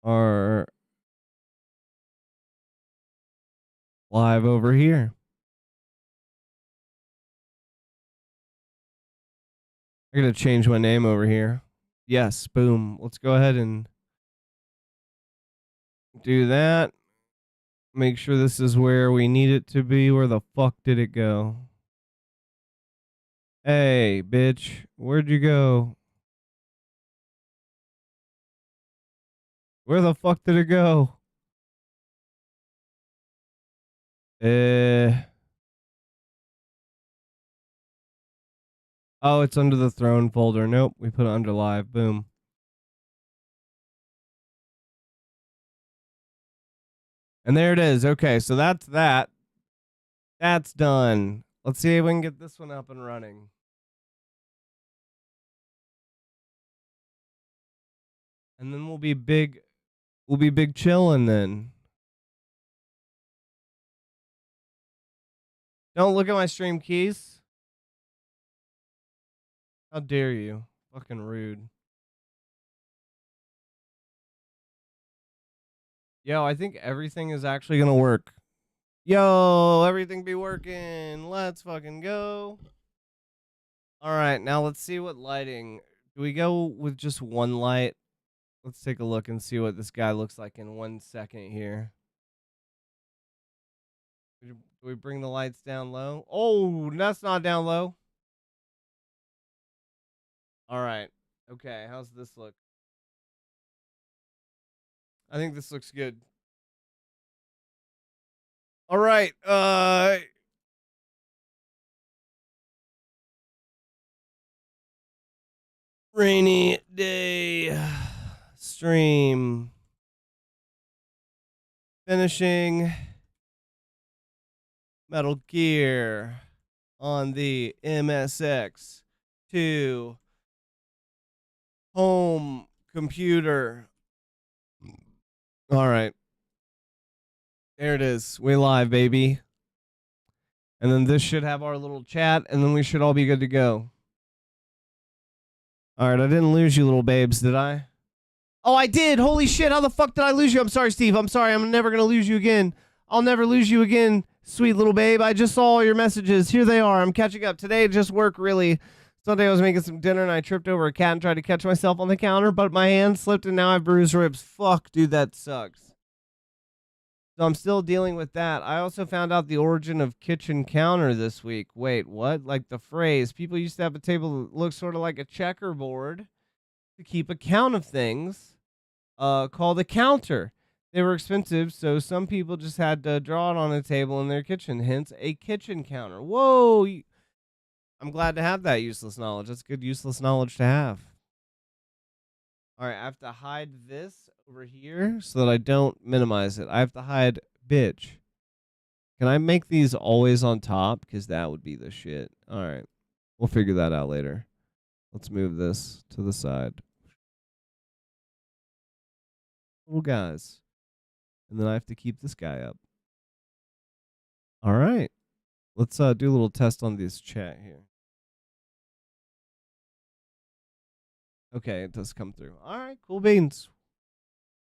are live over here. I'm going to change my name over here. Yes, boom. Let's go ahead and do that. Make sure this is where we need it to be. Where the fuck did it go? Hey, bitch. Where'd you go? Where the fuck did it go? Oh, it's under the throne folder. Nope, we put it under live. Boom. And there it is. Okay, so that's that. That's done. Let's see if we can get this one up and running. And then we'll be big chillin' then. Don't look at my stream keys. How dare you? Fucking rude. Yo, I think everything is actually gonna work. Yo, everything be working. Let's fucking go. All right, now let's see what lighting. Do we go with just one light? Let's take a look and see what this guy looks like in 1 second here. Do we bring the lights down low? Oh, that's not down low. All right. Okay, how's this look? I think this looks good. All right. Rainy day stream finishing Metal Gear on the MSX 2 home computer. All right. There it is. We live, baby. And then this should have our little chat, and then we should all be good to go. All right, I didn't lose you, little babes, did I? Oh, I did. Holy shit. How the fuck did I lose you? I'm sorry, Steve. I'm sorry. I'm never going to lose you again. I'll never lose you again, sweet little babe. I just saw all your messages. Here they are. I'm catching up. Today just work really. Sunday I was making some dinner and I tripped over a cat and tried to catch myself on the counter, but my hand slipped and now I have bruised ribs. Fuck, dude, that sucks. So I'm still dealing with that. I also found out the origin of kitchen counter this week. Wait, what? Like the phrase, people used to have a table that looked sort of like a checkerboard to keep a count of things, called a counter. They were expensive, so some people just had to draw it on a table in their kitchen, hence a kitchen counter. Whoa! I'm glad to have that useless knowledge. That's good useless knowledge to have. All right, I have to hide this over here so that I don't minimize it. I have to hide bitch. Can I make these always on top? Because that would be the shit. All right, we'll figure that out later. Let's move this to the side. Little guys. And then I have to keep this guy up. All right. Let's do a little test on this chat here. Okay, it does come through. All right, cool beans.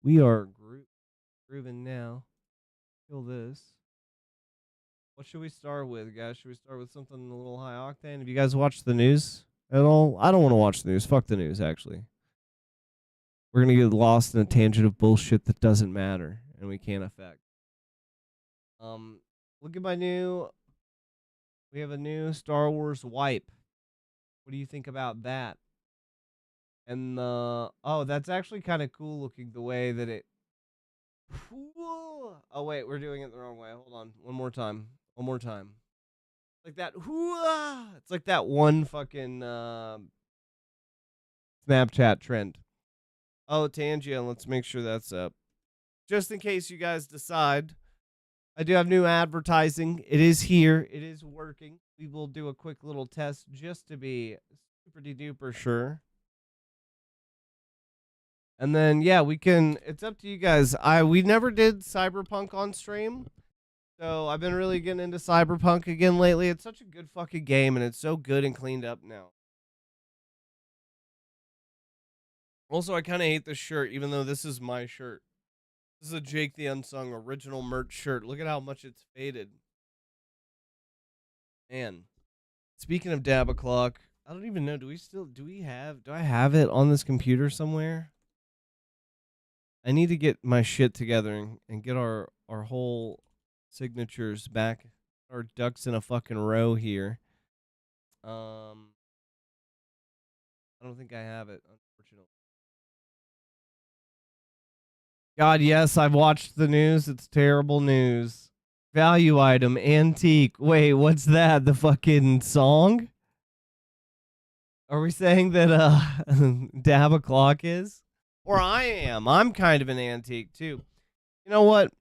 We are grooving now. Feel this. What should we start with, guys? Should we start with something a little high octane? Have you guys watched the news at all? I don't want to watch the news. Fuck the news, actually. We're going to get lost in a tangent of bullshit that doesn't matter and we can't affect. Look at my new... We have a new Star Wars wipe. What do you think about that? And oh, that's actually kind of cool looking the way that it... Oh, wait, we're doing it the wrong way. Hold on. One more time. Like that. It's like that one fucking Snapchat trend. Oh, Tangia, let's make sure that's up. Just in case you guys decide, I do have new advertising. It is here. It is working. We will do a quick little test just to be super duper sure. And then yeah, we can. It's up to you guys. We never did Cyberpunk on stream, so I've been really getting into Cyberpunk again lately. It's such a good fucking game, and it's so good and cleaned up now. Also, I kind of hate this shirt, even though this is my shirt. This is a Jake the Unsung original merch shirt. Look at how much it's faded. Man. Speaking of Dab O'Clock, I don't even know. Do I have it on this computer somewhere? I need to get my shit together and get our whole signatures back, our ducks in a fucking row here. I don't think I have it, unfortunately. God, yes, I've watched the news. It's terrible news. Value item, antique. Wait, what's that? The fucking song? Are we saying that Dab O'Clock is? Or I am. I'm kind of an antique too. You know what?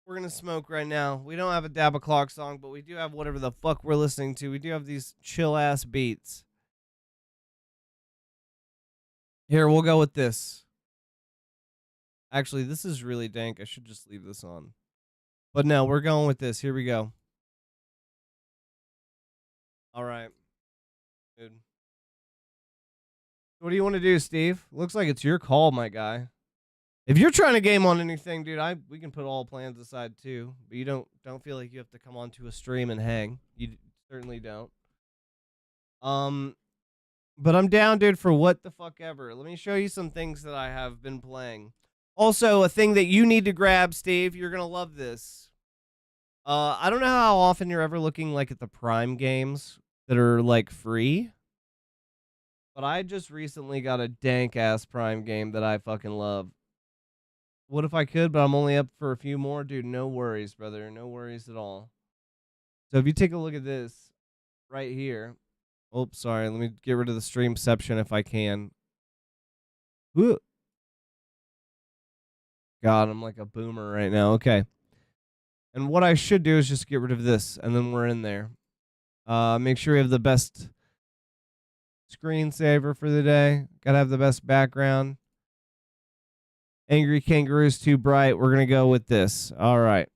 We're gonna smoke right now. We don't have a Dab O'Clock song, but we do have whatever the fuck we're listening to. We do have these chill ass beats. Here, we'll go with this. Actually, this is really dank. I should just leave this on. But no, we're going with this. Here we go. All right. Dude. What do you want to do, Steve? Looks like it's your call, my guy. If you're trying to game on anything, dude, we can put all plans aside too. But you don't feel like you have to come onto a stream and hang. You certainly don't. But I'm down, dude, for what the fuck ever. Let me show you some things that I have been playing. Also, a thing that you need to grab, Steve. You're gonna love this. I don't know how often you're ever looking like at the Prime games that are like free. But I just recently got a dank ass Prime game that I fucking love. What if I could, but I'm only up for a few more? Dude, no worries, brother. No worries at all. So if you take a look at this right here. Oh, sorry. Let me get rid of the streamception if I can. Woo. God, I'm like a boomer right now. Okay. And what I should do is just get rid of this, and then we're in there. Make sure we have the best screensaver for the day. Gotta have the best background. Angry Kangaroo's too bright. We're gonna go with this. All right.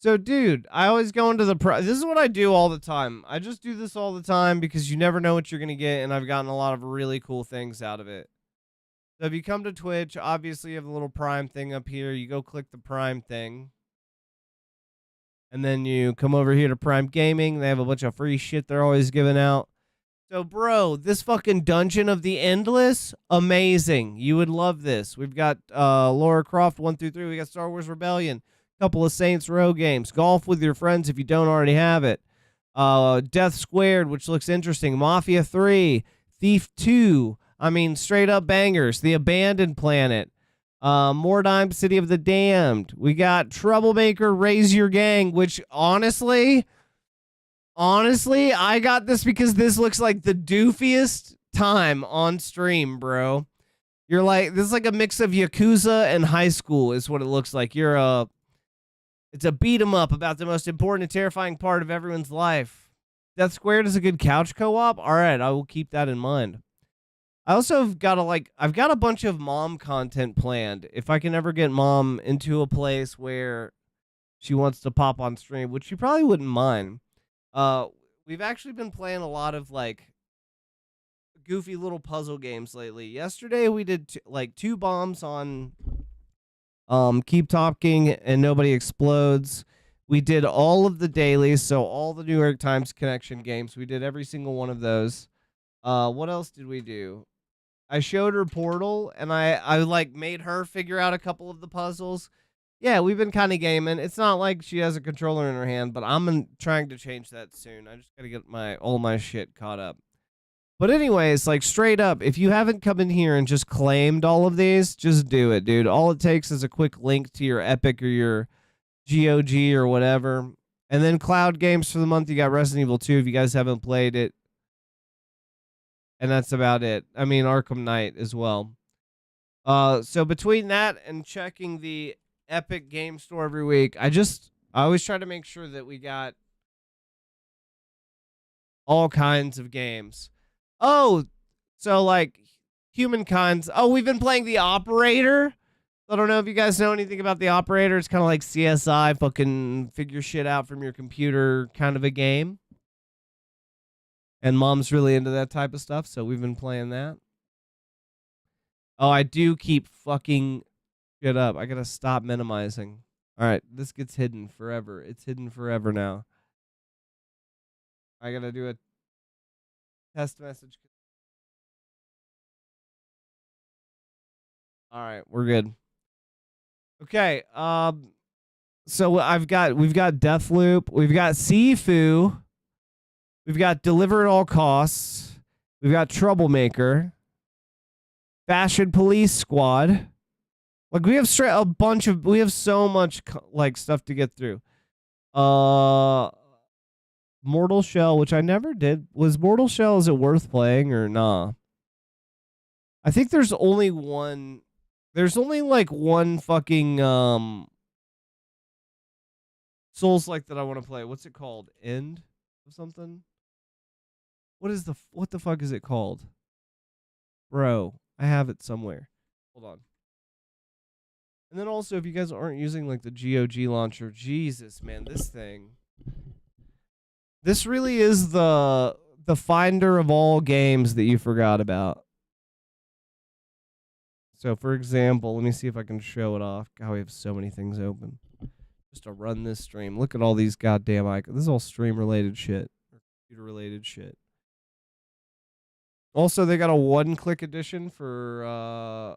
So, dude, I always go into this is what I do all the time. I just do this all the time because you never know what you're gonna get, and I've gotten a lot of really cool things out of it. So if you come to Twitch, obviously you have the little Prime thing up here. You go click the Prime thing. And then you come over here to Prime Gaming. They have a bunch of free shit they're always giving out. So, bro, this fucking Dungeon of the Endless, amazing. You would love this. We've got Lara Croft 1 through 3. We got Star Wars Rebellion. A couple of Saints Row games. Golf with your friends if you don't already have it. Death Squared, which looks interesting. Mafia 3. Thief 2. I mean, straight up bangers. The Abandoned Planet. Mordheim, City of the Damned. We got Troublemaker, Raise Your Gang, which honestly, I got this because this looks like the doofiest time on stream, bro. You're like, this is like a mix of Yakuza and high school is what it looks like. It's a beat 'em up about the most important and terrifying part of everyone's life. Death Squared is a good couch co-op. All right, I will keep that in mind. I also have got I've got a bunch of mom content planned. If I can ever get mom into a place where she wants to pop on stream, which she probably wouldn't mind. We've actually been playing a lot of like goofy little puzzle games lately. Yesterday we did like 2 bombs on Keep Talking and Nobody Explodes. We did all of the dailies, so all the New York Times Connection games. We did every single one of those. What else did we do? I showed her Portal, and I like made her figure out a couple of the puzzles. Yeah, we've been kind of gaming. It's not like she has a controller in her hand, but I'm trying to change that soon. I just gotta get all my shit caught up. But anyways, like straight up, if you haven't come in here and just claimed all of these, just do it, dude. All it takes is a quick link to your Epic or your GOG or whatever. And then cloud games for the month, you got Resident Evil 2 if you guys haven't played it. And that's about it. I mean, Arkham Knight as well. So between that and checking the Epic Game Store every week, I always try to make sure that we got all kinds of games. Oh, so like Humankind's. Oh, we've been playing The Operator. I don't know if you guys know anything about The Operator. It's kind of like CSI, fucking figure shit out from your computer kind of a game. And mom's really into that type of stuff, so we've been playing that. Oh, I do keep fucking shit up. I gotta stop minimizing. All right, this gets hidden forever. It's hidden forever now. I gotta do a test message. All right, we're good. Okay. So we've got Deathloop, we've got Sifu, we've got Deliver at All Costs, we've got Troublemaker, Fashion Police Squad. Like we have we have so much like stuff to get through. Mortal Shell, which I never did. Was Mortal Shell, is it worth playing or nah? I think there's only one. There's only like one fucking Souls like that I want to play. What's it called? End of something? What the fuck is it called? Bro, I have it somewhere. Hold on. And then also, if you guys aren't using like the GOG launcher, Jesus, man, this really is the finder of all games that you forgot about. So, for example, let me see if I can show it off. God, we have so many things open. Just to run this stream. Look at all these goddamn icons. This is all stream-related shit. Computer-related shit. Also, they got a one-click edition for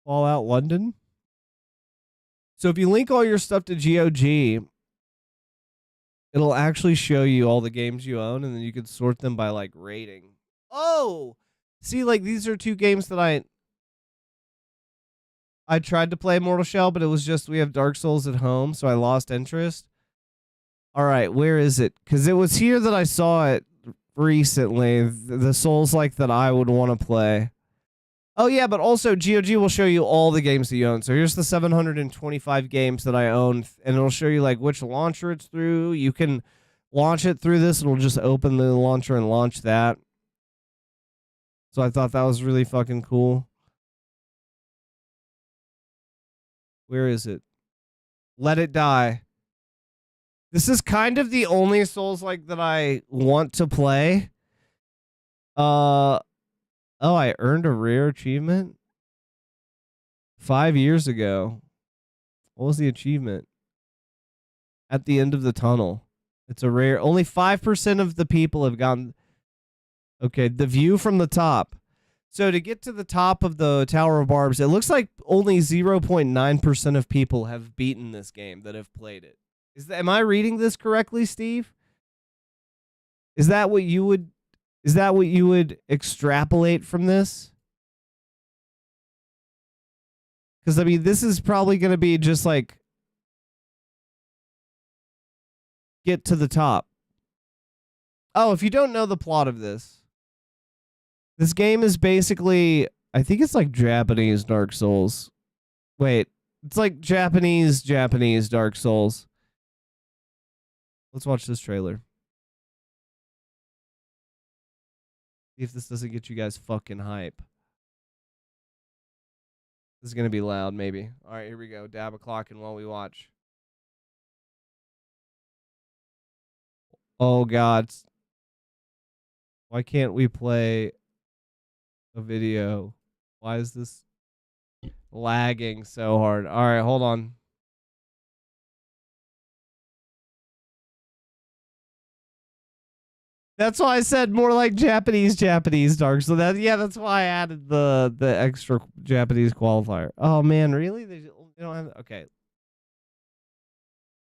Fallout London. So if you link all your stuff to GOG, it'll actually show you all the games you own, and then you can sort them by, like, rating. Oh! See, like, these are two games that I tried to play Mortal Shell, but it was just we have Dark Souls at home, so I lost interest. All right, where is it? Because it was here that I saw it recently. The Souls like that I would want to play. Oh, yeah, but also GOG will show you all the games that you own. So here's the 725 games that I own, and it'll show you like which launcher it's through. You can launch it through this. It'll just open the launcher and launch that. So I thought that was really fucking cool. Where is it? Let It Die. This is kind of the only Souls like that I want to play. Oh, I earned a rare achievement 5 years ago. What was the achievement? At the end of the tunnel. It's a rare. Only 5% of the people have gotten. Okay, the view from the top. So to get to the top of the Tower of Barbs, it looks like only 0.9% of people have beaten this game that have played it. Am I reading this correctly, Steve? Is that what you would extrapolate from this? Because I mean, this is probably going to be just like get to the top. Oh, if you don't know the plot of this game is basically, I think it's like Japanese Dark Souls. Wait, it's like Japanese Dark Souls. Let's watch this trailer. See if this doesn't get you guys fucking hype. This is going to be loud, maybe. All right, here we go. Dab a clock and while we watch. Oh, God. Why can't we play a video? Why is this lagging so hard? All right, hold on. That's why I said more like Japanese Dark. So that's why I added the extra Japanese qualifier. Oh man, really? They don't have. Okay.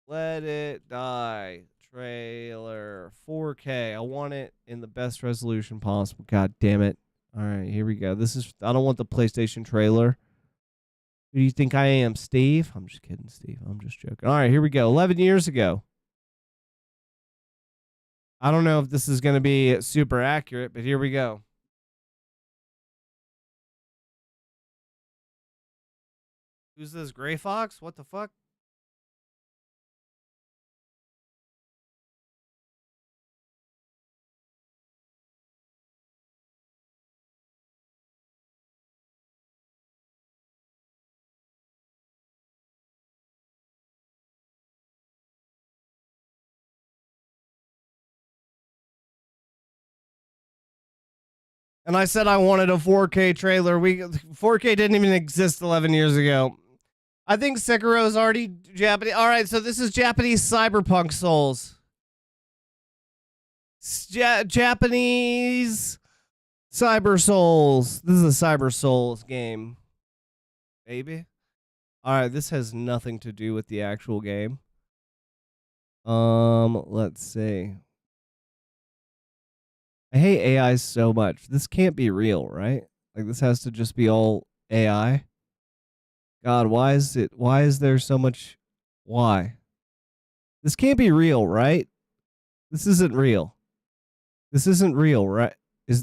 Let It Die trailer 4K. I want it in the best resolution possible. God damn it. All right, here we go. I don't want the PlayStation trailer. Who do you think I am, Steve? I'm just kidding, Steve. I'm just joking. All right, here we go. 11 years ago. I don't know if this is going to be super accurate, but here we go. Who's this, Gray Fox? What the fuck? And I said I wanted a 4K trailer. 4K didn't even exist 11 years ago. I think Sekiro is already Japanese. All right, so this is Japanese Cyberpunk Souls. Japanese Cyber Souls. This is a Cyber Souls game, baby. All right, this has nothing to do with the actual game. Let's see. I hate AI so much. This can't be real, right? Like this has to just be all AI. God, why is there so much why? This can't be real, right? This isn't real. This isn't real, right?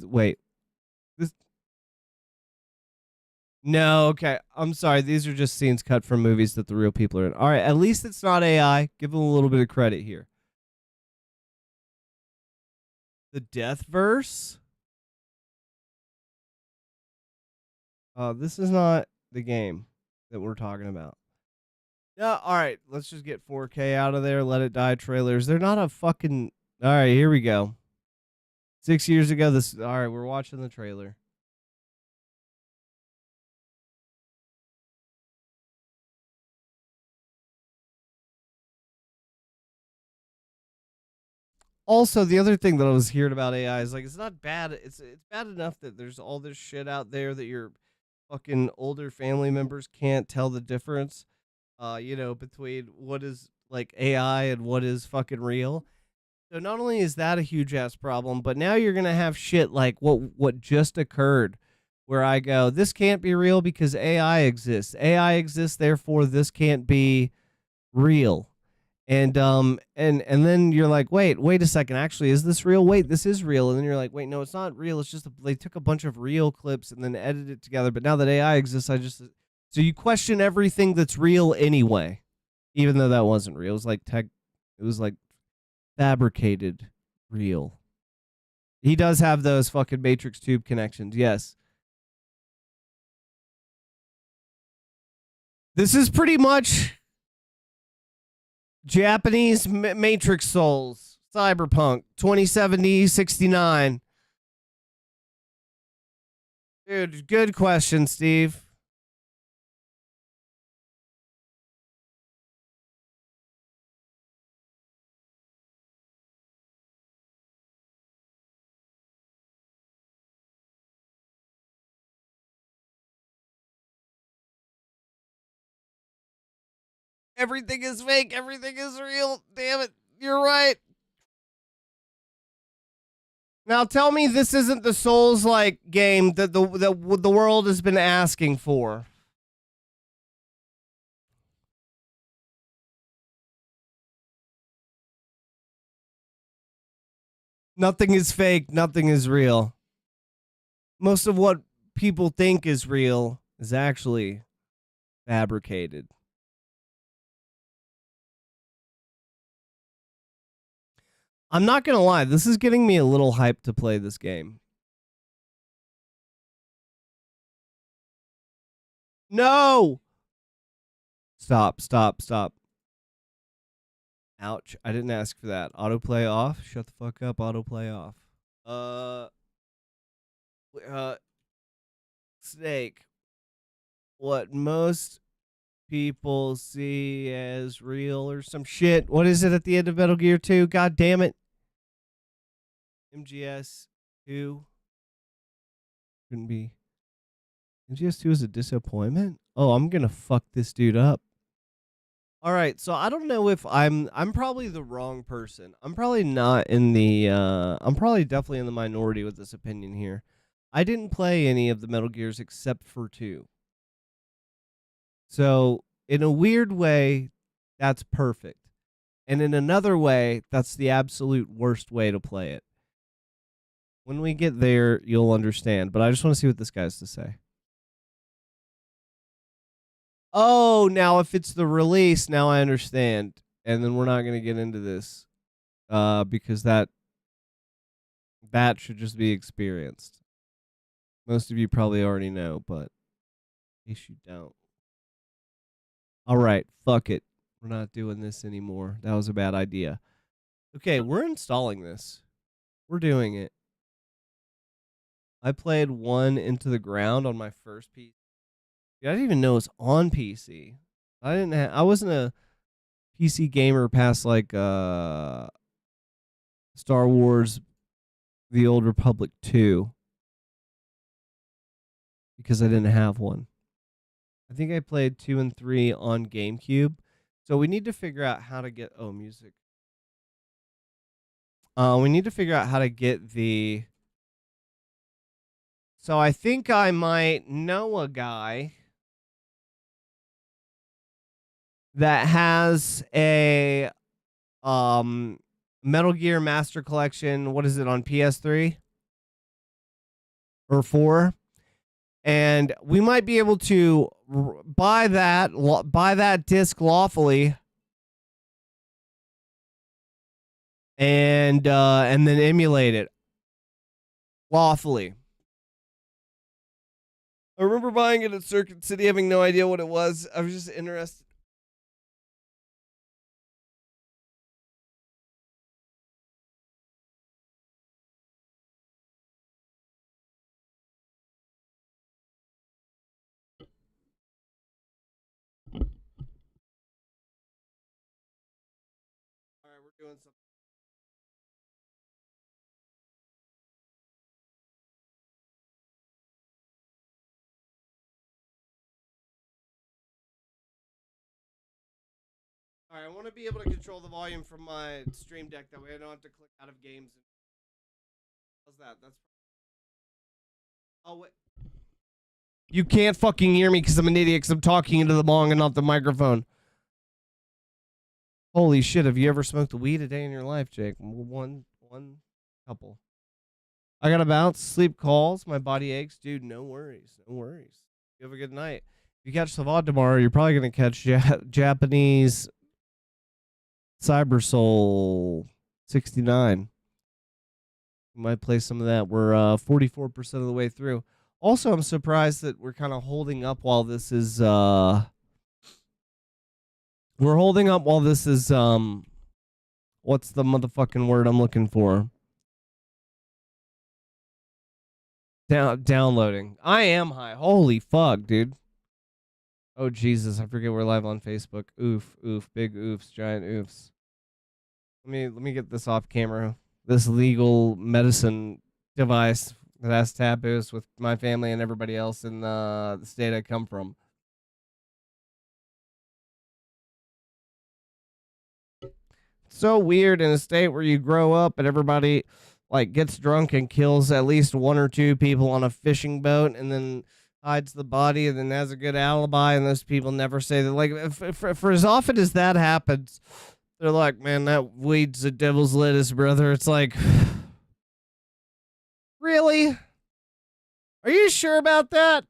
Wait. This No, okay. I'm sorry. These are just scenes cut from movies that the real people are in. All right, at least it's not AI. Give them a little bit of credit here. The Death Verse? This is not the game that we're talking about. Yeah, all right. Let's just get 4K out of there. Let it die trailers. They're not a fucking... All right, here we go. 6 years ago, all right, we're watching the trailer. Also, the other thing that I was hearing about AI is like it's not bad. It's bad enough that there's all this shit out there that your fucking older family members can't tell the difference. Between what is like AI and what is fucking real. So not only is that a huge ass problem, but now you're gonna have shit like what just occurred, where I go, this can't be real because AI exists. AI exists, therefore this can't be real. And then you're like, wait a second, actually, is this real? Wait, this is real. And then you're like, wait, no, it's not real. It's just they took a bunch of real clips and then edited it together. But now that AI exists, so you question everything that's real anyway, even though that wasn't real. It was like fabricated real. He does have those fucking Matrix tube connections, yes. This is pretty much Japanese Matrix Souls, Cyberpunk 2070-69. Dude, good question, Steve. Everything is fake. Everything is real. Damn it. You're right. Now tell me this isn't the Souls-like game that the world has been asking for. Nothing is fake. Nothing is real. Most of what people think is real is actually fabricated. I'm not going to lie. This is getting me a little hyped to play this game. No! Stop. Ouch. I didn't ask for that. Autoplay off. Shut the fuck up. Autoplay off. Snake. What most people see as real or some shit. What is it at the end of Metal Gear 2? God damn it. MGS 2. Couldn't be. MGS 2 is a disappointment? Oh, I'm gonna fuck this dude up. All right, so I don't know if I'm probably the wrong person. I'm probably not in the I'm probably definitely in the minority with this opinion here. I didn't play any of the Metal Gears except for 2. So, in a weird way, that's perfect. And in another way, that's the absolute worst way to play it. When we get there, you'll understand, but I just want to see what this guy has to say. Oh, now if it's the release, now I understand. And then we're not going to get into this because that should just be experienced. Most of you probably already know, but in case you don't. All right, fuck it. We're not doing this anymore. That was a bad idea. Okay, we're installing this. We're doing it. I played one Into the Ground on my first PC. I didn't even know it was on PC. I wasn't a PC gamer past like Star Wars The Old Republic 2 because I didn't have one. I think I played 2 and 3 on GameCube. So we need to figure out how to get music. We need to figure out how to get the. So I think I might know a guy that has a Metal Gear Master Collection. What is it on PS3 or 4? And we might be able to buy that disc lawfully, and then emulate it lawfully. I remember buying it at Circuit City, having no idea what it was. I was just interested. All right, we're doing something. All right, I want to be able to control the volume from my Stream Deck. That way I don't have to click out of games. How's that? That's. Oh, wait. You can't fucking hear me because I'm an idiot because I'm talking into the bong and not the microphone. Holy shit, have you ever smoked a weed a day in your life, Jake? One couple. I gotta bounce, sleep calls, my body aches. Dude, no worries. No worries. You have a good night. If you catch the VOD tomorrow, you're probably gonna catch Japanese Cyber Soul 69. We might play some of that. We're 44% of the way through. Also, I'm surprised that we're kind of holding up while this is we're holding up while this is what's the motherfucking word I'm looking for? Downloading. I am high. Holy fuck, dude. Oh Jesus, I forget we're live on Facebook. Oof, big oofs, giant oofs. Let me get this off camera. This legal medicine device that has taboos with my family and everybody else in the state I come from. So weird in a state where you grow up and everybody like gets drunk and kills at least one or two people on a fishing boat and then hides the body and then has a good alibi, and those people never say that. Like for as often as that happens, they're like, man, that weed's the devil's lettuce, brother. It's like, really? Are you sure about that?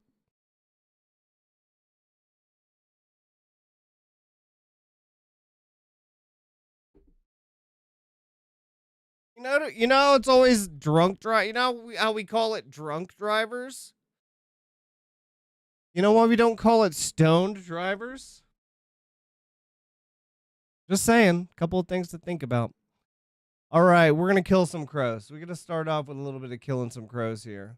You know, it's always drunk drive. You know how we call it drunk drivers? You know why we don't call it stoned drivers? Just saying, a couple of things to think about. All right, we're gonna kill some crows. We're gonna start off with a little bit of killing some crows here.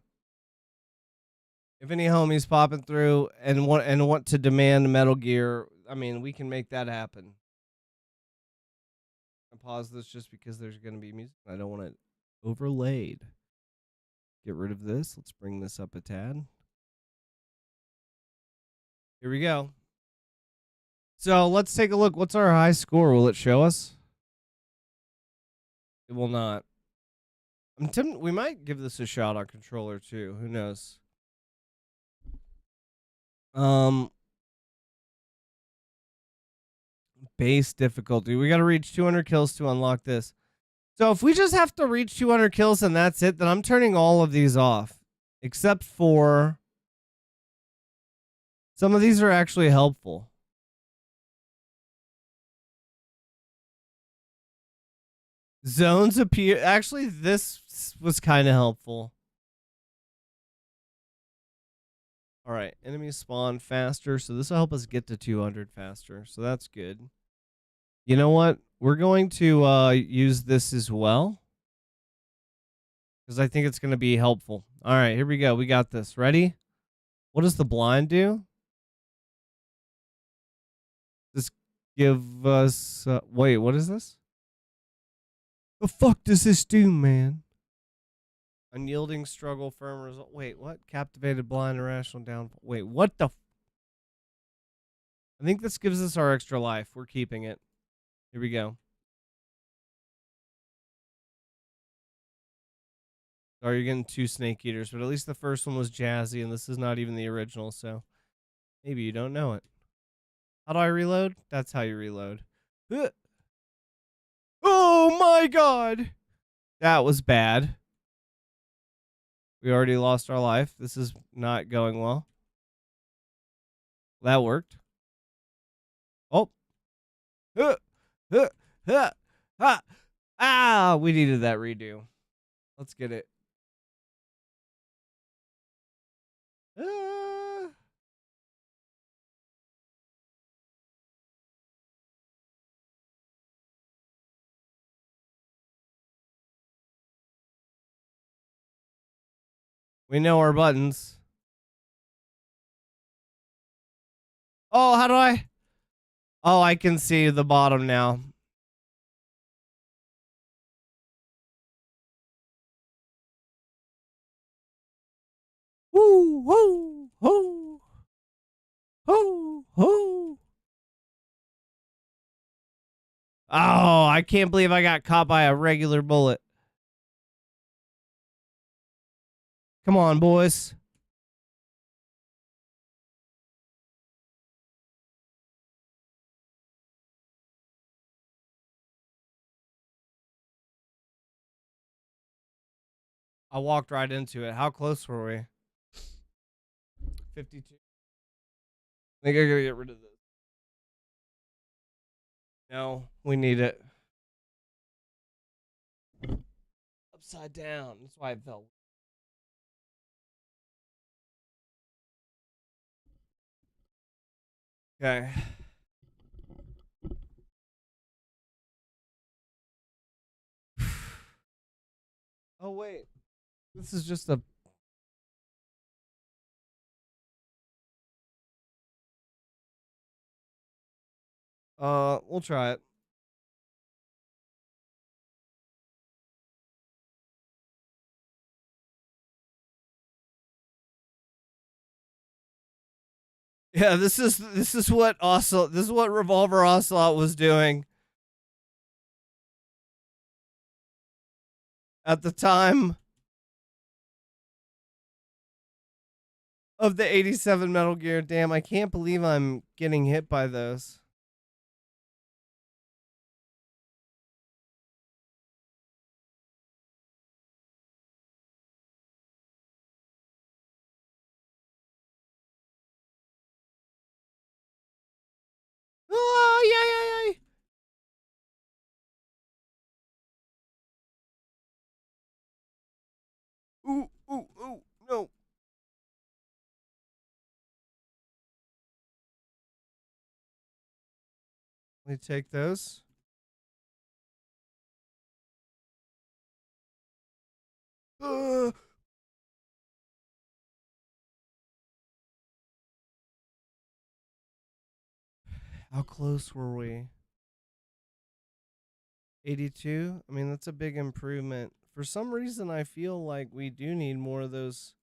If any homies popping through and want to demand Metal Gear, I mean, we can make that happen. I pause this just because there's gonna be music. I don't want it overlaid. Get rid of this. Let's bring this up a tad. Here we go. So let's take a look. What's our high score? Will it show us? It will not. I'm tempted. We might give this a shot on controller too. Who knows? Base difficulty. We got to reach 200 kills to unlock this. So if we just have to reach 200 kills and that's it, then I'm turning all of these off. Except for some of these are actually helpful. Zones appear. Actually, this was kind of helpful. All right. Enemies spawn faster. So this will help us get to 200 faster. So that's good. You know what? We're going to use this as well, because I think it's going to be helpful. All right, here we go. We got this. Ready? What does the blind do? This give us. Wait, what is this? The fuck does this do, man? Unyielding struggle, firm result. Wait, what? Captivated, blind, irrational downfall. Wait, what the? I think this gives us our extra life. We're keeping it. Here we go. Sorry, you're getting 2 snake eaters, but at least the first one was jazzy, and this is not even the original, so maybe you don't know it. How do I reload? That's how you reload. Oh my god! That was bad. We already lost our life. This is not going well. That worked. Oh. Ah, we needed that redo. Let's get it. We know our buttons. Oh, how do I? Oh, I can see the bottom now. Woo, woo, woo, woo, woo. Oh, I can't believe I got caught by a regular bullet. Come on, boys. I walked right into it. How close were we? 52. I think I gotta get rid of this. No, we need it. Upside down. That's why I fell. Okay. Oh, wait. This is just a. We'll try it. Yeah, this is what Ocelot, this is what Revolver Ocelot was doing at the time of the 87 Metal Gear. Damn, I can't believe I'm getting hit by those. Oh, yeah, yeah, yeah. Ooh, ooh, ooh, no. Let me take those. Uh, how close were we? 82? I mean, that's a big improvement. For some reason, I feel like we do need more of those.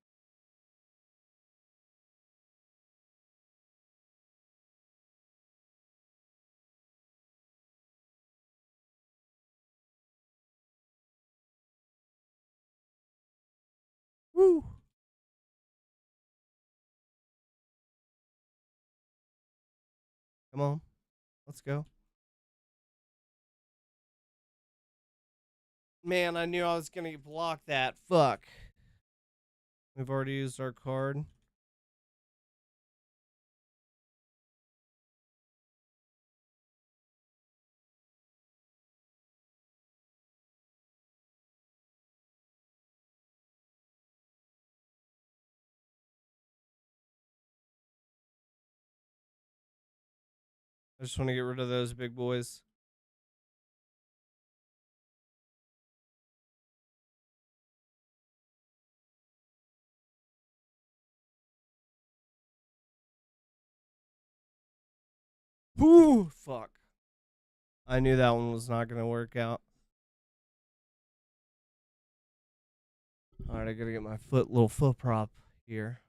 Woo. Come on. Let's go. Man, I knew I was going to block that. Fuck. We've already used our card. I just want to get rid of those big boys. Ooh, fuck. I knew that one was not going to work out. All right, I got to get my little foot prop here.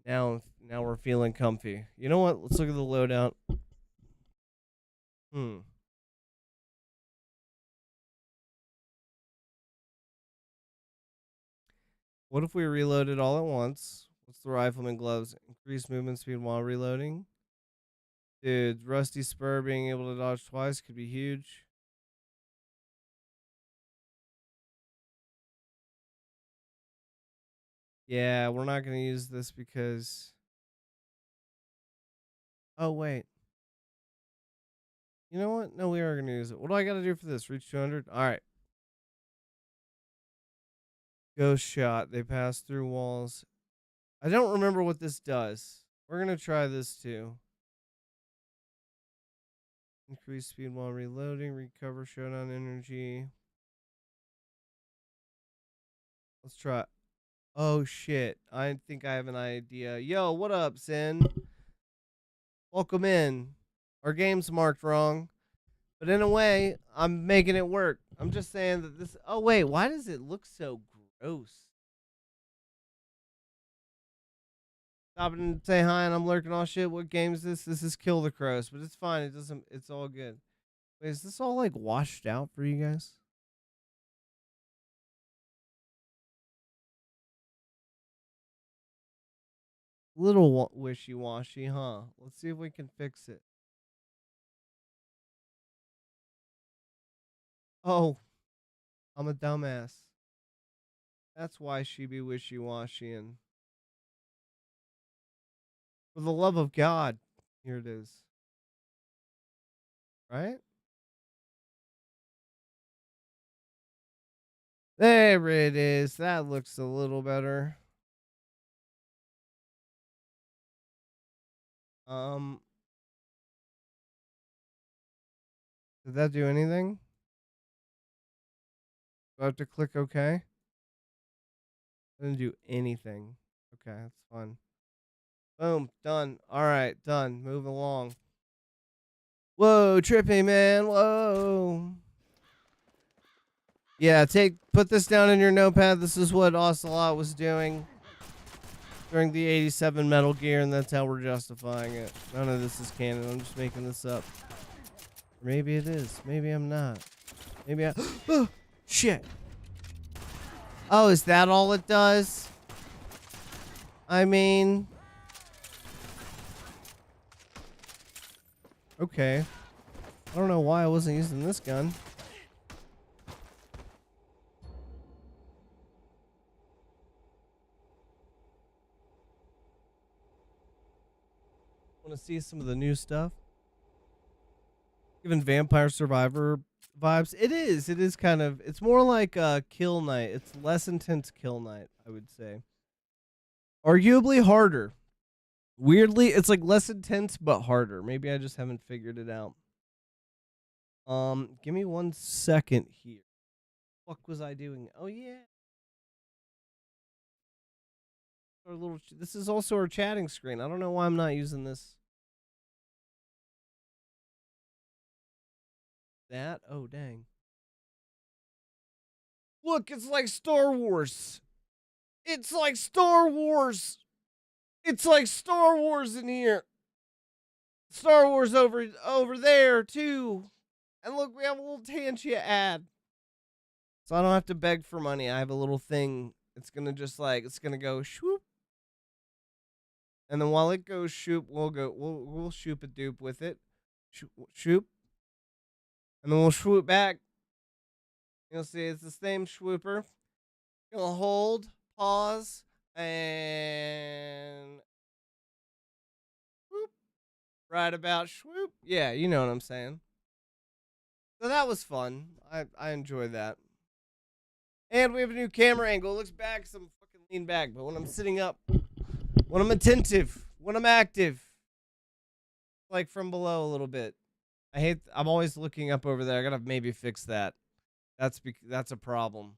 Now we're feeling comfy. You know what? Let's look at the loadout. What if we reloaded all at once? What's the rifleman gloves? Increased movement speed while reloading. Dude, Rusty Spur being able to dodge twice could be huge. Yeah, we're not going to use this because... Oh, wait. You know what? No, we are going to use it. What do I got to do for this? Reach 200? All right. Ghost shot. They pass through walls. I don't remember what this does. We're going to try this too. Increase speed while reloading. Recover showdown energy. Let's try. Oh, shit. I think I have an idea. Yo, what up, Sin? Welcome in. Our game's marked wrong. But in a way, I'm making it work. I'm just saying that this... Oh, wait. Why does it look so gross? Stop and say hi, and I'm lurking all shit. What game is this? This is Kill the Crows, but it's fine. It doesn't... It's all good. Wait, is this all, like, washed out for you guys? Little wishy-washy, huh? Let's see if we can fix it. Oh, I'm a dumbass. That's why she be wishy-washy. And for the love of God, here it is. Right? There it is. That looks a little better. Did that do anything? Do I have to click OK? I didn't do anything. Okay, that's fun. Boom, done. All right, done. Move along. Whoa, trippy, man. Whoa. Yeah, put this down in your notepad. This is what Ocelot was doing during the 87 Metal Gear, and that's how we're justifying it. None of this is canon. I'm just making this up. Maybe it is. Maybe I'm not. Maybe I... Oh, shit. Oh, is that all it does? I mean... Okay. I don't know why I wasn't using this gun. Want to see some of the new stuff? Given Vampire Survivor vibes. It is kind of, it's more like Kill Night. It's less intense Kill Night, I would say. Arguably harder. Weirdly, it's like less intense but harder. Maybe I just haven't figured it out. Give me 1 second here. What was I doing? Oh yeah. This is also our chatting screen. I don't know why I'm not using this. That? Oh, dang. Look, it's like Star Wars. It's like Star Wars. It's like Star Wars in here. Star Wars over there, too. And look, we have a little Tangia ad. So I don't have to beg for money. I have a little thing. It's going to just like, it's going to go shoop. And then while it goes shoop, we'll shoop a dupe with it. Shoop. And then we'll swoop back. You'll see it's the same swooper. You'll hold, pause, and swoop. Right about swoop. Yeah, you know what I'm saying. So that was fun. I enjoyed that. And we have a new camera angle. It looks back, so I'm fucking lean back. But when I'm sitting up, when I'm attentive, when I'm active, like from below a little bit. I'm always looking up over there. I gotta maybe fix that. That's a problem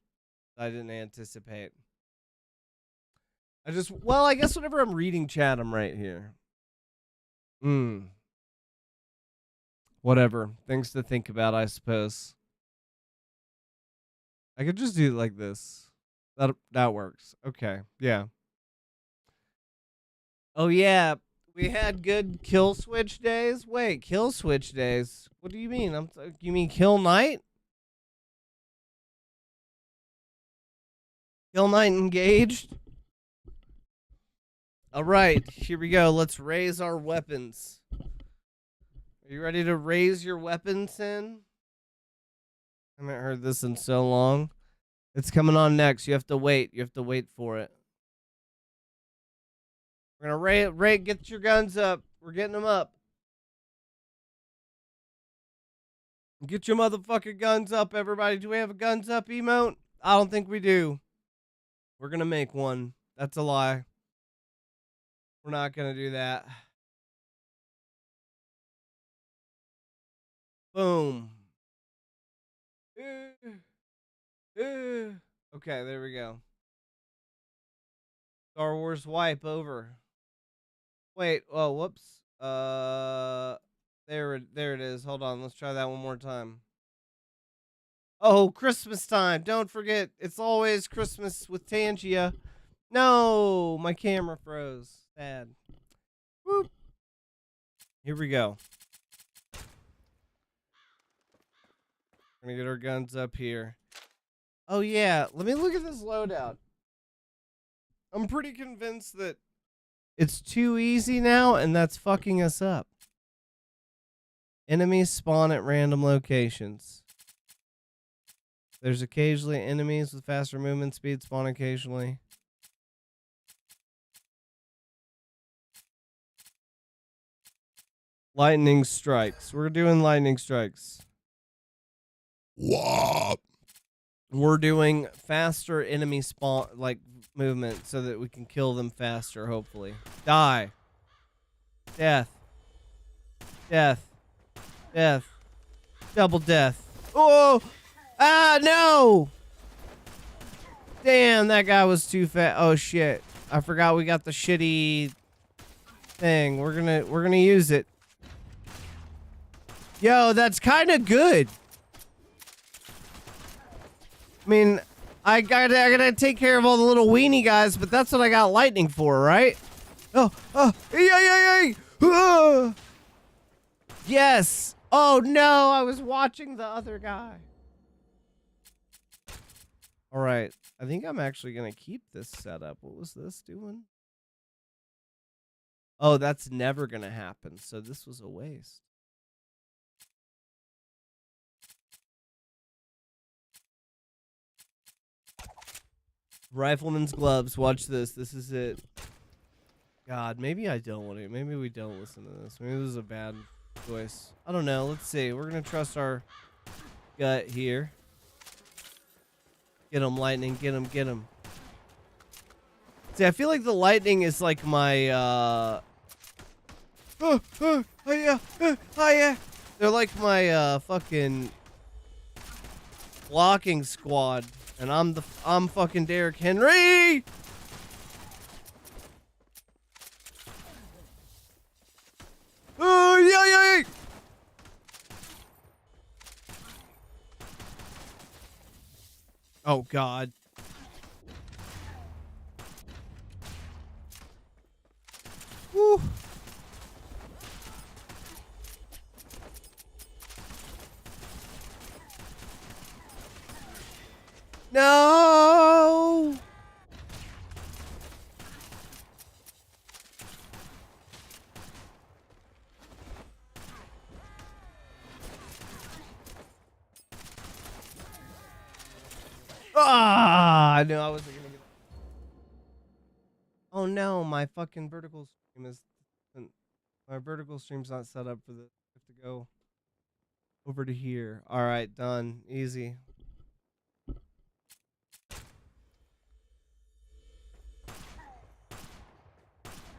I didn't anticipate. I guess whenever I'm reading chat, I'm right here. Whatever. Things to think about, I suppose. I could just do it like this. That works. Okay. Yeah. Oh yeah. We had good kill switch days. Wait, kill switch days. What do you mean? You mean kill night? Kill night engaged. All right, here we go. Let's raise our weapons. Are you ready to raise your weapons in? I haven't heard this in so long. It's coming on next. You have to wait. You have to wait for it. We're gonna get your guns up. We're getting them up. Get your motherfucking guns up, everybody. Do we have a guns up emote? I don't think we do. We're gonna make one. That's a lie. We're not gonna do that. Boom. Okay, there we go. Star Wars wipe over. Wait, oh, whoops. There it is. Hold on, let's try that one more time. Oh, Christmas time. Don't forget, it's always Christmas with Tangia. No, my camera froze. Sad. Whoop. Here we go. We're gonna get our guns up here. Oh yeah, let me look at this loadout. I'm pretty convinced that it's too easy now, and that's fucking us up. Enemies spawn at random locations. There's occasionally enemies with faster movement speed spawn occasionally. Lightning strikes. We're doing lightning strikes. Whoop. We're doing faster enemy spawn, like, movement so that we can kill them faster, hopefully. Die. Death. Death. Death. Double death. Oh! Ah, no! Damn, that guy was too fat. Oh, shit. I forgot we got the shitty thing. We're gonna use it. Yo, that's kind of good. I mean, I gotta take care of all the little weenie guys, but that's what I got lightning for, right? Oh, yeah. Yes. Oh no, I was watching the other guy. All right, I think I'm actually gonna keep this setup. What was this doing? Oh, that's never gonna happen. So this was a waste. Rifleman's gloves. Watch this. This is it. God, maybe I don't want to. Maybe we don't listen to this. Maybe this is a bad choice. I don't know. Let's see. We're going to trust our gut here. Get him, lightning. Get him, get him. See, I feel like the lightning is like my, oh yeah. They're like my, fucking blocking squad. And I'm fucking Derrick Henry. Oh yeah. Oh God. Woo. No. Ah, I knew I wasn't gonna get. Oh no, my fucking vertical stream is. My vertical stream's not set up for this. I have to go over to here. All right, done. Easy.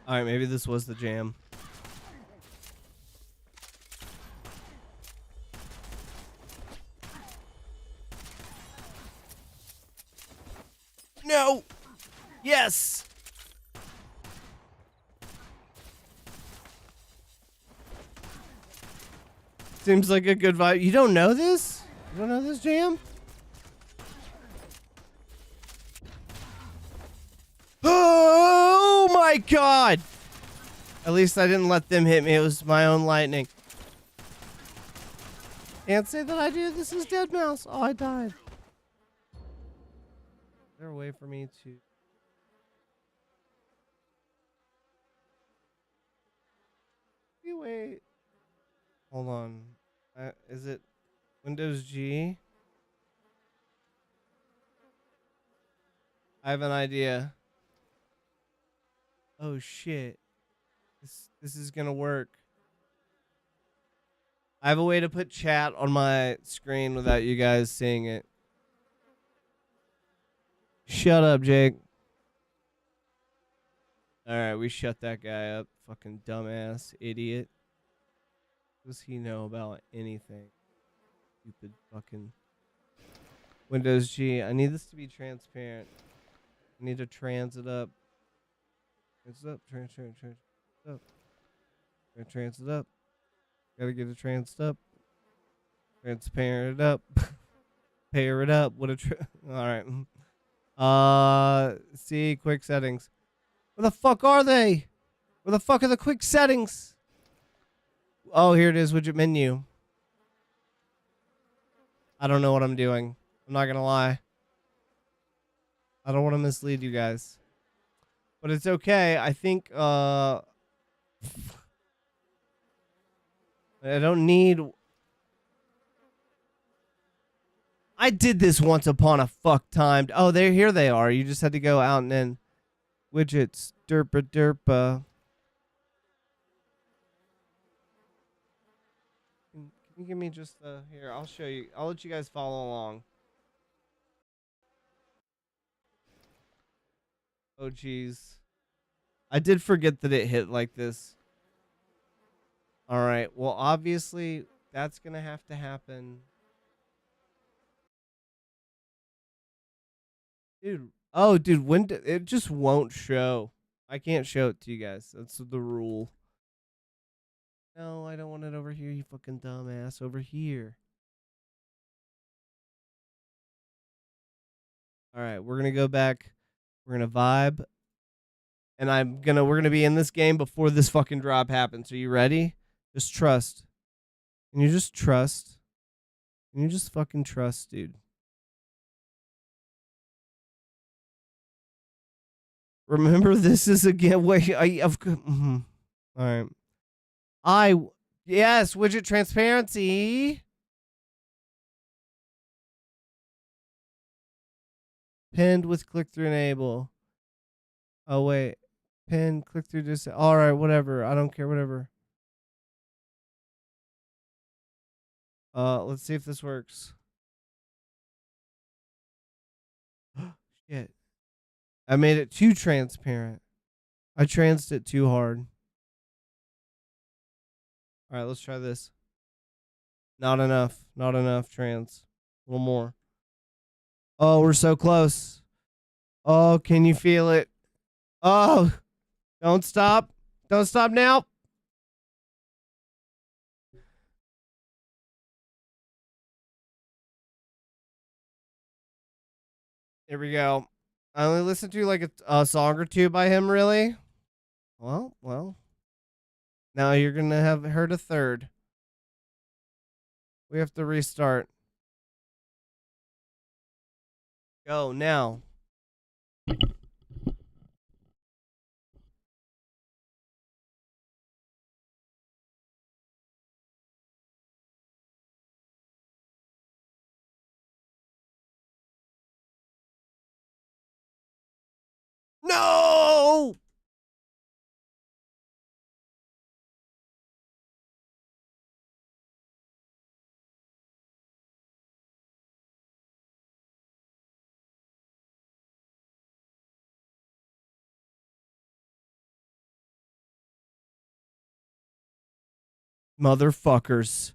All right, maybe this was the jam. No. Yes. Seems like a good vibe. You don't know this? You don't know this jam? Oh my god! At least I didn't let them hit me. It was my own lightning. Can't say that I do. This is Dead Mouse. Oh, I died. Is there a way for me to... Wait. Hold on. Is it Windows G? I have an idea. Oh shit. This is gonna work. I have a way to put chat on my screen without you guys seeing it. Shut up, Jake. Alright, we shut that guy up. Fucking dumbass idiot. What does he know about anything? Stupid fucking Windows G. I need this to be transparent. I need to trans it up. Trans it up. Trans it up. Trans it up. Gotta get it transed up. Transparent it up. Pair it up. What a Alright. See, quick settings. Where the fuck are they? Where the fuck are the quick settings? Oh, here it is, widget menu. I don't know what I'm doing. I'm not gonna lie. I don't want to mislead you guys. But it's okay. I think, I don't need... I did this once upon a fuck time. Oh, here they are. You just had to go out and then... Widgets. Derpa derpa. Can you give me just the... Here, I'll show you. I'll let you guys follow along. Oh, jeez. I did forget that it hit like this. Alright, well, obviously, that's gonna have to happen. Dude. Oh, dude, it just won't show. I can't show it to you guys. That's the rule. No, I don't want it over here, you fucking dumbass. Over here. Alright, we're gonna go back. We're gonna vibe. And we're gonna be in this game before this fucking drop happens. Are you ready? Just trust. Can you just trust? Can you just fucking trust, dude? Remember, this is again. Wait, All right. Yes, widget transparency. Pinned with click through enable. Oh wait, pin click through this. All right, whatever. I don't care. Whatever. Let's see if this works. Shit. I made it too transparent. I transed it too hard. All right, let's try this. Not enough. Not enough trans. A little more. Oh, we're so close. Oh, can you feel it? Oh, don't stop. Don't stop now. Here we go. I only listened to like a song or two by him, really. Well. Now you're going to have heard a third. We have to restart. Go now. No! Motherfuckers.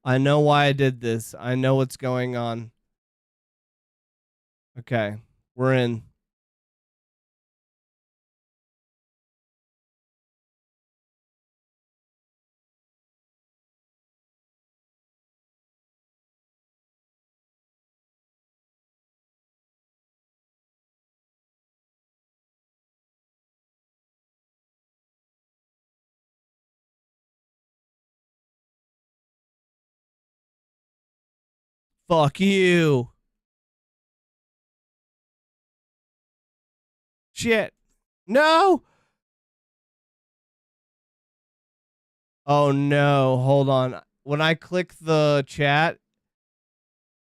I know why I did this. I know what's going on. Okay, we're in. Fuck you. Shit. No. Oh no. Hold on. When I click the chat,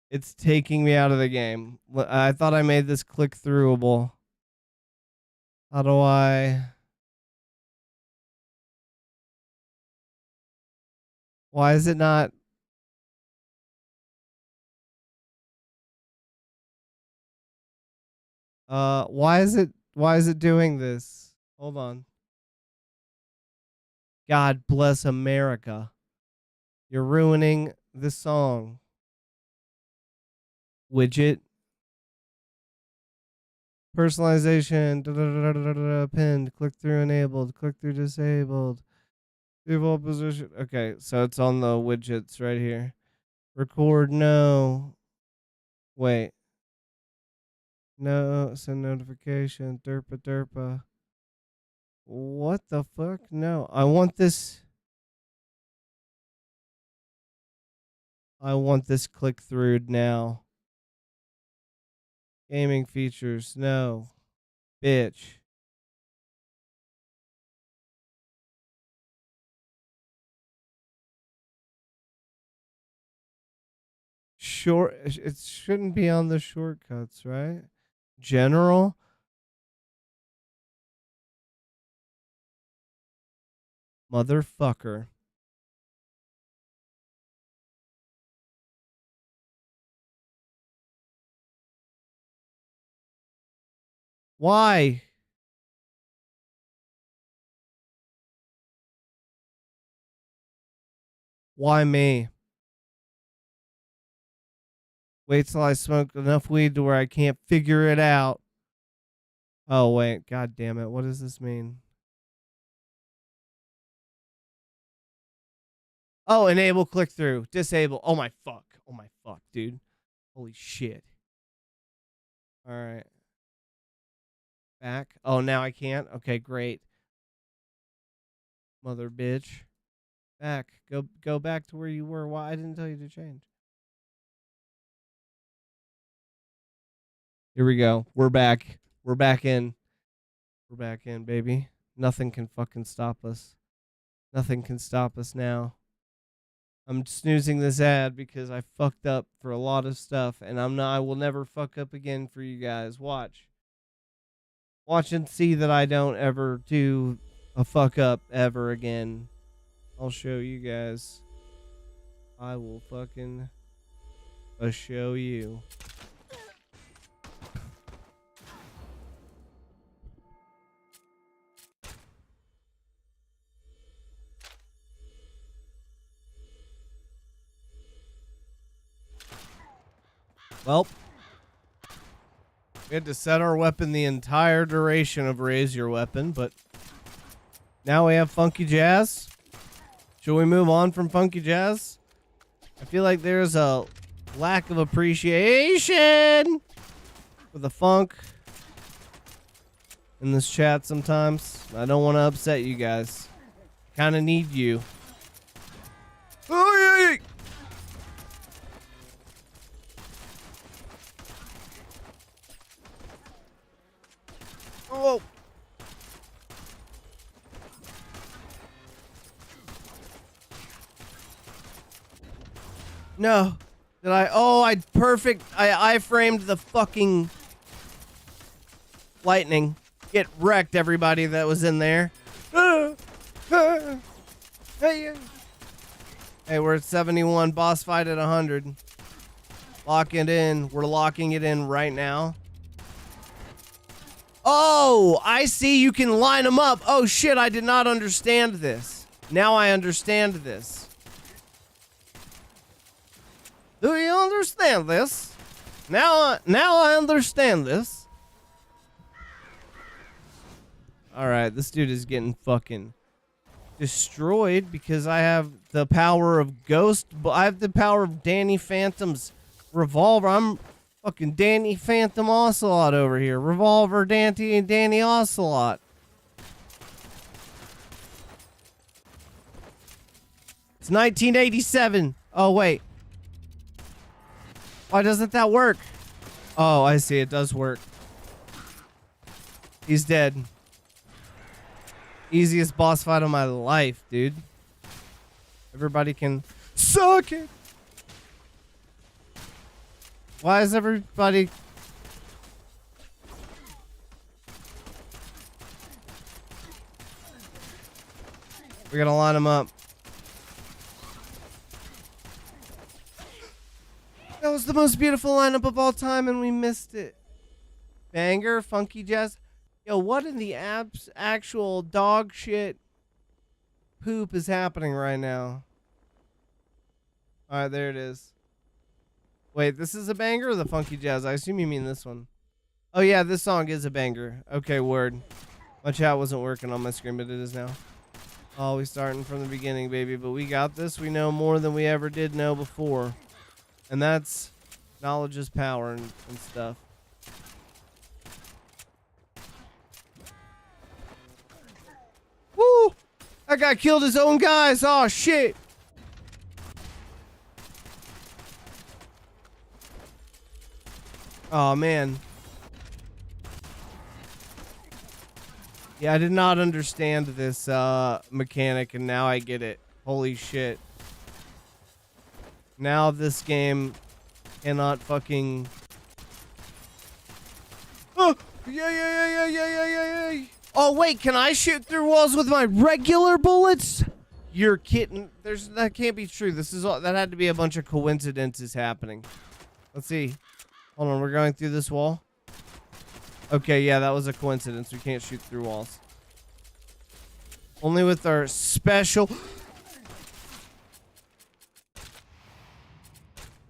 it's taking me out of the game. I thought I made this click throughable. How do I? Why is it not? Why is it doing this? Hold on. God bless America. You're ruining the song. Widget. Personalization. Pinned. Click through enabled. Click through disabled. Default position. Okay, so it's on the widgets right here. Record no. Wait. No, send notification. Derpa derpa. What the fuck? No. I want this click through now. Gaming features. No. Bitch. Short. It shouldn't be on the shortcuts, right? General. Motherfucker. Why? Why me? Wait till I smoke enough weed to where I can't figure it out. Oh, wait. God damn it. What does this mean? Oh, enable click through. Disable. Oh, my fuck. Oh, my fuck, dude. Holy shit. All right. Back. Oh, now I can't? Okay, great. Mother bitch. Back. Go back to where you were. Why? I didn't tell you to change. Here we go. We're back. We're back in. We're back in, baby. Nothing can fucking stop us. Nothing can stop us now. I'm snoozing this ad because I fucked up for a lot of stuff, and I will never fuck up again for you guys. Watch. Watch and see that I don't ever do a fuck up ever again. I'll show you guys. I will fucking show you. Well, we had to set our weapon the entire duration of raise your weapon, but now we have funky jazz. Should we move on from funky jazz? I feel like there's a lack of appreciation for the funk in this chat sometimes. I don't want to upset you guys. Kind of need you. Oh, yeah, yeah. Oh. No. Did I? Oh, perfect. I framed the fucking lightning. Get wrecked, everybody that was in there. Hey, we're at 71. Boss fight at 100. Lock it in. We're locking it in right now. Oh, I see. You can line them up. Oh, shit. I did not understand this. Now I understand this. Do you understand this? Now I understand this. Alright, this dude is getting fucking destroyed because I have the power of Ghost. I have the power of Danny Phantom's revolver. I'm fucking Danny Phantom Ocelot over here. Revolver Dante and Danny Ocelot. It's 1987. Oh, wait. Why doesn't that work? Oh, I see. It does work. He's dead. Easiest boss fight of my life, dude. Everybody can suck it. Why is everybody... We gotta line them up. That was the most beautiful lineup of all time and we missed it. Banger, funky jazz. Yo, what in the actual dog shit poop is happening right now? Alright, there it is. Wait, this is a banger or the funky jazz? I assume you mean this one. Oh yeah, this song is a banger. Okay, word. My chat wasn't working on my screen, but it is now. Oh, we starting from the beginning, baby. But we got this. We know more than we ever did know before. And that's knowledge is power and stuff. Woo! That guy killed his own guys. Oh, shit. Oh, man. Yeah, I did not understand this mechanic, and now I get it. Holy shit. Now this game cannot fucking... Oh! Yeah. Oh, wait, can I shoot through walls with my regular bullets? You're kidding. That can't be true. This is all... That had to be a bunch of coincidences happening. Let's see. Hold on, we're going through this wall. Okay, yeah, that was a coincidence. We can't shoot through walls. Only with our special...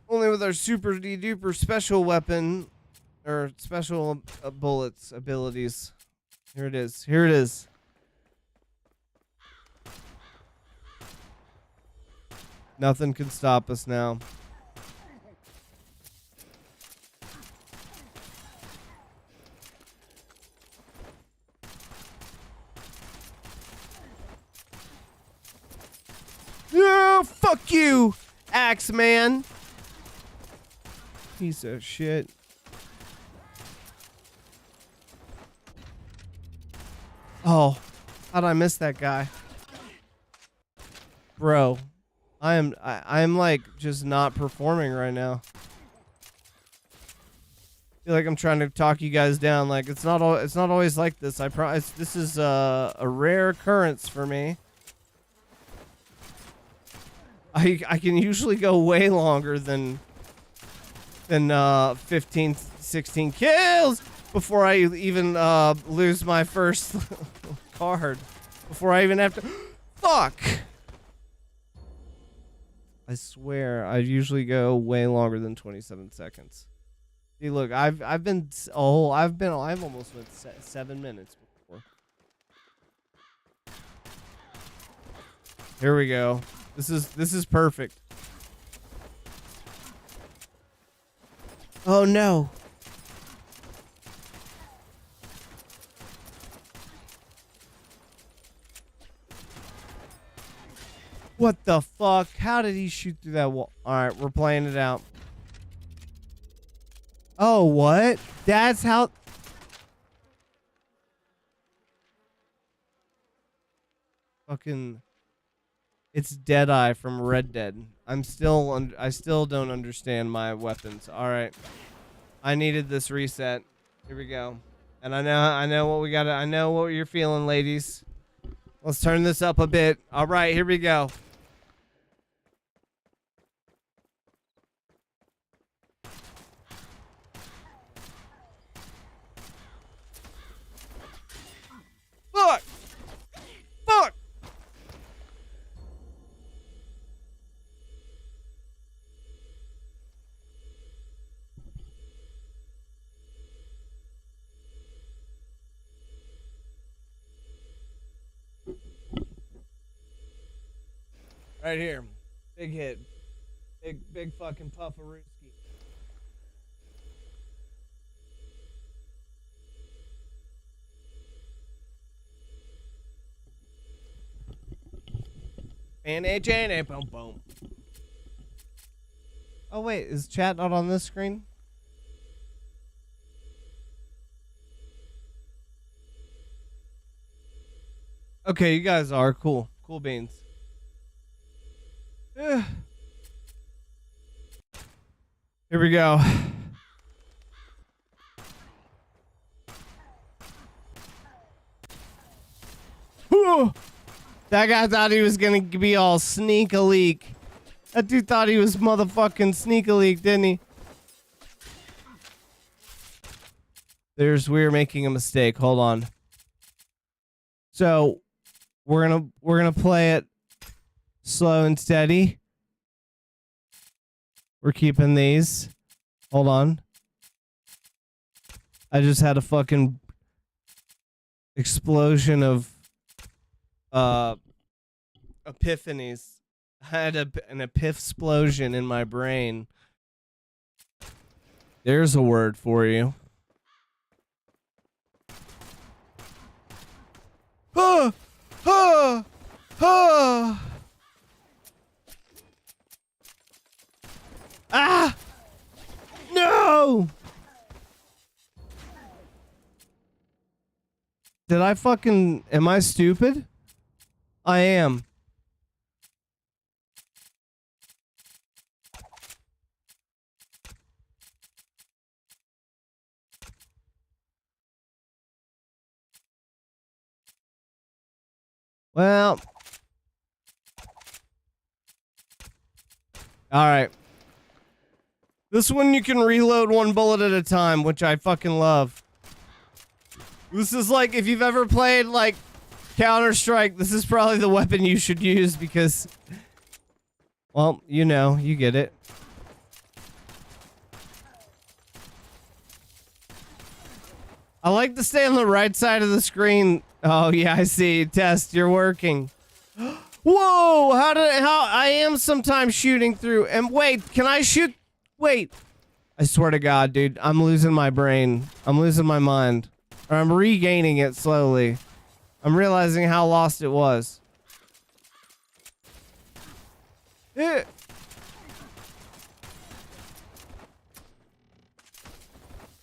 Only with our super duper special weapon. Or special bullets abilities. Here it is. Here it is. Nothing can stop us now. Yeah, fuck you, Axeman. Piece of shit. Oh, how'd I miss that guy? Bro, I'm like just not performing right now. I feel like I'm trying to talk you guys down. Like it's not always like this. I promise. This is a rare occurrence for me. I can usually go way longer than 15, 16 kills before I even lose my first card. Before I even have to... Fuck! I swear, I usually go way longer than 27 seconds. See, look, I've almost went 7 minutes before. Here we go. This is perfect. Oh no. What the fuck? How did he shoot through that wall? Alright, we're playing it out. Oh, what? That's how... Fucking... It's Deadeye from Red Dead. I still don't understand my weapons. Alright. I needed this reset. Here we go. And I know what we gotta... I know what you're feeling, ladies. Let's turn this up a bit. Alright, here we go. Fuck! Fuck! Right here. Big hit. Big fucking pufferooski. And boom boom. Oh wait, is chat not on this screen? Okay, you guys are cool. Cool beans. Here we go. That guy thought he was gonna be all sneak a leak. That dude thought he was motherfucking sneak a leak, didn't he? We're making a mistake. Hold on. So we're gonna play it slow and steady. We're keeping these. Hold on. I just had a fucking explosion of epiphanies. I had an epiphsplosion in my brain. There's a word for you. Ah! Ah! Ah! Ah! No! Did I fucking... Am I stupid? I am. Well... Alright. This one you can reload one bullet at a time, which I fucking love. This is like, if you've ever played, like, Counter-Strike, this is probably the weapon you should use because... Well, you know, you get it. I like to stay on the right side of the screen. Oh, yeah, I see. Test, you're working. Whoa! How I am sometimes shooting through... And wait, can I shoot... Wait. I swear to God, dude, I'm losing my brain. I'm losing my mind. Or I'm regaining it slowly. I'm realizing how lost it was.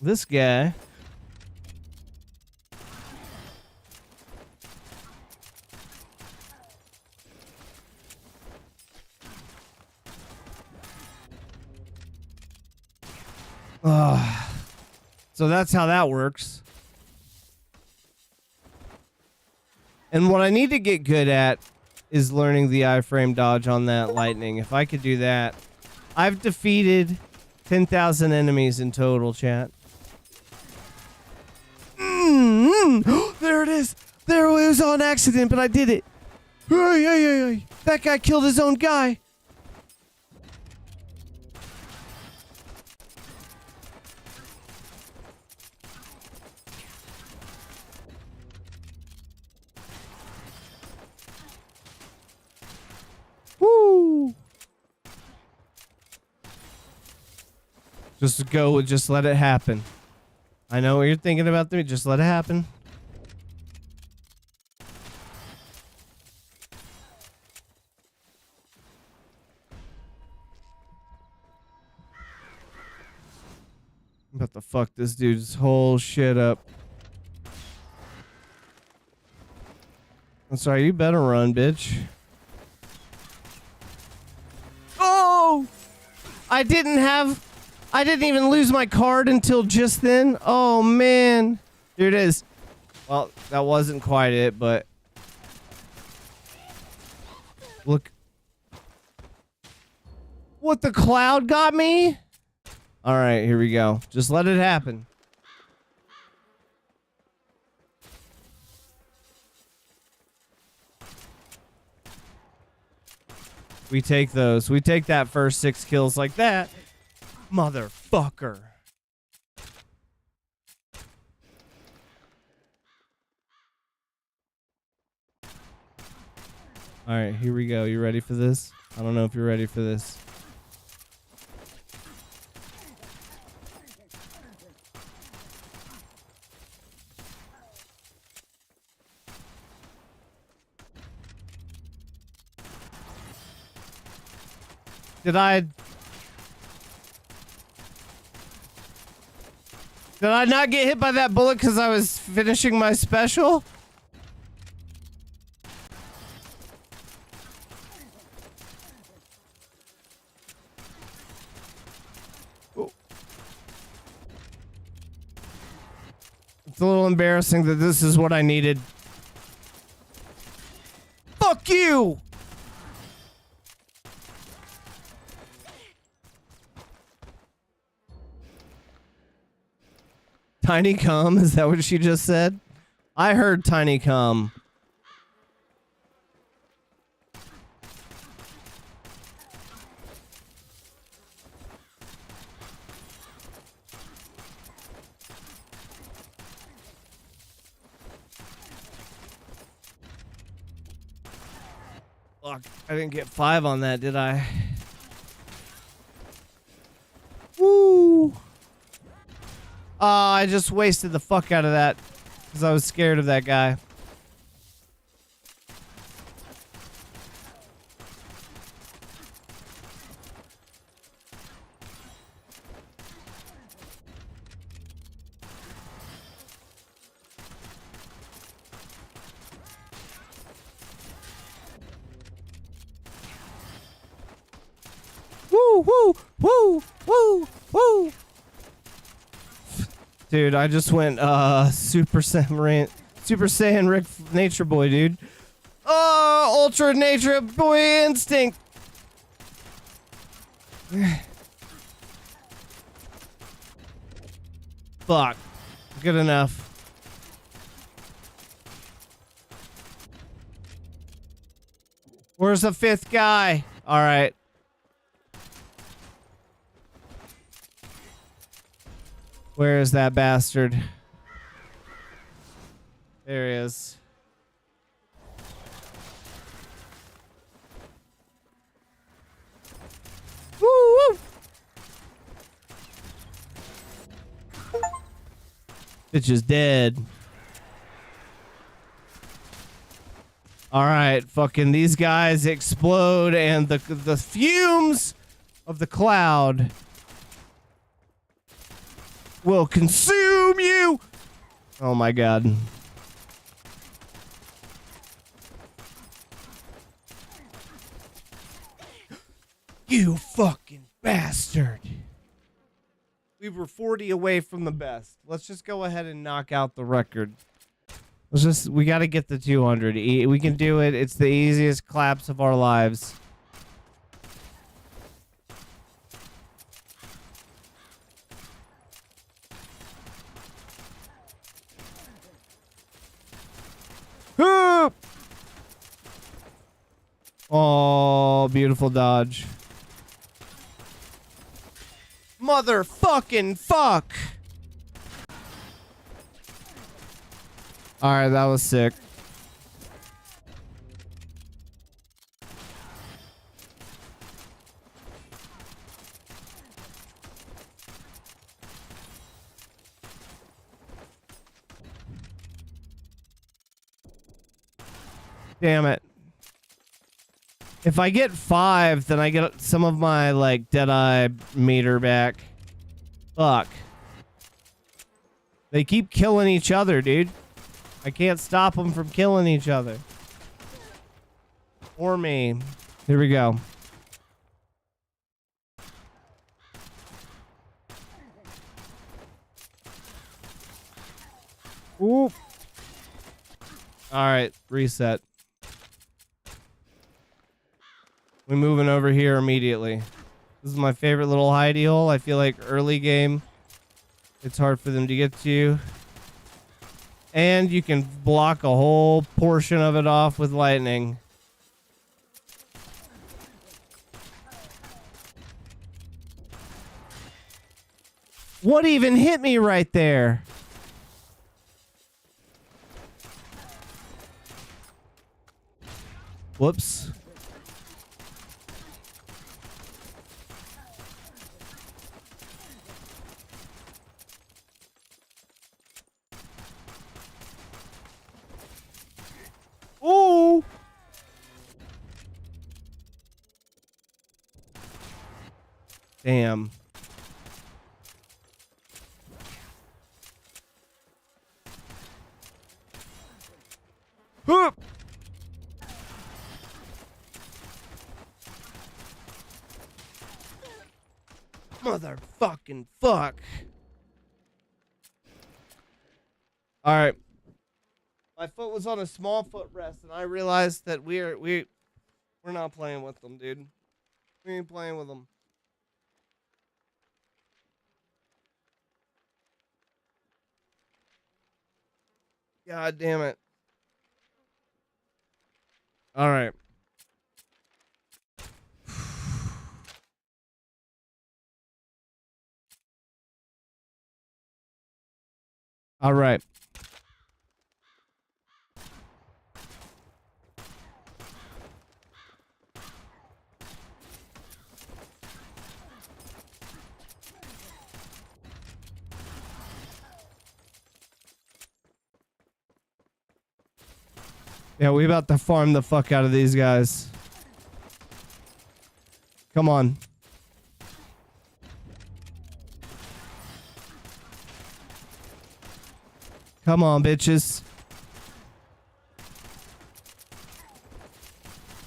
This guy. So that's how that works. And what I need to get good at is learning the iframe dodge on that lightning. If I could do that. I've defeated 10,000 enemies in total, chat. There it is. There it was on accident, but I did it. That guy killed his own guy. Woo! Just go, just let it happen. I know what you're thinking about me, just let it happen. I'm about to fuck this dude's whole shit up. I'm sorry, you better run, bitch. Oh! I didn't even lose my card until just then. Oh, man. Here it is. Well, that wasn't quite it, but... Look. What, the cloud got me? Alright, here we go. Just let it happen. We take those. We take that first 6 kills like that. Motherfucker. Alright, here we go. You ready for this? I don't know if you're ready for this. Did I... Did I not get hit by that bullet because I was finishing my special? Oh. It's a little embarrassing that this is what I needed. Fuck you! Tiny cum? Is that what she just said? I heard tiny cum. Fuck, I didn't get 5 on that, did I? Woo! I just wasted the fuck out of that because I was scared of that guy. Woo, woo, woo, woo, woo. Dude, I just went Super Saiyan Rick Nature Boy, dude. Oh, Ultra Nature Boy Instinct. Fuck. Good enough. Where's the 5th guy? All right. Where is that bastard? There he is. Woo woo! Bitch is dead. Alright, fucking these guys explode and the fumes of the cloud will consume you. Oh my god. You fucking bastard. We were 40 away from the best. Let's just go ahead and knock out the record. We got to get the 200. We can do it. It's the easiest claps of our lives. Oh, beautiful dodge. Motherfucking fuck. Alright, that was sick. Damn it. If I get 5, then I get some of my, like, Deadeye meter back. Fuck. They keep killing each other, dude. I can't stop them from killing each other. Or me. Here we go. Oop. Alright, reset. We're moving over here immediately. This is my favorite little hidey hole. I feel like early game, it's hard for them to get to you. And you can block a whole portion of it off with lightning. What even hit me right there? Whoops. Ooh. Damn. Whoop. Motherfucking fuck. All right. My foot was on a small footrest, and I realized that we're not playing with them, dude. We ain't playing with them. God damn it. All right. All right. Yeah, we about to farm the fuck out of these guys. Come on. Come on, bitches.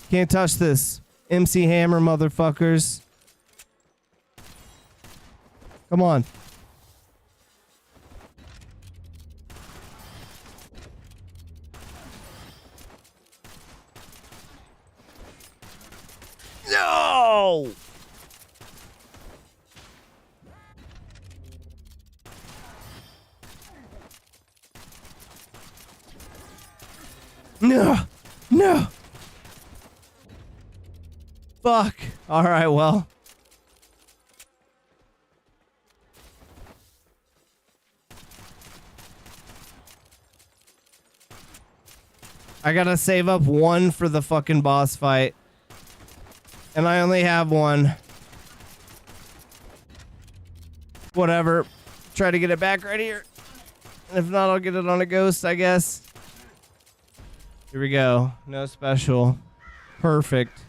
Can't touch this. MC Hammer, motherfuckers. Come on. No! No! No! Fuck. Alright, well. I gotta save up one for the fucking boss fight. And I only have one. Whatever. Try to get it back right here. If not, I'll get it on a ghost, I guess. Here we go. No special. Perfect.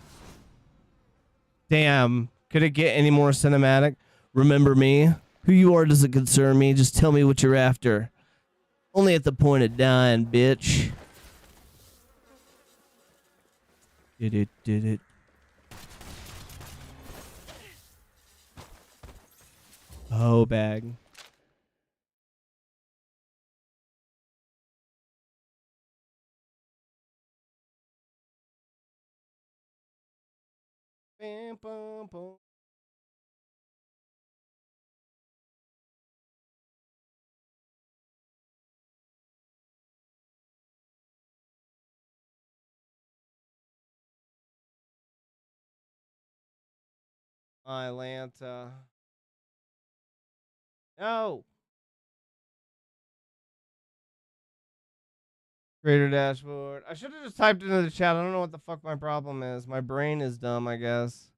Damn. Could it get any more cinematic? Remember me? Who you are doesn't concern me. Just tell me what you're after. Only at the point of dying, bitch. Did it. Oh, bag. Bam, bum, bum. Atlanta. No. Greater dashboard. I should have just typed into the chat. I don't know what the fuck my problem is. My brain is dumb, I guess.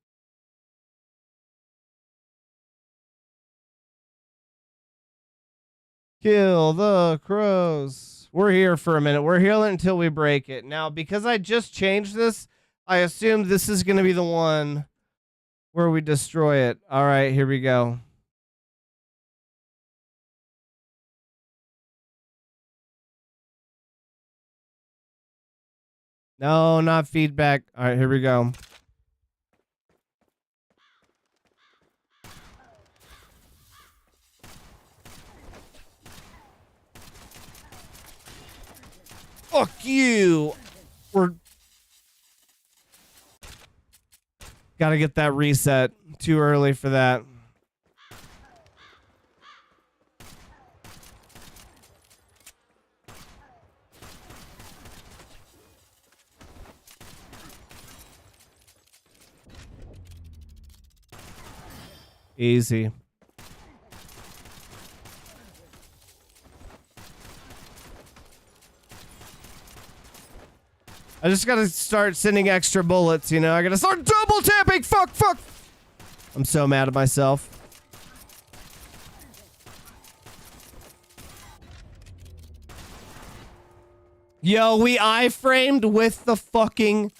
Kill the crows. We're here for a minute. We're here until we break it. Now, because I just changed this, I assume this is going to be the one where we destroy it. All right, here we go. No, not feedback. All right, here we go. Fuck you. We're gotta get that reset. Too early for that. Easy. I just gotta start sending extra bullets, you know? I gotta start double tapping! Fuck! I'm so mad at myself. Yo, we iframed with the fucking...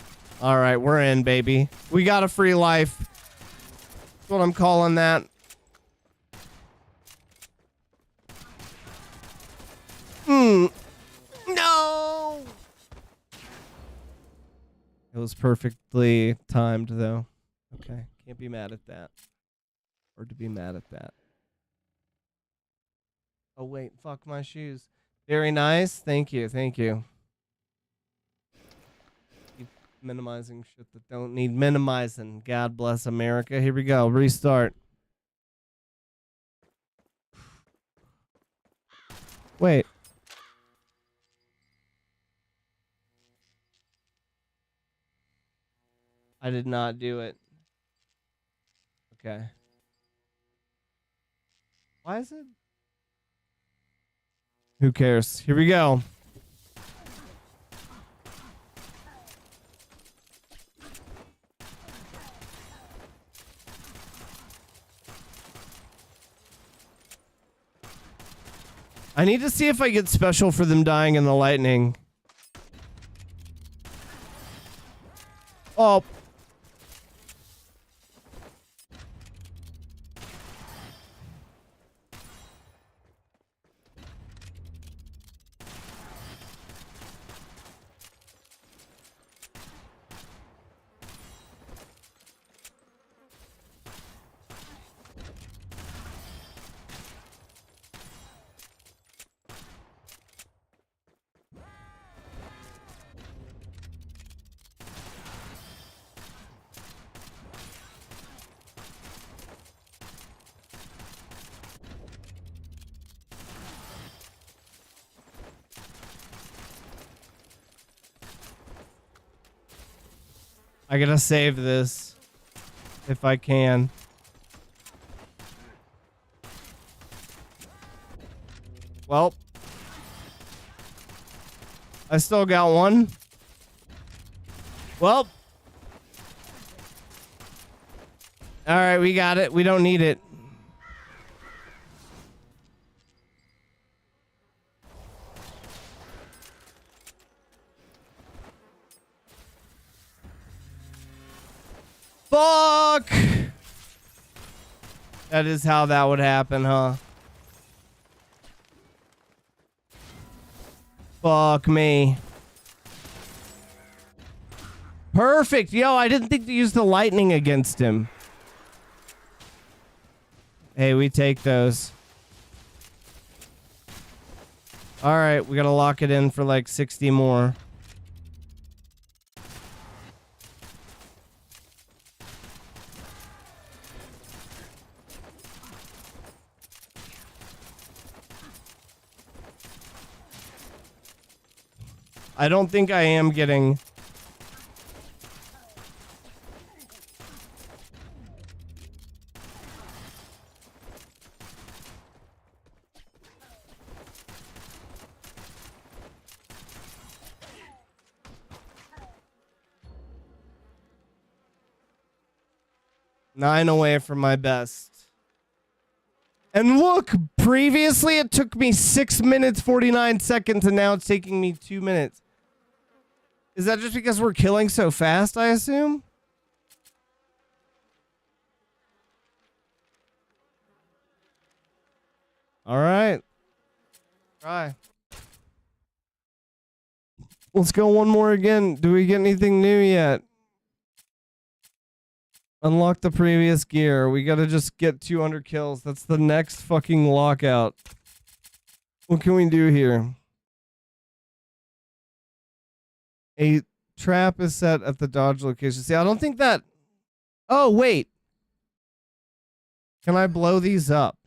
Alright, we're in, baby. We got a free life. That's what I'm calling that. No! was perfectly timed, though. Okay, can't be mad at that. Or to be mad at that. Oh, wait, fuck my shoes. Very nice. Thank you, thank you. Keep minimizing shit that don't need minimizing. God bless America. Here we go. Restart. Wait. I did not do it. Okay. Why is it? Who cares? Here we go. I need to see if I get special for them dying in the lightning. Oh. I gotta save this if I can. Well, I still got one. Well, all right, we got it. We don't need it. Fuck! That is how that would happen, huh? Fuck me. Perfect. Yo, I didn't think to use the lightning against him. Hey, we take those. All right, we gotta lock it in for like 60 more. I don't think I am getting... Nine away from my best. And look, previously it took me 6 minutes, 49 seconds, and now it's taking me 2 minutes. Is that just because we're killing so fast, I assume? All right. Try. Let's go one more again. Do we get anything new yet? Unlock the previous gear. We gotta just get 200 kills. That's the next fucking lockout. What can we do here? A trap is set at the dodge location. See, I don't think that... Oh, wait. Can I blow these up?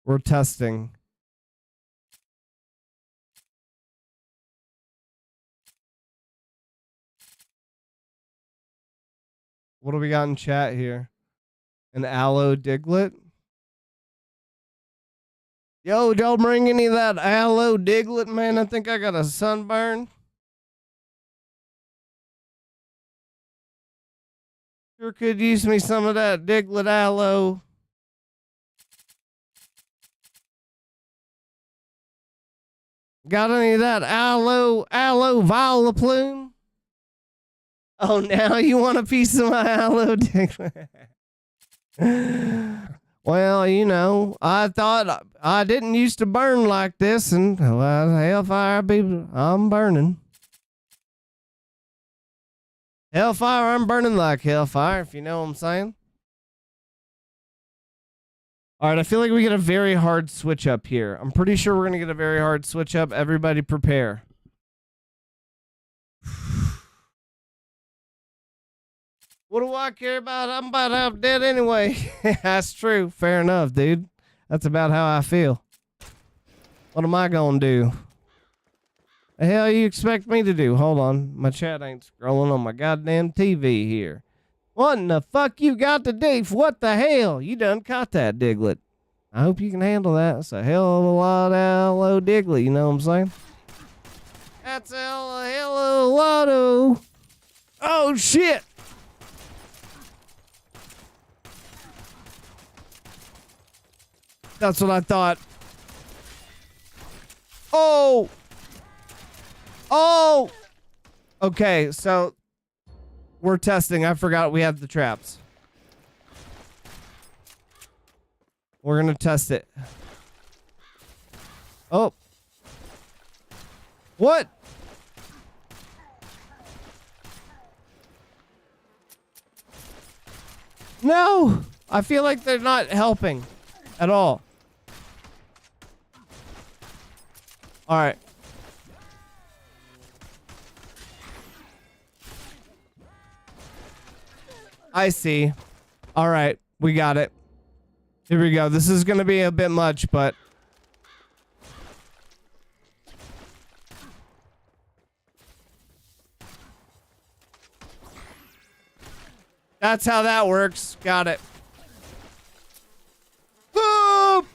We're testing. What do we got in chat here? An aloe diglet? Yo, don't bring any of that aloe diglet, man. I think I got a sunburn. Sure could use me some of that diglet aloe. Got any of that aloe viola plume? Oh, now you want a piece of my aloe diglet? Well, you know, I thought I didn't used to burn like this, and well, hellfire, people, I'm burning. Hellfire, I'm burning like hellfire, if you know what I'm saying. All right, I feel like we get a very hard switch up here. I'm pretty sure we're going to get a very hard switch up. Everybody prepare. What do I care about? I'm about half dead anyway. That's true. Fair enough, dude. That's about how I feel. What am I going to do? The hell you expect me to do? Hold on. My chat ain't scrolling on my goddamn TV here. What in the fuck you got to do? What the hell? You done caught that, Diglett. I hope you can handle that. It's a hell of a lot of hello, Diglett. You know what I'm saying? That's a hell of a lot of... Oh, shit. That's what I thought. Oh! Oh! Okay, so... We're testing. I forgot we had the traps. We're gonna test it. Oh. What? No! I feel like they're not helping at all. Alright. I see. All right, we got it. Here we go. This is going to be a bit much, but... That's how that works. Got it. Boom!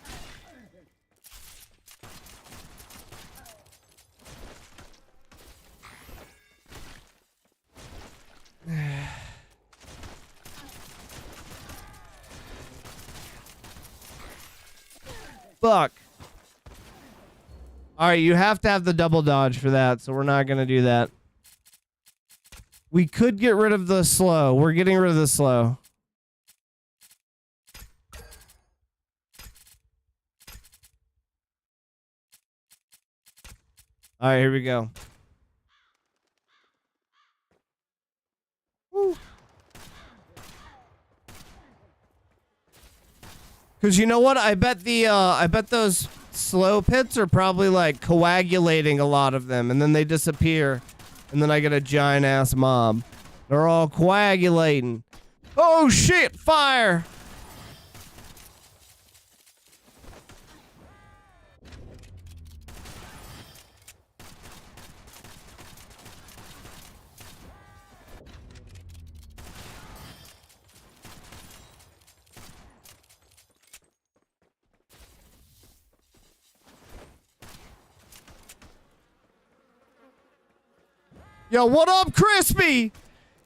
Fuck. All right, you have to have the double dodge for that, so we're not going to do that. We could get rid of the slow. We're getting rid of the slow. All right, here we go. Woo. Because you know what? I bet those slow pits are probably like coagulating a lot of them, and then they disappear, and then I get a giant ass mob. They're all coagulating. Oh shit! Fire! Yo, what up, Crispy?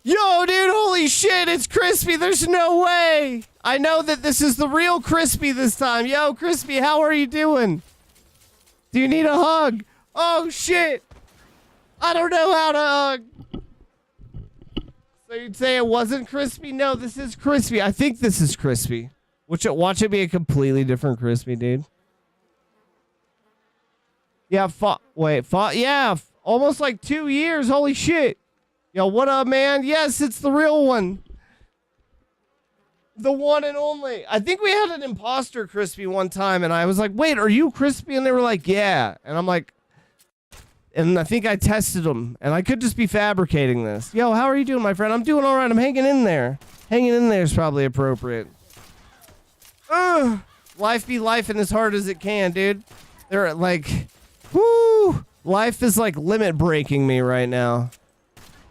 Yo, dude, holy shit, it's Crispy. There's no way. I know that this is the real Crispy this time. Yo, Crispy, how are you doing? Do you need a hug? Oh, shit. I don't know how to hug. So you'd say it wasn't Crispy? No, this is Crispy. I think this is Crispy. Watch it be a completely different Crispy, dude. Yeah, yeah. Almost like 2 years. Holy shit. Yo, what up, man? Yes, it's the real one. The one and only. I think we had an imposter Crispy one time, and I was like, wait, are you Crispy? And they were like, yeah. And I'm like, and I think I tested them, and I could just be fabricating this. Yo, how are you doing, my friend? I'm doing all right. I'm hanging in there. Hanging in there is probably appropriate. Life be lifing as hard as it can, dude. They're like, whoo. Life is like limit breaking me right now.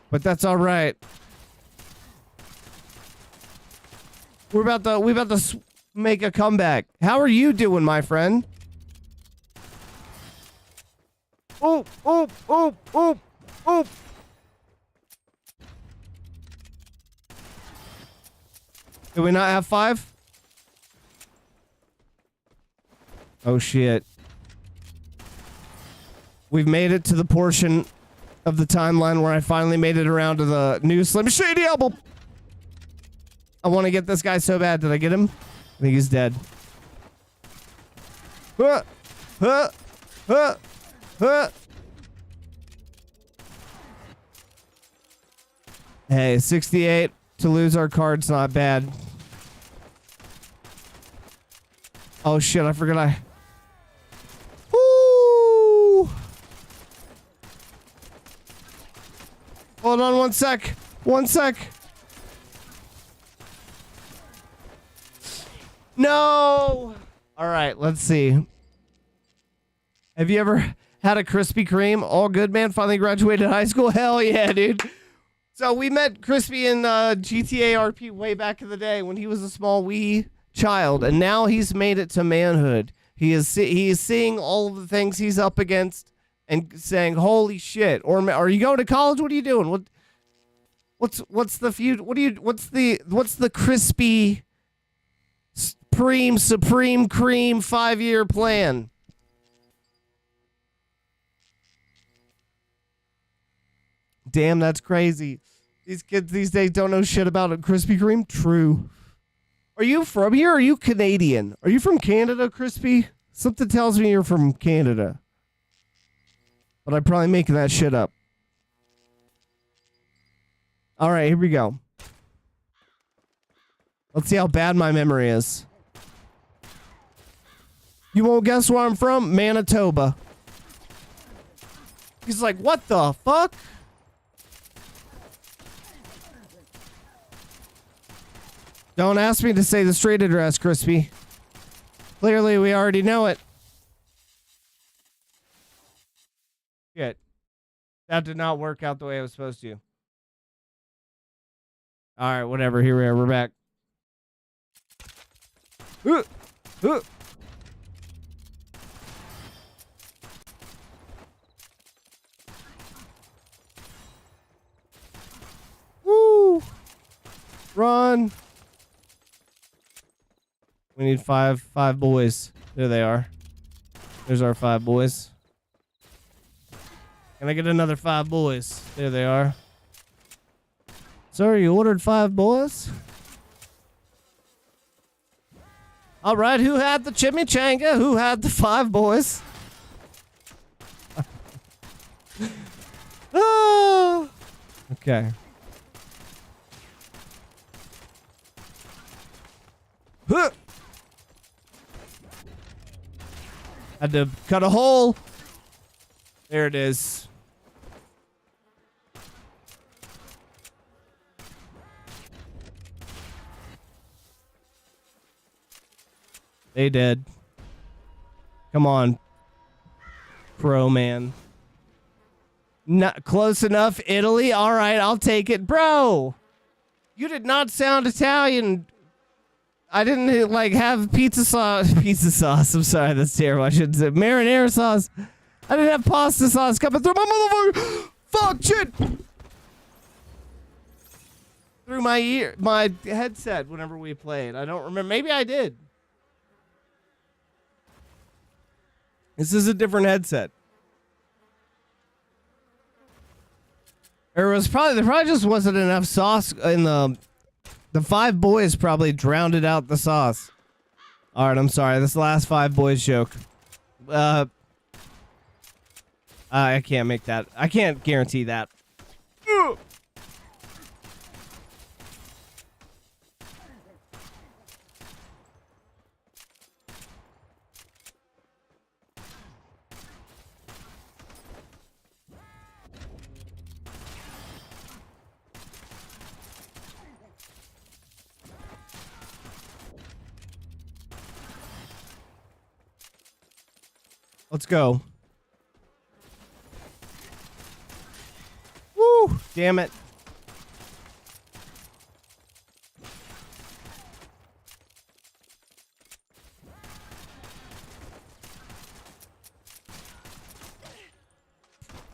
But that's all right. We about to make a comeback. How are you doing, my friend? Oh, oh, oh, oh, oh. Do we not have 5? Oh shit. We've made it to the portion of the timeline where I finally made it around to the new Slim Shady album. I want to get this guy so bad. Did I get him? I think he's dead. Huh, huh, huh, huh. Hey, 68 to lose our card's not bad. Oh shit, I forgot I... Woo! Hold on 1 sec. 1 sec. No! Alright, let's see. Have you ever had a Krispy Kreme? All good, man. Finally graduated high school. Hell yeah, dude. So we met Crispy in GTA RP way back in the day when he was a small wee child, and now he's made it to manhood. He is seeing all of the things he's up against and saying, "Holy shit!" Or are you going to college? What are you doing? What's the future? What's the Crispy Supreme Cream 5-year plan? Damn, that's crazy. These kids these days don't know shit about a Krispy Kreme. True. Are you from here or are you Canadian? Are you from Canada, Crispy? Something tells me you're from Canada. But I'm probably making that shit up. Alright, here we go. Let's see how bad my memory is. You won't guess where I'm from? Manitoba. He's like, what the fuck? Don't ask me to say the street address, Crispy. Clearly, we already know it. Shit. That did not work out the way it was supposed to. Alright, whatever. Here we are. We're back. Woo! Run! We need five boys. There they are. There's our 5 boys. Can I get another 5 boys? There they are. Sir, you ordered 5 boys? All right, who had the chimichanga? Who had the 5 boys? Oh, okay. Huh. Had to cut a hole. There it is. They did. Come on. Pro man. Not close enough. Italy. All right, I'll take it. Bro, you did not sound Italian. I didn't like have pizza sauce. Pizza sauce. I'm sorry, that's terrible. I shouldn't say marinara sauce. I didn't have pasta sauce coming through my motherfucker. Fuck shit. Through my ear, my headset. Whenever we played, I don't remember. Maybe I did. This is a different headset. There probably just wasn't enough sauce in the 5 boys probably drowned it out the sauce. All right, I'm sorry. This last 5 boys joke. I can't make that. I can't guarantee that. Let's go. Woo! Damn it.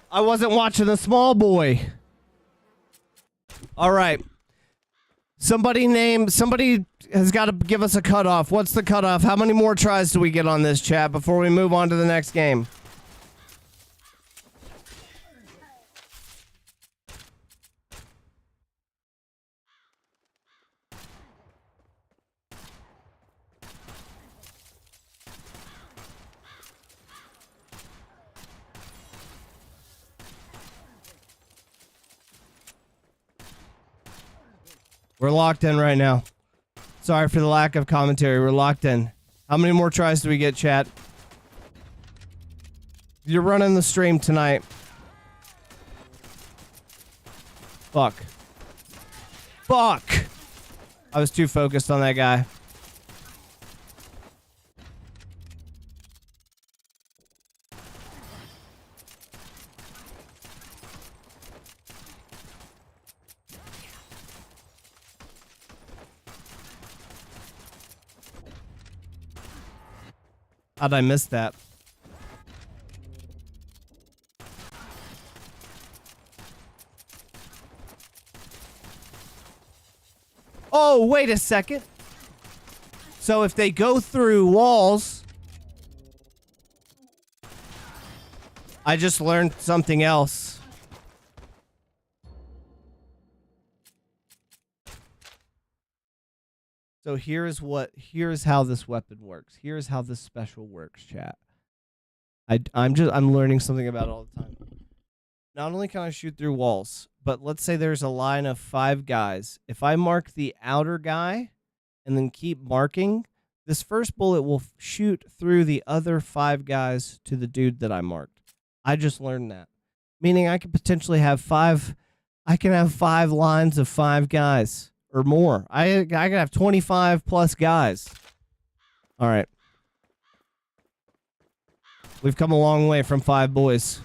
I wasn't watching the small boy. All right. Somebody has got to give us a cutoff. What's the cutoff? How many more tries do we get on this, chat, before we move on to the next game? We're locked in right now. Sorry for the lack of commentary. We're locked in. How many more tries do we get, chat? You're running the stream tonight. Fuck. Fuck! I was too focused on that guy. How'd I miss that? Oh, wait a second. So if they go through walls... I just learned something else. So here's how this weapon works. Here's how this special works, chat. I'm learning something about it all the time. Not only can I shoot through walls, but let's say there's a line of 5 guys. If I mark the outer guy and then keep marking, this first bullet will shoot through the other 5 guys to the dude that I marked. I just learned that. Meaning I could potentially have 5 lines of 5 guys or more. I could have 25 plus guys. All right. We've come a long way from 5 boys.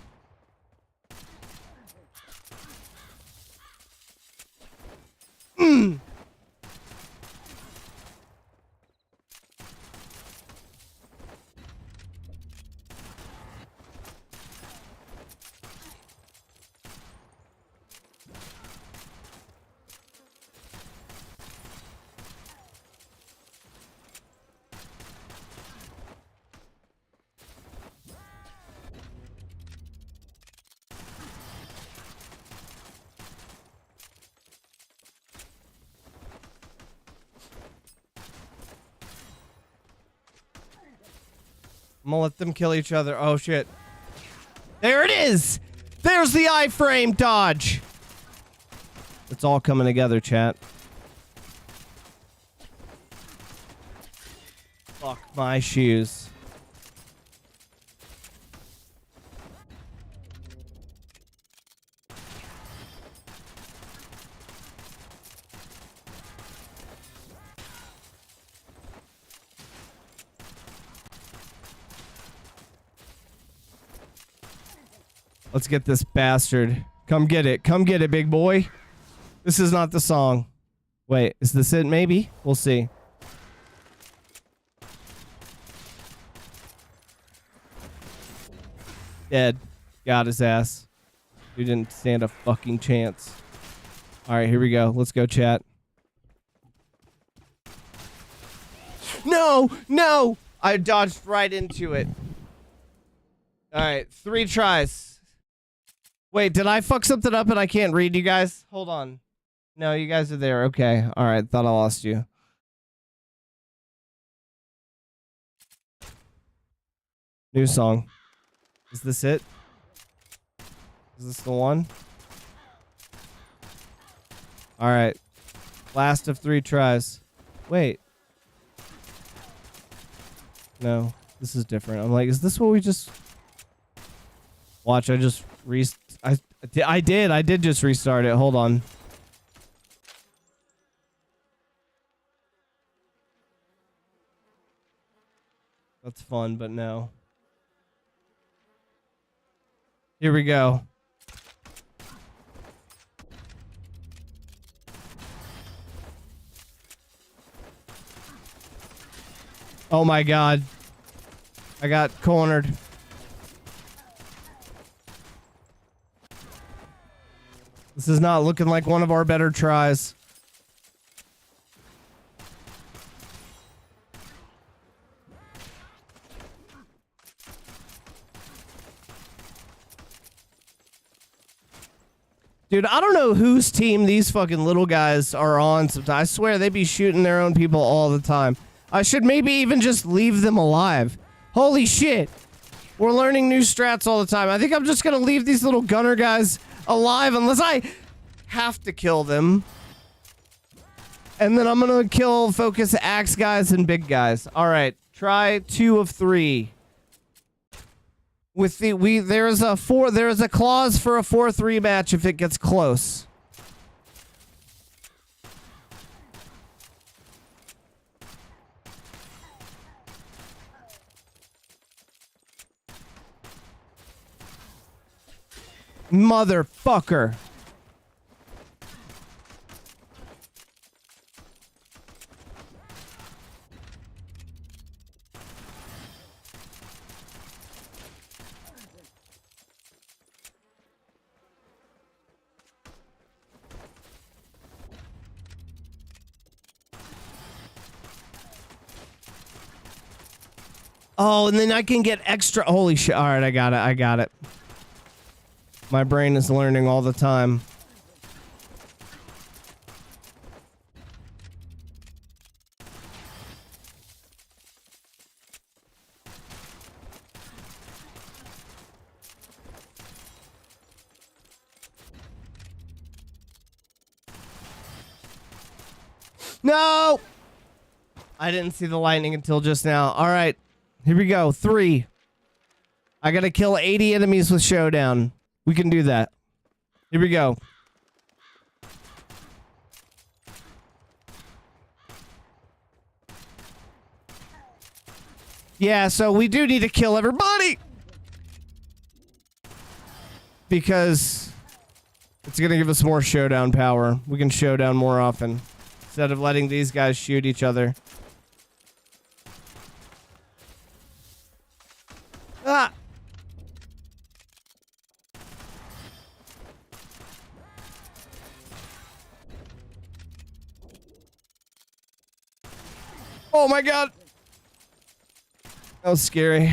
I'm gonna let them kill each other. Oh, shit. There it is! There's the iframe dodge! It's all coming together, chat. Fuck my shoes. Let's get this bastard. Come get it. Come get it, big boy. This is not the song. Wait, is this it? Maybe? We'll see. Dead. Got his ass. Dude didn't stand a fucking chance. Alright, here we go. Let's go, chat. No! No! I dodged right into it. Alright, 3 tries. Wait, did I fuck something up and I can't read you guys? Hold on. No, you guys are there. Okay. Alright, thought I lost you. New song. Is this it? Is this the one? Alright. Last of 3 tries. Wait. No, this is different. I'm like, is this what we just... Watch, I just I did just restart it. Hold on. That's fun, but no. Here we go. Oh my god. I got cornered. This is not looking like one of our better tries. Dude, I don't know whose team these fucking little guys are on sometimes. I swear they be shooting their own people all the time. I should maybe even just leave them alive. Holy shit. We're learning new strats all the time. I think I'm just gonna leave these little gunner guys alive unless I have to kill them. And then I'm gonna focus axe guys and big guys. All right, try 2 of 3. With there is a clause for a 4th rematch if it gets close. Motherfucker. Oh, and then I can get extra. Holy shit. All right, I got it. I got it. My brain is learning all the time. No! I didn't see the lightning until just now. All right. Here we go. 3. I gotta kill 80 enemies with Showdown. We can do that. Here we go. Yeah, so we do need to kill everybody! Because it's gonna give us more Showdown power. We can Showdown more often. Instead of letting these guys shoot each other. Ah! Oh my god! That was scary.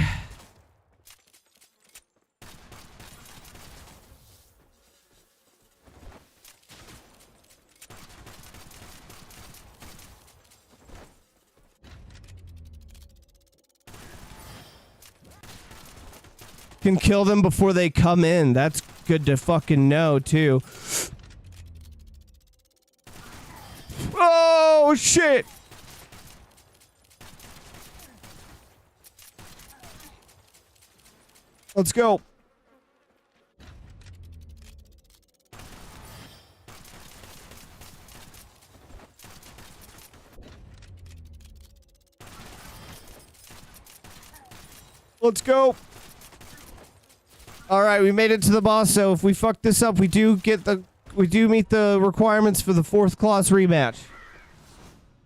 Can kill them before they come in. That's good to fucking know, too. Oh, shit! Let's go. Let's go. All right, we made it to the boss. So if we fuck this up, we do meet the requirements for the 4th class rematch.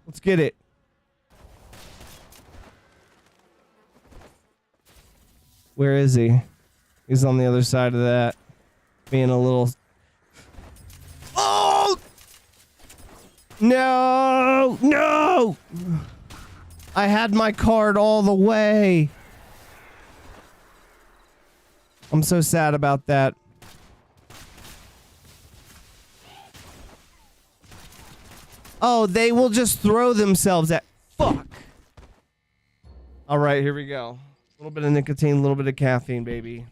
Let's get it. Where is he? He's on the other side of that. Being a little... Oh! No! No! I had my card all the way. I'm so sad about that. Oh, they will just throw themselves at... Fuck! Alright, here we go. A little bit of nicotine, a little bit of caffeine, baby.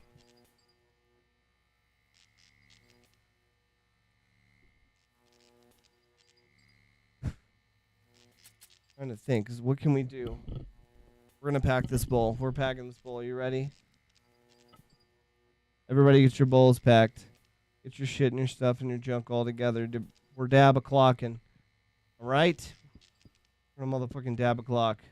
Trying to think, 'cause what can we do? We're gonna pack this bowl. We're packing this bowl. Are you ready? Everybody get your bowls packed. Get your shit and your stuff and your junk all together. We're dab-a-clocking. Alright? We're gonna motherfucking dab-a-clock.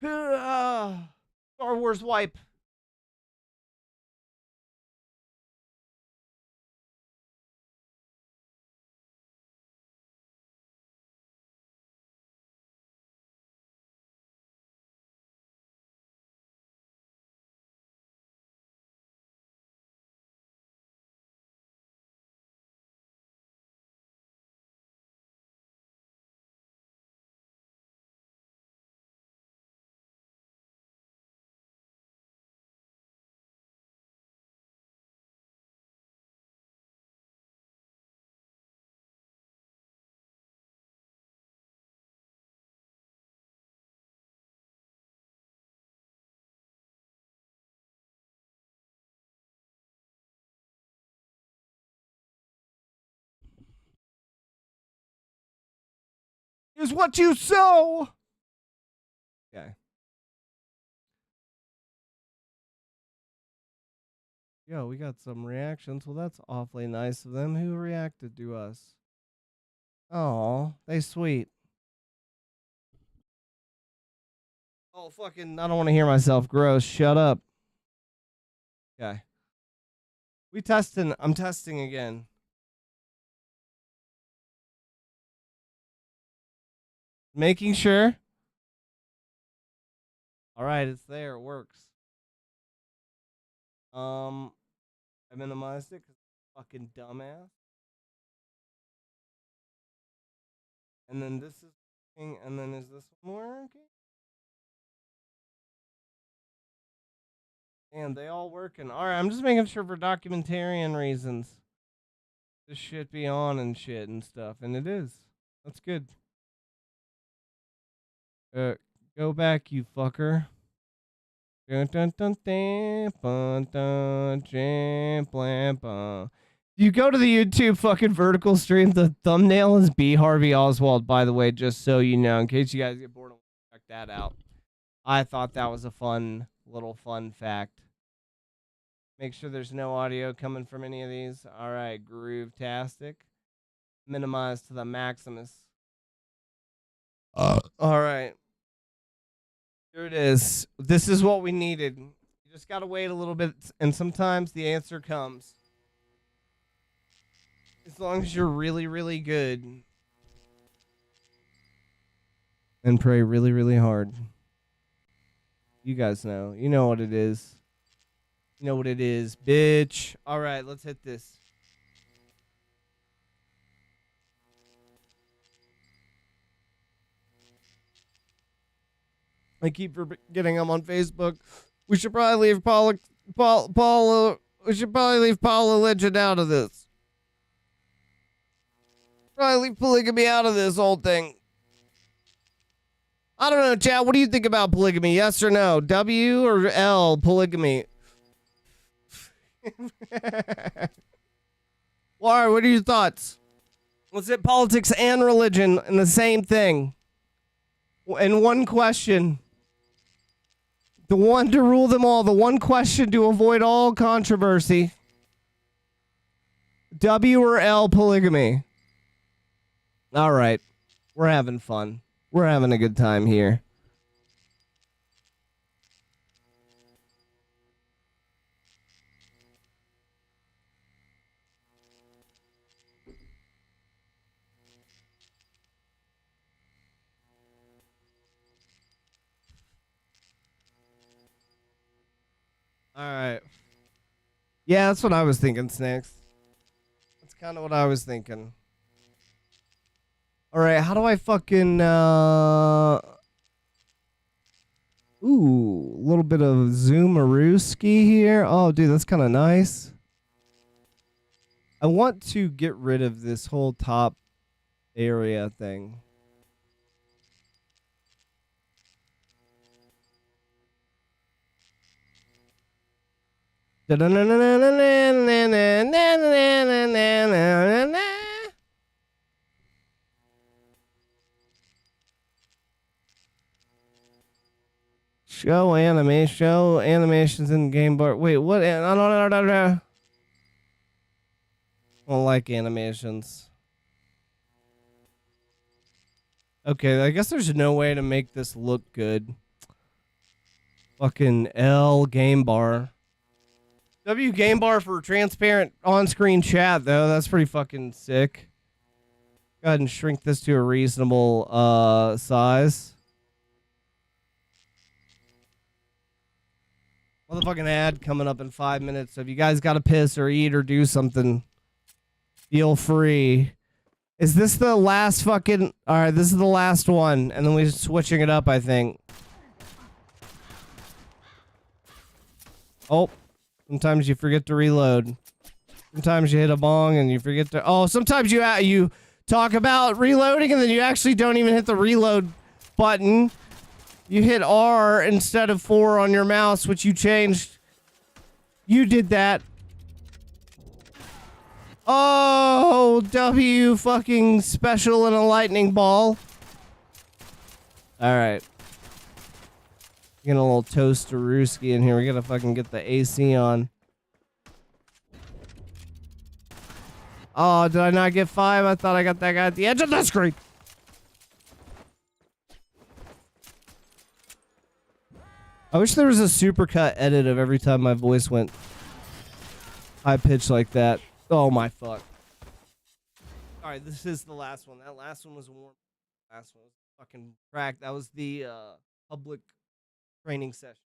Star Wars wipe. is what you sow. Okay. Yo, we got some reactions. Well, that's awfully nice of them. Who reacted to us? Oh, they sweet. Oh, fucking, I don't want to hear myself. Gross. Shut up. Okay. I'm testing again. Making sure. All right, it's there. It works. I minimized it because fucking dumbass. And then this is working, and then is this one working? And they all working. All right, I'm just making sure for documentarian reasons. This shit be on and shit and stuff, and it is. That's good. Go back, you fucker. Dun, dun, dun, dun, dun, dun, dun, blam, blam. You go to the YouTube fucking vertical stream. The thumbnail is B. Harvey Oswald, by the way, just so you know, in case you guys get bored, check that out. I thought that was a fun little fun fact. Make sure there's no audio coming from any of these. All right, Groove-tastic. Minimize to the maximus. All right. Here it is. This is what we needed. You just gotta wait a little bit, and sometimes the answer comes. As long as you're really, really good. And pray really, really hard. You guys know. You know what it is. You know what it is, bitch. All right, let's hit this. I keep forgetting I'm on Facebook. We should probably leave Paula. We should probably leave Paula Legend out of this. Probably leave polygamy out of this whole thing. I don't know, chat. What do you think about polygamy? Yes or no? W or L polygamy? Laura, what are your thoughts? Let's hit politics and religion in the same thing. In one question. The one to rule them all. The one question to avoid all controversy. W or L polygamy? All right. We're having fun. We're having a good time here. All right. Yeah, that's what I was thinking, Snakes. That's kind of what I was thinking. All right, how do I fucking ooh, a little bit of Zoomarooski here. Oh, dude, that's kind of nice. I want to get rid of this whole top area thing. Show animations in game bar. Wait, what? I don't like animations. Okay, I guess there's no way to make this look good. Fucking L game bar. W game bar for transparent on-screen chat, though. That's pretty fucking sick. Go ahead and shrink this to a reasonable size. Motherfucking ad coming up in 5 minutes. So if you guys got to piss or eat or do something, feel free. Is this the last fucking... Alright, this is the last one. And then we're switching it up, I think. Oh. Sometimes you forget to reload. Sometimes you hit a bong and you forget to... Oh, sometimes you talk about reloading and then you actually don't even hit the reload button. You hit R instead of 4 on your mouse, which you changed. You did that. Oh, W fucking special and a lightning ball. All right. Getting a little toasterooski in here. We gotta fucking get the AC on. Oh, did I not get 5? I thought I got that guy at the edge of the screen. I wish there was a supercut edit of every time my voice went high pitched like that. Oh my fuck. Alright, this is the last one. That last one was warm. Last one was fucking cracked. That was the public training session.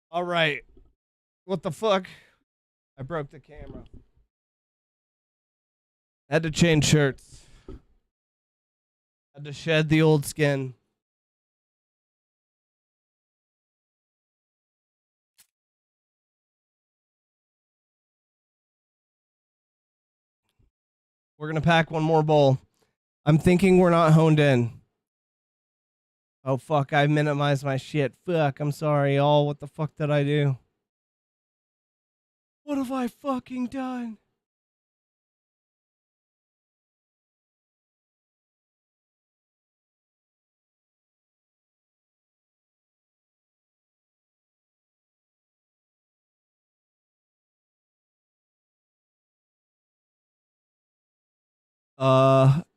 Alright. What the fuck? I broke the camera. Had to change shirts. Had to shed the old skin. We're gonna pack one more bowl. I'm thinking we're not honed in. Oh fuck, I minimized my shit. Fuck, I'm sorry, y'all. What the fuck did I do? What have I fucking done?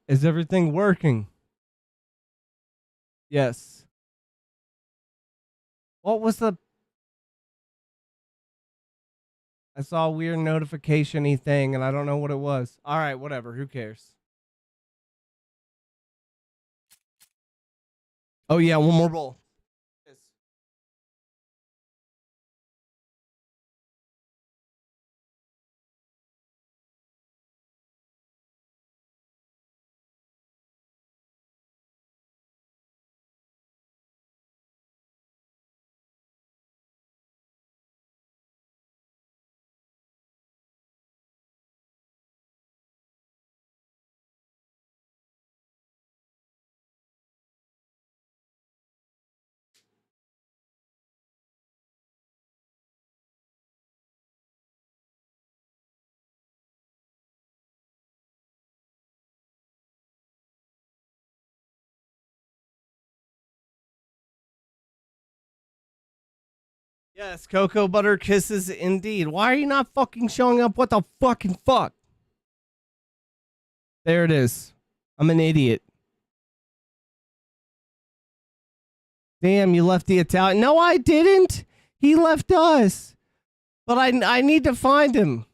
Is everything working? Yes. What was the... I saw a weird notification-y thing, and I don't know what it was. Alright, whatever. Who cares? Oh, yeah, one more bowl. Yes. Yes, Cocoa Butter Kisses indeed. Why are you not fucking showing up? What the fucking fuck? There it is. I'm an idiot. Damn, you left the Italian. No, I didn't. He left us. But I need to find him.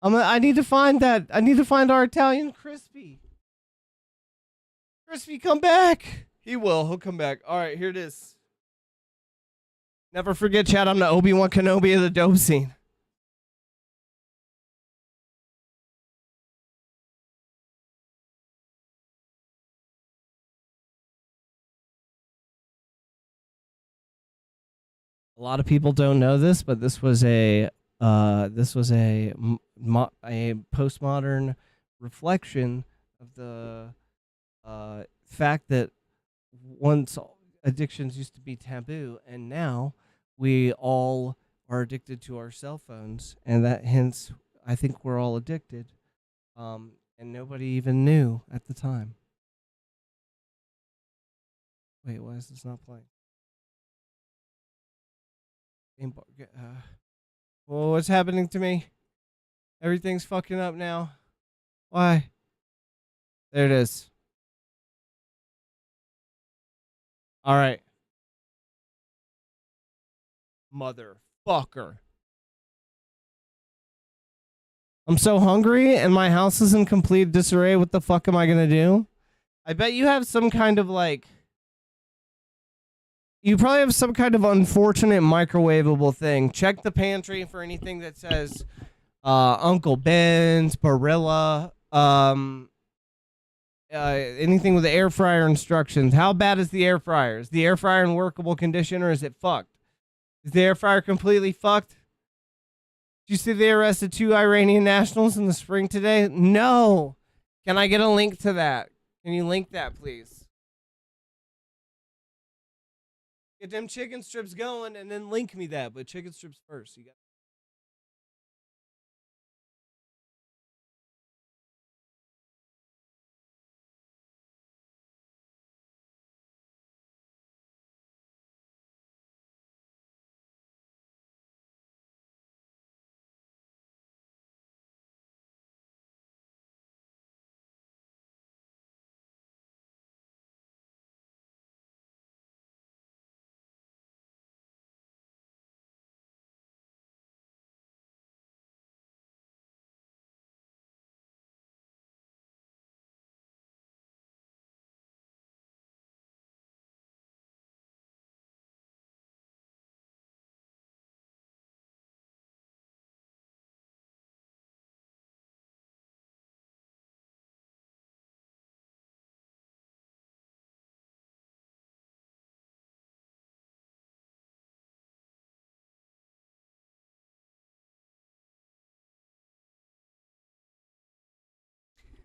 I need to find that. I need to find our Italian Crispy. Crispy, come back. He will. He'll come back. All right, here it is. Never forget, chat, I'm the Obi-Wan Kenobi of the dope scene. A lot of people don't know this, but this was a postmodern reflection of the fact that once addictions used to be taboo, and now we all are addicted to our cell phones, and that hence I think we're all addicted. And nobody even knew at the time. Wait, why is this not playing? Well, what's happening to me? Everything's fucking up now. Why? There it is. All right. Motherfucker. I'm so hungry and my house is in complete disarray. What the fuck am I gonna do? I bet you have some kind of like... You probably have some kind of unfortunate microwavable thing. Check the pantry for anything that says Uncle Ben's, Barilla, anything with the air fryer instructions. How bad is the air fryer? Is the air fryer in workable condition or is it fucked? Is the air fryer completely fucked? Did you see they arrested 2 Iranian nationals in the spring today? No. Can I get a link to that? Can you link that, please? Get them chicken strips going and then link me that, but chicken strips first. You got.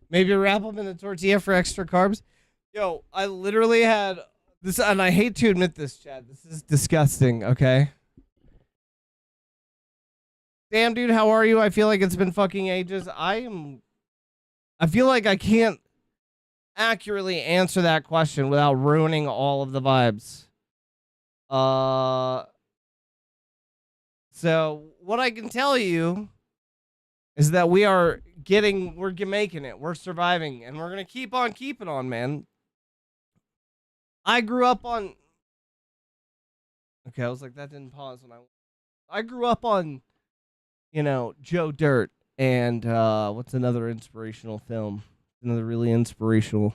Maybe wrap them in a tortilla for extra carbs. Yo, I literally had this, and I hate to admit this, Chad. This is disgusting, okay? Damn, dude, how are you? I feel like it's been fucking ages. I feel like I can't accurately answer that question without ruining all of the vibes. So what I can tell you is that we're making it. We're surviving, and we're gonna keep on keeping on, man. I grew up on. Okay, I was like, that didn't pause when I grew up on, Joe Dirt and what's another inspirational film? Another really inspirational,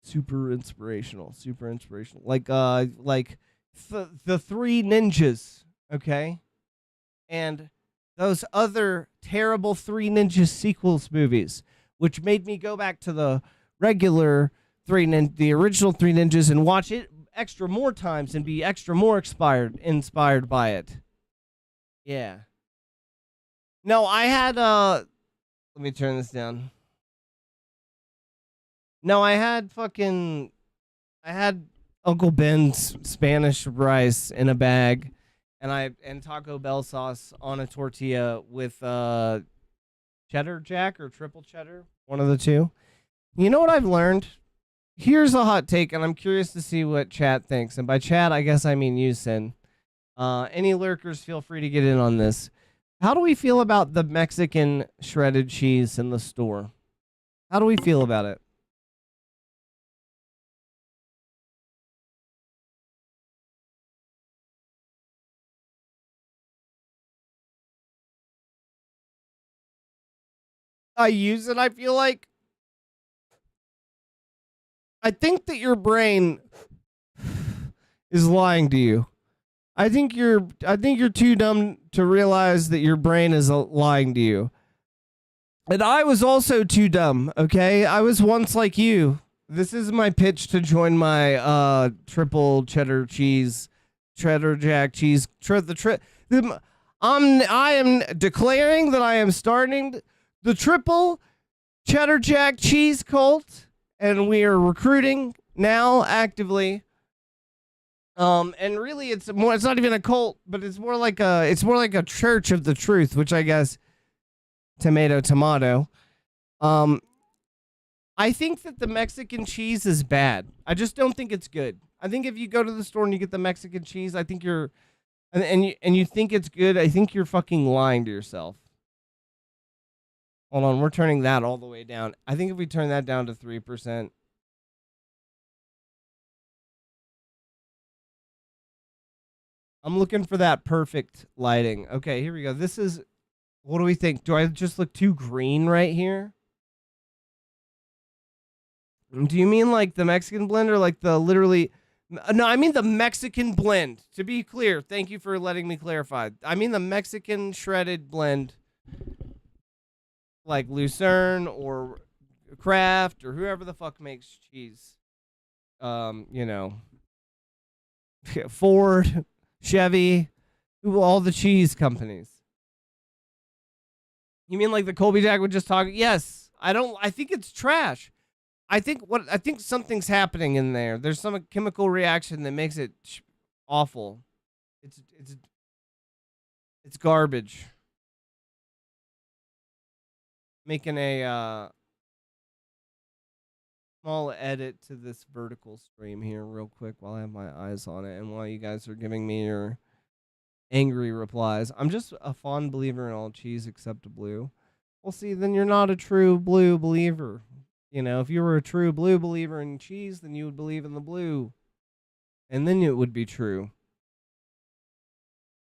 super inspirational. Like the Three Ninjas, okay, and those other terrible Three Ninjas sequels movies, which made me go back to the regular the original Three Ninjas and watch it extra more times and be extra more inspired by it. Yeah. No, I had let me turn this down. No, I had Uncle Ben's Spanish rice in a bag. And Taco Bell sauce on a tortilla with cheddar jack or triple cheddar, one of the two. You know what I've learned? Here's a hot take, and I'm curious to see what chat thinks. And by chat, I guess I mean you, Sin. Any lurkers, feel free to get in on this. How do we feel about the Mexican shredded cheese in the store? How do we feel about it? I use it, I feel like. I think that your brain is lying to you. I think you're too dumb to realize that your brain is lying to you. And I was also too dumb, okay? I was once like you. This is my pitch to join my triple cheddar cheese, cheddar jack cheese, I am declaring that I am starting the triple cheddar jack cheese cult, and we are recruiting now actively. And really it's not even a cult, but it's more like a church of the truth, which I guess tomato Um, I think that the Mexican cheese is bad. I just don't think it's good. I think if you go to the store and you get the Mexican cheese, I think you're and you think it's good. I think you're fucking lying to yourself. Hold on, we're turning that all the way down. I think if we turn that down to 3%. I'm looking for that perfect lighting. Okay, here we go. This is, what do we think? Do I just look too green right here? Do you mean like the Mexican blend or like the literally? No, I mean the Mexican blend. To be clear, thank you for letting me clarify. I mean the Mexican shredded blend, like Lucerne or Kraft or whoever the fuck makes cheese. You know, Ford, Chevy, all the cheese companies. You mean like the Colby Jack would just talk? Yes. I think it's trash. I think something's happening in there. There's some chemical reaction that makes it awful. It's garbage. Making a small edit to this vertical stream here real quick while I have my eyes on it and while you guys are giving me your angry replies. I'm just a fond believer in all cheese except blue. Well, see, then you're not a true blue believer. You know, if you were a true blue believer in cheese, then you would believe in the blue. And then it would be true.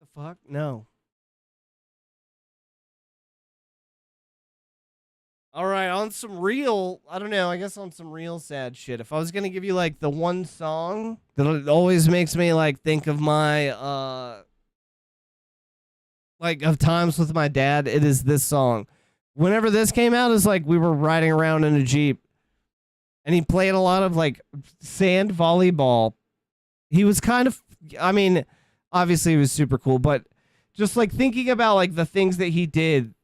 The fuck? No. All right, on some real, I don't know, I guess on some real sad shit. If I was going to give you like the one song that always makes me like think of my like of times with my dad, it is this song. Whenever this came out, it's like we were riding around in a Jeep and he played a lot of like sand volleyball. He was kind of, I mean, obviously he was super cool, but just like thinking about like the things that he did,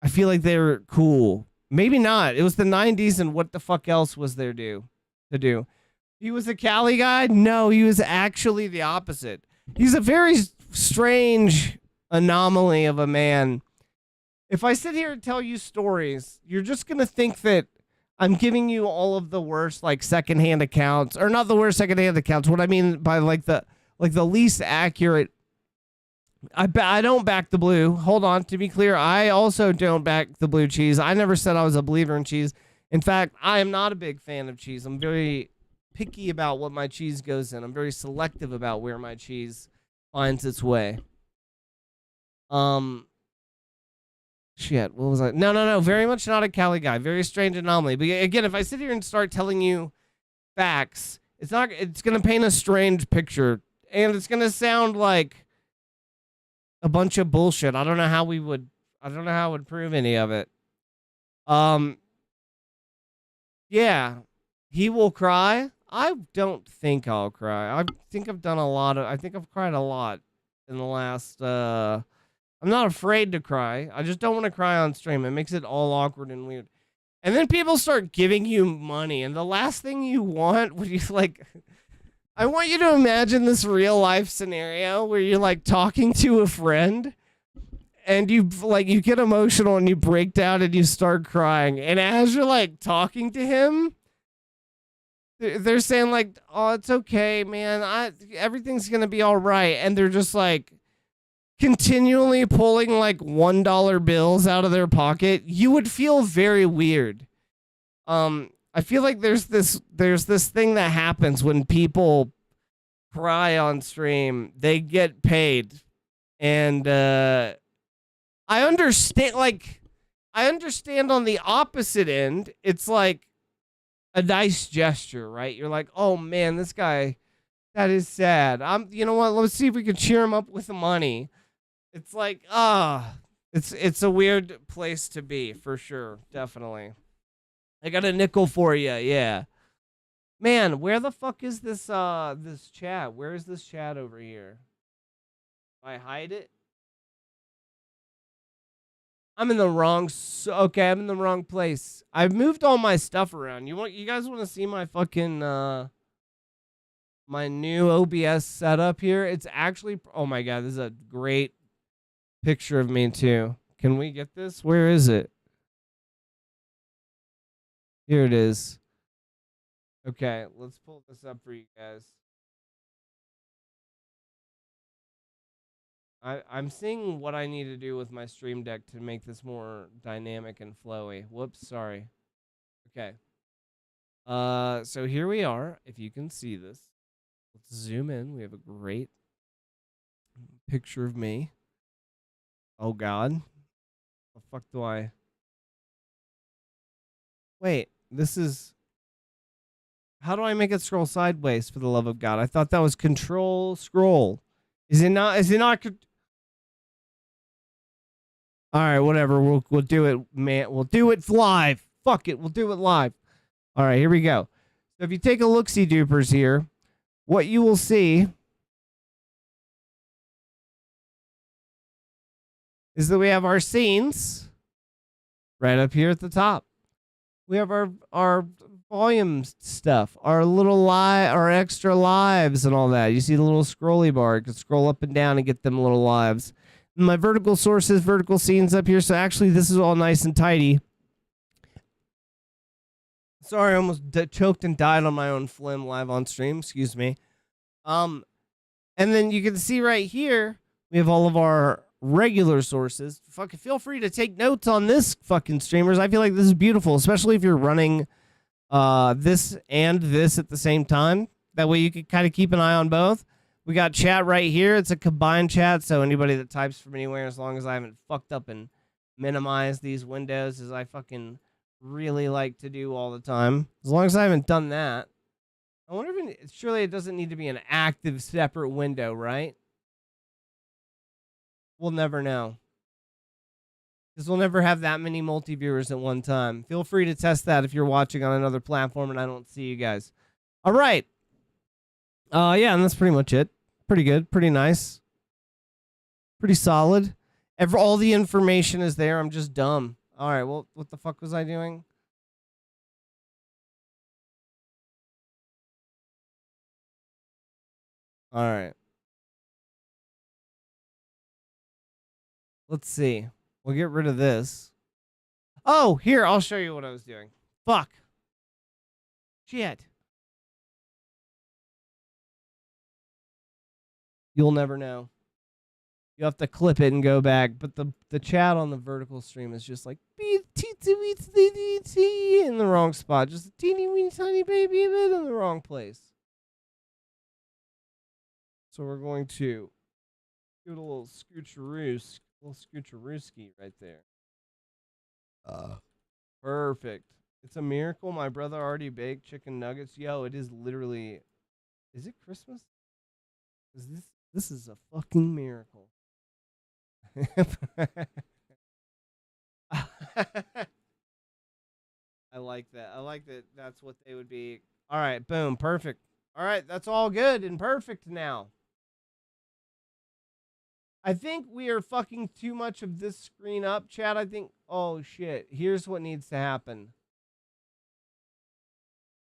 I feel like they were cool. Maybe not. It was the 90s and what the fuck else was there to do? He was a Cali guy? No, he was actually the opposite. He's a very strange anomaly of a man. If I sit here and tell you stories, you're just going to think that I'm giving you all of the worst like secondhand accounts, or not the worst secondhand accounts. What I mean by like the least accurate. I don't back the blue. Hold on, to be clear, I also don't back the blue cheese. I never said I was a believer in cheese. In fact, I am not a big fan of cheese. I'm very picky about what my cheese goes in. I'm very selective about where my cheese finds its way. Shit, what was I? No. Very much not a Cali guy. Very strange anomaly. But again, if I sit here and start telling you facts, it's going to paint a strange picture. And it's going to sound like a bunch of bullshit. I don't know how I would prove any of it. Yeah. He will cry. I don't think I'll cry. I think I've cried a lot in the last, I'm not afraid to cry. I just don't want to cry on stream. It makes it all awkward and weird. And then people start giving you money. And the last thing you want when you like, I want you to imagine this real life scenario where you're like talking to a friend and you get emotional and you break down and you start crying. And as you're like talking to him, they're saying like, oh, it's okay, man. Everything's going to be all right. And they're just like, continually pulling like $1 bills out of their pocket, you would feel very weird. I feel like there's this thing that happens when people cry on stream. They get paid, and I understand. I understand on the opposite end, it's like a nice gesture, right? You're like, oh man, this guy, that is sad. You know what? Let's see if we can cheer him up with the money. It's like, it's a weird place to be, for sure. Definitely. I got a nickel for you, yeah. Man, where the fuck is this chat? Where is this chat over here? Do I hide it? I'm in the wrong, okay, I'm in the wrong place. I've moved all my stuff around. You guys want to see my fucking, my new OBS setup here? It's actually, oh my god, this is a great picture of me too. Can we get this? Where is it? Here it is. Okay, let's pull this up for you guys. I'm seeing what I need to do with my Stream Deck to make this more dynamic and flowy. Whoops, sorry. Okay. So here we are. If you can see this, let's zoom in. We have a great picture of me. Oh God, the fuck do I? Wait, this is. How do I make it scroll sideways? For the love of God, I thought that was control scroll. Is it not? Is it not? All right, whatever. We'll do it, man. We'll do it live. Fuck it. We'll do it live. All right, here we go. So if you take a look-see dupers here, what you will see is that we have our scenes right up here at the top. We have our volume stuff, our little our extra lives and all that. You see the little scrolly bar. You can scroll up and down and get them little lives. My vertical sources, vertical scenes up here. So actually, this is all nice and tidy. Sorry, I almost choked and died on my own phlegm live on stream. Excuse me. And then you can see right here, we have all of our regular sources. Fucking feel free to take notes on this, fucking streamers. I feel like this is beautiful, especially if you're running this and this at the same time. That way you can kind of keep an eye on both. We got chat right here. It's a combined chat, so anybody that types from anywhere, as long as I haven't fucked up and minimized these windows, as I fucking really like to do all the time. As long as I haven't done that. I wonder if surely it doesn't need to be an active separate window, right? We'll never know. Because we'll never have that many multi-viewers at one time. Feel free to test that if you're watching on another platform and I don't see you guys. All right. Yeah, and that's pretty much it. Pretty good. Pretty nice. Pretty solid. All the information is there. I'm just dumb. All right, well, what the fuck was I doing? All right. Let's see. We'll get rid of this. Oh, here, I'll show you what I was doing. Fuck. Shit. You'll never know. You have to clip it and go back. But the chat on the vertical stream is just like in the wrong spot. Just a teeny weeny tiny baby bit in the wrong place. So we're going to give it a little scoocherooski right there. Perfect. It's a miracle. My brother already baked chicken nuggets. Yo, it is literally. Is it Christmas? Is this is a fucking miracle. I like that. I like that. That's what they would be. All right, boom, perfect. All right, that's all good and perfect now. I think we are fucking too much of this screen up, chat. I think, oh shit, here's what needs to happen.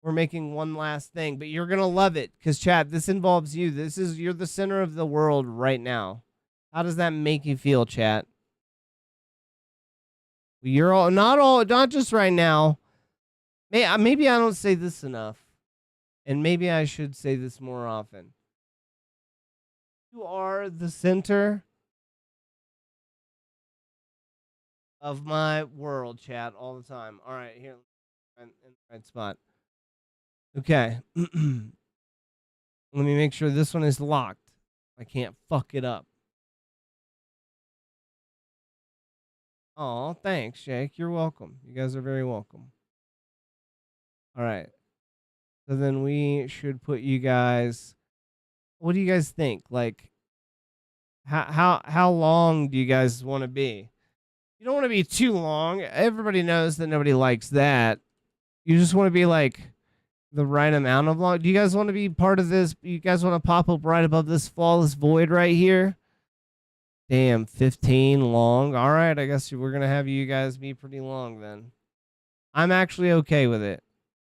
We're making one last thing, but you're going to love it because, chat, this involves you. You're the center of the world right now. How does that make you feel, chat? You're not just right now. Maybe I don't say this enough. And maybe I should say this more often. You are the center of my world, chat, all the time. All right, here, in the right spot. Okay. Let me make sure this one is locked. I can't fuck it up. Oh, thanks, Jake. You're welcome. You guys are very welcome. All right. So then we should put you guys. What do you guys think? Like, how long do you guys want to be? You don't want to be too long. Everybody knows that nobody likes that. You just want to be like the right amount of long. Do you guys want to be part of this? You guys want to pop up right above this flawless void right here? Damn, 15 long. All right, I guess we're going to have you guys be pretty long then. I'm actually okay with it.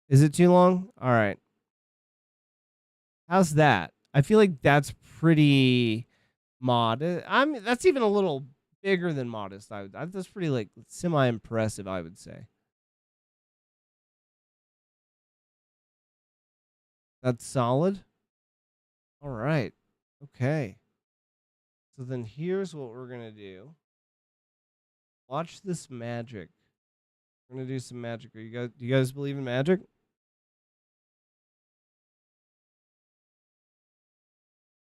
Is it too long? All right. How's that? I feel like that's pretty modest. That's even a little bigger than modest. That's pretty like semi-impressive, I would say. That's solid. All right. Okay. So then here's what we're going to do. Watch this magic. We're going to do some magic. Do you guys believe in magic?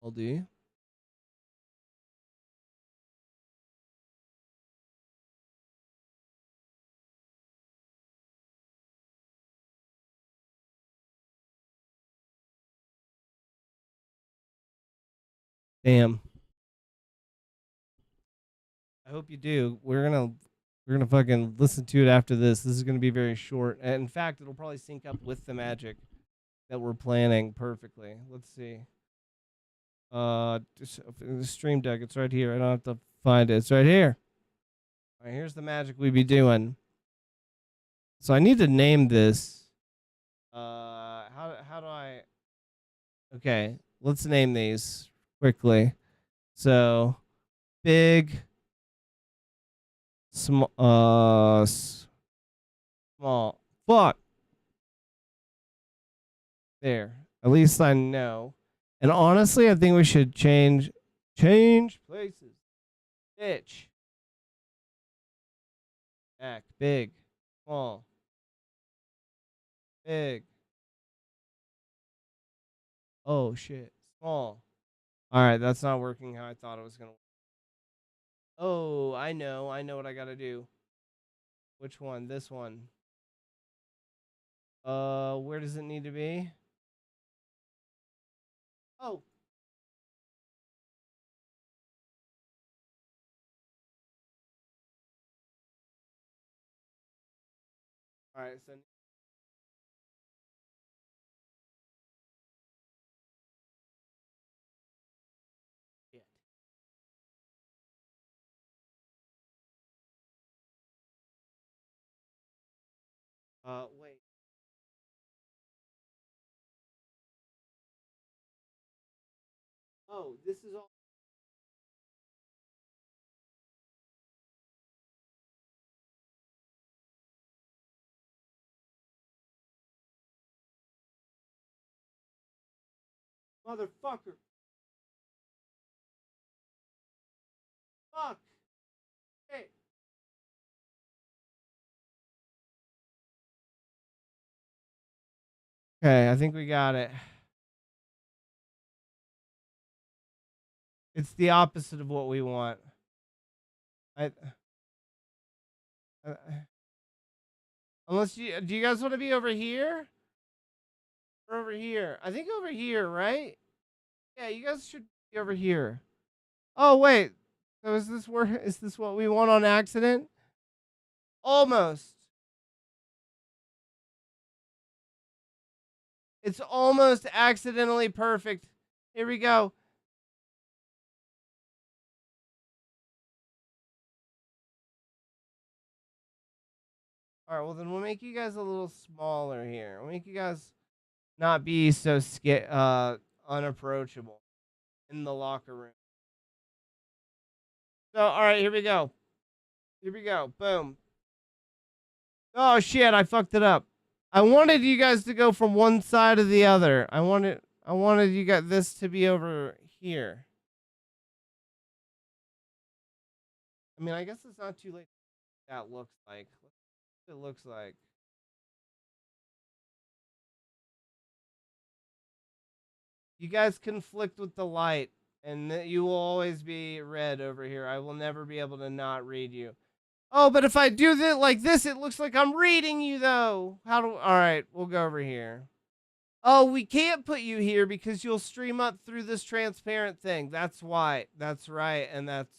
I'll do you. Damn. I hope you do. We're gonna fucking listen to it after this. This is gonna be very short. And in fact, it'll probably sync up with the magic that we're planning perfectly. Let's see. The stream deck. It's right here. I don't have to find it. It's right here. All right, here's the magic we be doing. So I need to name this. How do I? Okay, let's name these quickly. So, big, small, small. Fuck. There. At least I know. And honestly, I think we should change places. Bitch. Back. Big. Small. Big. Oh shit. Small. All right, that's not working how I thought it was gonna work. Oh, I know what I gotta do. Which one? This one. Where does it need to be? Oh. All right, so shit. Wait. Oh, this is all. Motherfucker. Fuck. Hey. Okay, I think we got it. It's the opposite of what we want. I, I unless do you guys want to be over here or over here? I think over here, right? Yeah, you guys should be over here. Oh wait, so is this what we want on accident? Almost. It's almost accidentally perfect. Here we go. All right, well then we'll make you guys a little smaller here. We'll make you guys not be so unapproachable in the locker room. So, all right, here we go. Here we go. Boom. Oh shit, I fucked it up. I wanted you guys to go from one side to the other. I wanted you got this to be over here. I mean, I guess it's not too late. That looks like. What it looks like. You guys conflict with the light, and you will always be red over here. I will never be able to not read you. Oh, but if I do this like this, it looks like I'm reading you, though. All right, we'll go over here. Oh, we can't put you here because you'll stream up through this transparent thing. That's why. That's right, and that's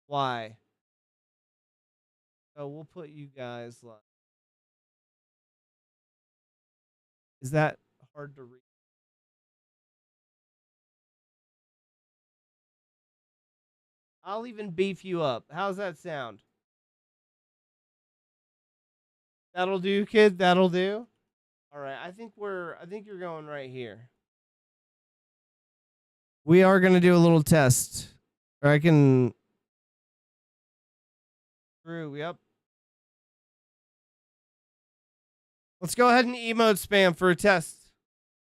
why. So we'll put you guys like. Is that hard to read? I'll even beef you up. How's that sound? That'll do, kid. That'll do. All right. I think you're going right here. We are going to do a little test. Or I can True, yep. Let's go ahead and emote spam for a test.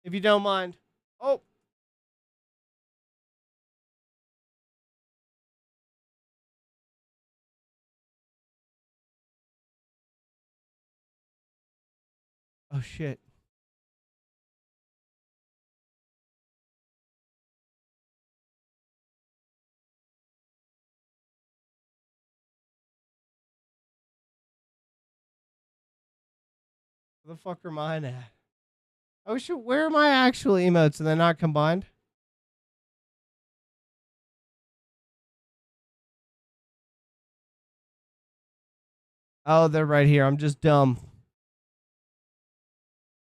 if you don't mind. Oh. Oh, shit. Where the fuck are mine at? Oh, shit. Where are my actual emotes? And they're not combined? Oh, they're right here. I'm just dumb.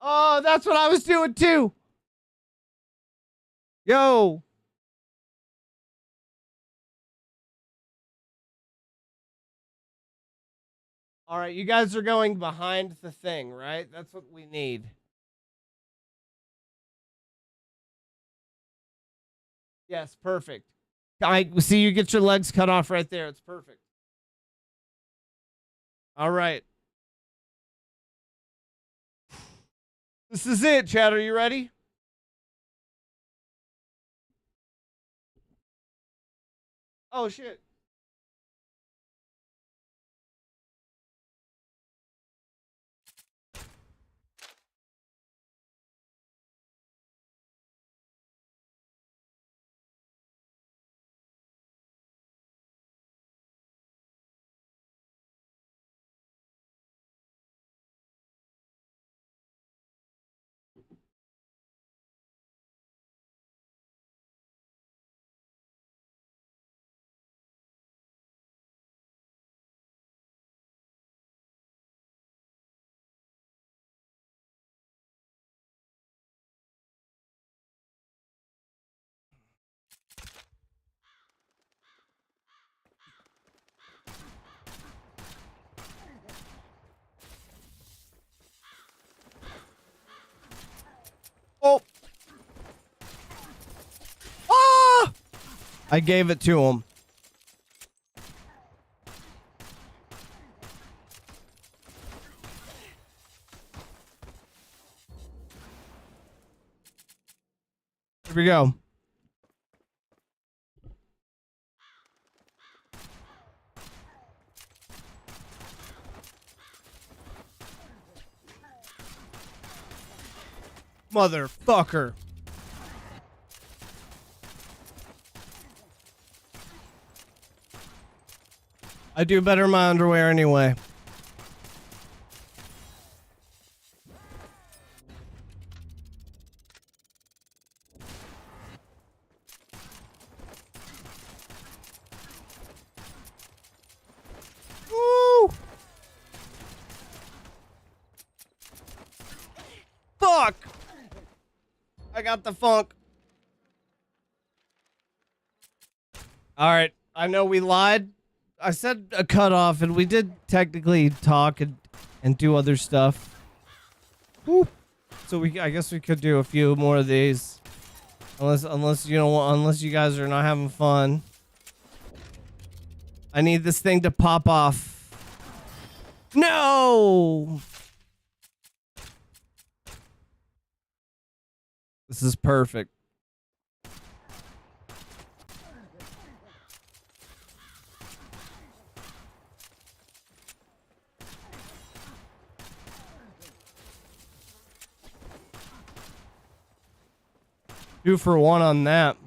Oh, that's what I was doing too. Yo. All right, you guys are going behind the thing, right? That's what we need. Yes, perfect. I see you get your legs cut off right there. It's perfect. All right. This is it, Chad. Are you ready? Oh, shit. Oh. Ah! I gave it to him. Here we go. Motherfucker. I do better in my underwear anyway. Woo! Fuck! I got the funk. All right. I know we lied. I said a cutoff, and we did technically talk and do other stuff. Woo. So I guess we could do a few more of these, unless you guys are not having fun. I need this thing to pop off. No. This is perfect. Two for one on that.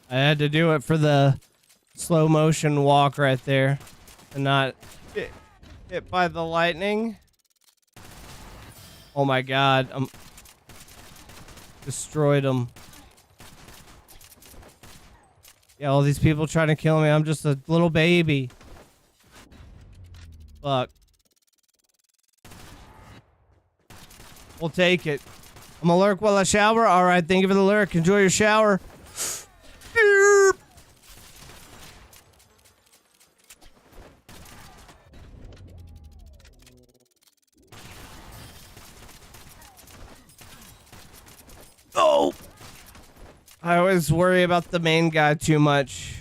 I had to do it for the slow motion walk right there and not get hit by the lightning. Oh my god, I'm destroyed them. Yeah, all these people trying to kill me. I'm just a little baby. Fuck. We'll take it. I'm gonna lurk while I shower. All right, thank you for the lurk. Enjoy your shower. Oh! I always worry about the main guy too much.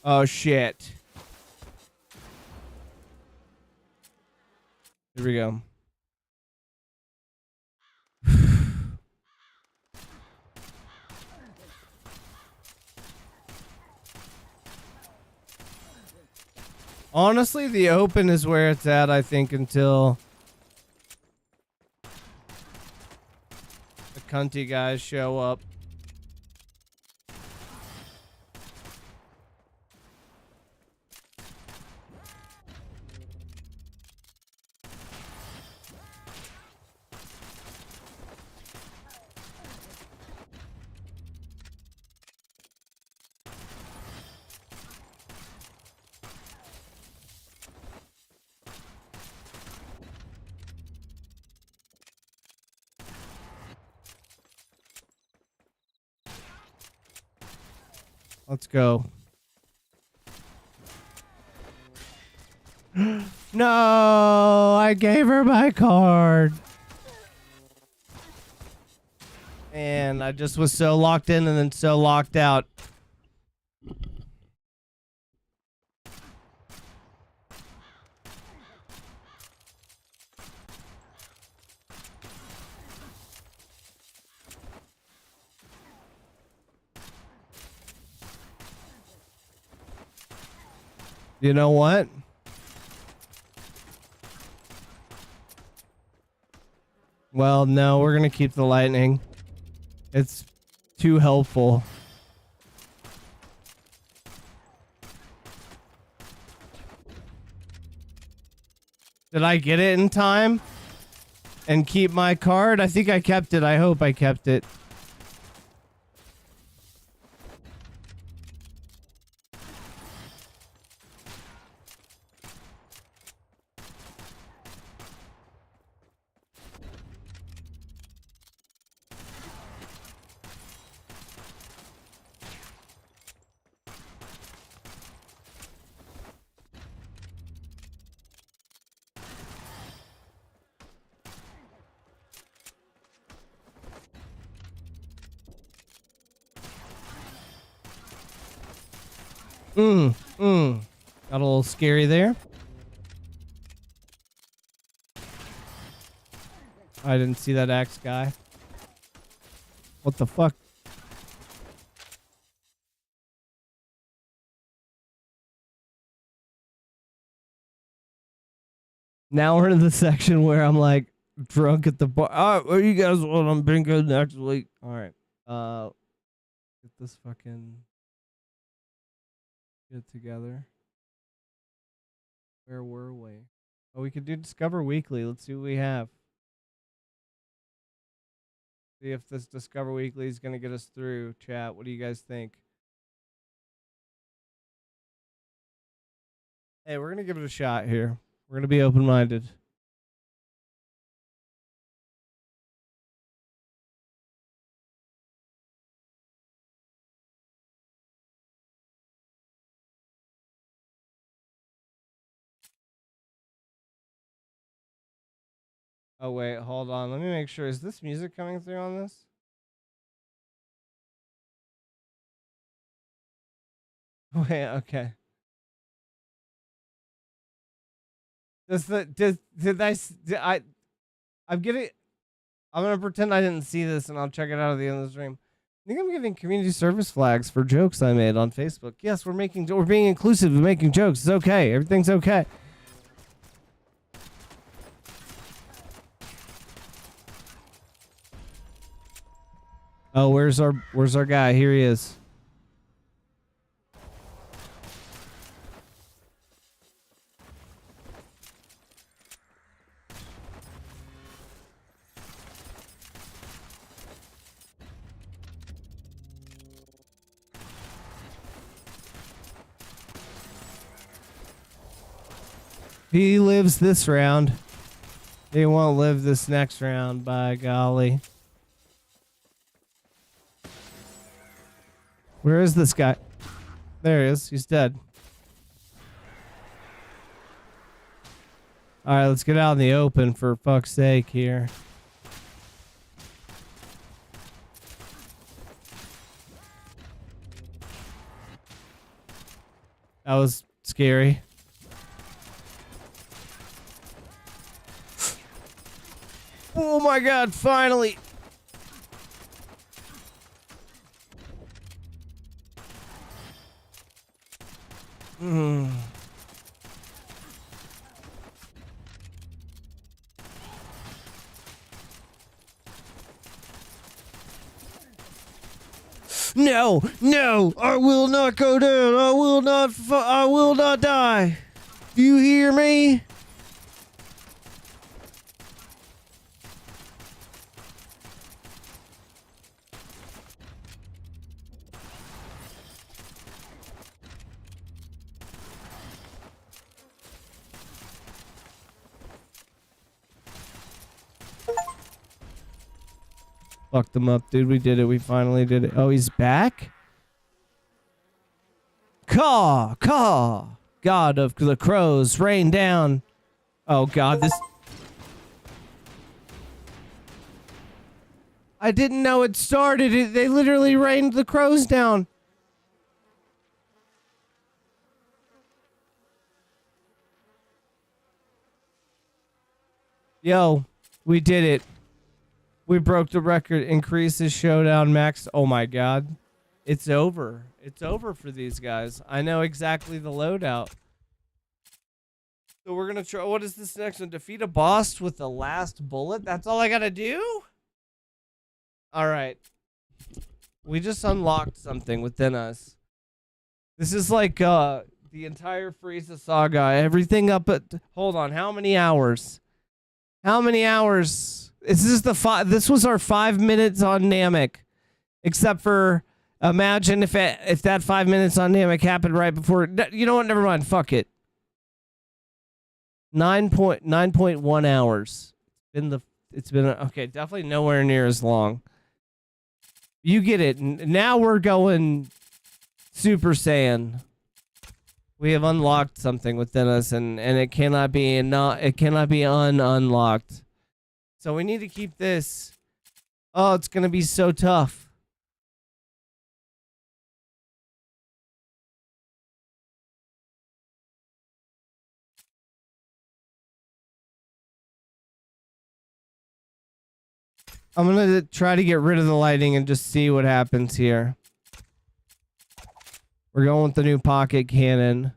Oh, shit. Here we go. Honestly, the open is where it's at, I think, until the cunty guys show up. Let's go. No, I gave her my card. And I just was so locked in and then so locked out. You know what? Well, no, we're gonna keep the lightning. It's too helpful. Did I get it in time? And keep my card? I think I kept it. I hope I kept it. Got a little scary there. I didn't see that axe guy. What the fuck? Now we're in the section where I'm like drunk at the bar. Alright, what do you guys want? I'm bingo next week. Alright. Get this fucking get together. Where were we? Oh, we could do Discover Weekly. Let's see what we have. See if this Discover Weekly is going to get us through. Chat, what do you guys think? Hey, we're going to give it a shot here. We're going to be open-minded. Oh, wait, hold on. Let me make sure. Is this music coming through on this? Wait, okay. I'm gonna pretend I didn't see this and I'll check it out at the end of the stream. I think I'm getting community service flags for jokes I made on Facebook. Yes, we're being inclusive and making jokes. It's okay. Everything's okay. Oh, where's our guy? Here he is. He lives this round. He won't live this next round, by golly. Where is this guy? There he is. He's dead. Alright, let's get out in the open for fuck's sake here. That was scary. Oh my god, finally. No, no, I will not go down. I will not die. Do you hear me? Fucked them up, dude. We did it. We finally did it. Oh, he's back? Caw, caw. God of the crows, rain down. Oh, God, this... I didn't know it started. They literally rained the crows down. Yo, we did it. We broke the record. Increases showdown max. Oh my god. It's over. It's over for these guys. I know exactly the loadout. So we're gonna try. What is this next one? Defeat a boss with the last bullet? That's all I gotta do? Alright. We just unlocked something within us. This is like the entire Frieza saga. Everything up at... Hold on. How many hours? How many hours? This was our 5 minutes on Namek. Except for, imagine if that 5 minutes on Namek happened right before. You know what? Never mind. Fuck it. 9.1 hours. It's been okay. Definitely nowhere near as long. You get it. Now we're going Super Saiyan. We have unlocked something within us, and it cannot be unlocked. So we need to keep this. Oh, it's gonna be so tough. I'm gonna try to get rid of the lighting and just see what happens here. We're going with the new pocket cannon.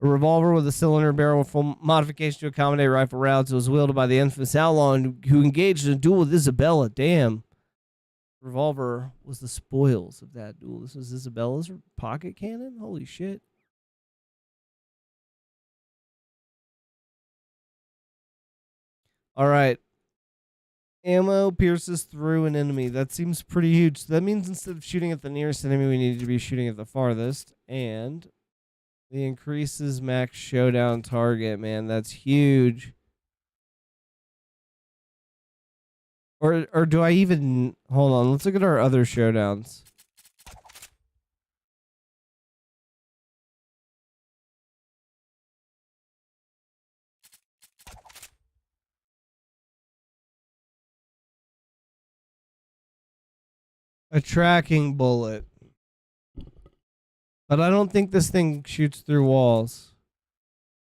A revolver with a cylinder barrel with full modification to accommodate rifle rounds. It was wielded by the infamous outlaw who engaged in a duel with Isabella. Damn. Revolver was the spoils of that duel. This was Isabella's pocket cannon? Holy shit. Alright. Ammo pierces through an enemy. That seems pretty huge. So that means instead of shooting at the nearest enemy, we need to be shooting at the farthest. And... it increases max showdown target, man. That's huge. Or do I even... Hold on. Let's look at our other showdowns. A tracking bullet. But I don't think this thing shoots through walls.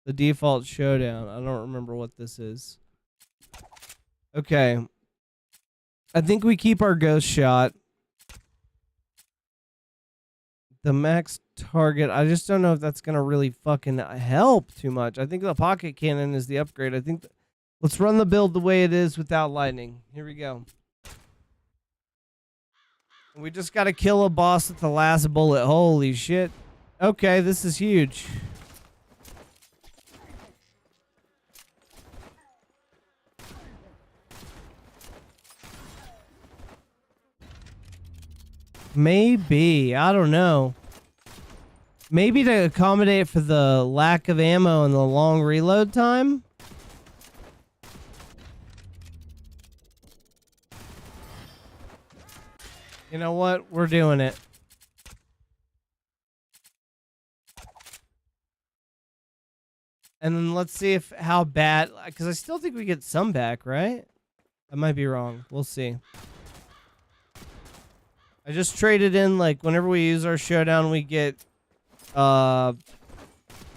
The default showdown. I don't remember what this is. Okay. I think we keep our ghost shot. The max target. I just don't know if that's going to really fucking help too much. I think the pocket cannon is the upgrade. I think... let's run the build the way it is without lightning. Here we go. We just got to kill a boss with the last bullet. Holy shit. Okay, this is huge. Maybe. I don't know. Maybe to accommodate for the lack of ammo and the long reload time? You know what? We're doing it. And then let's see if how bad, because I still think we get some back, right? I might be wrong. We'll see. I just traded in, like, whenever we use our showdown, we get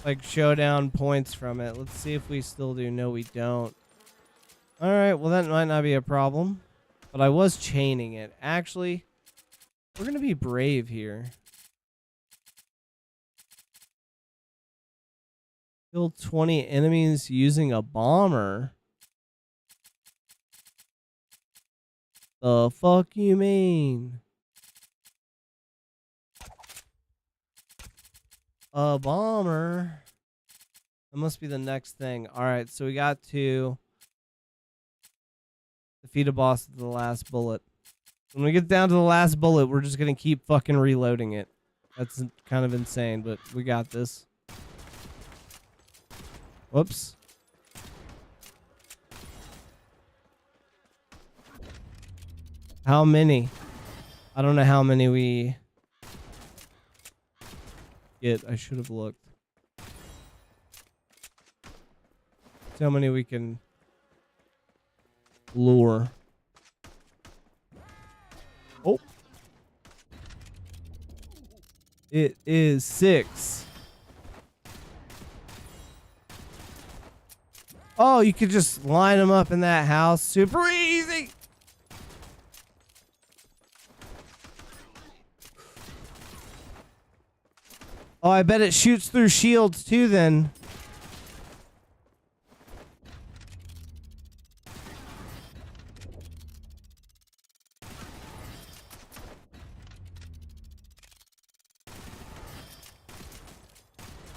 like showdown points from it. Let's see if we still do. No, we don't. All right, well that might not be a problem, but I was chaining it. Actually, we're gonna be brave here. Kill 20 enemies using a bomber. The fuck you mean? A bomber. That must be the next thing. All right, so we got to defeat a boss with the last bullet. When we get down to the last bullet, we're just gonna keep fucking reloading it. That's kind of insane, but we got this. Whoops. How many? I don't know how many we get. I should have looked. See how many we can lure. Oh. It is 6. Oh, you could just line them up in that house. Super easy. Oh, I bet it shoots through shields too then.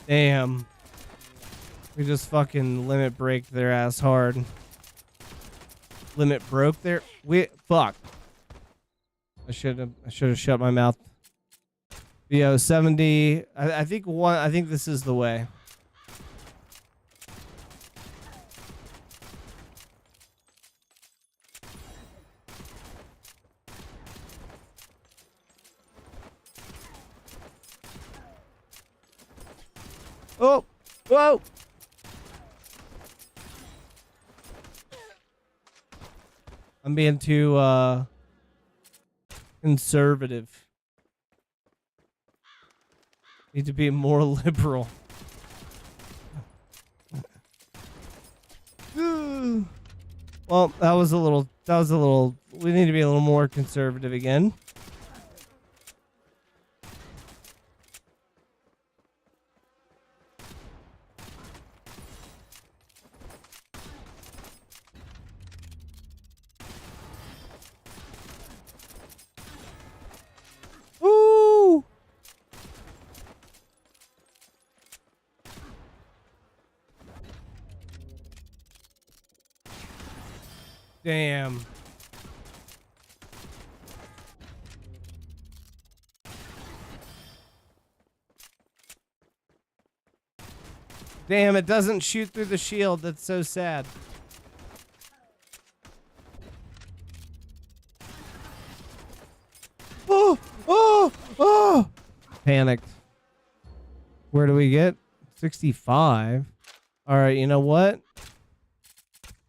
Damn. We just fucking limit break their ass hard. Limit broke their fuck. I should have shut my mouth. Yo, 70. I think this is the way. Oh, whoa. I'm being too conservative. Need to be more liberal. Well, that was a little, we need to be a little more conservative again. Woo! Damn. Damn, it doesn't shoot through the shield. That's so sad. Oh! Oh! Oh! Panicked. Where do we get? 65. All right, you know what?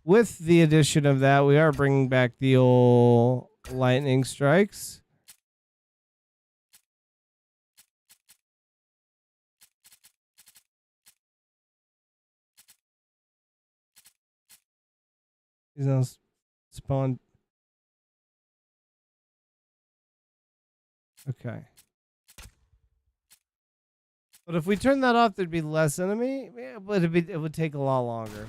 With the addition of that, we are bringing back the old lightning strikes. He's now spawned. Okay. But if we turn that off, there'd be less enemy. Yeah, but it would take a lot longer.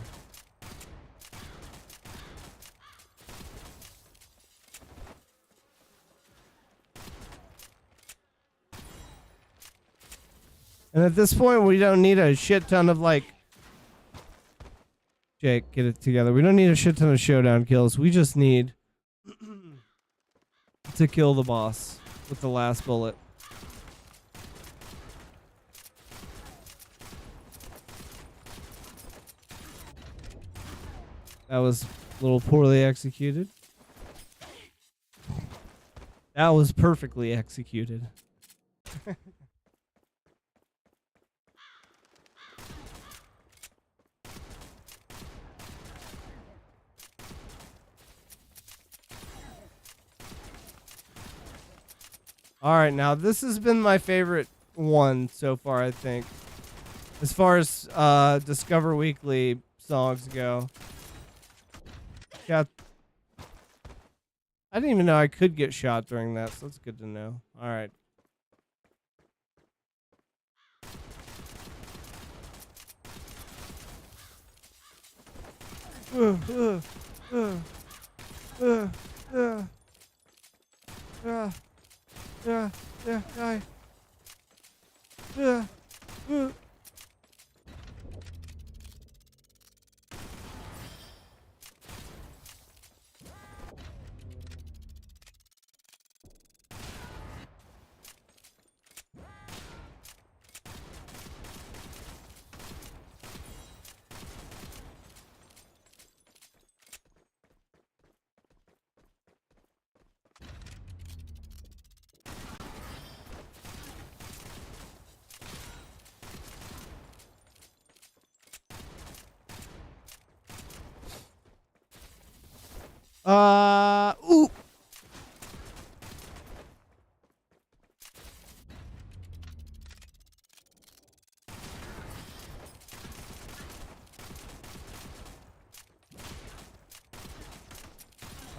And at this point, we don't need a shit ton of like... Jake, get it together. We don't need a shit ton of showdown kills. We just need to kill the boss with the last bullet. That was a little poorly executed. That was perfectly executed. All right, now this has been my favorite one so far, I think. As far as Discover Weekly songs go. Got. I didn't even know I could get shot during that, so that's good to know. All right. Ooh.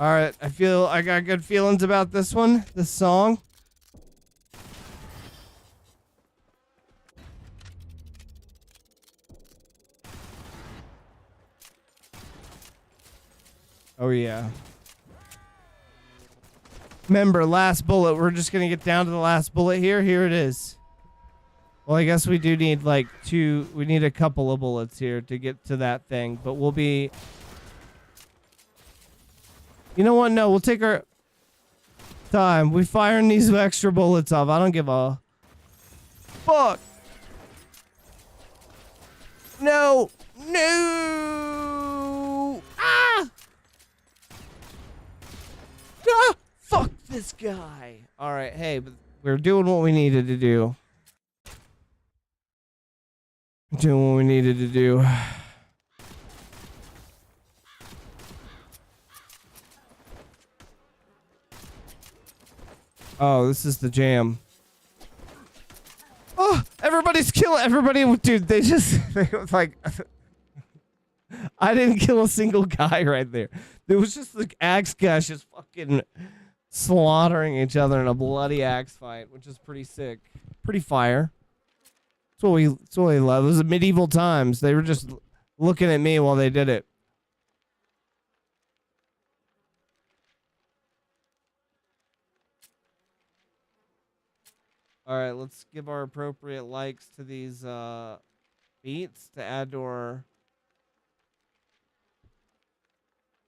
All right, I got good feelings about this one, this song. Oh yeah. Remember, last bullet. We're just gonna get down to the last bullet here. Here it is. Well, I guess we do need like two. We need a couple of bullets here to get to that thing, but we'll be. You know what? No, we'll take our time. We firing these extra bullets off. I don't give a fuck. No. No. Ah. Ah. Fuck this guy. All right. Hey, but we're doing what we needed to do. Doing what we needed to do. Oh, this is the jam. Oh, everybody's killing everybody. Dude, they was like, I didn't kill a single guy right there. There was just like axe guys just fucking slaughtering each other in a bloody axe fight, which is pretty sick. Pretty fire. That's what we love. It was medieval times. They were just looking at me while they did it. All right, let's give our appropriate likes to these beats to add to our.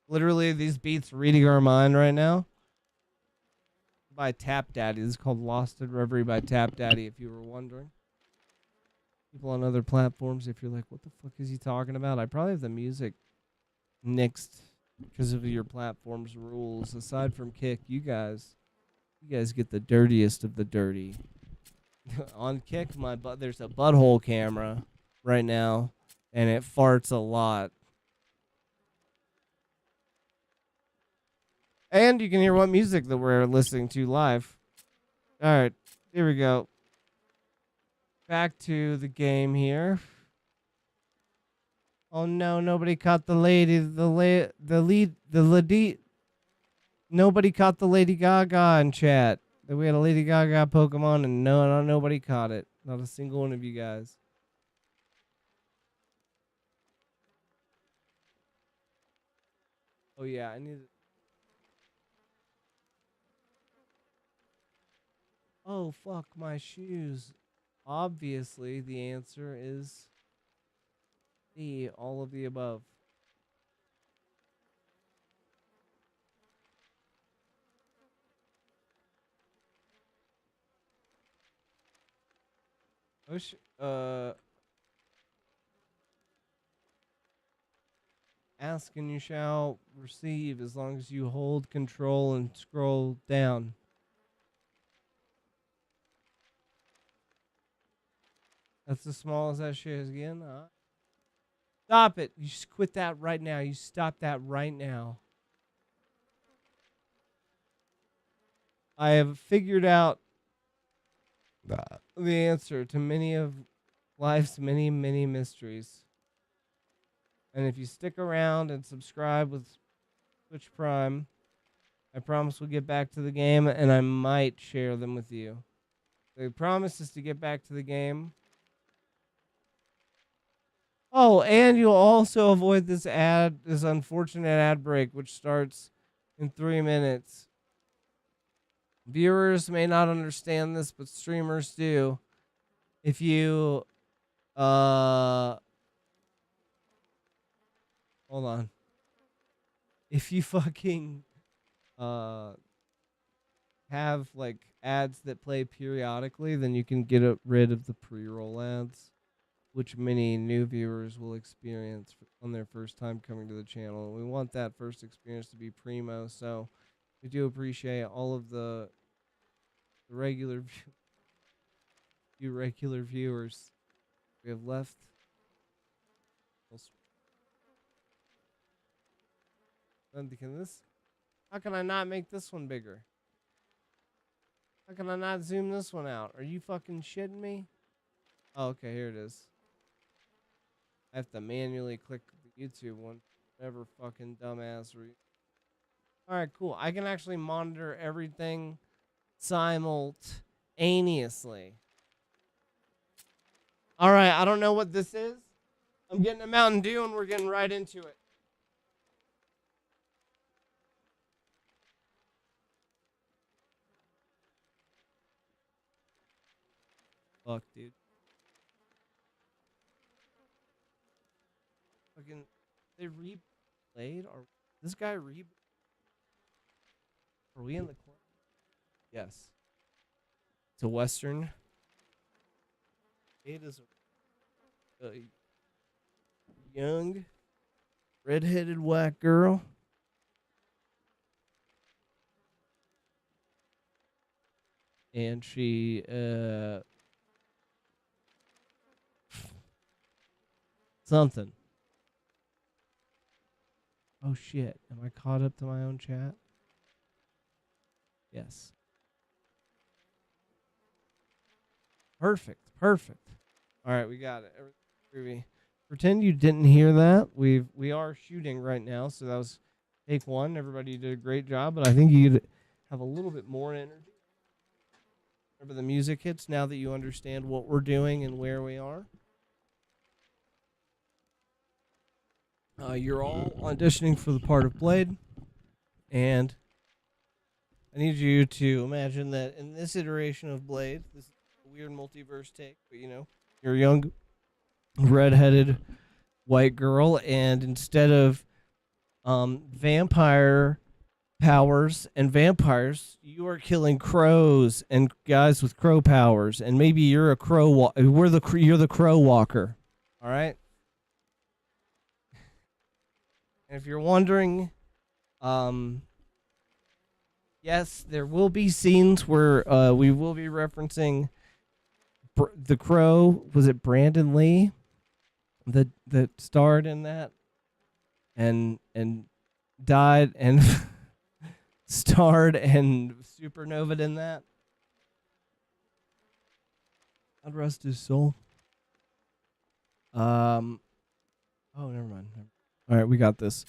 Literally, these beats reading our mind right now. By Tap Daddy. This is called Lost in Reverie by Tap Daddy, if you were wondering. People on other platforms, if you're like, what the fuck is he talking about? I probably have the music nixed because of your platform's rules. Aside from Kick, you guys get the dirtiest of the dirty. On Kick, there's a butthole camera right now, and it farts a lot. And you can hear what music that we're listening to live. All right, here we go. Back to the game here. Oh no, nobody caught the lady, nobody caught the Lady Gaga in chat. We had a Lady Gaga Pokemon and nobody caught it. Not a single one of you guys. Oh yeah, I need it. Oh fuck my shoes. Obviously, the answer is C, all of the above. Ask and you shall receive as long as you hold control and scroll down. That's as small as that shit is again. Stop it. You just quit that right now. You stop that right now. I have figured out the answer to many of life's many, many mysteries. And if you stick around and subscribe with Twitch Prime, I promise we'll get back to the game, and I might share them with you. The promise is to get back to the game. Oh, and you'll also avoid this unfortunate ad break, which starts in 3 minutes. Viewers may not understand this, but streamers do. If you, hold on. If you fucking, have like ads that play periodically, then you can get rid of the pre-roll ads, which many new viewers will experience on their first time coming to the channel. We want that first experience to be primo, so we do appreciate all of the regular regular viewers we have left. How can I not make this one bigger? How can I not zoom this one out? Are you fucking shitting me? Oh, okay, here it is. I have to manually click the YouTube one. Never fucking dumbass. Alright, cool. I can actually monitor everything simultaneously. Alright, I don't know what this is. I'm getting a Mountain Dew and we're getting right into it. Fuck, dude. Fucking, they replayed? Or this guy Are we in the club? Yes. It's a Western. It is a young, red-headed white girl. And she, something. Oh shit, am I caught up to my own chat? Yes. Perfect. All right, we got it. Pretend you didn't hear that. We are shooting right now, so that was take one. Everybody did a great job, but I think you'd have a little bit more energy whenever the music hits, now that you understand what we're doing and where we are. You're all auditioning for the part of Blade, and I need you to imagine that in this iteration of Blade, this is a weird multiverse take, but you're a young, red-headed white girl, and instead of vampire powers and vampires, you are killing crows and guys with crow powers, and maybe you're a crow. You're the crow walker. All right. And if you're wondering, yes, there will be scenes where we will be referencing the Crow. Was it Brandon Lee that starred in that and died and starred and supernovaed in that? God rest his soul. Oh, never mind. All right, we got this.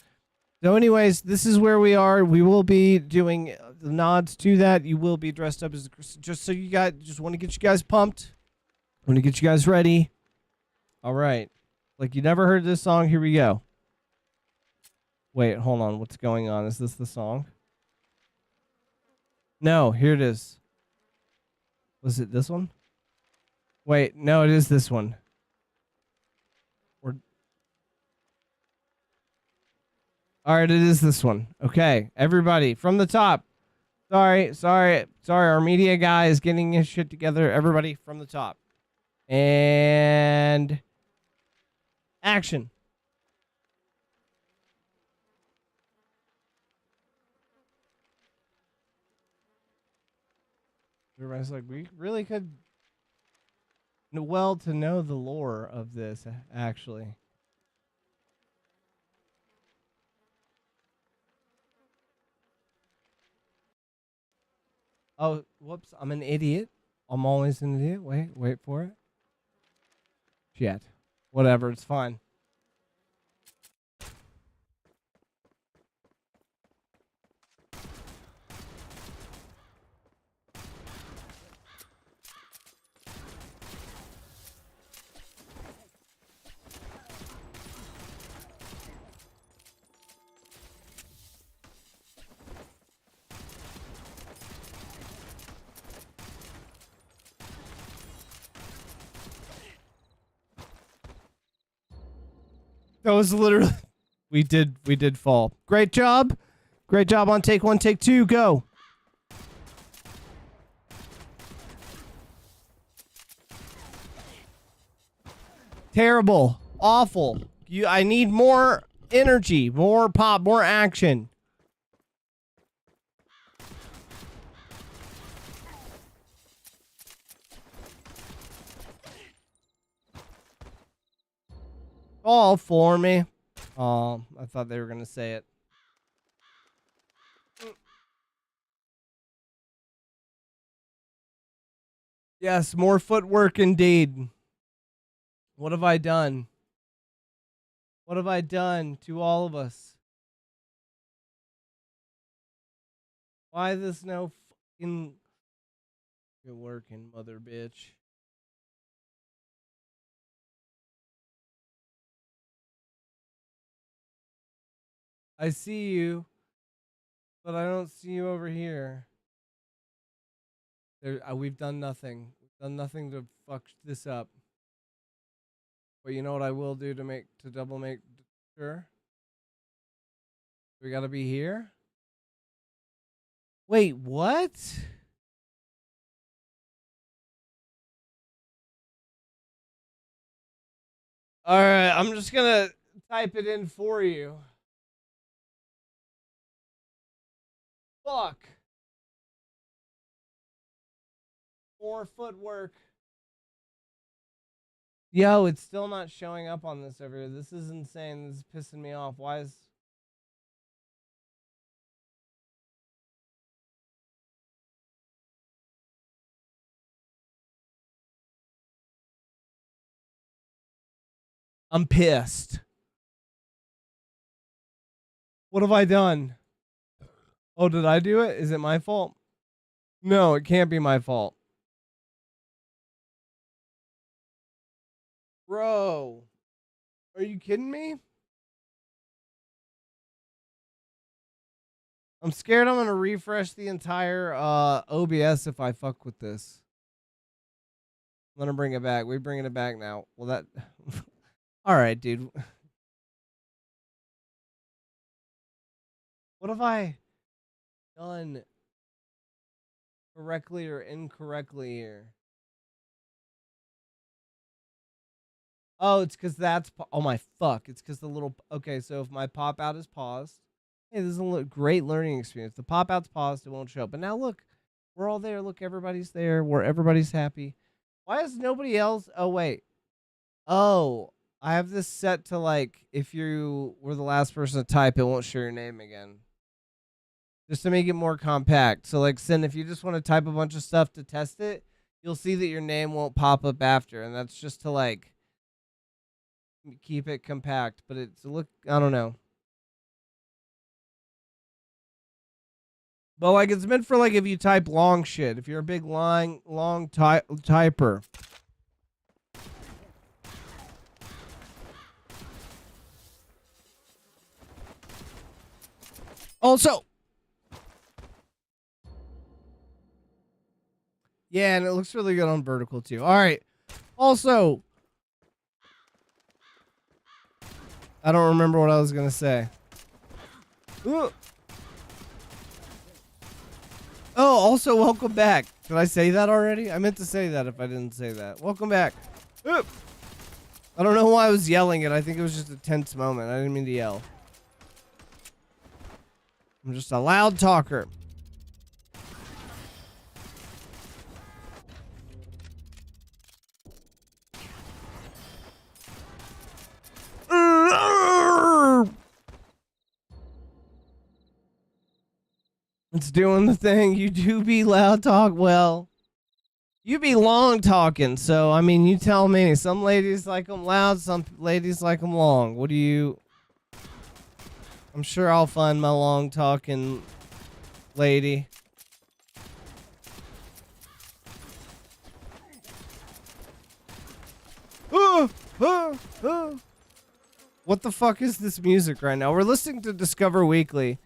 So anyways, this is where we are. We will be doing the nods to that. You will be dressed up as just so you guys, just want to get you guys pumped. Want to get you guys ready. All right. Like you never heard this song. Here we go. Wait, hold on. What's going on? Is this the song? No, here it is. Was it this one? Wait, no, it is this one. All right, it is this one. Okay, everybody from the top. Sorry. Our media guy is getting his shit together. Everybody from the top. And action. Everybody's like, we really could well to know the lore of this, actually. Oh, whoops, I'm an idiot. I'm always an idiot. Wait for it. yet. Whatever, it's fine. That was literally we did fall. Great job. Great job on take 1, take 2, go. Terrible. Awful. I need more energy, more pop, more action. All for me. Oh, I thought they were going to say it. Yes, more footwork indeed. What have I done? What have I done to all of us? Why this no fucking... You're working, mother bitch. I see you, but I don't see you over here. We've done nothing. We've done nothing to fuck this up. But you know what I will do to double make sure? We gotta be here? Wait, what? Alright, I'm just gonna type it in for you. Fuck. More footwork. Yo, it's still not showing up on this over here. This is insane. This is pissing me off. Why is... I'm pissed. What have I done? Oh, did I do it? Is it my fault? No, it can't be my fault. Bro, are you kidding me? I'm scared I'm gonna refresh the entire OBS if I fuck with this. I'm gonna bring it back. We're bringing it back now. Well, that... All right, dude. What have I done correctly or incorrectly here? Oh, it's because that's... Oh, my fuck. It's because the little... Okay, so if my pop-out is paused... Hey, this is a great learning experience. The pop-out's paused, it won't show. But now, look. We're all there. Look, everybody's there. Everybody's happy. Why is nobody else... Oh, wait. Oh, I have this set to, like, if you were the last person to type, it won't show your name again. Just to make it more compact. So, like, Sin, if you just want to type a bunch of stuff to test it, you'll see that your name won't pop up after. And that's just to, like... keep it compact, but it's I don't know. But like it's meant for like if you type long shit, if you're a big long typer. Also, yeah, and it looks really good on vertical too. All right. Also, I don't remember what I was gonna say. Ooh. Oh, also, welcome back. Did I say that already? I meant to say that if I didn't say that. Welcome back. Ooh. I don't know why I was yelling it. I think it was just a tense moment. I didn't mean to yell. I'm just a loud talker. It's doing the thing. You do be loud talk well. You be long talking, so I mean, you tell me. Some ladies like them loud, some ladies like them long. What do you? I'm sure I'll find my long talking lady. What the fuck is this music right now? We're listening to Discover Weekly.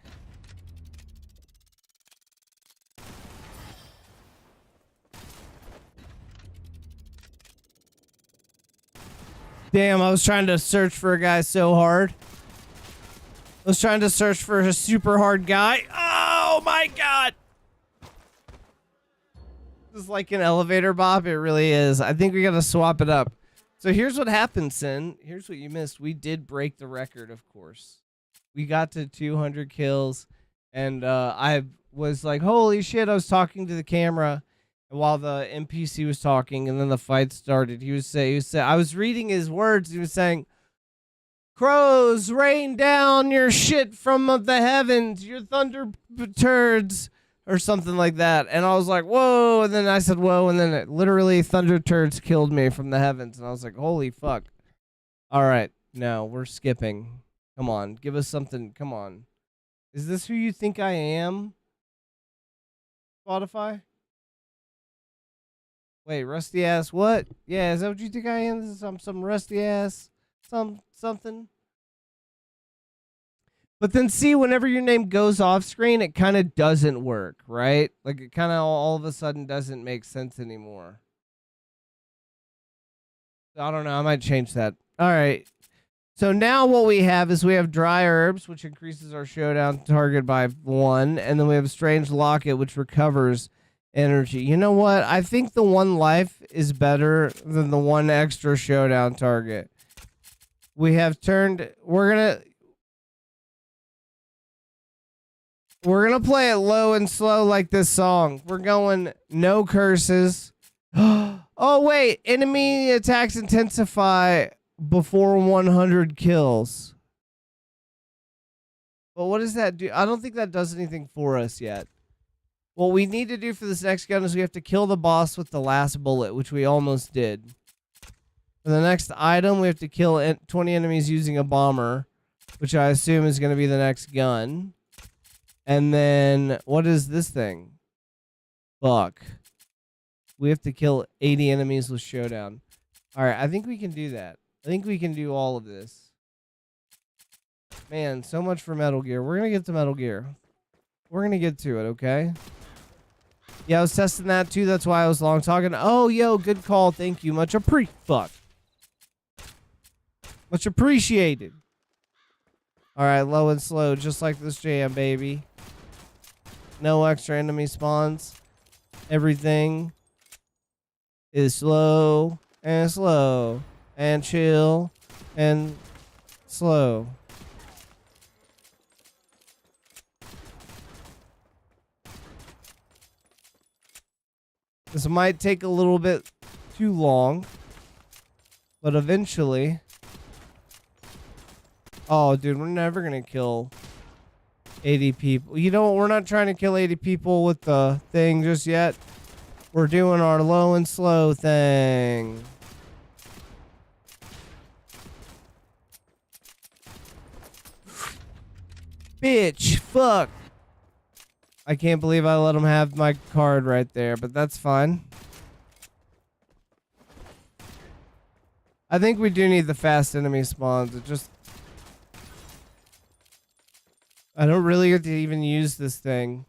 Damn, I was trying to search for a guy so hard. I was trying to search for a super hard guy. Oh my god! This is like an elevator bop. It really is. I think we gotta swap it up. So here's what happened, Sin. Here's what you missed. We did break the record, of course. We got to 200 kills, and I was like, holy shit, I was talking to the camera while the NPC was talking, and then the fight started. He was saying, I was reading his words. He was saying, crows, rain down your shit from the heavens, your thunder turds, or something like that. And I was like, whoa. And then I said, whoa. And then it literally thunder turds killed me from the heavens. And I was like, holy fuck. All right. No, we're skipping. Come on. Give us something. Come on. Is this who you think I am? Spotify? Wait, rusty ass what? Yeah, is that what you think I am? This is some rusty ass something? But then see, whenever your name goes off screen, it kind of doesn't work, right? Like it kind of all of a sudden doesn't make sense anymore. I don't know. I might change that. All right. So now what we have is we have dry herbs, which increases our showdown target by 1. And then we have strange locket, which recovers energy. You know what? I think the 1 life is better than the 1 extra showdown target. We have turned... We're gonna play it low and slow like this song. We're going no curses. Oh wait, enemy attacks intensify before 100 kills. But what does that do? I don't think that does anything for us yet. What we need to do for this next gun is we have to kill the boss with the last bullet, which we almost did. For the next item, we have to kill 20 enemies using a bomber, which I assume is going to be the next gun. And then, what is this thing? Fuck. We have to kill 80 enemies with showdown. Alright, I think we can do that. I think we can do all of this. Man, so much for Metal Gear. We're going to get to Metal Gear. We're going to get to it, okay? Yeah, I was testing that too. That's why I was long talking. Oh, yo, good call. Thank you. Much appreciated. Alright, low and slow, just like this jam, baby. No extra enemy spawns. Everything is slow and slow and chill and slow. This might take a little bit too long, but eventually... Oh, dude, we're never going to kill 80 people. You know what? We're not trying to kill 80 people with the thing just yet. We're doing our low and slow thing. Bitch, fuck. I can't believe I let him have my card right there, but that's fine. I think we do need the fast enemy spawns. It just... I don't really get to even use this thing.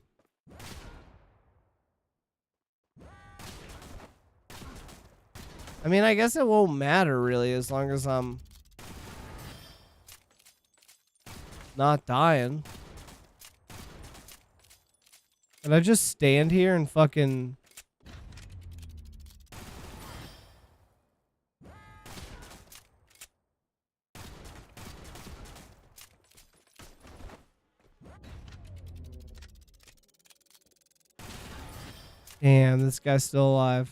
I mean, I guess it won't matter really as long as I'm not dying. Can I just stand here and fucking... Damn, this guy's still alive.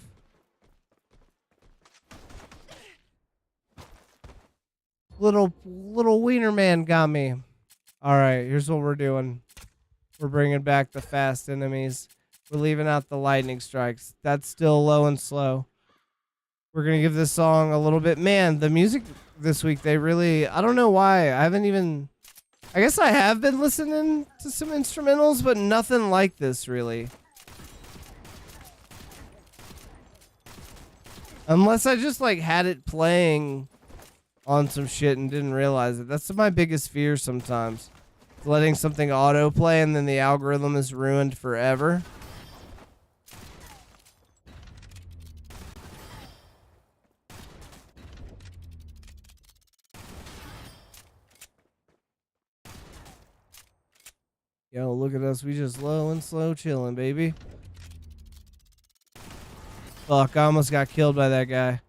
Little wiener man got me. All right, here's what we're doing. We're bringing back the fast enemies. We're leaving out the lightning strikes. That's still low and slow. We're going to give this song a little bit. Man, the music this week, they really... I don't know why. I haven't even... I guess I have been listening to some instrumentals, but nothing like this, really. Unless I just, like, had it playing on some shit and didn't realize it. That's my biggest fear sometimes. Letting something autoplay and then the algorithm is ruined forever. Yo, look at us. We just low and slow chilling, baby. Fuck, I almost got killed by that guy.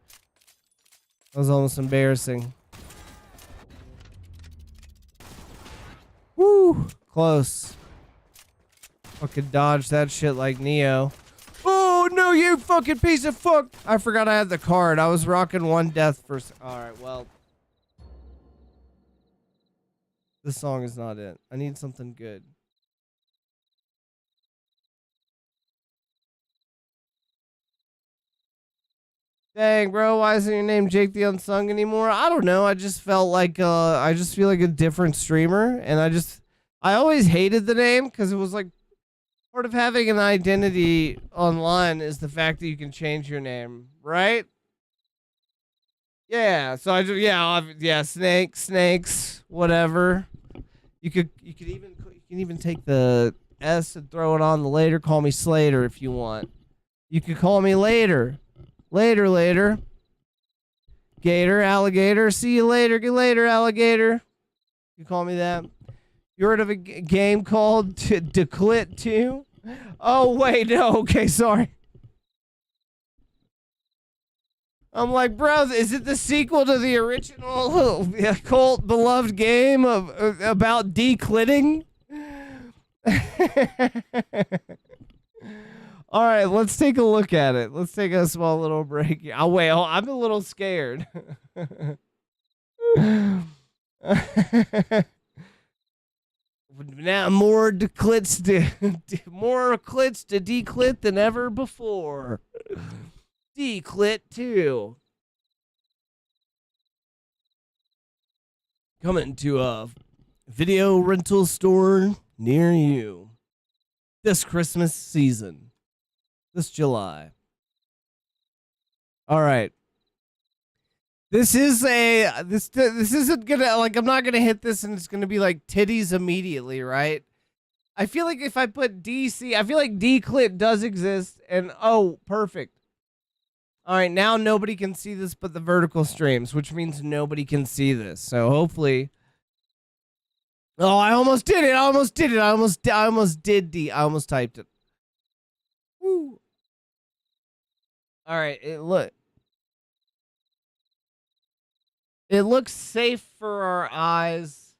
That was almost embarrassing. Woo! Close. Fucking dodge that shit like Neo. Oh, no, you fucking piece of fuck! I forgot I had the card. I was rocking one death for... Alright, well. This song is not it. I need something good. Dang, bro, why isn't your name Jake the Unsung anymore? I don't know. I just felt like, I just feel like a different streamer. And I always hated the name because it was like, part of having an identity online is the fact that you can change your name, right? Yeah, so snakes, whatever. You can even take the S and throw it on the later. Call me Slater if you want. You could call me later. Later. Gator, alligator. See you later. Get later, alligator. You call me that. You heard of a game called Declit 2? Oh, wait, no. Okay, sorry. I'm like, bro, is it the sequel to the original cult beloved game about declitting? All right, let's take a look at it. Let's take a small little break here. Oh, wait, I'm a little scared. Now more declits to declit than ever before. Declit 2. Coming to a video rental store near you this Christmas season. This July. All right. This isn't gonna, like, I'm not gonna hit this and it's gonna be like titties immediately, right? I feel like if I put DC, I feel like declit does exist, and oh, perfect. All right, now nobody can see this but the vertical streams, which means nobody can see this. So hopefully. Oh, I almost did it. I almost typed it. Woo. All right, it looks safe for our eyes.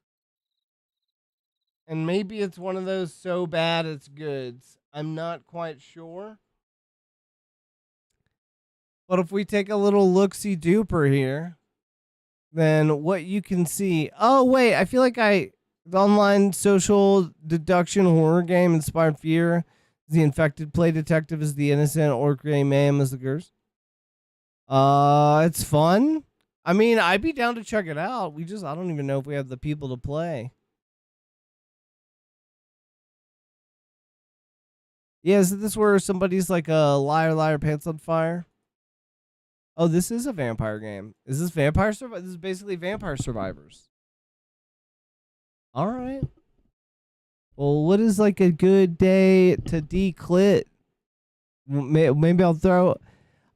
And maybe it's one of those so bad it's goods. I'm not quite sure. But if we take a little look-see duper here, then what you can see. Oh, wait, I feel like the online social deduction horror game inspired fear. The infected play detective is the innocent, or gray mayhem is the curse. It's fun. I mean, I'd be down to check it out. I don't even know if we have the people to play. Yeah, is this where somebody's like a liar, pants on fire? Oh, this is a vampire game. Is this Vampire Survivors? This is basically Vampire Survivors. All right. Well, what is like a good day to declit? Maybe I'll throw.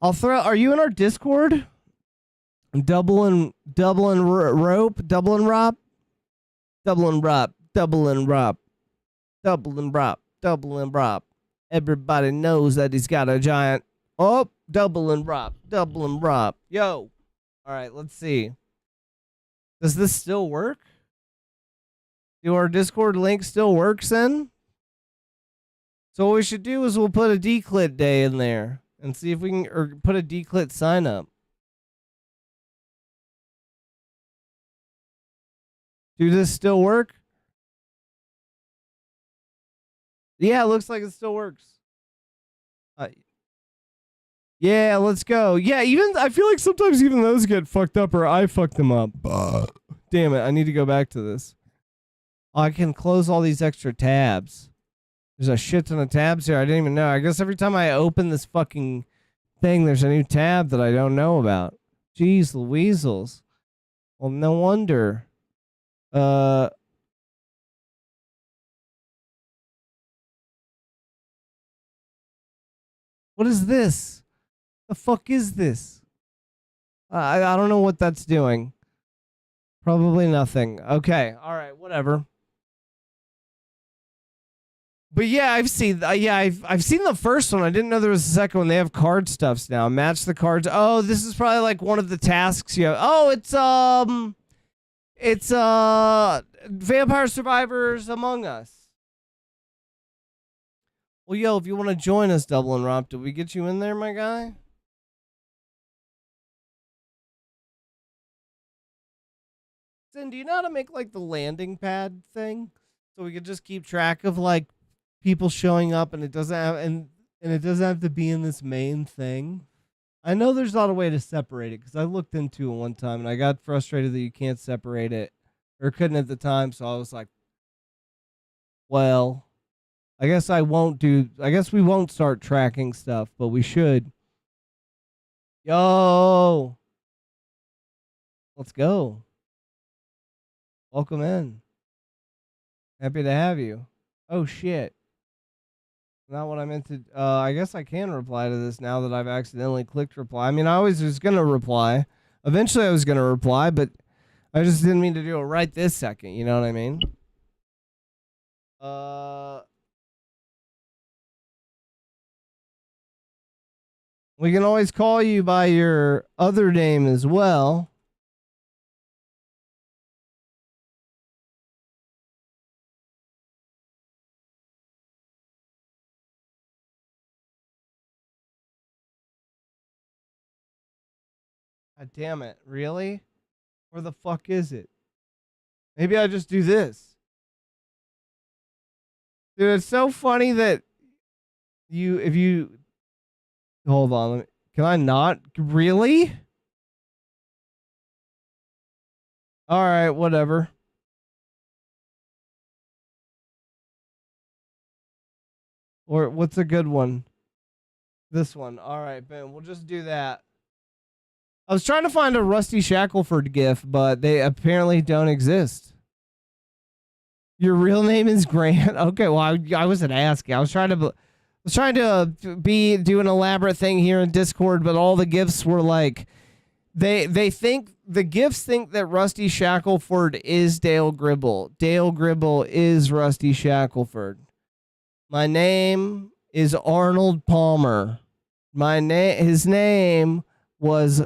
Are you in our Discord? Doubling rope, doubling rop. Everybody knows that he's got a giant. Oh, doubling rop. Yo. All right, let's see. Does this still work? Do our Discord link still works then? So what we should do is we'll put a declit day in there and see if we can, or put a declit sign up. Do this still work? Yeah, it looks like it still works. Yeah, let's go. Yeah, even I feel like sometimes even those get fucked up or I fuck them up. Damn it, I need to go back to this. I can close all these extra tabs. There's a shit ton of tabs here. I didn't even know. I guess every time I open this fucking thing, there's a new tab that I don't know about. Jeez Louises. Well, no wonder. What is this? The fuck is this? I don't know what that's doing. Probably nothing. Okay. All right. Whatever. But yeah, I've seen. I've seen the first one. I didn't know there was a second one. They have card stuffs now. Match the cards. Oh, this is probably like one of the tasks. You have. Oh, it's Vampire Survivors Among Us. Well, yo, if you want to join us, Dublin Romp, did we get you in there, my guy? Sin, do you know how to make like the landing pad thing, so we could just keep track of like people showing up, and it doesn't have and it doesn't have to be in this main thing. I know there's not a way to separate it because I looked into it one time and I got frustrated that you can't separate it or couldn't at the time. So I was like, well, I guess I guess we won't start tracking stuff, but we should. Yo, let's go. Welcome in. Happy to have you. Oh shit. Not what I meant to. I guess I can reply to this now that I've accidentally clicked reply. I mean, I always was gonna reply. Eventually, I was gonna reply, but I just didn't mean to do it right this second. You know what I mean? We can always call you by your other name as well. God damn it! Really? Where the fuck is it? Maybe I just do this. Dude, it's so funny that if you hold on, can I not really? All right, whatever. Or what's a good one? This one. All right, Ben. We'll just do that. I was trying to find a Rusty Shackleford gif, but they apparently don't exist. Your real name is Grant. Okay, well, I wasn't asking. I was trying to do an elaborate thing here in Discord, but all the gifs were like they think the gifs think that Rusty Shackleford is Dale Gribble. Dale Gribble is Rusty Shackleford. My name is Arnold Palmer. His name was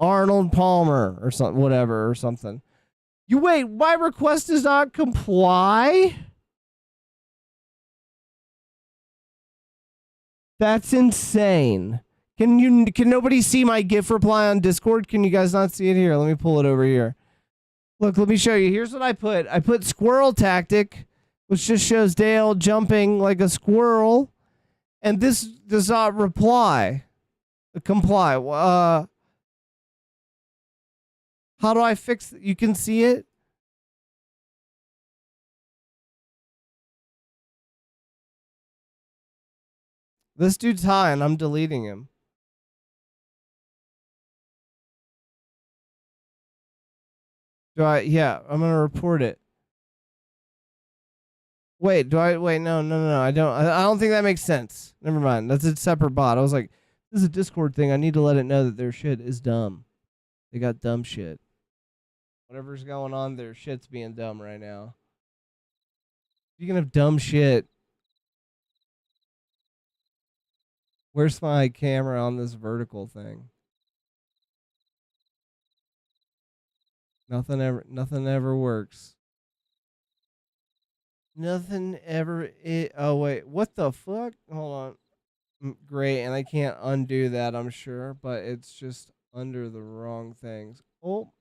Arnold Palmer or something, whatever, or something. You wait, my request does not comply? That's insane. Can nobody see my GIF reply on Discord? Can you guys not see it here? Let me pull it over here. Look, let me show you. Here's what I put. I put squirrel tactic, which just shows Dale jumping like a squirrel. And this does not comply. How do I fix it? You can see it? This dude's high and I'm deleting him. Yeah, I'm gonna report it. Wait, no, I don't think that makes sense. Never mind. That's a separate bot. I was like, this is a Discord thing. I need to let it know that their shit is dumb. They got dumb shit. Whatever's going on, their shit's being dumb right now. Speaking of dumb shit, where's my camera on this vertical thing? Nothing ever works. Nothing ever. Oh wait, what the fuck? Hold on. Great, and I can't undo that, I'm sure, but it's just under the wrong things. Oh,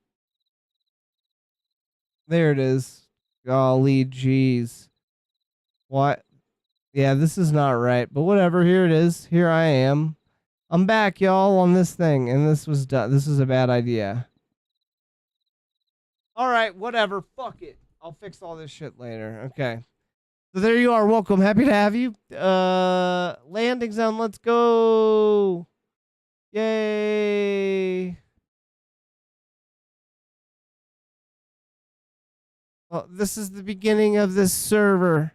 there it is. Golly jeez. What? Yeah, this is not right, but whatever. Here it is. Here I am. I'm back, y'all, on this thing, and this was done. This is a bad idea. All right, whatever. Fuck it. I'll fix all this shit later. Okay. So there you are. Welcome. Happy to have you. Landing zone. Let's go. Yay. Well, this is the beginning of this server.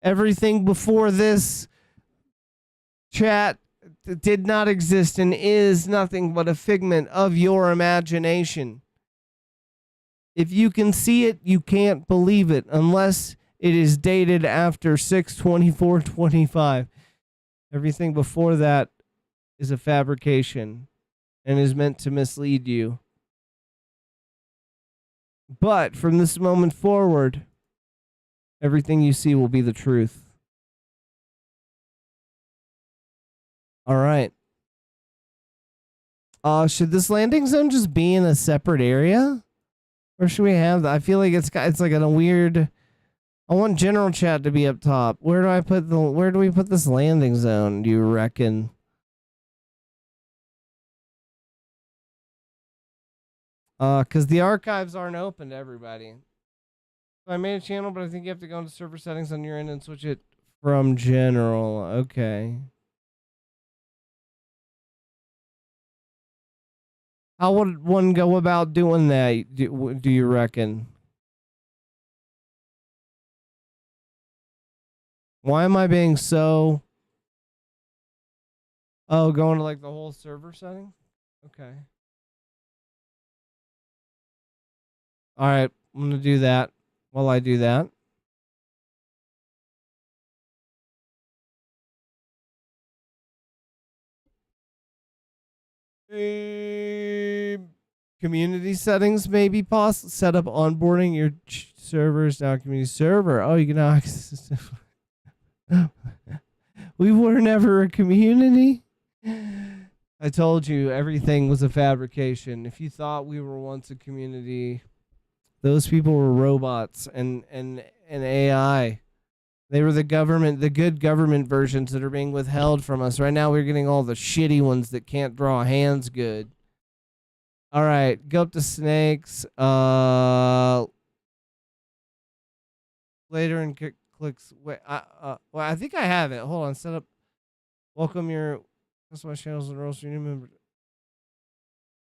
Everything before this chat did not exist and is nothing but a figment of your imagination. If you can see it, you can't believe it unless it is dated after 6/24/25. Everything before that is a fabrication and is meant to mislead you. But from this moment forward, everything you see will be the truth. All right. Should this landing zone just be in a separate area? Or should we have that? I feel like it's like in a weird. I want general chat to be up top. Where do we put this landing zone, do you reckon? Cause the archives aren't open to everybody. So I made a channel, but I think you have to go into server settings on your end and switch it from general. Okay. How would one go about doing that, do you reckon? Why am I being so... Oh, going to like the whole server setting? Okay. All right, I'm going to do that while I do that. Community settings maybe set up onboarding your servers now community server. Oh, you can now access. We were never a community. I told you everything was a fabrication. If you thought we were once a community, those people were robots and AI. They were the good government versions that are being withheld from us. Right now, we're getting all the shitty ones that can't draw hands good. All right, go up to snakes. Later and clicks. Wait, well, I think I have it. Hold on, set up. Welcome your customize channels and roles for your new member.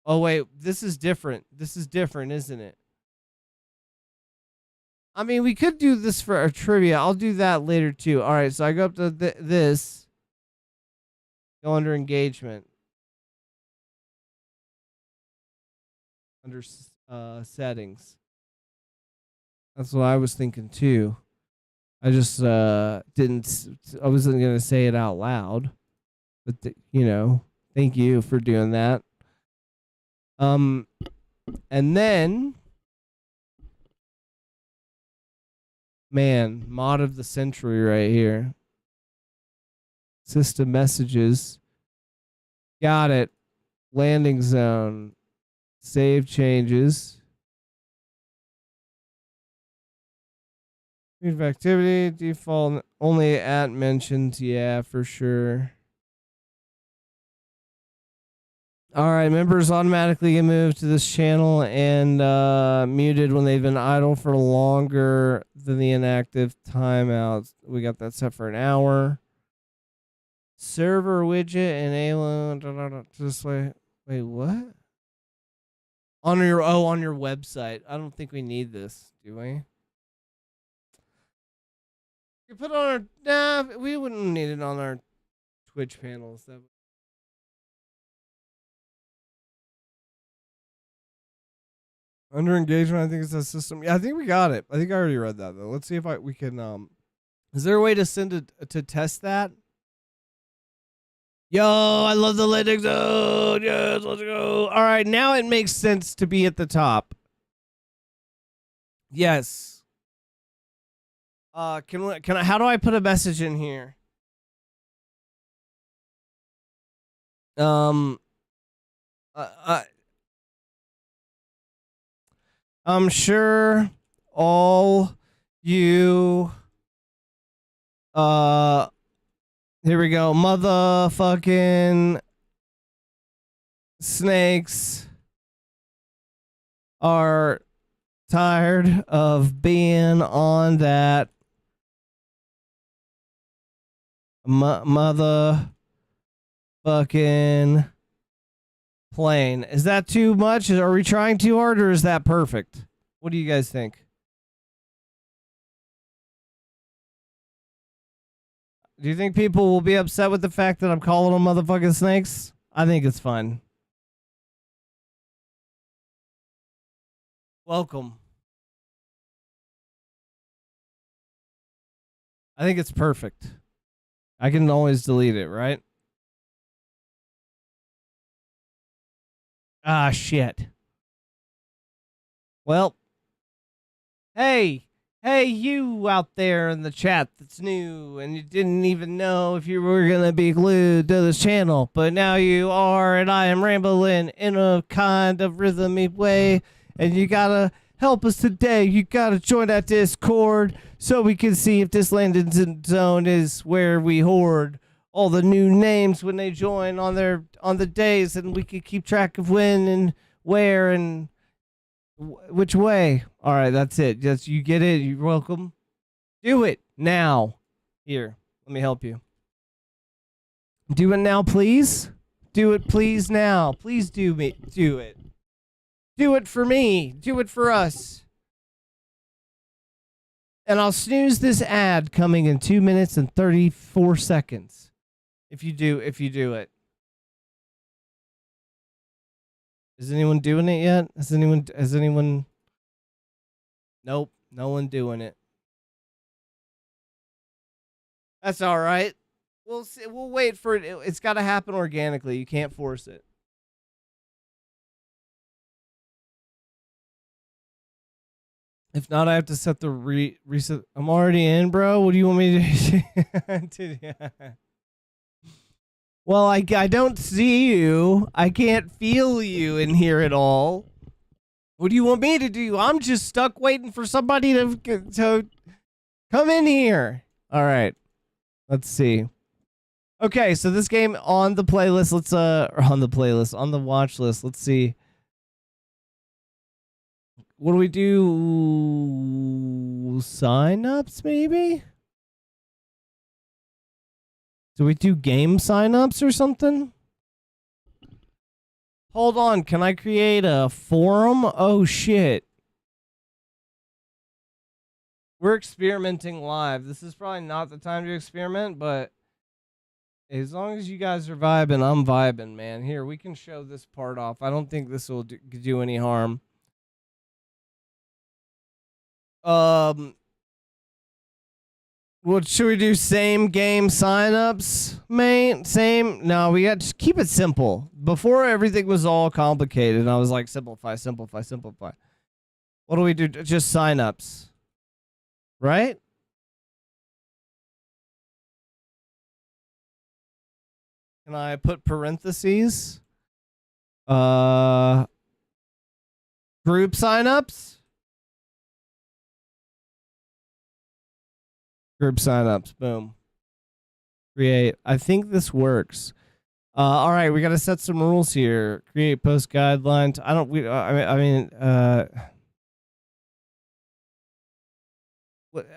Oh wait, this is different. This is different, isn't it? I mean, we could do this for a trivia. I'll do that later too. All right, so I go up to this. Go under engagement. Under settings. That's what I was thinking too. I just didn't. I wasn't gonna say it out loud, but you know, thank you for doing that. And then, man, mod of the century right here. System messages. Got it. Landing zone. Save changes. Of activity, default, only at mentions. Yeah, for sure. All right, members automatically get moved to this channel and muted when they've been idle for longer than the inactive timeouts. We got that set for an hour. Server widget enable display. Wait, what? On your website. I don't think we need this, do we? You put on our we wouldn't need it on our Twitch panels. Under engagement, I think it's a system. Yeah, I think we got it. I think I already read that though. Let's see if we can is there a way to send it to test that? Yo, I love the landing zone. Yes, let's go. All right, now it makes sense to be at the top. Yes. Can I? How do I put a message in here? I'm sure all you. Here we go, motherfucking snakes are tired of being on that mother fucking plane. Is that too much? Are we trying too hard, or is that perfect? What do you guys think? Do you think people will be upset with the fact that I'm calling them motherfucking snakes? I think it's fun. Welcome. I think it's perfect. I can always delete it, right? Ah, shit. Well, hey, you out there in the chat that's new and you didn't even know if you were going to be glued to this channel, but now you are, and I am rambling in a kind of rhythmy way, and you gotta help us today. You gotta join that Discord so we can see if this landing zone is where we hoard all the new names when they join on the days, and we can keep track of when and where and which way. All right, that's it. Just you get it. You're welcome. Do it now. Here, let me help you. Do it now, please. Do it, please, now. Please do it. Do it for me. Do it for us. And I'll snooze this ad coming in 2 minutes and 34 seconds. If you do it. Is anyone doing it yet? Has anyone? Nope, no one doing it. That's all right. We'll see. We'll wait for it. It's got to happen organically. You can't force it. If not, I have to set the reset. I'm already in, bro. What do you want me to do? Well, I don't see you. I can't feel you in here at all. What do you want me to do? I'm just stuck waiting for somebody to come in here. All right. Let's see. Okay, so this game on the playlist. Let's on the watch list. Let's see. What do we do? Sign-ups, maybe? Do we do game sign-ups or something? Hold on, can I create a forum? Oh, shit. We're experimenting live. This is probably not the time to experiment, but as long as you guys are vibing, I'm vibing, man. Here, we can show this part off. I don't think this will do any harm. What should we do? Same game signups, mate? Same? No, we got to keep it simple. Before everything was all complicated, I was like, simplify. What do we do? Just signups, right? Can I put parentheses? Group signups? Group signups. Boom. Create. I think this works. All right, we got to set some rules here. Create post guidelines. What?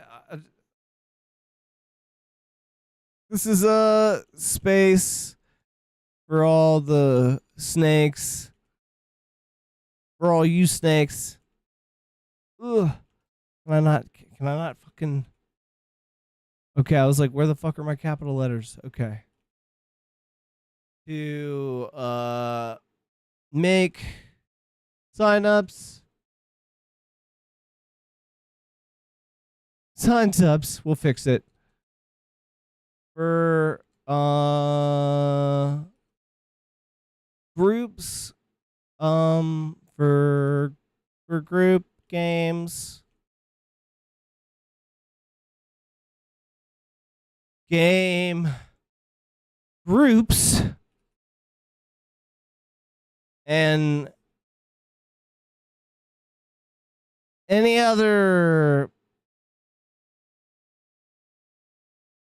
This is a space for all the snakes. For all you snakes. Ugh. Can I not fucking... Okay, I was like, where the fuck are my capital letters? Okay. To make signups. Signups, we'll fix it. For groups, for group games. Game groups and any other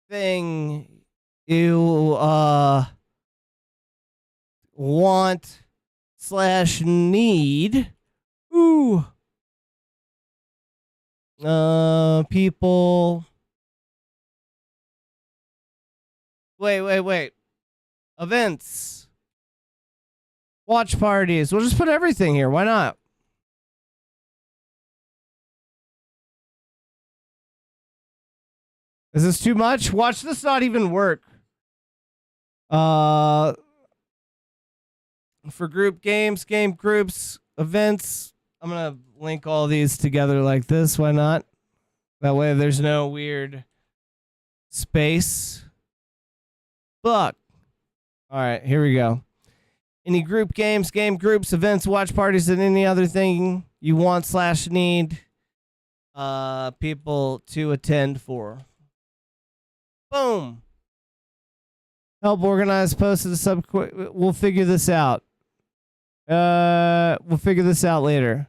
thing you want slash need. Ooh. People. Wait. Events. Watch parties. We'll just put everything here. Why not? Is this too much? Watch this not even work. For group games, game groups, events, I'm going to link all these together like this. Why not? That way there's no weird space. Fuck. All right, here we go. Any group games, game groups, events, watch parties, and any other thing you want slash need people to attend for. Boom. Help organize, post to the sub. We'll figure this out. We'll figure this out later.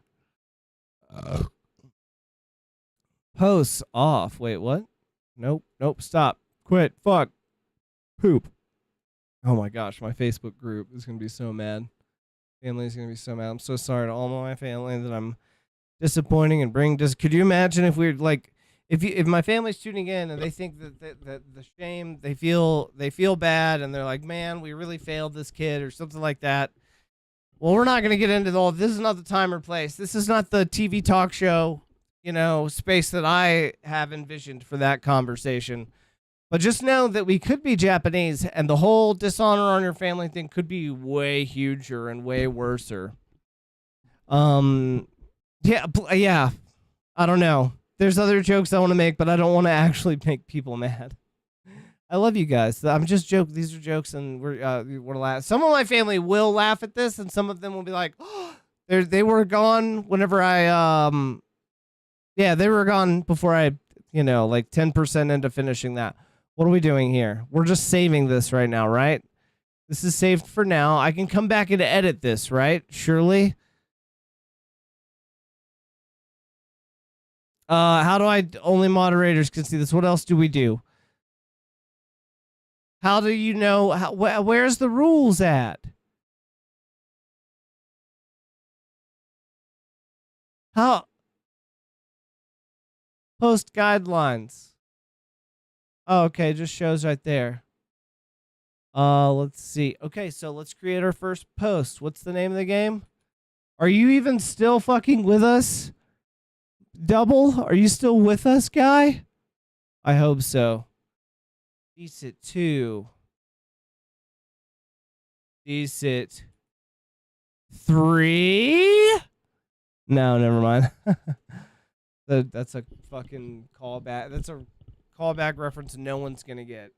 Posts off. Wait, what? Nope. Stop. Quit. Fuck. Poop. Oh my gosh, my Facebook group is gonna be so mad. Family's gonna be so mad. I'm so sorry to all my family that I'm disappointing and bring. Could you imagine if we're like, if my family's tuning in and they think that the shame, they feel bad and they're like, man, we really failed this kid or something like that. Well, we're not gonna get into all. This is not the time or place. This is not the TV talk show, space that I have envisioned for that conversation. But just know that we could be Japanese, and the whole dishonor on your family thing could be way huger and way worser. Yeah. I don't know. There's other jokes I want to make, but I don't want to actually make people mad. I love you guys. I'm just joking. These are jokes, and we're laugh. Some of my family will laugh at this, and some of them will be like, oh, they were gone whenever I they were gone before I, like 10% into finishing that. What are we doing here? We're just saving this right now, right? This is saved for now. I can come back and edit this, right? Surely. How do I only moderators can see this? What else do we do? How do you know? Where's the rules at? How? Post guidelines. Oh, okay, just shows right there. Let's see. Okay, so let's create our first post. What's the name of the game? Are you even still fucking with us? Double? Are you still with us, guy? I hope so. Decent 2. Decent 3? No, never mind. That's a fucking callback. That's a callback reference no one's gonna get.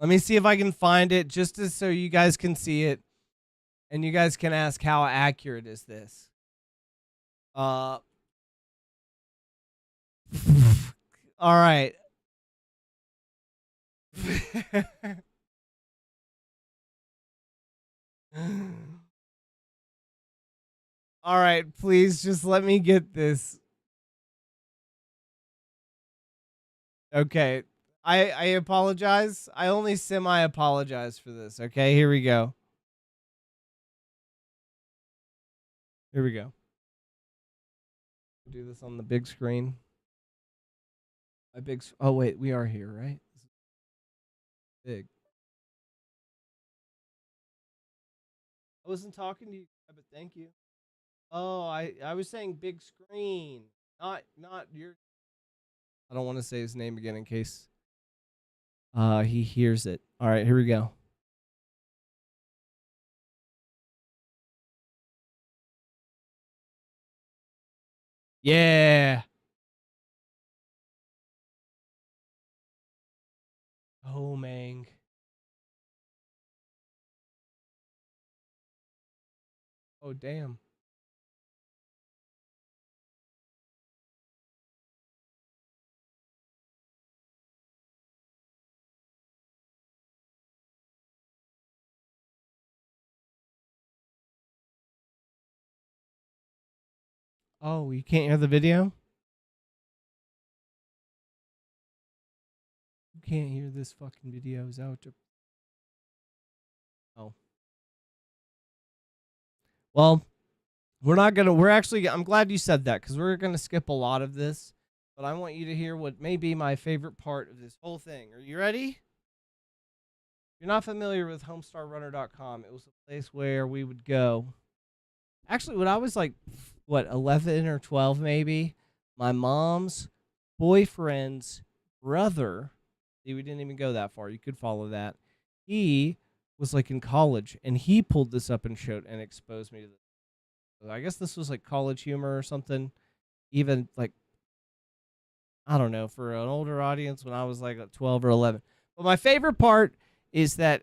Let me see if I can find it just so you guys can see it. And you guys can ask how accurate is this. All right. All right, please just let me get this. Okay. I apologize. I only semi-apologize for this. Okay, here we go. Here we go. Do this on the big screen. Oh wait, we are here, right? Big. I wasn't talking to you, but thank you. Oh, I was saying big screen, not your. I don't want to say his name again in case he hears it. All right, here we go. Yeah. Oh, Mang. Oh, damn. Oh, you can't hear the video? You can't hear this fucking video. Is that what you're... Oh. Well, I'm glad you said that, because we're gonna skip a lot of this, but I want you to hear what may be my favorite part of this whole thing. Are you ready? If you're not familiar with homestarrunner.com, it was a place where we would go. Actually, when I was like, 11 or 12 maybe, my mom's boyfriend's brother, see, we didn't even go that far. You could follow that. He was like in college, and he pulled this up and showed and exposed me to this. So I guess this was like college humor or something. Even like, I don't know, for an older audience when I was like 12 or 11. But my favorite part is that,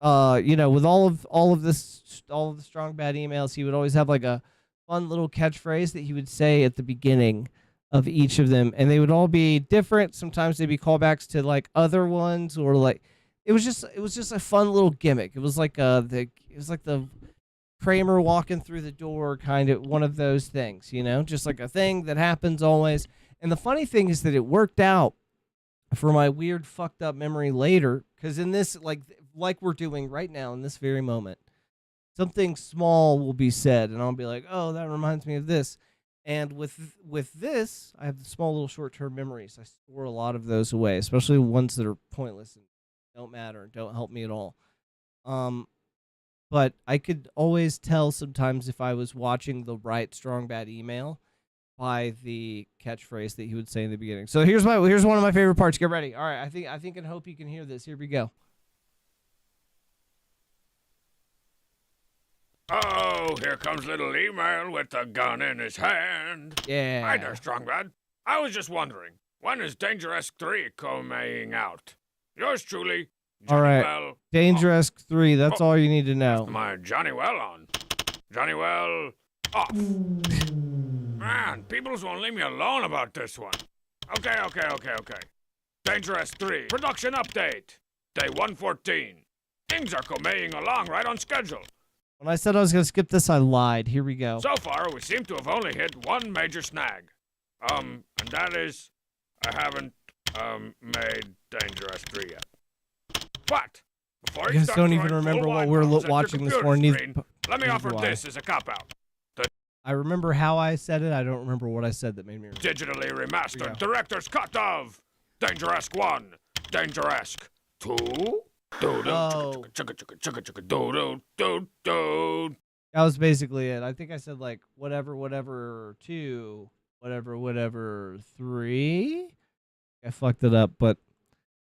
with all of the strong bad emails, he would always have like a fun little catchphrase that he would say at the beginning of each of them, and they would all be different. Sometimes they'd be callbacks to like other ones, or like it was just a fun little gimmick. It was like the Kramer walking through the door, kind of one of those things, just like a thing that happens always. And the funny thing is that it worked out for my weird fucked up memory later, because in this, like we're doing right now in this very moment, something small will be said, and I'll be like, oh, that reminds me of this. And with this, I have the small little short-term memories. I store a lot of those away, especially ones that are pointless and don't matter and don't help me at all. But I could always tell sometimes if I was watching the right strong bad email by the catchphrase that he would say in the beginning. So here's one of my favorite parts. Get ready. All right, I think and hope you can hear this. Here we go. Oh, here comes little email with the gun in his hand. Yeah. Hi there, Strong Bad. I was just wondering, when is Danger-esque 3 coming out? Yours truly, Johnny all right. Well. Danger-esque 3, that's all you need to know. My Johnny Well on. Johnny Well off. Man, peoples won't leave me alone about this one. Okay. Danger-esque 3, production update. Day 114. Things are coming along right on schedule. When I said I was going to skip this, I lied. Here we go. So far, we seem to have only hit one major snag. And that is, I haven't, made Danger-esque 3 yet. But, before you guys don't even remember what we're watching this morning. Let me offer this as a cop-out. I remember how I said it. I don't remember what I said that made me remember. Digitally remastered director's cut of Danger-esque 1, Danger-esque 2. Oh. That was basically it. I think I said like whatever 2, whatever 3. I fucked it up, but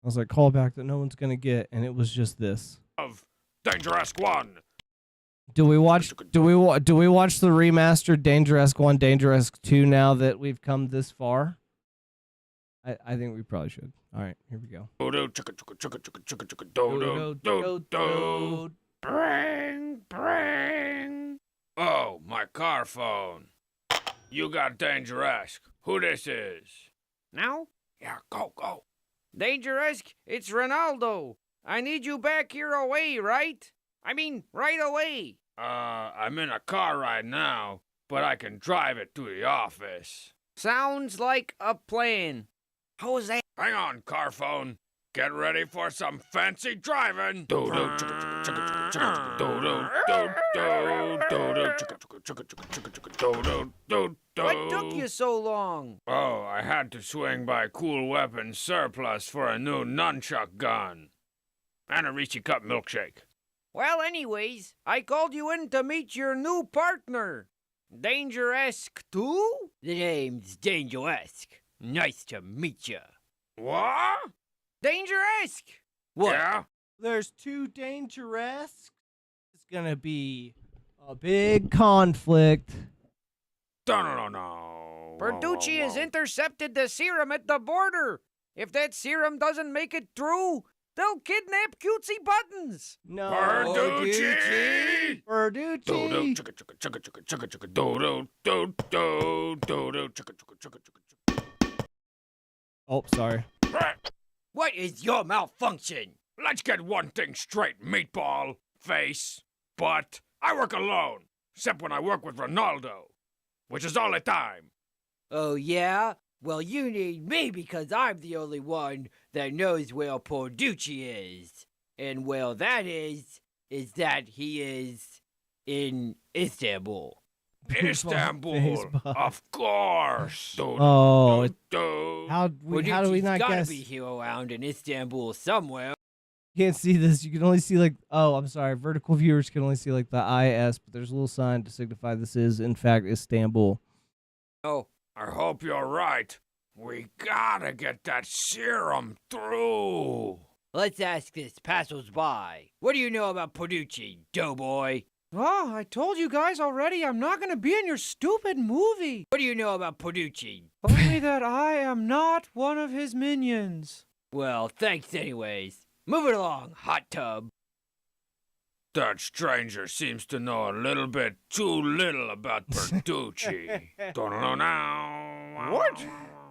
I was like, callback that no one's gonna get, and it was just this. Of Danger-esque 1. Do we watch the remastered Danger-esque 1, Danger-esque 2 now that we've come this far? I think we probably should. All right, here we go. Bring. Oh, my car phone. You got Danger-esque. Who this is? Now? Yeah, go. Danger-esque, it's Ronaldo. I need you back here away, right? I mean, right away. I'm in a car right now, but I can drive it to the office. Sounds like a plan. Jose. Hang on, car phone. Get ready for some fancy driving. What took you so long? Oh, I had to swing by Cool Weapons Surplus for a new nunchuck gun. And a Reese Cup milkshake. Well, anyways, I called you in to meet your new partner. Danger-esque too? The name's Danger-esque. Nice to meet ya. What? Danger-esque! What? Yeah? There's 2 Danger-esque. It's gonna be a big conflict. No. Bertucci has intercepted the serum at the border. If that serum doesn't make it through, they'll kidnap Cutesy Buttons. No. Bertucci! Oh, sorry. What is your malfunction? Let's get one thing straight, meatball, face, butt. I work alone, except when I work with Ronaldo, which is all the time. Oh, yeah? Well, you need me because I'm the only one that knows where Porducci is. And well, that is that he is in Istanbul. Istanbul, Baseball. of course. Oh, Do. how do we Porducci's not gotta guess? be here around in Istanbul somewhere. Can't see this. You can only see like, oh, I'm sorry. Vertical viewers can only see like the IS, but there's a little sign to signify this is in fact Istanbul. Oh, I hope you're right. We gotta get that serum through. let's ask this passers-by. What do you know about Porducci, doughboy? Oh, I told you guys already I'm not gonna be in your stupid movie. What do you know about Porducci? Only that I am not one of his minions. Well, thanks anyways. Move it along, hot tub. That stranger seems to know a little bit too little about Bertucci. Don't know now. What?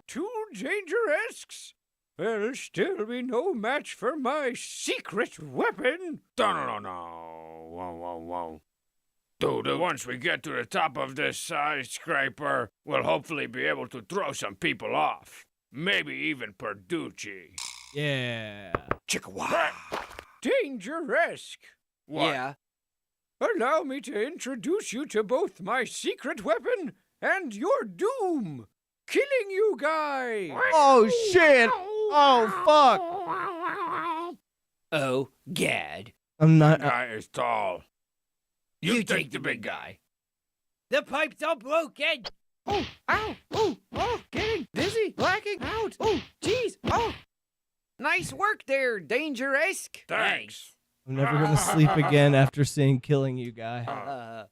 2 Danger-esques? There'll still be no match for my secret weapon. Don't know. Whoa. Dude, once we get to the top of this skyscraper, we'll hopefully be able to throw some people off. Maybe even Bertucci. Yeah. Chickawa. Danger-esque. What? Yeah. Allow me to introduce you to both my secret weapon and your doom. Killing you guys. Oh shit. Oh fuck. Oh, gad. I'm not. Guy is tall. You take the big guy. The pipes are broken. Oh, ow, oh, getting dizzy, blacking out. Oh, jeez, oh. Nice work there, Danger-esque. Thanks. I'm never gonna sleep again after seeing Killing You Guy.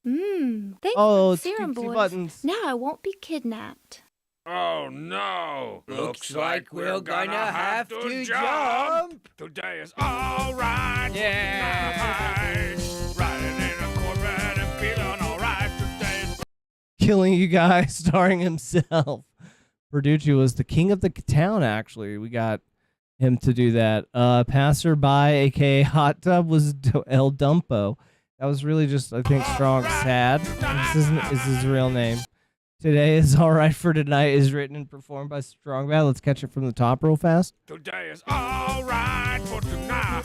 Thanks Oh, for it's the serum, cutesy boys. buttons. Now I won't be kidnapped. Oh no! Looks like we're gonna have to jump. Today is alright. Yeah. Riding in a Corvette and feeling alright today. Killing You Guy, starring himself. Verducci was the king of the town. Actually, we got him to do that. Passerby, aka Hot Tub, was El Dumpo. That was really just, I think, Strong Sad. Is his real name. Today is Alright for Tonight is written and performed by Strong Bad. Let's catch it from the top real fast. Today is alright for tonight.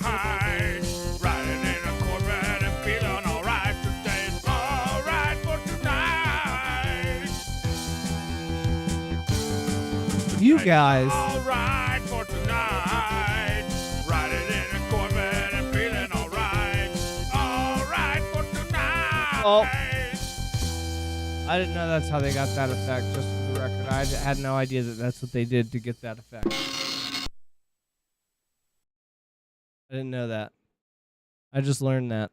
Riding in a Corvette and feeling alright. Today is alright for tonight. You guys. Alright for tonight. Riding in a Corvette and feeling alright. Alright for tonight. Oh. I didn't know that's how they got that effect, just for the record. I had no idea that that's what they did to get that effect. I didn't know that. I just learned that.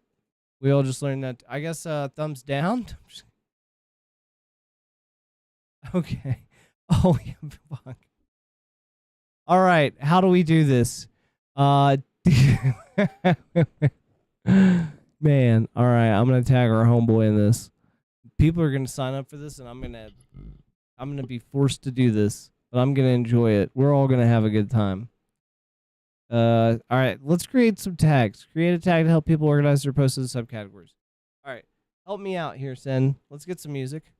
We all just learned that. I guess thumbs down? Okay. Oh, yeah, fuck. All right, how do we do this? Man, all right, I'm going to tag our homeboy in this. People are gonna sign up for this, and I'm gonna be forced to do this, but I'm gonna enjoy it. We're all gonna have a good time. All right, let's create some tags. Create a tag to help people organize their posts into subcategories. All right, help me out here, Sen. Let's get some music.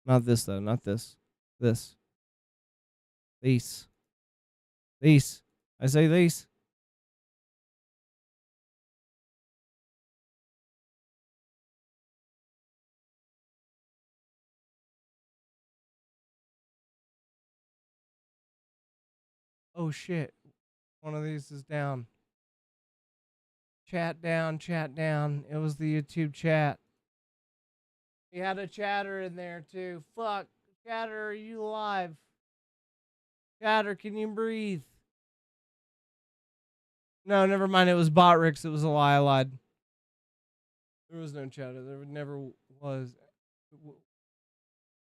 Not this though. Not this. This. These. These. I say these. Oh shit. One of these is down. Chat down, chat down. It was the YouTube chat. We had a chatter in there too. Fuck. Chatter, are you alive? Chatter, can you breathe? No, never mind. It was Botrix. It was a lie. I lied. There was no chatter. There never was.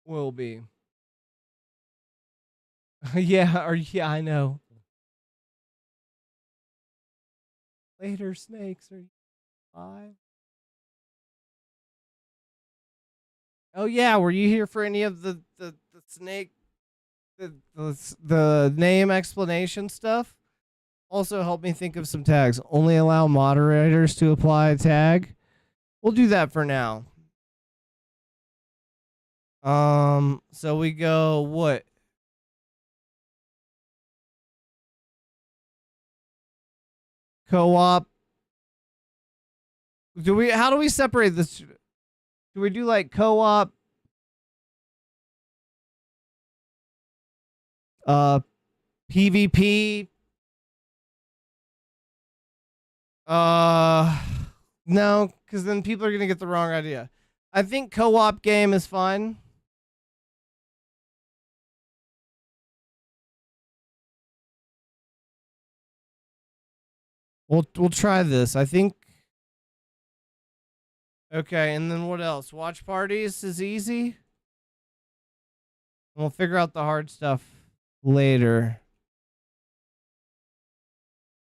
Will be. Yeah, I know. Later, snakes. Are you alive? Oh yeah, were you here for any of the snake the name explanation stuff? Also, help me think of some tags. Only allow moderators to apply a tag. We'll do that for now. So we go what? co-op. How do we separate this? Do we do like co-op? PvP? No, because then people are gonna get the wrong idea. I think co-op game is fine. We'll try this. I think. Okay, and then what else? Watch parties is easy. We'll figure out the hard stuff later.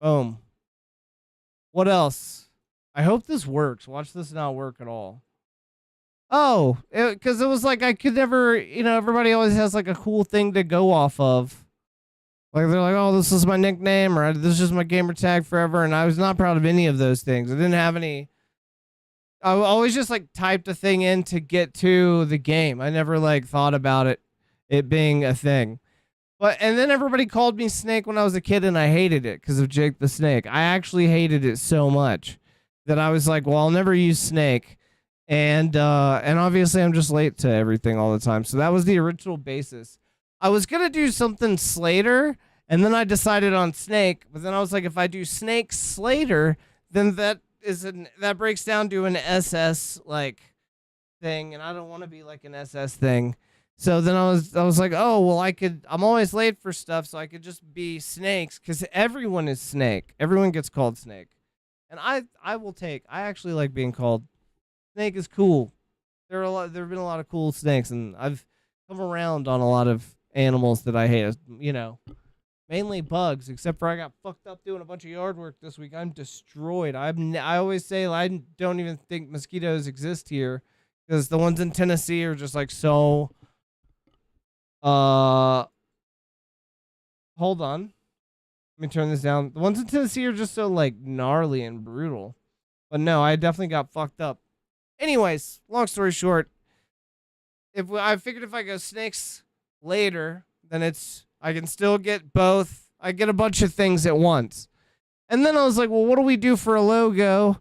Boom. What else? I hope this works. Watch this not work at all. Oh, because it was like I could never, everybody always has like a cool thing to go off of. Like they're like, oh, this is my nickname, or this is my gamer tag forever, and I was not proud of any of those things. I didn't have any. I always just like typed a thing in to get to the game. I never like thought about it being a thing. And then everybody called me Snake when I was a kid, and I hated it because of Jake the Snake. I actually hated it so much that I was like, well, I'll never use Snake. And obviously I'm just late to everything all the time. So that was the original basis. I was going to do something Slater, and then I decided on Snake, but then I was like, if I do Snake Slater, then that breaks down to an SS like thing, and I don't want to be like an SS thing. So then I was like, oh, well, I'm always late for stuff, so I could just be Snakes, because everyone is Snake. Everyone gets called Snake. And I actually like being called Snake is cool. There have been a lot of cool snakes, and I've come around on a lot of animals that I hate, mainly bugs, except for I got fucked up doing a bunch of yard work this week. I'm destroyed. I always say I don't even think mosquitoes exist here, because the ones in Tennessee are just like so... hold on. Let me turn this down. The ones in Tennessee are just so like gnarly and brutal. But no, I definitely got fucked up. Anyways, long story short, I figured if I go Snakes later, then I can still get both. I get a bunch of things at once. And then I was like, well, what do we do for a logo?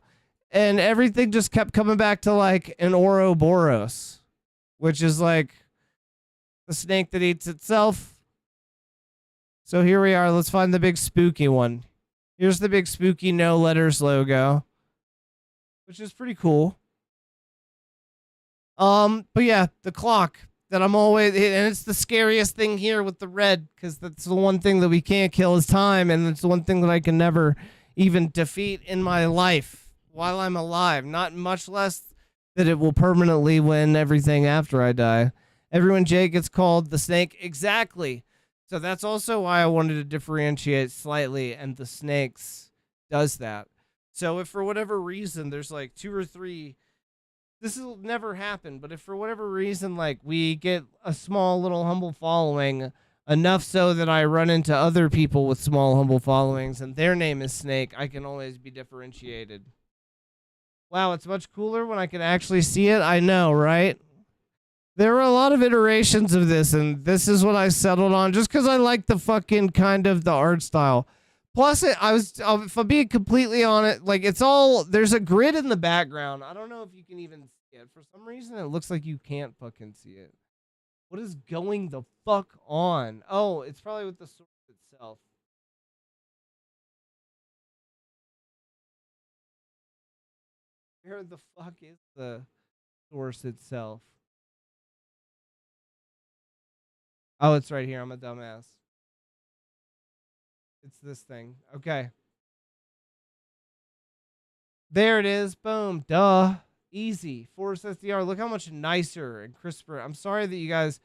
And everything just kept coming back to like an Ouroboros, which is like the snake that eats itself. So here we are. Let's find the big spooky one. Here's the big spooky no letters logo, which is pretty cool. But yeah, the clock that I'm always, and it's the scariest thing here with the red, because that's the one thing that we can't kill is time, and it's the one thing that I can never even defeat in my life while I'm alive. Not much less that it will permanently win everything after I die. Everyone Jay gets called the Snake. Exactly. So that's also why I wanted to differentiate slightly, and the Snakes does that. So if for whatever reason there's like 2 or 3, this will never happen, but if for whatever reason like we get a small little humble following, enough so that I run into other people with small humble followings and their name is Snake, I can always be differentiated. Wow, it's much cooler when I can actually see it. I know, right? There were a lot of iterations of this, and this is what I settled on just because I like the fucking kind of the art style. Plus, if I'm being completely honest, like there's a grid in the background. I don't know if you can even see it. For some reason, it looks like you can't fucking see it. What is going the fuck on? Oh, it's probably with the source itself. Where the fuck is the source itself? Oh, it's right here. I'm a dumbass. It's this thing. Okay. There it is. Boom. Duh. Easy. Force SDR. Look how much nicer and crisper. I'm sorry that you guys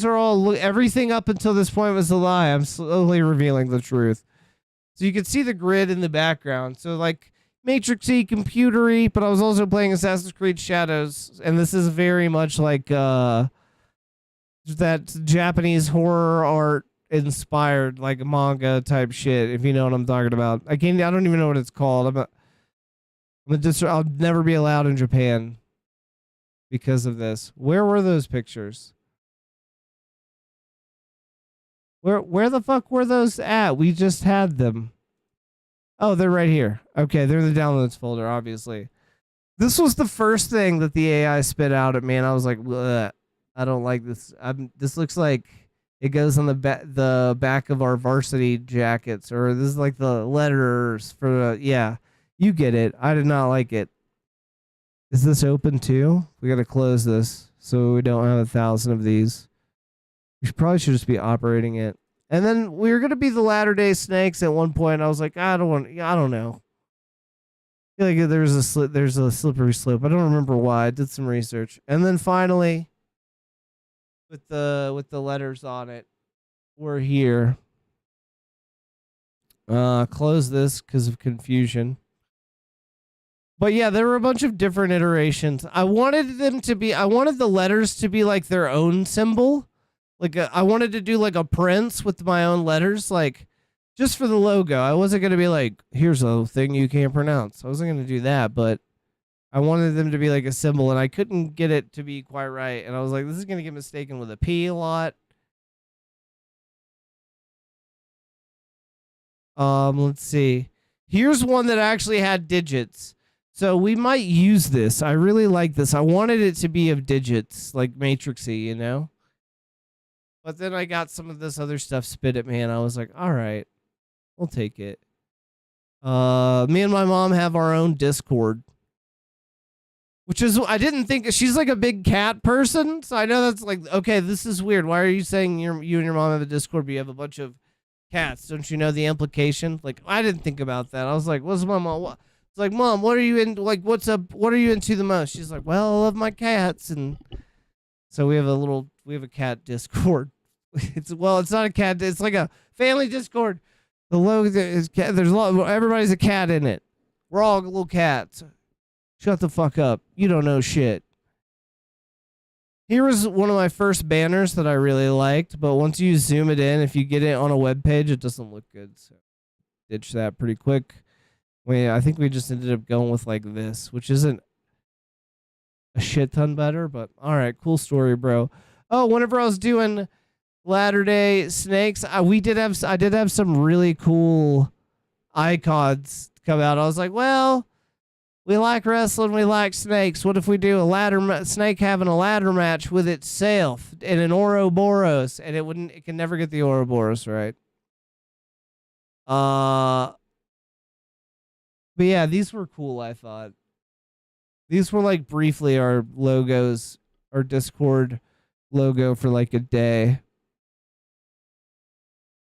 are all, everything up until this point was a lie. I'm slowly revealing the truth. So you can see the grid in the background. So like Matrixy, computery, but I was also playing Assassin's Creed Shadows, and this is very much like that Japanese horror art inspired, like manga type shit, if you know what I'm talking about. I don't even know what it's called. I'll never be allowed in Japan because of this. Where were those pictures? Where the fuck were those at? We just had them. Oh, they're right here. Okay, they're in the downloads folder, obviously. This was the first thing that the AI spit out at me, and I was like, "Bleh, I don't like this. This looks like it goes on the back of our varsity jackets, or this is like the letters for the, yeah, you get it. I did not like it. Is this open too? We gotta close this so we don't have 1,000 of these. We probably should just be operating it. And then we were gonna be the Latter-day Snakes at one point. I was like, I don't know. I feel like there's a slippery slope. I don't remember why. I did some research, and then finally, with the letters on it, we're here. Close this because of confusion. But yeah, there were a bunch of different iterations. I wanted the letters to be like their own symbol. Like I wanted to do like a prince with my own letters, like just for the logo. I wasn't going to be like, here's a thing you can't pronounce. I wasn't going to do that, but I wanted them to be like a symbol, and I couldn't get it to be quite right. And I was like, this is going to get mistaken with a P a lot. Let's see. Here's one that actually had digits. So we might use this. I really like this. I wanted it to be of digits, like matrixy, you know? But then I got some of this other stuff spit at me, and I was like, all right, we'll take it. Me and my mom have our own Discord, which is, I didn't think, she's like a big cat person, so I know that's like, okay, this is weird. Why are you saying you and your mom have a Discord, but you have a bunch of cats? Don't you know the implication? Like, I didn't think about that. I was like, what's my mom? What? It's like, Mom, what are you in? Like, what's up? What are you into the most? She's like, well, I love my cats, and so we have a cat Discord. It's not a cat. It's like a family Discord. The logo is cat. There's a lot. Everybody's a cat in it. We're all little cats. Shut the fuck up. You don't know shit. Here was one of my first banners that I really liked, but once you zoom it in, if you get it on a web page, it doesn't look good. So ditch that pretty quick. I think we just ended up going with like this, which isn't a shit ton better, but all right, cool story, bro. Oh, whenever I was doing Latter-day Snakes, I did have some really cool icons come out. I was like, well, we like wrestling, we like snakes. What if we do a snake having a ladder match with itself in an Ouroboros, and it can never get the Ouroboros right. But yeah, these were cool, I thought. These were like briefly our logos, our Discord logo for like a day.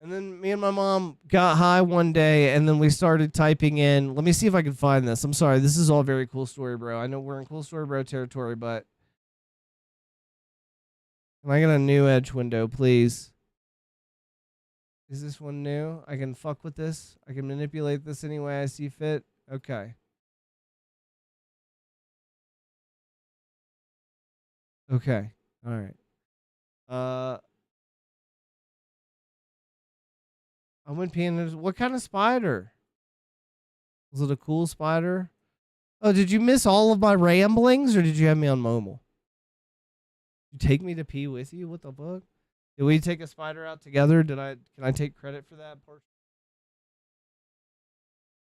And then me and my mom got high one day, and then we started typing in. Let me see if I can find this. I'm sorry. This is all very cool story, bro. I know we're in cool story, bro territory, but can I get a new edge window, please? Is this one new? I can fuck with this. I can manipulate this any way I see fit. Okay. Okay. All right. I went peeing. What kind of spider? Was it a cool spider? Oh, did you miss all of my ramblings, or did you have me on Momo? You take me to pee with you? What the fuck? Did we take a spider out together? Can I take credit for that portion?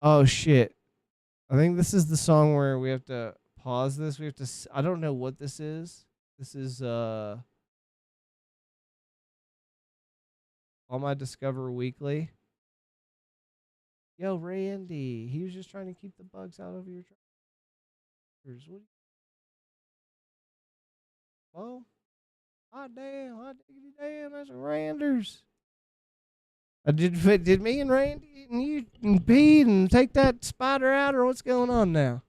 Oh shit. I think this is the song where we have to pause this. We have to, I don't know what this is. This is All My Discover Weekly. Yo, Randy. He was just trying to keep the bugs out of your tractors. Oh, hot damn, hot diggity damn, that's Randers. Did me and Randy and you pee and take that spider out, or what's going on now?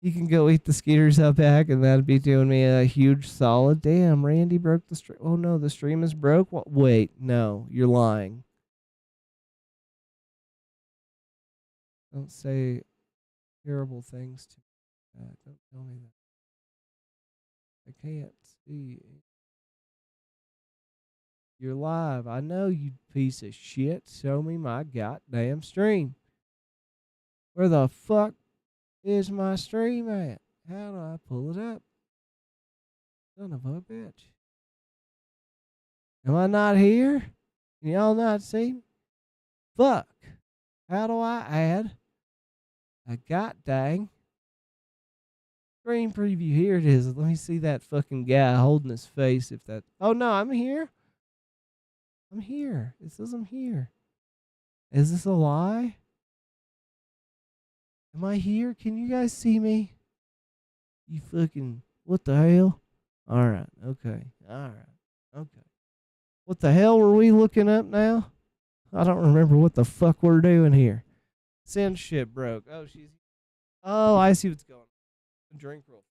You can go eat the Skeeters out back, and that'd be doing me a huge solid. Damn, Randy broke the stream. Oh no, the stream is broke. What? Wait, no, you're lying. Don't say terrible things to me. Don't tell me that. I can't see. You're live. I know, you piece of shit. Show me my goddamn stream. Where the fuck is my stream at? How do I pull it up? Son of a bitch. Am I not here? Can y'all not see me? Fuck. How do I add a god dang screen preview? Here it is. Let me see that fucking guy holding his face. If that. Oh no, I'm here. I'm here. It says I'm here. Is this a lie? Am I here? Can you guys see me? You fucking. What the hell? Alright. Okay. Alright. Okay. What the hell were we looking up now? I don't remember what the fuck we're doing here. Send shit broke. Oh, she's. Oh, I see what's going on. Drink roll.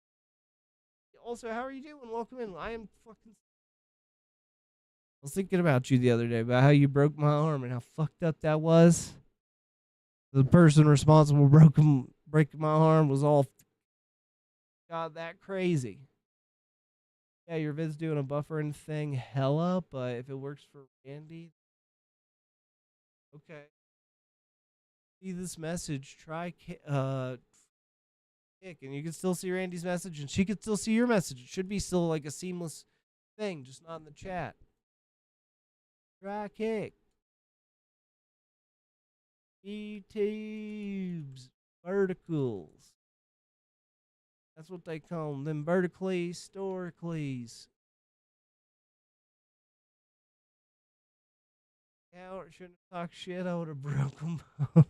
Also, how are you doing? Welcome in. I am fucking. I was thinking about you the other day about how you broke my arm and how fucked up that was. The person responsible breaking my arm was all. God, that crazy. Yeah, your vid's doing a buffering thing hella, but if it works for Randy. Okay. See this message. Try kick, and you can still see Randy's message, and she can still see your message. It should be still like a seamless thing, just not in the chat. Try kick. E-tubes. Verticals. That's what they call them. Vertically, storically. Yeah, I shouldn't have talked shit. I would have broke them. Well.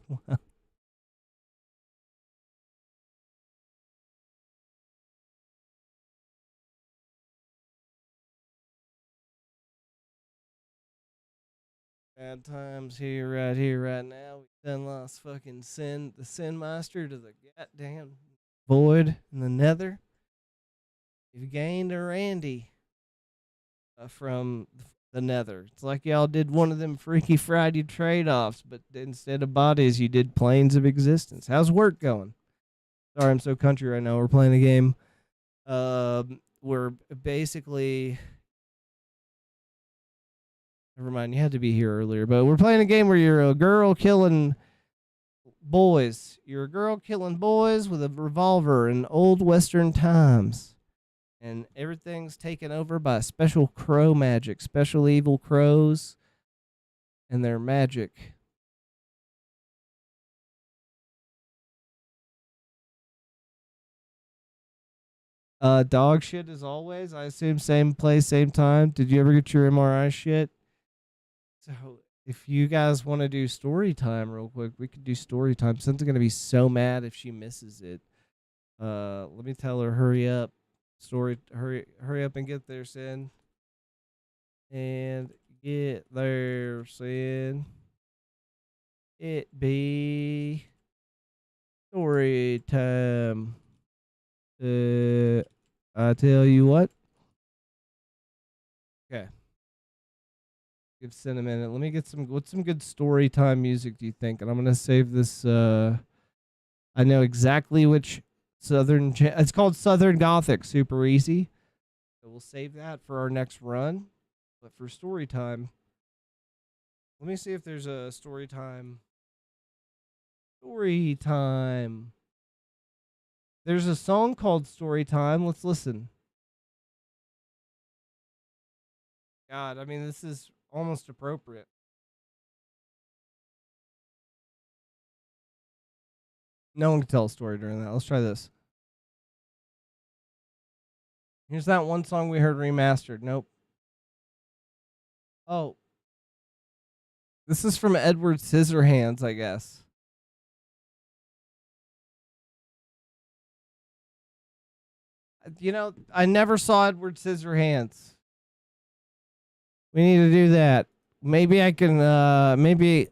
Bad times here, right now. We done lost fucking the Sin Master to the goddamn void in the nether. We've gained a Randy from the nether. It's like y'all did one of them Freaky Friday trade-offs, but instead of bodies, you did planes of existence. How's work going? Sorry, I'm so country right now. We're playing a game. We're basically... Never mind, you had to be here earlier, but we're playing a game where you're a girl killing boys. You're a girl killing boys with a revolver in old Western times. And everything's taken over by special crow magic, special evil crows and their magic. Dog shit as always. I assume same place, same time. Did you ever get your MRI shit? So if you guys want to do story time real quick, we could do story time. Sin's gonna be so mad if she misses it. Let me tell her hurry up. Hurry up and get there, Sin. And get there, Sin. It be story time. I tell you what. Okay. Give Sin a minute. Let me get what's some good story time music do you think? And I'm gonna save this. I know exactly which it's called Southern Gothic. Super easy. So we'll save that for our next run. But for story time, let me see if there's a story time. Story time. There's a song called Story Time. Let's listen. God, I mean, this is almost appropriate. No one can tell a story during that. Let's try this. Here's that one song we heard remastered. Nope. Oh. This is from Edward Scissorhands, I guess. You know, I never saw Edward Scissorhands. We need to do that. Maybe I can, maybe.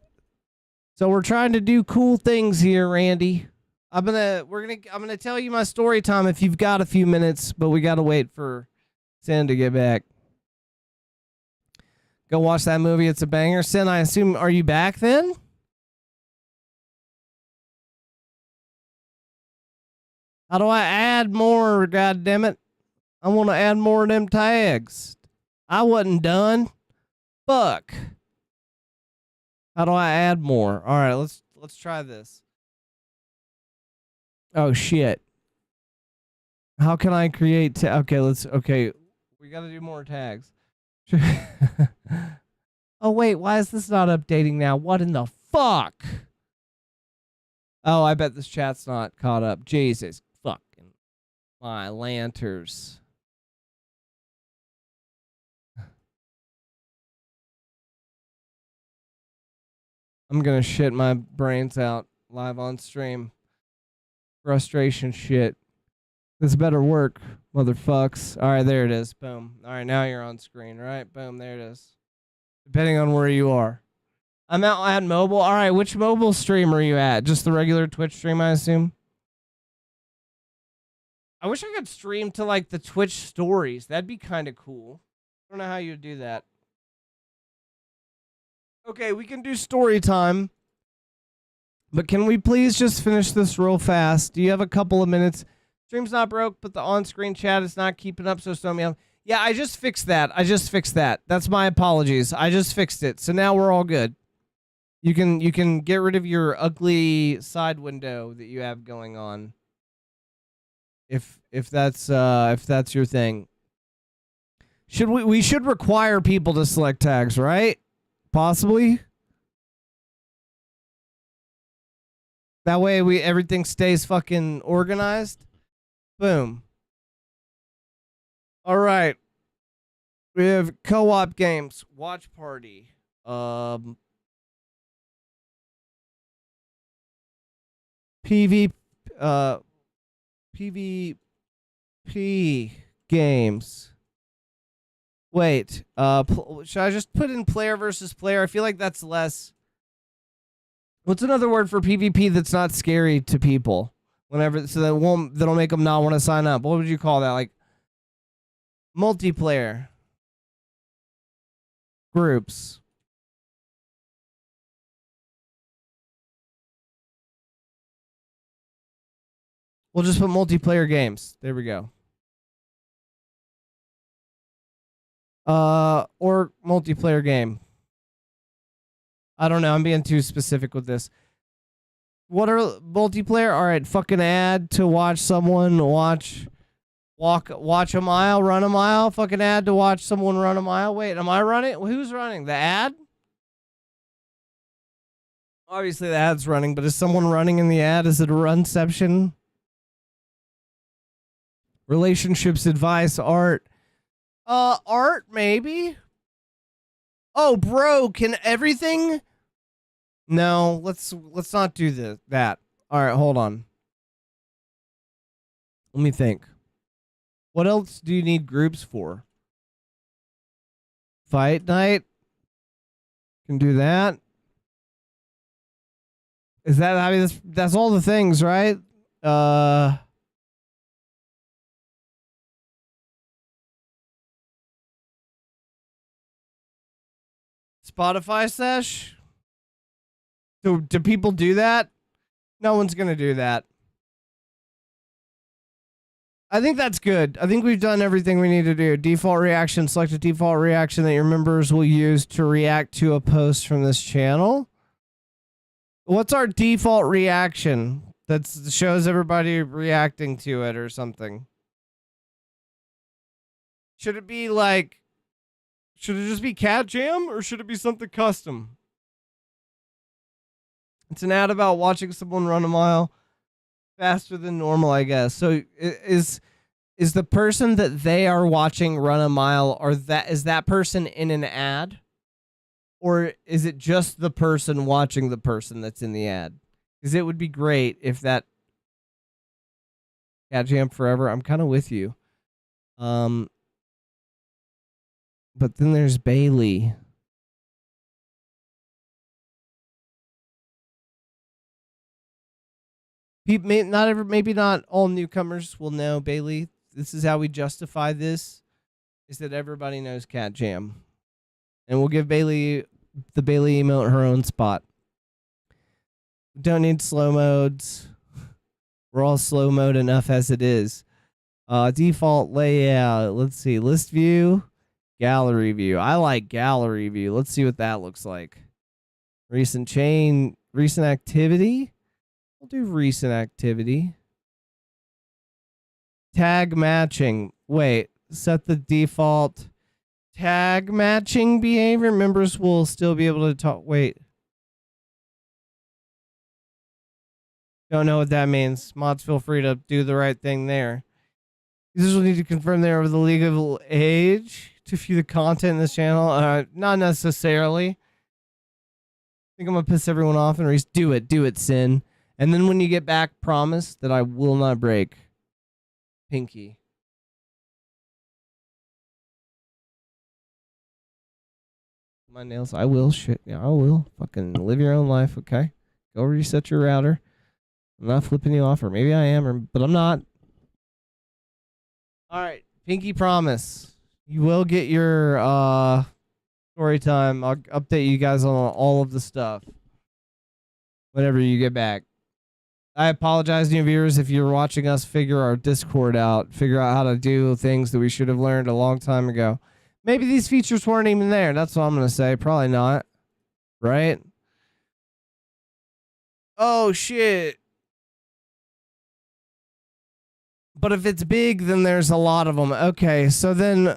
So we're trying to do cool things here, Randy. I'm gonna tell you my story time if you've got a few minutes, but we gotta wait for Sin to get back. Go watch that movie. It's a banger. Sin, I assume, are you back then? How do I add more, goddammit? I want to add more of them tags. I wasn't done. Fuck. How do I add more? All right, let's try this. Oh shit. How can I create okay, we got to do more tags. Oh wait, why is this not updating now? What in the fuck? Oh, I bet this chat's not caught up. Jesus fucking my lanterns. I'm gonna shit my brains out live on stream. Frustration shit. This better work, motherfucks. All right, there it is. Boom. All right, now you're on screen, right? Boom, there it is. Depending on where you are. I'm out at mobile. All right, which mobile stream are you at? Just the regular Twitch stream, I assume? I wish I could stream to, like, the Twitch stories. That'd be kind of cool. I don't know how you would do that. Okay, we can do story time. But can we please just finish this real fast? Do you have a couple of minutes? Stream's not broke, but the on-screen chat is not keeping up, so stone me up. Yeah, I just fixed that. That's my apologies. I just fixed it. So now we're all good. You can get rid of your ugly side window that you have going on. If that's your thing. We should require people to select tags, right? Possibly. That way everything stays fucking organized. Boom. All right. We have co-op games, watch party. PvP games. Wait, should I just put in player versus player? I feel like that's less. What's another word for PvP that's not scary to that'll make them not want to sign up? What would you call that? Like multiplayer groups. We'll just put multiplayer games. There we go. Or multiplayer game. I don't know. I'm being too specific with this. What are multiplayer? All right, fucking ad to watch someone watch a mile, run a mile. Fucking ad to watch someone run a mile. Wait, am I running? Who's running? The ad? Obviously the ad's running, but is someone running in the ad? Is it a runception? Relationships, advice, art. Art maybe. Oh, bro, can everything? No, let's not do that. All right, hold on. Let me think. What else do you need groups for? Fight night? Can do that. Is that, I mean, that's all the things, right? Spotify sesh? Do people do that? No one's gonna do that. I think that's good. I think we've done everything we need to do. Default reaction. Select a default reaction that your members will use to react to a post from this channel. What's our default reaction that shows everybody reacting to it or something? Should it be like, should it just be Cat Jam or should it be something custom? It's an ad about watching someone run a mile faster than normal, I guess. So is the person that they are watching run a mile, or is that person in an ad? Or is it just the person watching the person that's in the ad? Because it would be great if that Cat Jam Forever. I'm kind of with you. But then there's Bailey. Maybe not all newcomers will know Bailey. This is how we justify this, is that everybody knows Cat Jam. And we'll give Bailey, the Bailey emote, her own spot. Don't need slow modes. We're all slow mode enough as it is. Default layout. Let's see. List view. Gallery view. I like gallery view. Let's see what that looks like. Recent activity. We'll do recent activity. Tag matching. Wait, set the default tag matching behavior. Members will still be able to talk. Wait. Don't know what that means. Mods, feel free to do the right thing there. Users will need to confirm they're over the legal age to view the content in this channel. Not necessarily. I think I'm gonna piss everyone off and do it, Sin. And then when you get back, promise that I will not break. Pinky. My nails. I will. Shit. Yeah, I will. Fucking live your own life, okay? Go reset your router. I'm not flipping you off, or maybe I am, but I'm not. All right. Pinky promise. You will get your story time. I'll update you guys on all of the stuff whenever you get back. I apologize, new viewers, if you're watching us figure our Discord out, figure out how to do things that we should have learned a long time ago. Maybe these features weren't even there. That's what I'm going to say. Probably not. Right? Oh, shit. But if it's big, then there's a lot of them. Okay, so then...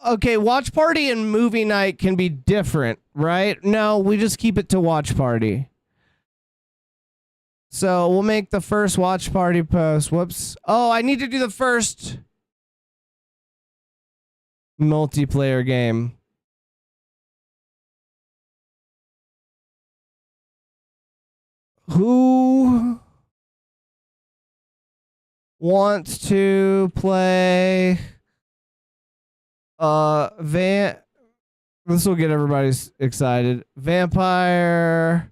Okay, watch party and movie night can be different, right? No, we just keep it to watch party. So we'll make the first watch party post. Whoops. Oh, I need to do the first multiplayer game. Who wants to play this will get everybody excited. Vampire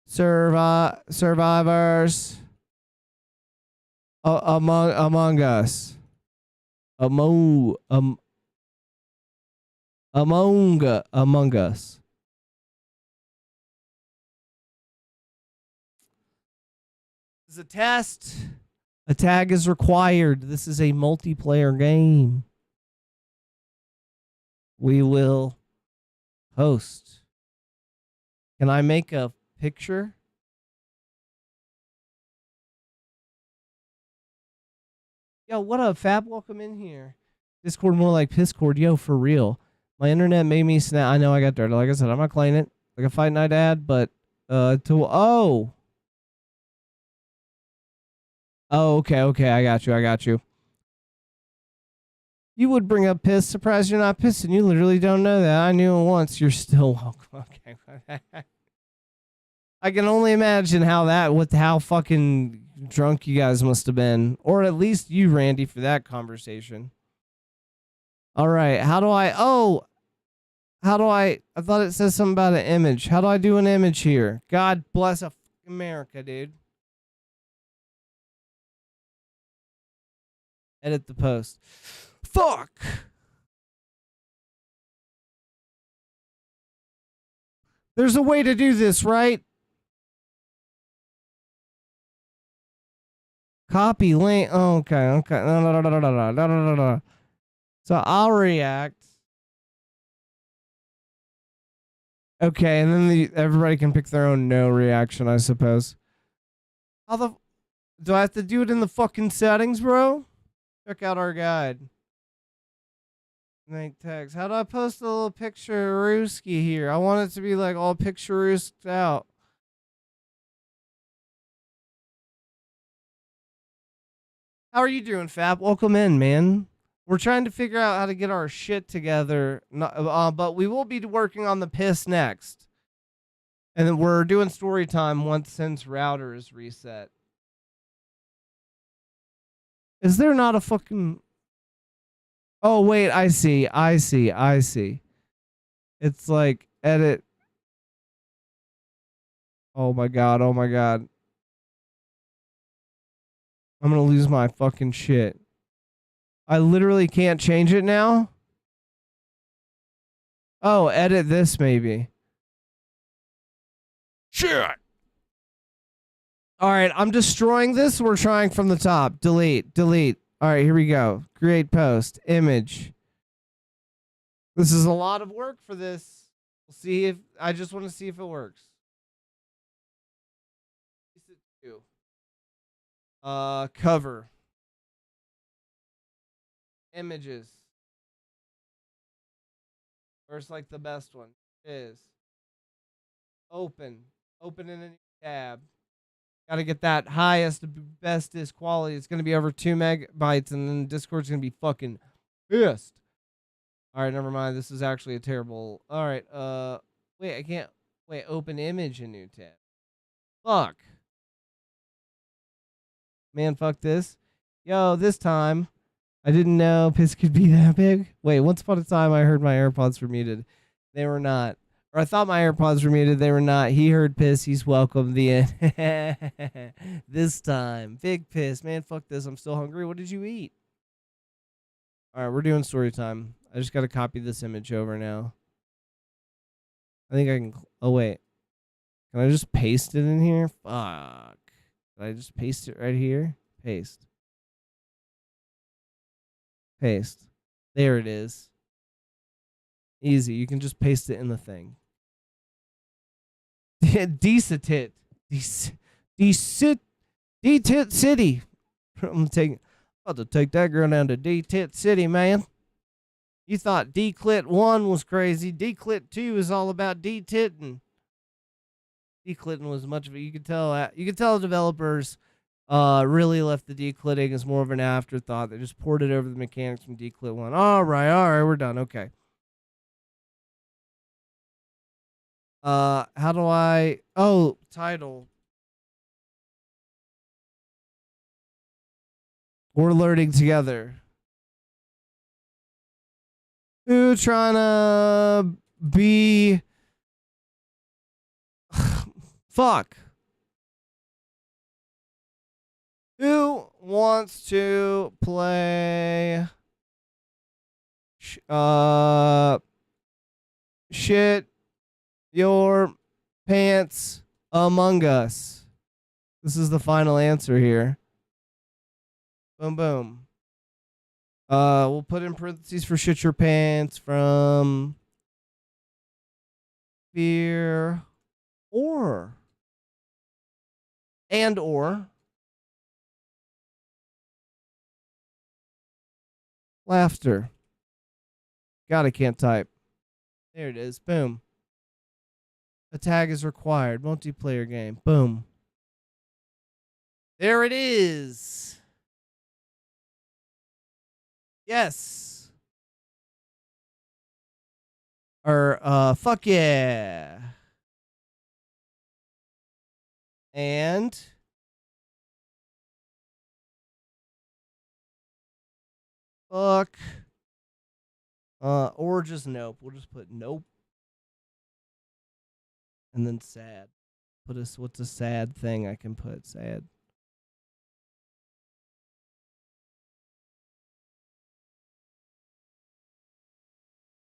Survivors Among Us. Among Us. This is a test. A tag is required. This is a multiplayer game. We will host. Can I make a picture? Yo, what up, Fab? Welcome in here. Discord more like Pisscord. Yo, for real. My internet made me snap. I know I got dirty. Like I said, I'm not playing it like a Fight Night ad, but oh, okay. I got you. You would bring up piss. Surprised you're not pissing. You literally don't know that. I knew it once. You're still welcome. Okay. I can only imagine how fucking drunk you guys must have been. Or at least you, Randy, for that conversation. All right. I thought it says something about an image. How do I do an image here? God bless America, dude. Edit the post. Fuck. There's a way to do this, right? Copy link. Oh, okay. No. So I'll react. Okay, and then everybody can pick their own no reaction, I suppose. Do I have to do it in the fucking settings, bro? Check out our guide. Make text. How do I post a little picture of Rooski here? I want it to be like all picture-roosed out. How are you doing, Fab? Welcome in, man. We're trying to figure out how to get our shit together, but we will be working on the piss next. And then we're doing story time once since router is reset. Is there not a fucking... Oh, wait, I see. It's like, edit. Oh my god. I'm gonna lose my fucking shit. I literally can't change it now? Oh, edit this maybe. Shit! Alright, I'm destroying this. We're trying from the top. Delete. Alright, here we go. Create post. Image. This is a lot of work for this. We'll see if... I just want to see if it works. Cover. Images. Where's like the best one? It is. Open. Open in a new tab. Gotta get that highest, bestest quality. It's gonna be over 2 megabytes, and then Discord's gonna be fucking pissed. All right, never mind. This is actually a terrible. All right, wait, I can't. Wait, open image in new tab. Fuck. Man, fuck this. Yo, this time, I didn't know piss could be that big. Wait, once upon a time, I heard my AirPods were muted. They were not. Or I thought my AirPods were muted. They were not. He heard piss. He's welcome. The end. This time. Big piss. Man, fuck this. I'm still hungry. What did you eat? All right, we're doing story time. I just got to copy this image over now. I think I can. Oh, wait. Can I just paste it in here? Fuck. Can I just paste it right here? Paste. Paste. There it is. Easy. You can just paste it in the thing. Decent tit. D-Tit City. I'm about to take that girl down to D-Tit City, man. You thought D-Clit 1 was crazy. D-Clit 2 is all about D-Titting. D-Clitting was much of it. You could tell developers really left the D-Clitting as more of an afterthought. They just poured it over the mechanics from D-Clit 1. All right, we're done. Okay. How do I... Oh, title. We're learning together. Who trying to be... Fuck. Who wants to play... Shit your pants Among Us? This is the final answer here. Boom, boom. We'll put in parentheses for shit your pants from fear or laughter. God, I can't type. There it is. Boom. A tag is required. Multiplayer game. Boom. There it is. Yes. Or, fuck yeah. And fuck. Or just nope. We'll just put nope. And then sad. What's a sad thing I can put? Sad.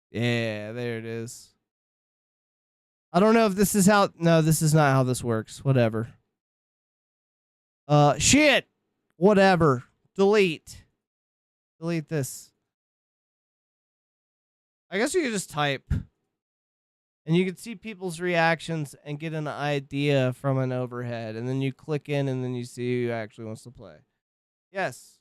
Yeah, there it is. I don't know if this is how... No, this is not how this works. Whatever. Shit! Whatever. Delete. Delete this. I guess you could just type. And you can see people's reactions and get an idea from an overhead. And then you click in and then you see who actually wants to play. Yes.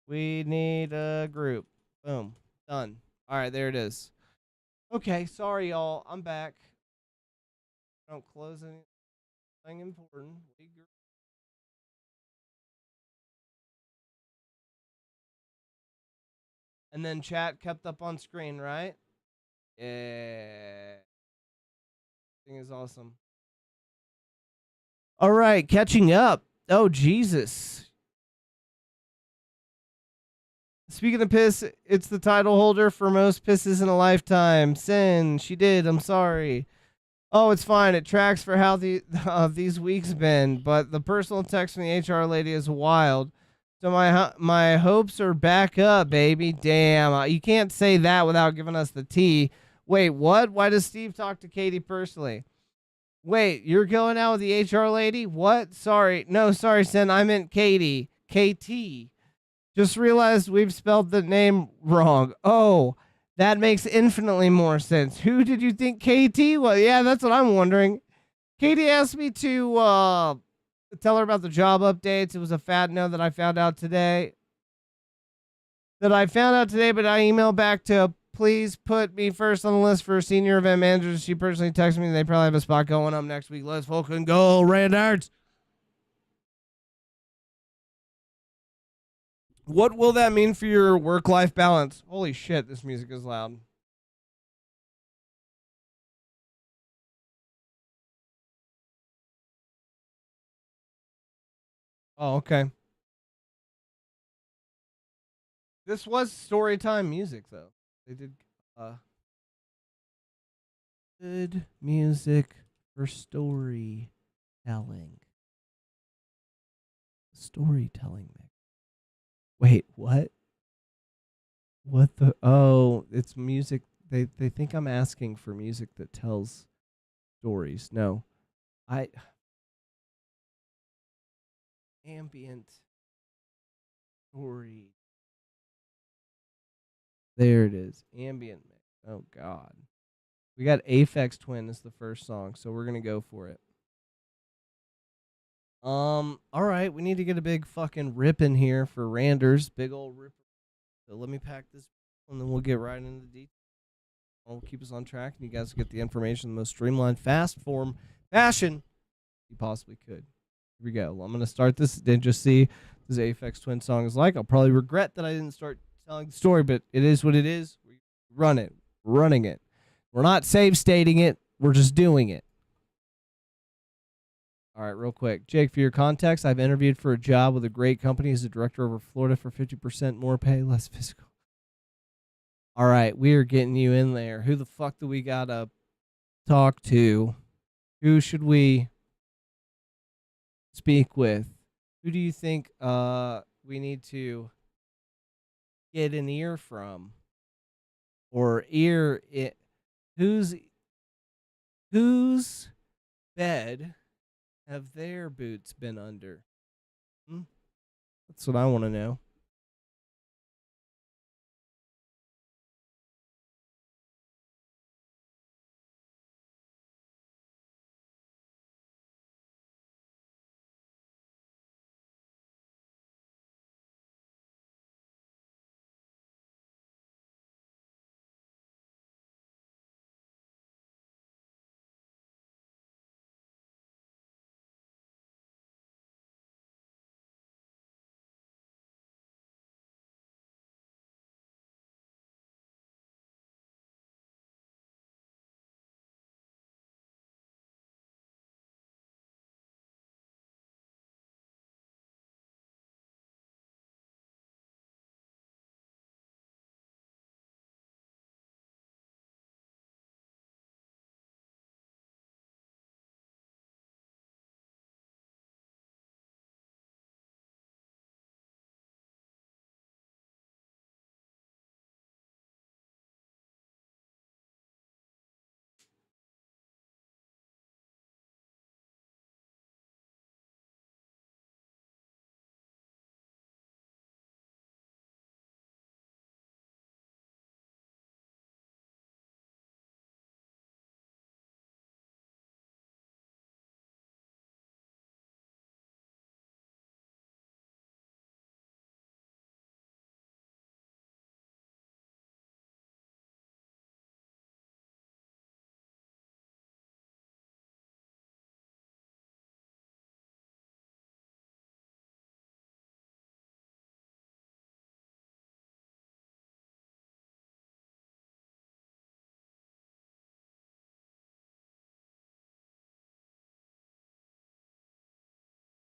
We need a group. Boom. Done. All right, there it is. Okay, sorry, y'all. I'm back. Don't close anything important. And then chat kept up on screen, right? Yeah. Thing is awesome. All right, catching up. Oh, Jesus. Speaking of piss, it's the title holder for most pisses in a lifetime. Sin, she did. I'm sorry. Oh, it's fine. It tracks for how these weeks been, but the personal text from the HR lady is wild. So my hopes are back up, baby. Damn, you can't say that without giving us the tea. Wait, what? Why does Steve talk to Katie personally? Wait, you're going out with the HR lady? What? Sorry. No, sorry, Sin. I meant Katie. KT. Just realized we've spelled the name wrong. Oh, that makes infinitely more sense. Who did you think KT was? Yeah, that's what I'm wondering. Katie asked me to tell her about the job updates. It was a fat no that I found out today. But I emailed back to please put me first on the list for senior event managers. She personally texted me. They probably have a spot going up next week. Let's fucking go, Randards. What will that mean for your work-life balance? Holy shit, this music is loud. Oh, okay. This was story time music, though. They did good music for storytelling. Storytelling. Wait, what? What the? Oh, it's music. They think I'm asking for music that tells stories. No, ambient story. There it is. Ambient mix. Oh God. We got Aphex Twin as the first song, so we're gonna go for it. All right, we need to get a big fucking rip in here for Randers. Big old rip. So let me pack this, and then we'll get right into the details. I'll keep us on track, and you guys get the information in the most streamlined, fast form fashion you possibly could. Here we go. I'm gonna start this, then just see this Aphex Twin song is like. I'll probably regret that I didn't start telling the story, but it is what it is. We run it, running it. We're not save stating it. We're just doing it. All right, real quick. Jake, for your context, I've interviewed for a job with a great company as a director over Florida for 50% more pay, less physical. All right, we are getting you in there. Who the fuck do we got to talk to? Who should we speak with? Who do you think we need to get an ear from? Or ear it? Whose bed have their boots been under? That's what I want to know.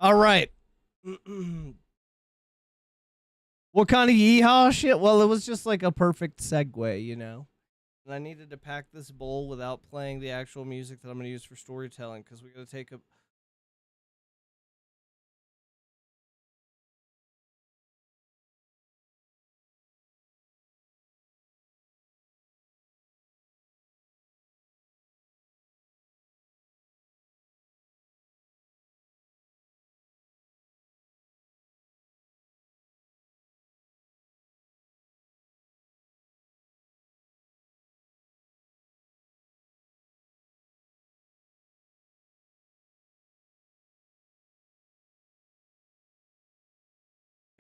All right. What kind of yeehaw shit? Well, it was just like a perfect segue, you know? And I needed to pack this bowl without playing the actual music that I'm going to use for storytelling because we got to take a.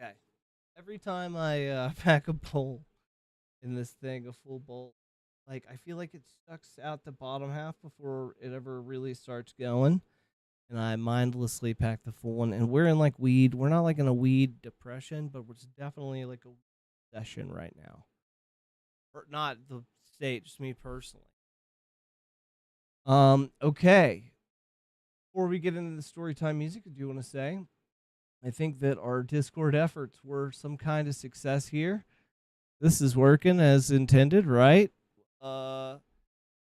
Okay. Every time I pack a bowl in this thing, a full bolt. Like, I feel like it sucks out the bottom half before it ever really starts going. And I mindlessly pack the full one. And we're in like weed. We're not like in a weed depression, but it's definitely like a session right now. Or not the state, just me personally. Okay. Before we get into the story time music, I do want to say I think that our Discord efforts were some kind of success here. This is working as intended, right? And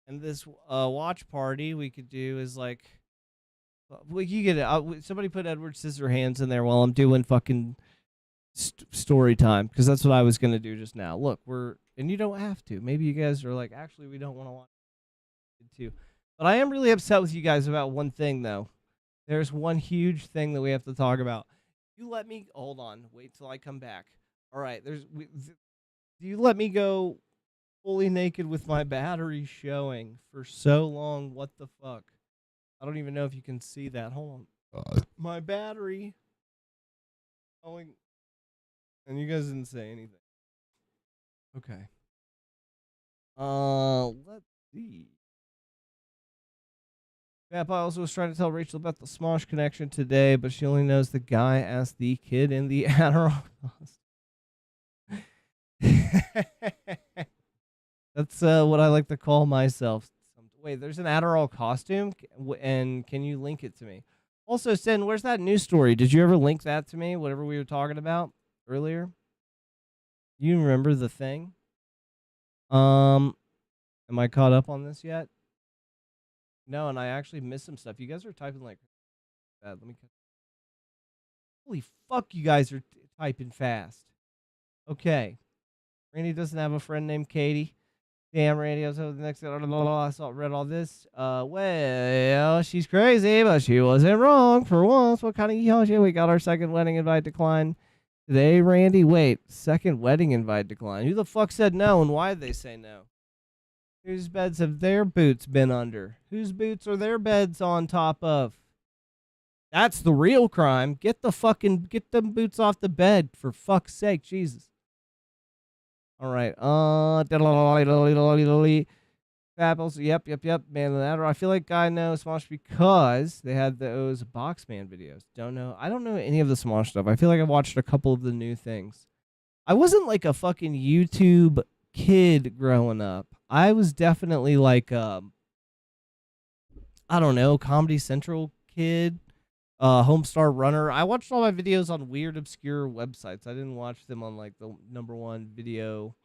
this watch party we could do is like, well, you get it. Somebody put Edward Scissorhands in there while I'm doing fucking story time, because that's what I was gonna do just now. Look, and you don't have to. Maybe you guys are like, actually, we don't want to watch it too. But I am really upset with you guys about one thing, though. There's one huge thing that we have to talk about. You let me hold on. Wait till I come back. All right. Do you let me go fully naked with my battery showing for so long? What the fuck? I don't even know if you can see that. Hold on. My battery showing, and you guys didn't say anything. Okay. Let's see. Papa also was trying to tell Rachel about the Smosh connection today, but she only knows the guy as the kid in the Adderall costume. That's what I like to call myself. Wait, there's an Adderall costume, and can you link it to me? Also, Sin, where's that news story? Did you ever link that to me, whatever we were talking about earlier? You remember the thing? Am I caught up on this yet? No, and I actually missed some stuff. You guys are typing like that. Let me. Holy fuck, you guys are typing fast. Okay. Randy doesn't have a friend named Katie. Damn, Randy, I was over the next. I read all this. Well, she's crazy, but she wasn't wrong for once. What kind of yeehaw shit? We got our second wedding invite decline today, Randy. Wait, second wedding invite decline. Who the fuck said no, and why did they say no? Whose beds have their boots been under? Whose boots are their beds on top of? That's the real crime. Get them boots off the bed, for fuck's sake, Jesus. All right. Apples. Yep. Man, I feel like I know Smosh because they had those Boxman videos. I don't know any of the Smosh stuff. I feel like I watched a couple of the new things. I wasn't like a fucking YouTube kid growing up. I was definitely like I don't know, Comedy Central kid, Homestar Runner. I watched all my videos on weird obscure websites. I didn't watch them on like the #1 video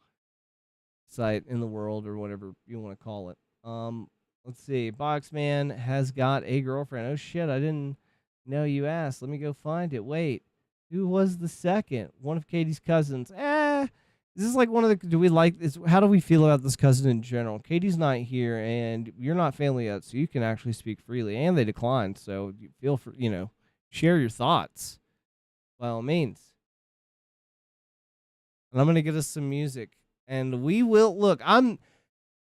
site in the world or whatever you want to call it. Let's see. Boxman has got a girlfriend. Oh shit, I didn't know you asked. Let me go find it. Wait. Who was the second? One of Katie's cousins. Is this like one of the, how do we feel about this cousin in general? Katie's not here, and you're not family yet, so you can actually speak freely, and they declined, so you feel for, share your thoughts, by all means. And I'm going to get us some music, and we will, look, I'm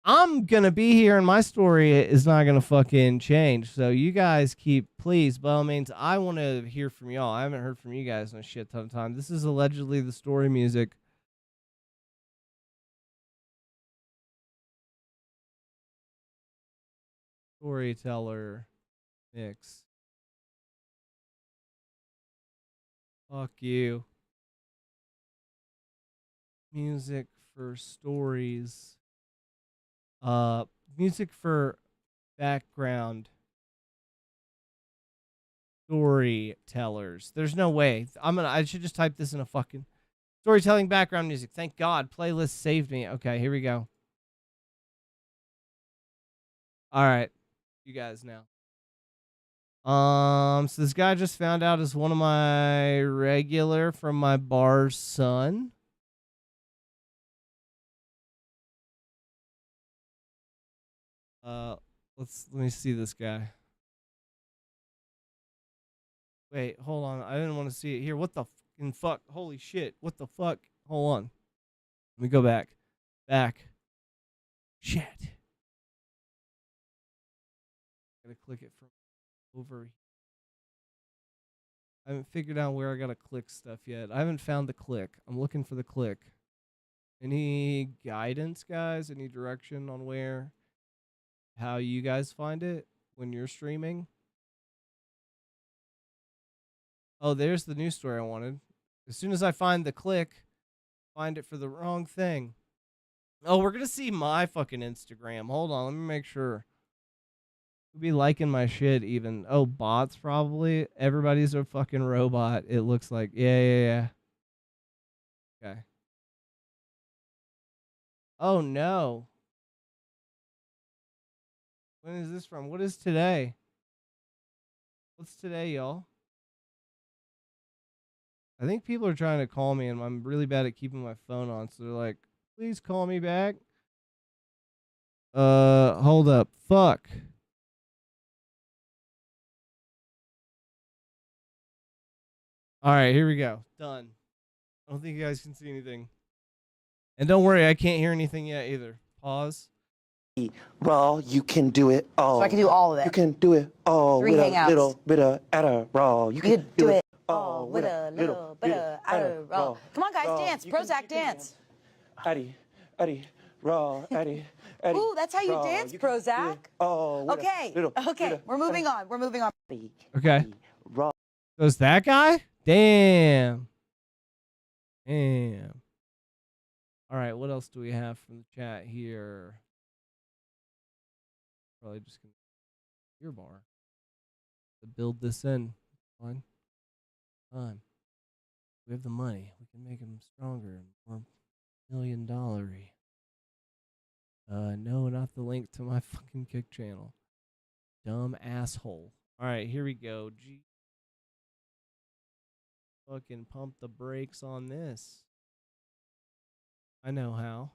going to be here, and my story is not going to fucking change, so you guys please, by all means, I want to hear from y'all. I haven't heard from you guys in a shit ton of time. This is allegedly the story music. Storyteller mix. Fuck you. Music for stories. Music for background storytellers. There's no way. I should just type this in a fucking storytelling background music. Thank God. Playlist saved me. Okay, here we go. All right. You guys now. So this guy just found out is one of my regular from my bar's son. Let me see this guy. Wait, hold on. I didn't want to see it here. What the fucking fuck? Holy shit. What the fuck? Hold on. Let me go back. Shit. Gotta click it from over. I haven't figured out where I gotta click stuff yet. I haven't found the click. I'm looking for the click. Any guidance, guys? Any direction on how you guys find it when you're streaming? Oh, there's the news story I wanted. As soon as I find the click, find it for the wrong thing. Oh, we're going to see my fucking Instagram. Hold on, let me make sure. Who'd be liking my shit even? Oh, bots probably. Everybody's a fucking robot, it looks like. Yeah. Okay. Oh, no. When is this from? What is today? What's today, y'all? I think people are trying to call me, and I'm really bad at keeping my phone on, so they're like, please call me back. Hold up. Fuck. All right, here we go. Done. I don't think you guys can see anything. And don't worry, I can't hear anything yet either. Pause. Raw, you can do it all. So I can do all of it. You can do it all 3 with hangouts. a little bit of Adderall. You can do it all with a little bit of Adderall. Come on, guys, dance. Prozac, dance. Addy, raw, Addy. Ooh, that's how you raw. dance, You can do Prozac. it all with a Okay, little okay, bit of we're moving on. We're moving on. Okay. Raw. So it's that guy? Damn. All right, what else do we have from the chat here? Probably just gonna beer bar to build this in. Fine. Time. We have the money. We can make him stronger and more $1 million-y. No, not the link to my fucking Kick channel. Dumb asshole. All right, here we go. Gee. Fucking pump the brakes on this. I know how.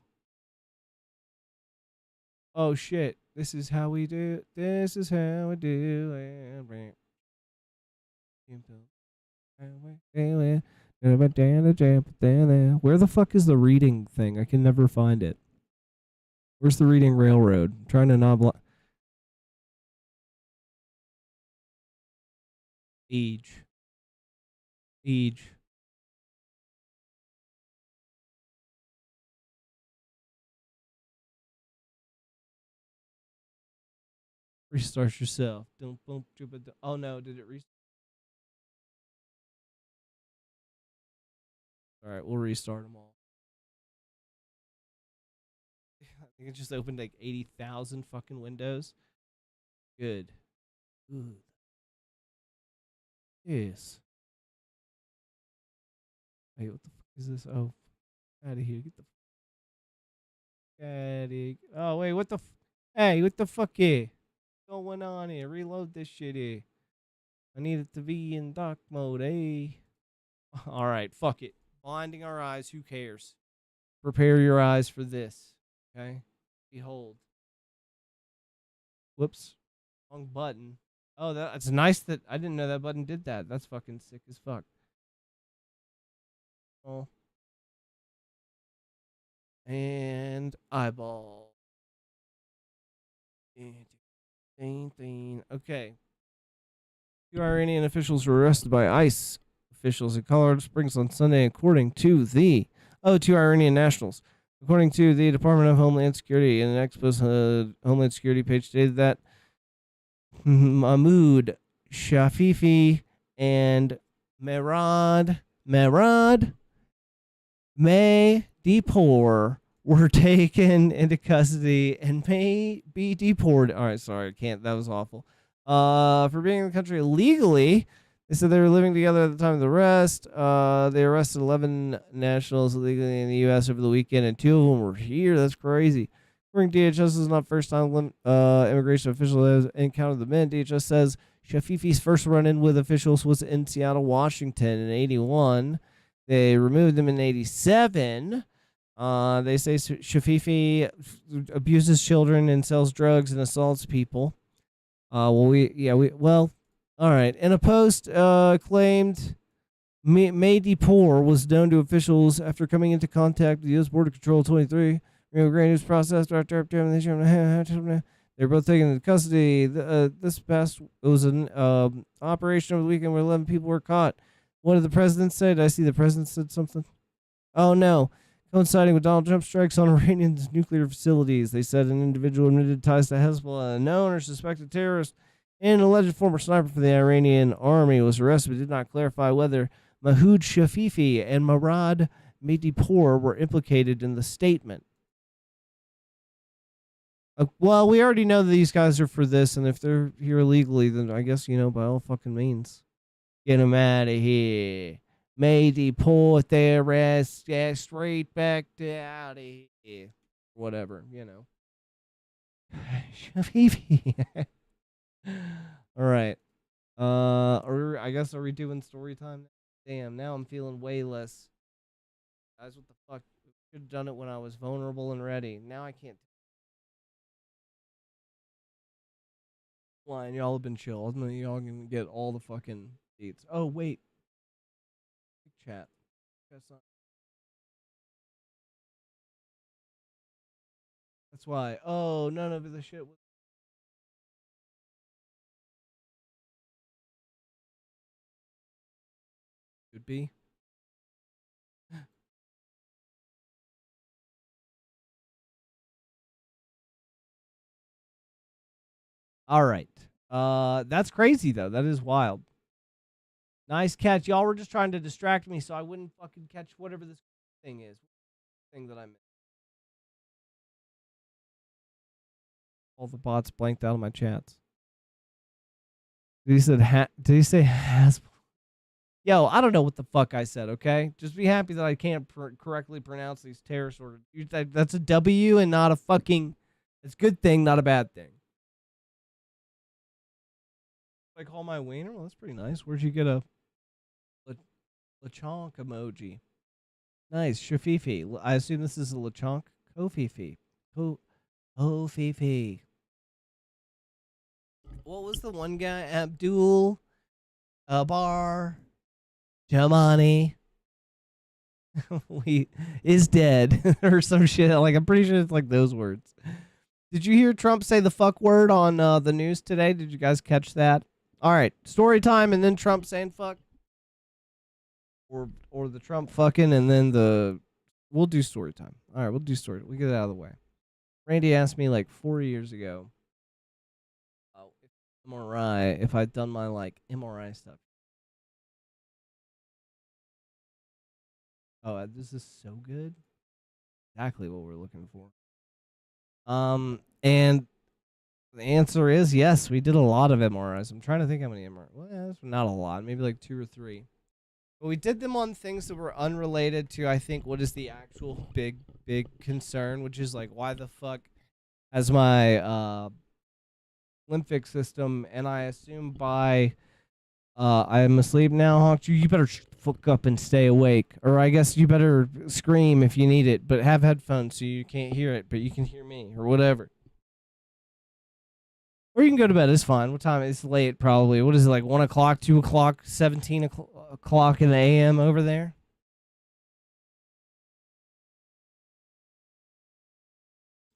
Oh shit. This is how we do it. This is how we do it. Where the fuck is the reading thing? I can never find it. Where's the reading railroad? I'm trying to not block. Age. Restart yourself. Oh no, did it restart? All right, we'll restart them all. I think it just opened like 80,000 fucking windows. Good. Yes. Wait, what the fuck is this? Oh, out of here. Get the fuck out of here. Oh, wait, what the hey, what the fuck here? What's going on here? Reload this shit here. I need it to be in dark mode, eh? All right, fuck it. Blinding our eyes, who cares? Prepare your eyes for this, okay? Behold. Whoops. Wrong button. Oh, that's nice that I didn't know that button did that. That's fucking sick as fuck. Oh. And eyeball. Okay. 2 Iranian officials were arrested by ICE officials in Colorado Springs on Sunday, according to 2 Iranian nationals. According to the Department of Homeland Security, in an Expo's Homeland Security page stated that Mahmoud Shafifi and Merad May Depor were taken into custody and may be deported. All right, sorry, I can't. That was awful. For being in the country illegally. They said they were living together at the time of the arrest. They arrested 11 nationals illegally in the U.S. over the weekend, and 2 of them were here. That's crazy. According to DHS, this is not the first time immigration official has encountered the men. DHS says Shafifi's first run-in with officials was in Seattle, Washington in 81. They removed him in 87. They say Shafifi abuses children and sells drugs and assaults people. All right. In a post claimed May Depor was known to officials after coming into contact with the U.S. Border Patrol 23. Rio Grande was processed after they're both taken into custody. This past it was an operation over the weekend where 11 people were caught. What did the president say? Did I see the president said something? Oh no. Coinciding with Donald Trump's strikes on Iranian's nuclear facilities, they said an individual admitted ties to Hezbollah, a known or suspected terrorist, and an alleged former sniper for the Iranian army was arrested, but did not clarify whether Mahoud Shafifi and Murad Medipour were implicated in the statement. Well, we already know that these guys are for this, and if they're here illegally, then I guess, by all fucking means, get them out of here. May deport their ass straight back to out of here. Whatever, Shafifi. All right. I guess, are we doing story time? Damn, now I'm feeling way less. Guys, what the fuck? Should have done it when I was vulnerable and ready. Now I can't. Line, y'all have been chill. Y'all can get all the fucking deets. Oh, wait. Chat. That's why. Oh, none of the shit was. Could be. All right. That's crazy though. That is wild. Nice catch. Y'all were just trying to distract me so I wouldn't fucking catch whatever this thing is. Thing that I missed. All the bots blanked out of my chats. Did he say Hasbro? Yo, I don't know what the fuck I said, okay? Just be happy that I can't correctly pronounce these terrorist orders. That's a W and not a fucking... It's a good thing, not a bad thing. I call my wiener? Well, that's pretty nice. Where'd you get a Lechonk emoji? Nice. Shafifi. I assume this is a Lechonk. Kofifi. Kofifi. What was the one guy? Abdul Abar Jamani is dead or some shit. Like, I'm pretty sure it's like those words. Did you hear Trump say the fuck word on the news today? Did you guys catch that? All right, story time, and then Trump saying fuck, or the Trump fucking, and then we'll do story time. All right, we'll do story. We get it out of the way. Randy asked me like 4 years ago, MRI, if I'd done my like MRI stuff. Oh, this is so good. Exactly what we're looking for. And the answer is yes, we did a lot of MRIs. I'm trying to think how many MRIs. Well, yeah, that's not a lot. Maybe like 2 or 3. But we did them on things that were unrelated to, I think, what is the actual big concern, which is like, why the fuck has my lymphatic system, and I assume by I'm asleep now, Hawk. You better fuck up and stay awake. Or I guess you better scream if you need it, but have headphones so you can't hear it, but you can hear me, or whatever. Or you can go to bed. It's fine. What time? It's late, probably. What is it, like 1 o'clock, 2 o'clock, 17 o'clock in the a.m. over there?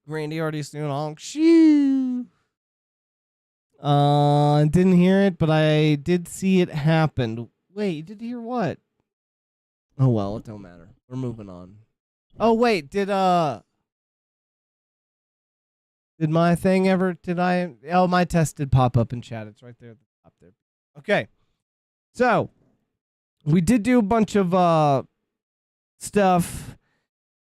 Randy already doing honk. Shoo. Didn't hear it, but I did see it happen. Wait, you did hear what? Oh well, it don't matter. We're moving on. Oh wait, did my thing ever? Oh, my test did pop up in chat. It's right there at the top there. Okay, so we did do a bunch of stuff,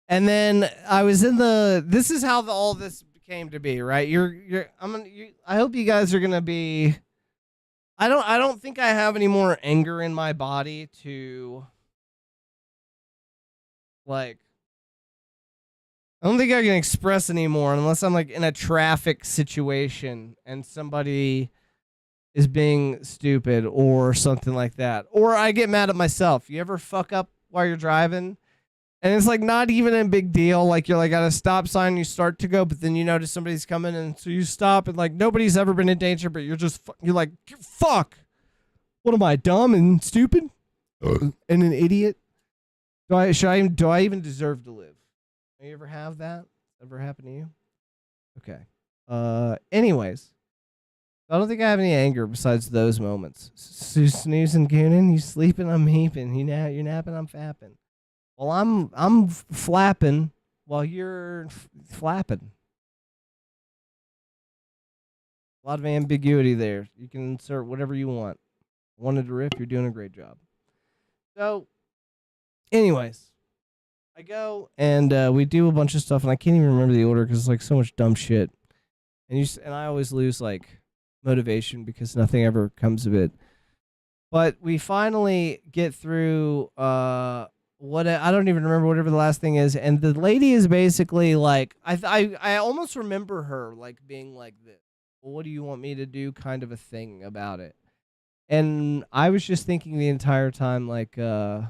and then I was in the. This is how all this came to be, right? I hope you guys are gonna be. I don't think I have any more anger in my body to. Like. I don't think I can express anymore unless I'm like in a traffic situation and somebody is being stupid or something like that. Or I get mad at myself. You ever fuck up while you're driving? And it's like not even a big deal. Like you're like at a stop sign, you start to go, but then you notice somebody's coming and so you stop and like nobody's ever been in danger, but you're like, fuck. What am I, dumb and stupid? And an idiot? Do I even deserve to live? You ever have that? Ever happen to you? Okay. Anyways. I don't think I have any anger besides those moments. Snoozing, gooning, you sleeping, I'm heaping. You're napping, I'm fapping. Well, I'm flapping while you're flapping. A lot of ambiguity there. You can insert whatever you want. Wanted to riff, you're doing a great job. So, anyways, I go and we do a bunch of stuff, and I can't even remember the order because it's like so much dumb shit. And I always lose like motivation because nothing ever comes of it. But we finally get through what I don't even remember whatever the last thing is, and the lady is basically like I almost remember her like being like this. Well, what do you want me to do? Kind of a thing about it. And I was just thinking the entire time, like, the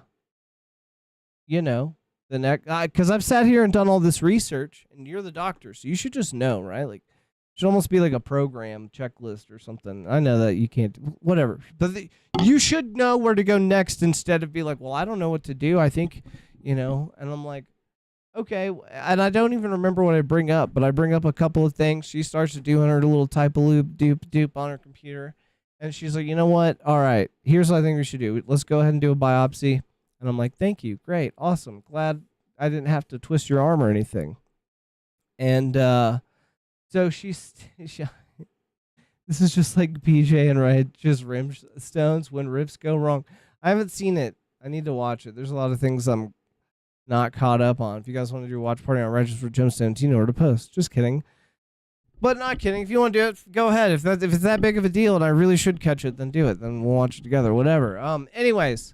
next, because I've sat here and done all this research, and you're the doctor, so you should just know, right? Like, it should almost be like a program checklist or something. I know that you can't, whatever. But you should know where to go next instead of be like, well, I don't know what to do. I think, and I'm like, okay. And I don't even remember what I bring up, but I bring up a couple of things. She starts to do her little type of loop, dupe on her computer. And she's like, you know what? All right, here's what I think we should do. Let's go ahead and do a biopsy. And I'm like, thank you. Great. Awesome. Glad I didn't have to twist your arm or anything. And so this is just like PJ and Ray, just rim stones when riffs go wrong. I haven't seen it. I need to watch it. There's a lot of things I'm not caught up on. If you guys want to do a watch party on Righteous for Gemstones, you know where to post. Just kidding. But not kidding. If you want to do it, go ahead. If it's that big of a deal and I really should catch it, then do it. Then we'll watch it together. Whatever. Anyways,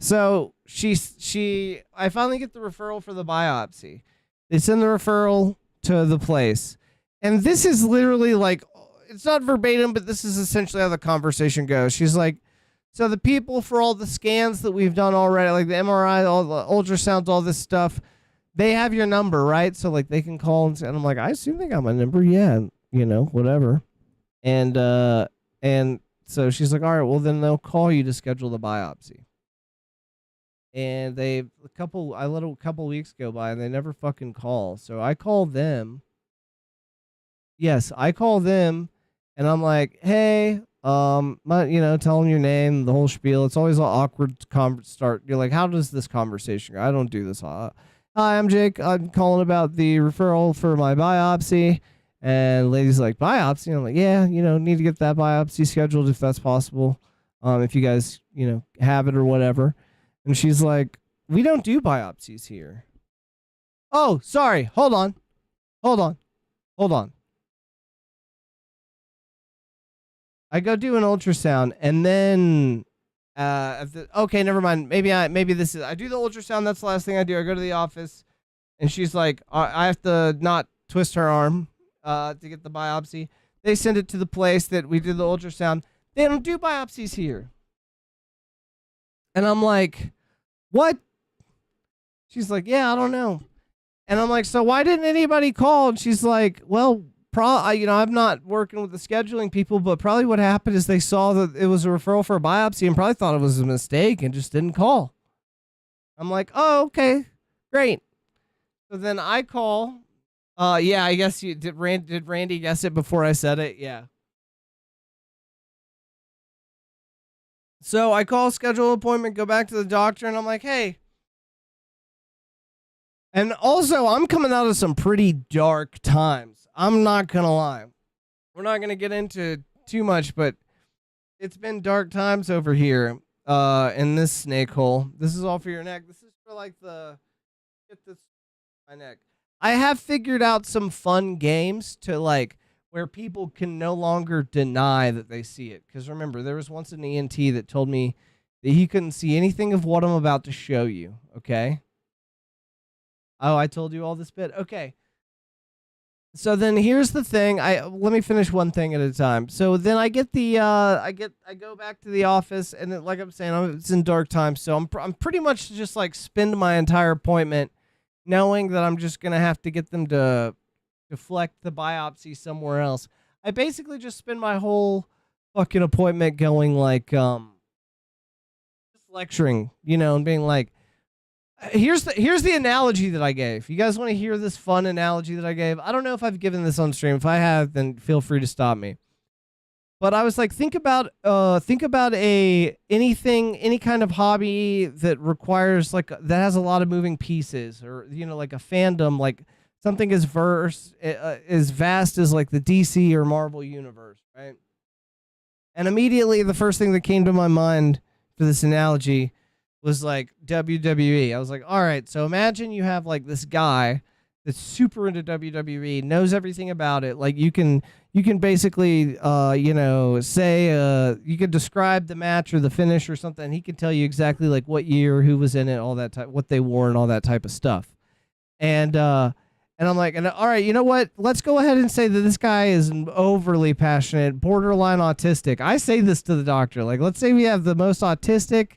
so I finally get the referral for the biopsy. They send the referral to the place, and this is literally like, it's not verbatim, but this is essentially how the conversation goes. She's like, so the people for all the scans that we've done already, like the MRI, all the ultrasounds, all this stuff, they have your number, right? So like they can call and I'm like, I assume they got my number. Yeah. Whatever. And so she's like, all right, well then they'll call you to schedule the biopsy. And I let a couple weeks go by and they never fucking call. So I call them. Yes, I call them and I'm like, hey, tell them your name, the whole spiel. It's always an awkward start. You're like, how does this conversation go? I don't do this. Hi, I'm Jake. I'm calling about the referral for my biopsy. And the lady's like, biopsy? And I'm like, yeah, need to get that biopsy scheduled if that's possible. If you guys, have it or whatever. And she's like, we don't do biopsies here. Oh, sorry. Hold on. I go do an ultrasound and then okay, never mind. Maybe this is. I do the ultrasound. That's the last thing I do. I go to the office, and she's like, I have to not twist her arm to get the biopsy. They send it to the place that we did the ultrasound. They don't do biopsies here. And I'm like, what? She's like, yeah, I don't know. And I'm like, so why didn't anybody call? And she's like, well, I'm not working with the scheduling people, but probably what happened is they saw that it was a referral for a biopsy and probably thought it was a mistake and just didn't call. I'm like, oh, okay, great. So then I call. Yeah, I guess you did. Did Randy guess it before I said it? Yeah. So I call, schedule an appointment, go back to the doctor, and I'm like, hey. And also, I'm coming out of some pretty dark times. I'm not going to lie. We're not going to get into too much, but it's been dark times over here in this snake hole. This is all for your neck. This is for like get this my neck. I have figured out some fun games to like where people can no longer deny that they see it. Because remember, there was once an ENT that told me that he couldn't see anything of what I'm about to show you. Okay. Oh, I told you all this bit. Okay. So then here's the thing. Let me finish one thing at a time. So then I get I go back to the office, and then, like I'm saying, it's in dark times. So I'm pretty much just like spend my entire appointment knowing that I'm just going to have to get them to deflect the biopsy somewhere else. I basically just spend my whole fucking appointment going like, just lecturing, and being like, here's the analogy that I gave. You guys want to hear this fun analogy that I gave? I don't know if I've given this on stream. If I have, then feel free to stop me. But I was like, think about any kind of hobby that requires like that has a lot of moving pieces, or like a fandom, like something as vast as like the DC or Marvel universe, right? And immediately the first thing that came to my mind for this analogy was like WWE. I was like, all right, so imagine you have like this guy that's super into WWE, knows everything about it. Like you can basically say you could describe the match or the finish or something, and he can tell you exactly like what year, who was in it, all that type, what they wore, and all that type of stuff. And I'm like, all right, you know what? Let's go ahead and say that this guy is overly passionate, borderline autistic. I say this to the doctor. Like, let's say we have the most autistic.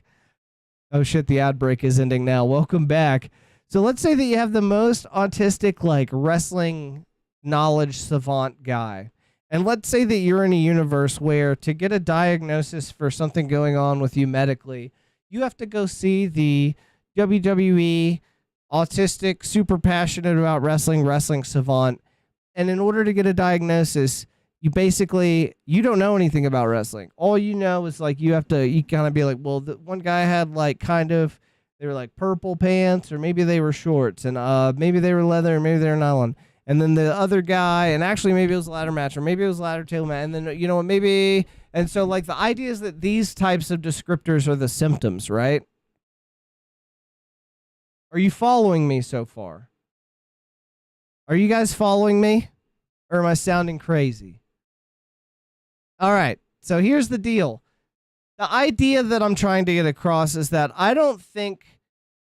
Oh shit, the ad break is ending now. Welcome back. So let's say that you have the most autistic, like wrestling knowledge savant guy. And let's say that you're in a universe where to get a diagnosis for something going on with you medically, you have to go see the WWE autistic, super passionate about wrestling savant. And in order to get a diagnosis, you don't know anything about wrestling. All you know is like you kind of be like, well, the one guy had like they were like purple pants, or maybe they were shorts, and maybe they were leather, or maybe they were nylon. And then the other guy, and actually maybe it was a ladder match, or maybe it was a ladder table match, and then maybe. And so like the idea is that these types of descriptors are the symptoms, right? Are you following me so far? Are you guys following me? Or am I sounding crazy? All right, so here's the deal. The idea that I'm trying to get across is that I don't think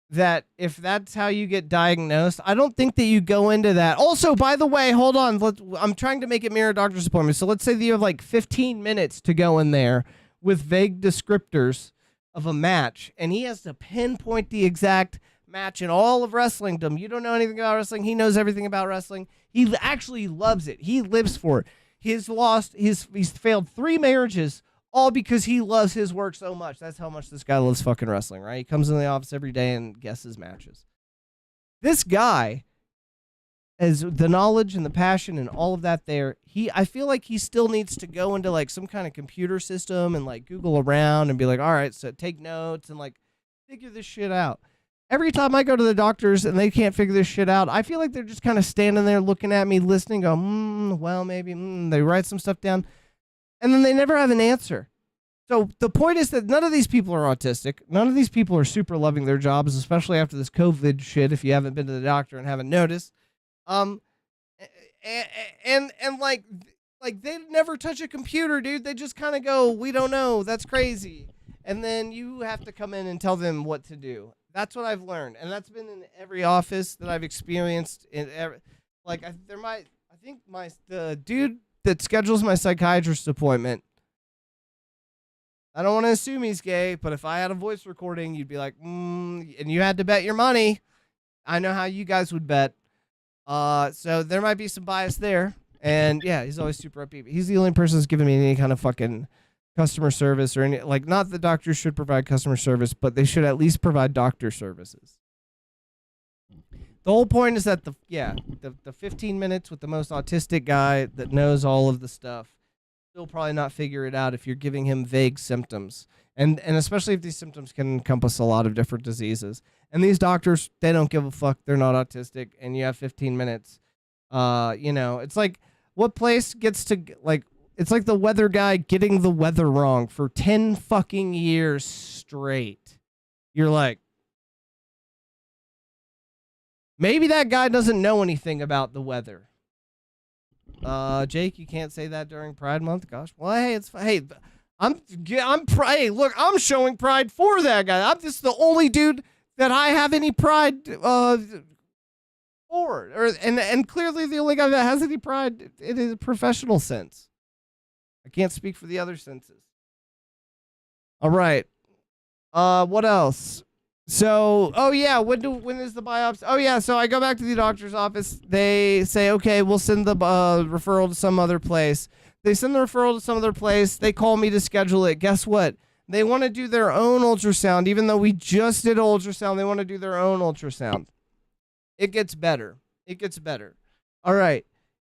that if that's how you get diagnosed, I don't think that you go into that. Also, by the way, hold on. I'm trying to make it mirror doctor's appointment. So let's say that you have like 15 minutes to go in there with vague descriptors of a match, and he has to pinpoint the exact match in all of wrestlingdom. You don't know anything about wrestling. He knows everything about wrestling. He actually loves it. He lives for it. He's failed 3 marriages, all because he loves his work so much. That's how much this guy loves fucking wrestling, right? He comes in the office every day and guesses matches. This guy has the knowledge and the passion and all of that there. I feel like he still needs to go into like some kind of computer system and like Google around and be like, all right, so take notes and like figure this shit out. Every time I go to the doctors and they can't figure this shit out, I feel like they're just kind of standing there looking at me, listening, go, well, maybe, they write some stuff down, and then they never have an answer. So the point is that none of these people are autistic. None of these people are super loving their jobs, especially after this COVID shit, if you haven't been to the doctor and haven't noticed. And like they never touch a computer, dude. They just kind of go, we don't know. That's crazy. And then you have to come in and tell them what to do. That's what I've learned, and that's been in every office that I've experienced. The dude that schedules my psychiatrist appointment. I don't want to assume he's gay, but if I had a voice recording, you'd be like, and you had to bet your money. I know how you guys would bet. So there might be some bias there, and yeah, he's always super upbeat. He's the only person that's given me any kind of fucking customer service or any, like, not that doctors should provide customer service, but they should at least provide doctor services. The whole point is that the 15 minutes with the most autistic guy that knows all of the stuff still probably not figure it out if you're giving him vague symptoms. And especially if these symptoms can encompass a lot of different diseases. And these doctors, they don't give a fuck. They're not autistic, and you have 15 minutes. It's like, what place gets to, like, it's like the weather guy getting the weather wrong for 10 fucking years straight. You're like, maybe that guy doesn't know anything about the weather. Jake, you can't say that during Pride Month. Gosh, well, hey, look, I'm showing pride for that guy. I'm just the only dude that I have any pride for, and clearly the only guy that has any pride in a professional sense. I can't speak for the other senses. All right. What else? So, when is the biopsy? Oh yeah, so I go back to the doctor's office. They say, okay, we'll send the referral to some other place. They send the referral to some other place. They call me to schedule it. Guess what? They want to do their own ultrasound. Even though we just did an ultrasound, they want to do their own ultrasound. It gets better. All right.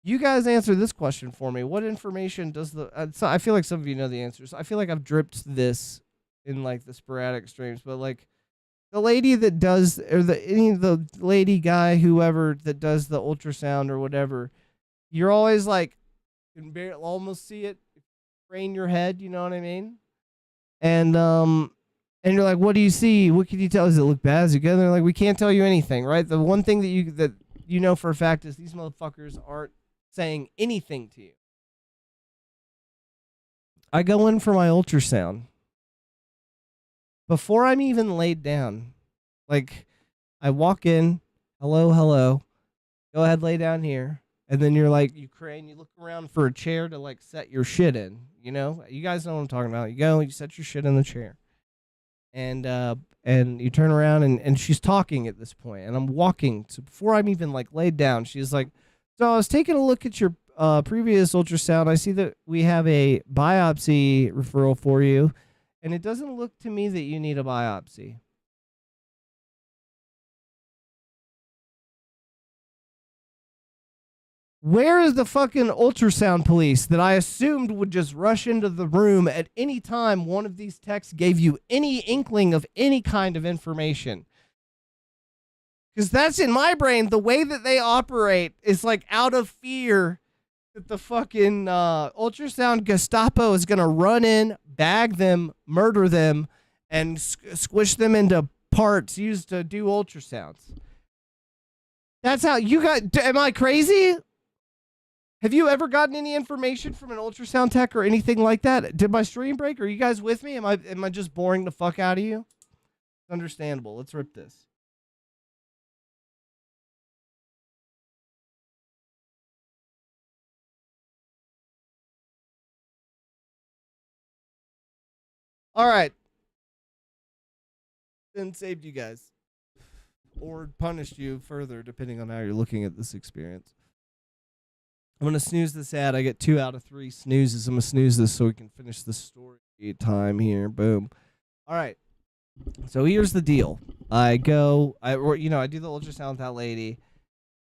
You guys answer this question for me. What information does the? So I feel like some of you know the answers. I feel like I've dripped this in like the sporadic streams, but like the lady that does, or the lady guy, whoever that does the ultrasound or whatever, you're always like, you can barely almost see it, brain your head. You know what I mean? And you're like, what do you see? What can you tell? Does it look bad? Is it good? And they're like, we can't tell you anything, right? The one thing that you know for a fact is these motherfuckers aren't saying anything to you. I go in for my ultrasound. Before I'm even laid down, like, I walk in, hello, go ahead, lay down here. And then you're like, you crane, you look around for a chair to like set your shit in, you know? You guys know what I'm talking about. You go, you set your shit in the chair. And you turn around and she's talking at this point, and I'm walking. So before I'm even like laid down, she's like, so I was taking a look at your previous ultrasound. I see that we have a biopsy referral for you, and it doesn't look to me that you need a biopsy. Where is the fucking ultrasound police that I assumed would just rush into the room at any time one of these texts gave you any inkling of any kind of information? Because that's in my brain. The way that they operate is like out of fear that the fucking ultrasound Gestapo is going to run in, bag them, murder them, and squish them into parts used to do ultrasounds. That's how you got. Am I crazy? Have you ever gotten any information from an ultrasound tech or anything like that? Did my stream break? Are you guys with me? Am I just boring the fuck out of you? It's understandable. Let's rip this. All right. Then saved you guys. Or punished you further, depending on how you're looking at this experience. I'm going to snooze this ad. I get 2 out of 3 snoozes. I'm going to snooze this so we can finish the story time here. Boom. All right. So here's the deal. I do the ultrasound with that lady,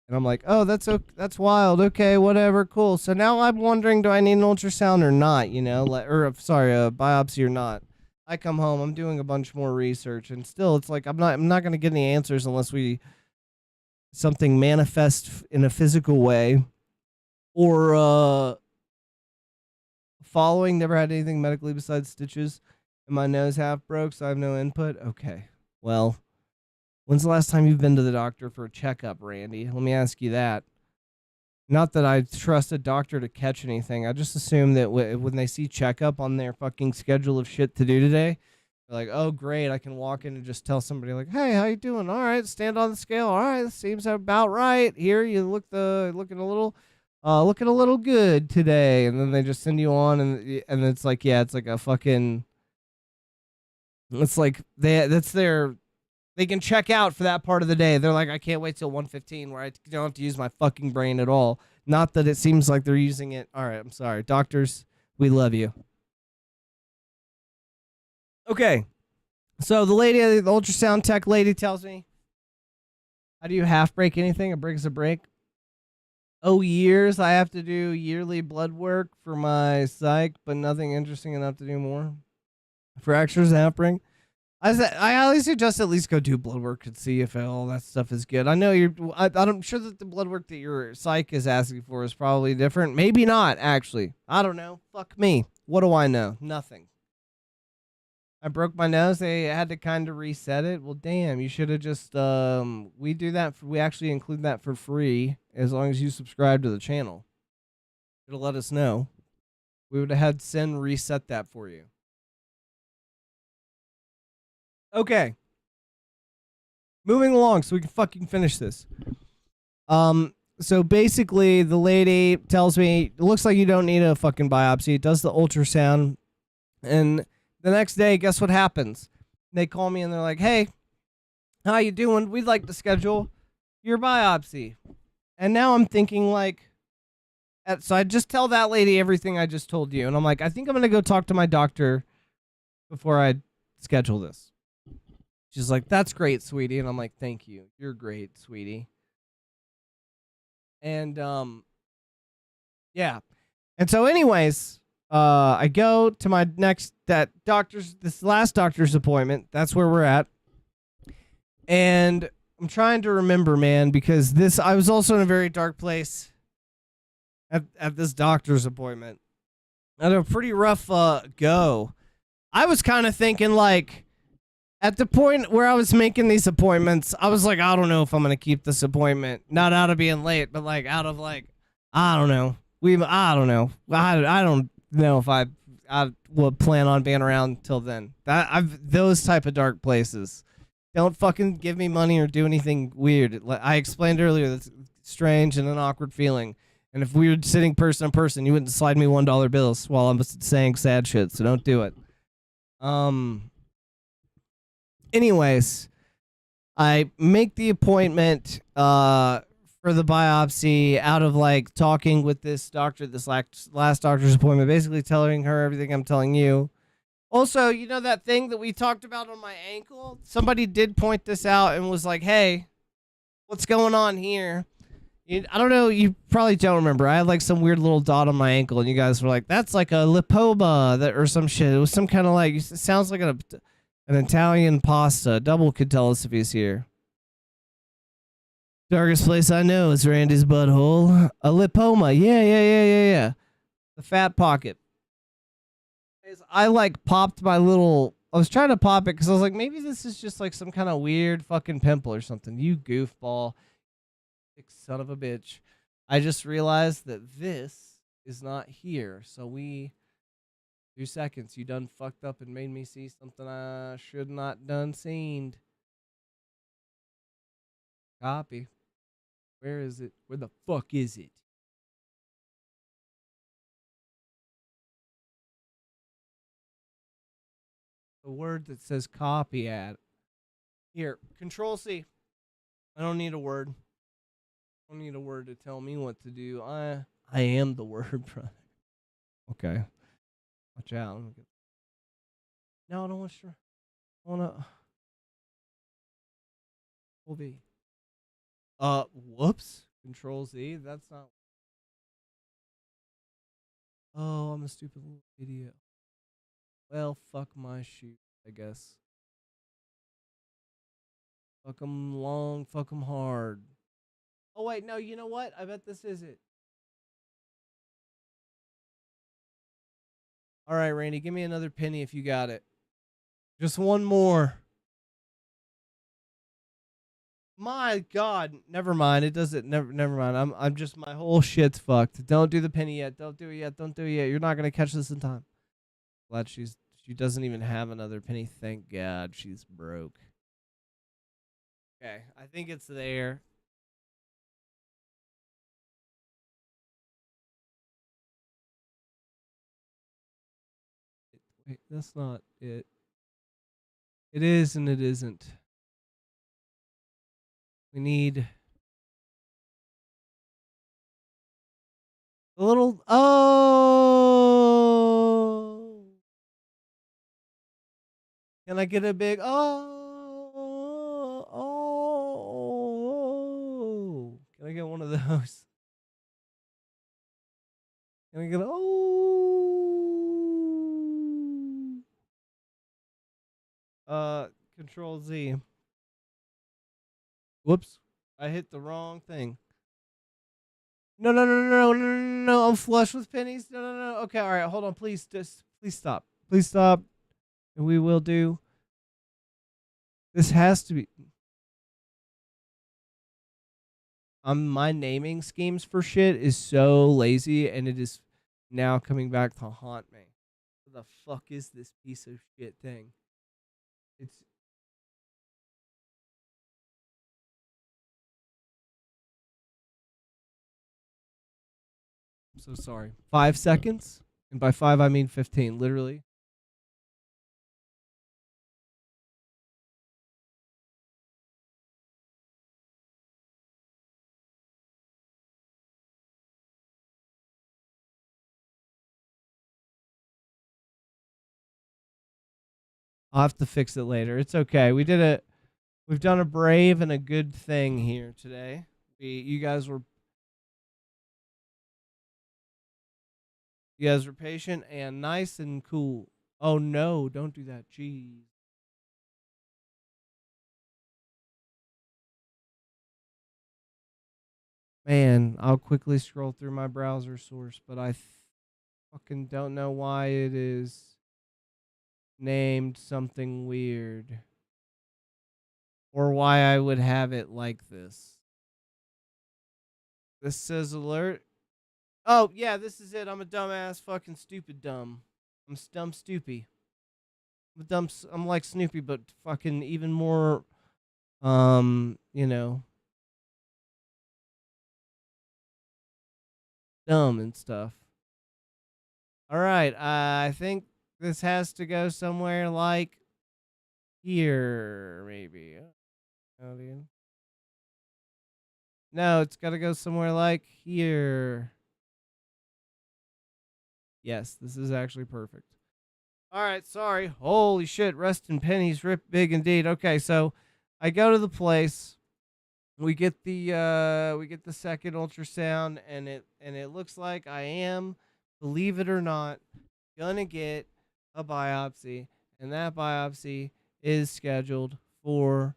and I'm like, oh, that's wild. Okay, whatever, cool. So now I'm wondering, do I need an ultrasound or not? You know, a biopsy or not? I come home. I'm doing a bunch more research, and still, it's like I'm not going to get any answers unless something manifests in a physical way. Or following, never had anything medically besides stitches, and my nose half broke, so I have no input. Okay, well, when's the last time you've been to the doctor for a checkup, Randy? Let me ask you that. Not that I trust a doctor to catch anything. I just assume that when they see checkup on their fucking schedule of shit to do today, they're like, oh, great, I can walk in and just tell somebody like, hey, how you doing? All right, stand on the scale. All right, this seems about right. Here, you looking a little good today, and then they just send you on, and it's like, yeah, it's like a fucking, it's like they can check out for that part of the day. They're like, I can't wait till 1:15 where I don't have to use my fucking brain at all. Not that it seems like they're using it. All right, I'm sorry, doctors, we love you. Okay, so the ultrasound tech lady tells me, how do you half break anything? A break's a break. Oh, years. I have to do yearly blood work for my psych, but nothing interesting enough to do more. Fractures happening. I highly suggest at least go do blood work and see if all that stuff is good. I know I'm sure that the blood work that your psych is asking for is probably different. Maybe not, actually. I don't know. Fuck me. What do I know? Nothing. I broke my nose. They had to kind of reset it. Well, damn, you should have just, we do that. We actually include that for free as long as you subscribe to the channel. It'll let us know. We would have had Sen reset that for you. Okay. Moving along so we can fucking finish this. So basically the lady tells me, it looks like you don't need a fucking biopsy. It does the ultrasound. And the next day, guess what happens? They call me and they're like, hey, how you doing? We'd like to schedule your biopsy. And now I'm thinking like, so I just tell that lady everything I just told you. And I'm like, I think I'm going to go talk to my doctor before I schedule this. She's like, that's great, sweetie. And I'm like, thank you. You're great, sweetie. And Yeah. And so anyways, I go to my this last doctor's appointment. That's where we're at. And I'm trying to remember, man, because I was also in a very dark place at this doctor's appointment. I had a pretty rough go. I was kind of thinking, like, at the point where I was making these appointments, I was like, I don't know if I'm gonna keep this appointment. Not out of being late, but like out of like, I don't know. I don't know. I don't know if I would plan on being around till then. Those type of dark places. Don't fucking give me money or do anything weird. I explained earlier, that's strange and an awkward feeling. And if we were sitting person to person, you wouldn't slide me $1 bills while I'm saying sad shit. So don't do it. Anyways, I make the appointment for the biopsy out of like talking with this doctor, this last doctor's appointment, basically telling her everything I'm telling you. Also, you know that thing that we talked about on my ankle? Somebody did point this out and was like, hey, what's going on here? I don't know, you probably don't remember. I had like some weird little dot on my ankle, and you guys were like, that's like a lipoma or some shit. It was some kind of like, it sounds like an Italian pasta. Double could tell us if he's here. Darkest place I know is Randy's butthole. A lipoma. Yeah. The fat pocket. I like popped my little, I was trying to pop it because I was like, maybe this is just like some kind of weird fucking pimple or something. You goofball. Son of a bitch. I just realized that this is not here. So 2 seconds. You done fucked up and made me see something I should not done seen. Copy. Where is it? Where the fuck is it? The word that says copy at. Here, Control C. I don't need a word. I don't need a word to tell me what to do. I am the word, brother. Okay. Watch out. No, I don't want to. I want to. Will be. Whoops. Control Z. That's not. Oh, I'm a stupid little idiot. Well, fuck my shoe, I guess. Fuck 'em long, fuck 'em hard. Oh, wait, no, you know what? I bet this is it. All right, Randy, give me another penny if you got it. Just one more. My God, never mind. It doesn't. Never mind. I'm just, my whole shit's fucked. Don't do the penny yet. Don't do it yet. Don't do it yet. You're not gonna catch this in time. Glad she doesn't even have another penny. Thank God, she's broke. Okay, I think it's there. Wait, that's not it. It is and it isn't. We need a little. Oh, can I get a big oh? Can I get one of those? Can I get a Control Z. Whoops. I hit the wrong thing. No. I'm flush with pennies. No. Okay, all right. Hold on. Please stop. Please stop. And we will do. This has to be. My naming schemes for shit is so lazy, and it is now coming back to haunt me. What the fuck is this piece of shit thing? It's. I'm so sorry. 5 seconds? And by 5, I mean 15, literally. I'll have to fix it later. It's okay. We've done a brave and a good thing here today. You guys were You guys were patient and nice and cool. Oh no, don't do that. Jeez. Man, I'll quickly scroll through my browser source, but I fucking don't know why it is named something weird. Or why I would have it like this. This says alert. Oh, yeah, this is it. I'm a dumbass, fucking stupid dumb. I'm dumb Stoopy. I'm like Snoopy, but fucking even more, you know, dumb and stuff. All right, I think this has to go somewhere like here, maybe. Oh, dude. No, it's got to go somewhere like here. Yes, this is actually perfect. All right, sorry. Holy shit, rest in pennies, rip big indeed. Okay, so I go to the place. We get the second ultrasound, and it looks like I am, believe it or not, gonna get a biopsy, and that biopsy is scheduled for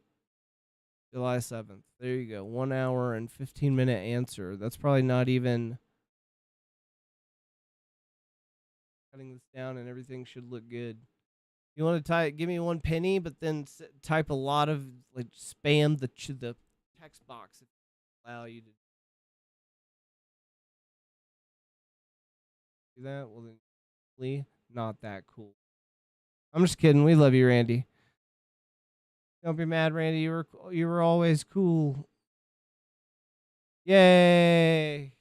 July 7th. There you go. 1 hour and 15-minute answer. That's probably not even cutting this down, and everything should look good. You want to give me 1 penny, but then type a lot of like spam the text box if allow you to do that. Well, then, not that cool. I'm just kidding. We love you, Randy. Don't be mad, Randy. You were always cool. Yay!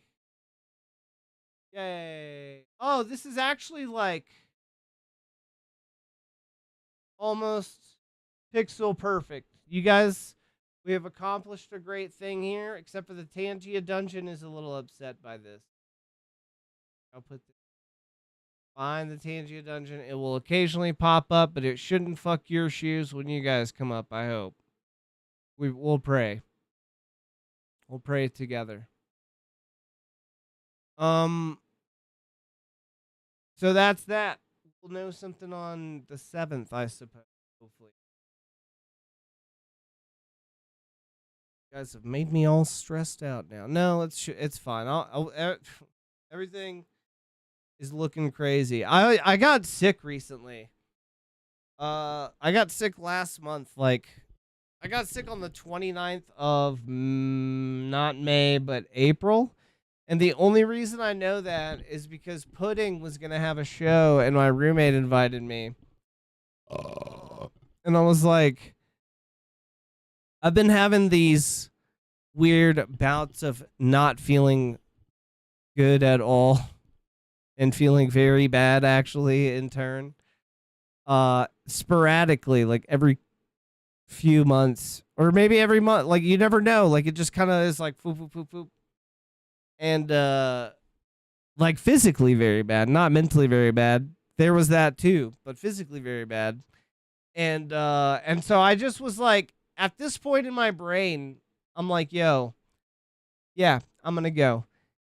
Yay! Oh, this is actually like almost pixel perfect. You guys, we have accomplished a great thing here, except for the Tangia Dungeon is a little upset by this. I'll put this. Find the Tangia Dungeon. It will occasionally pop up, but it shouldn't fuck your shoes when you guys come up, I hope. We'll pray. We'll pray together. So that's that. We'll know something on the 7th, I suppose, hopefully. You guys have made me all stressed out now. No, it's fine. Everything is looking crazy. I got sick recently. I got sick last month. Like, I got sick on the 29th of not May, but April. And the only reason I know that is because Pudding was going to have a show and my roommate invited me. And I was like, I've been having these weird bouts of not feeling good at all and feeling very bad actually in turn. Sporadically, like every few months or maybe every month, like you never know, like it just kind of is like foop, foop, foop, foop. And like physically very bad, not mentally very bad. There was that too, but physically very bad. And so I just was like, at this point in my brain, I'm like, yo, yeah, I'm gonna go.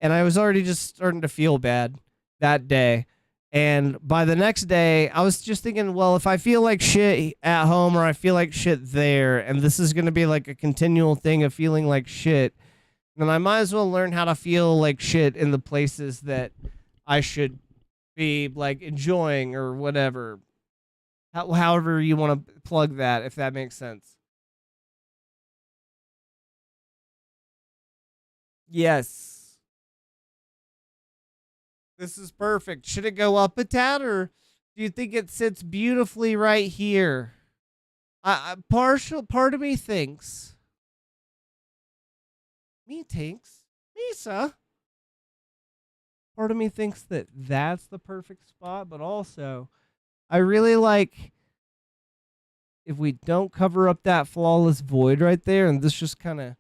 And I was already just starting to feel bad that day. And by the next day, I was just thinking, well, if I feel like shit at home or I feel like shit there, and this is gonna be like a continual thing of feeling like shit, then I might as well learn how to feel like shit in the places that I should be like enjoying or whatever. However you want to plug that, if that makes sense. Yes. This is perfect. Should it go up a tad, or do you think it sits beautifully right here? Part of me thinks. Misa. Part of me thinks that that's the perfect spot, but also I really like if we don't cover up that flawless void right there, and this just kind of,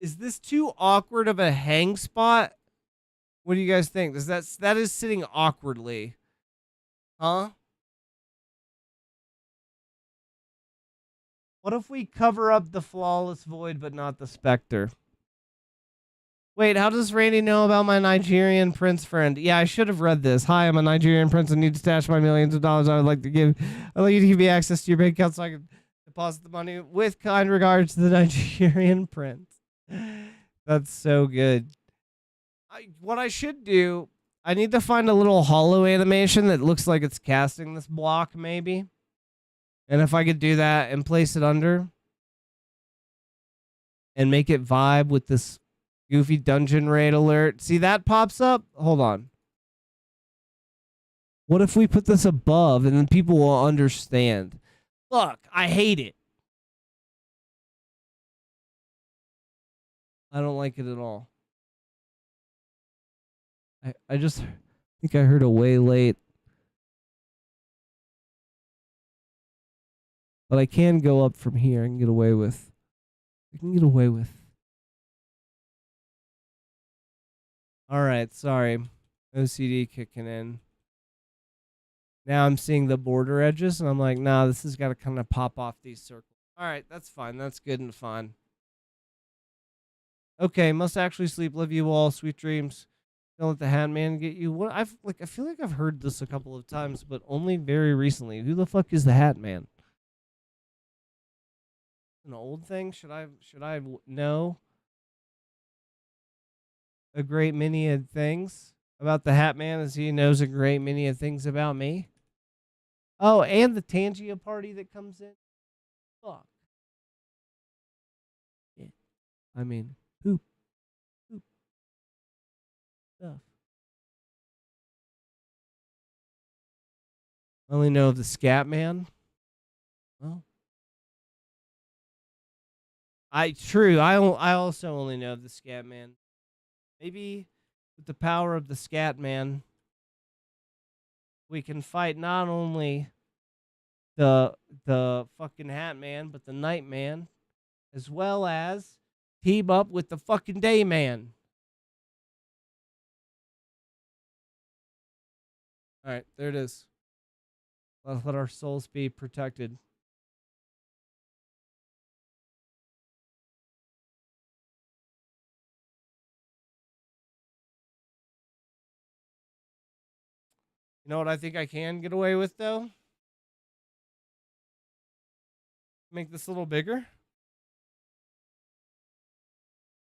is this too awkward of a hang spot? What do you guys think? That is sitting awkwardly. Huh? What if we cover up the flawless void but not the specter? Wait, how does Randy know about my Nigerian prince friend? Yeah, I should have read this. Hi, I'm a Nigerian prince and need to stash my millions of dollars. I'd like you to give me access to your bank account so I can deposit the money with kind regards to the Nigerian prince. That's so good. What I should do, I need to find a little hollow animation that looks like it's casting this block, maybe. And if I could do that and place it under and make it vibe with this goofy dungeon raid alert. See, that pops up? Hold on. What if we put this above and then people will understand? Look, I hate it. I don't like it at all. I just think I heard a way late. But I can go up from here and get away with. I can get away with. All right, sorry. OCD kicking in. Now I'm seeing the border edges, and I'm like, nah, this has got to kind of pop off these circles. All right, that's fine. That's good and fun. Okay, must actually sleep. Love you all. Sweet dreams. Don't let the Hat Man get you. What I feel like I've heard this a couple of times, but only very recently. Who the fuck is the Hat Man? An old thing? Should I know a great many of things about the Hat Man as he knows a great many of things about me? Oh, and the Tangia party that comes in. Fuck. Yeah. I mean, poop stuff. I only know the Scat Man. Well, true. I also only know the Scat Man. Maybe with the power of the Scat Man, we can fight not only the fucking Hat Man, but the Night Man, as well as team up with the fucking Day Man. All right, there it is. Let's let our souls be protected. You know what I think I can get away with, though? Make this a little bigger.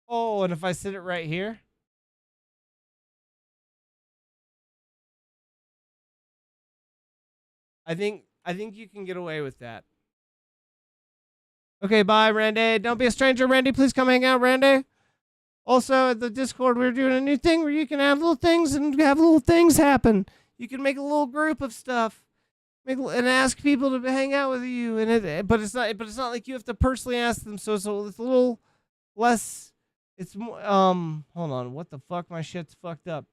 Oh, and if I sit it right here. I think you can get away with that. Okay, bye, Randy. Don't be a stranger, Randy. Please come hang out, Randy. Also, at the Discord, we're doing a new thing where you can have little things and have little things happen. You can make a little group of stuff, and ask people to hang out with you. But it's not like you have to personally ask them. So it's a little less. It's more. Hold on. What the fuck? My shit's fucked up.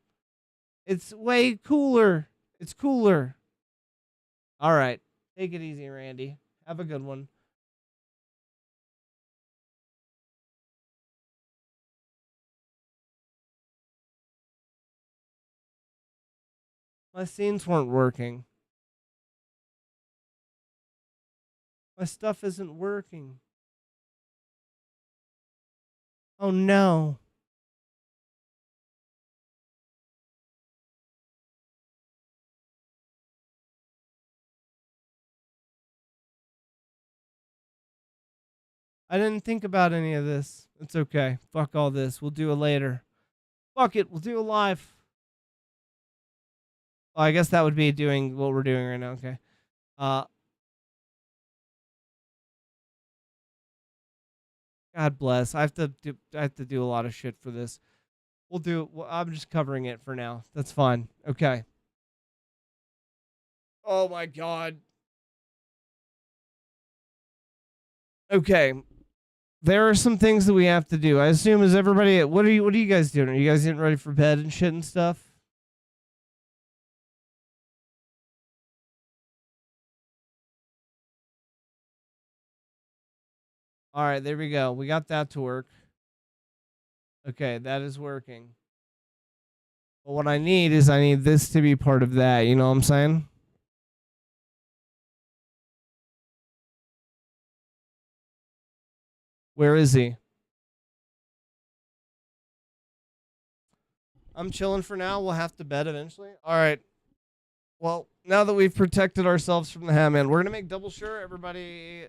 It's way cooler. It's cooler. All right. Take it easy, Randy. Have a good one. My scenes weren't working. My stuff isn't working. Oh no. I didn't think about any of this. It's okay. Fuck all this. We'll do it later. Fuck it. We'll do it live. Well, I guess that would be doing what we're doing right now. Okay. God bless. I have to do a lot of shit for this. I'm just covering it for now. That's fine. Okay. Oh my god. Okay. There are some things that we have to do. I assume is everybody what are you guys doing? Are you guys getting ready for bed and shit and stuff? All right, there we go. We got that to work. Okay, that is working. But what I need this to be part of that. You know what I'm saying? Where is he? I'm chilling for now. We'll have to bed eventually. All right. Well, now that we've protected ourselves from the Hat Man, we're gonna make double sure everybody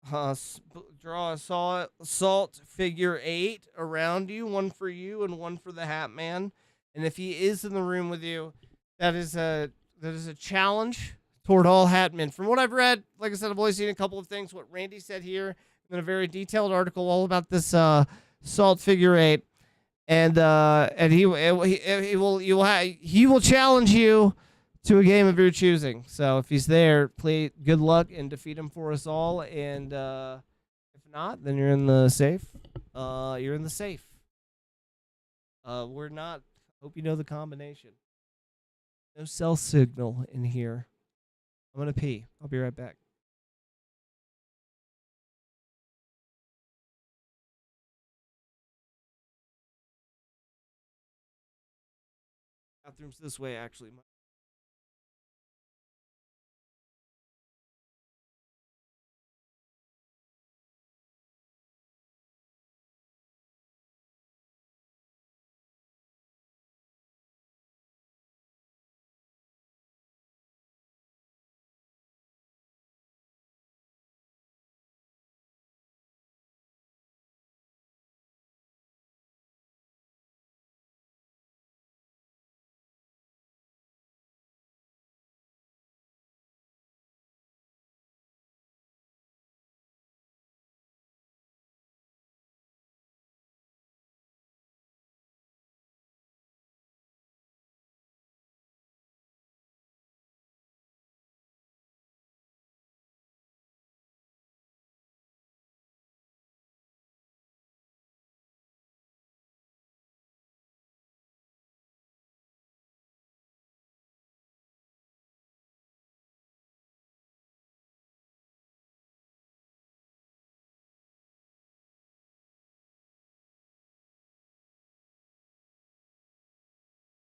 draw a salt figure 8 around you, one for you and one for the Hat Man. And if he is in the room with you, that is a challenge toward all Hat Men. From what I've read, like I said, I've only seen a couple of things. What Randy said here, and then a very detailed article all about this salt figure 8. And he will challenge you to a game of your choosing. So if he's there, play good luck and defeat him for us all. And if not, then you're in the safe. You're in the safe. We're not. Hope you know the combination. No cell signal in here. I'm gonna pee. I'll be right back. Bathroom's this way, actually.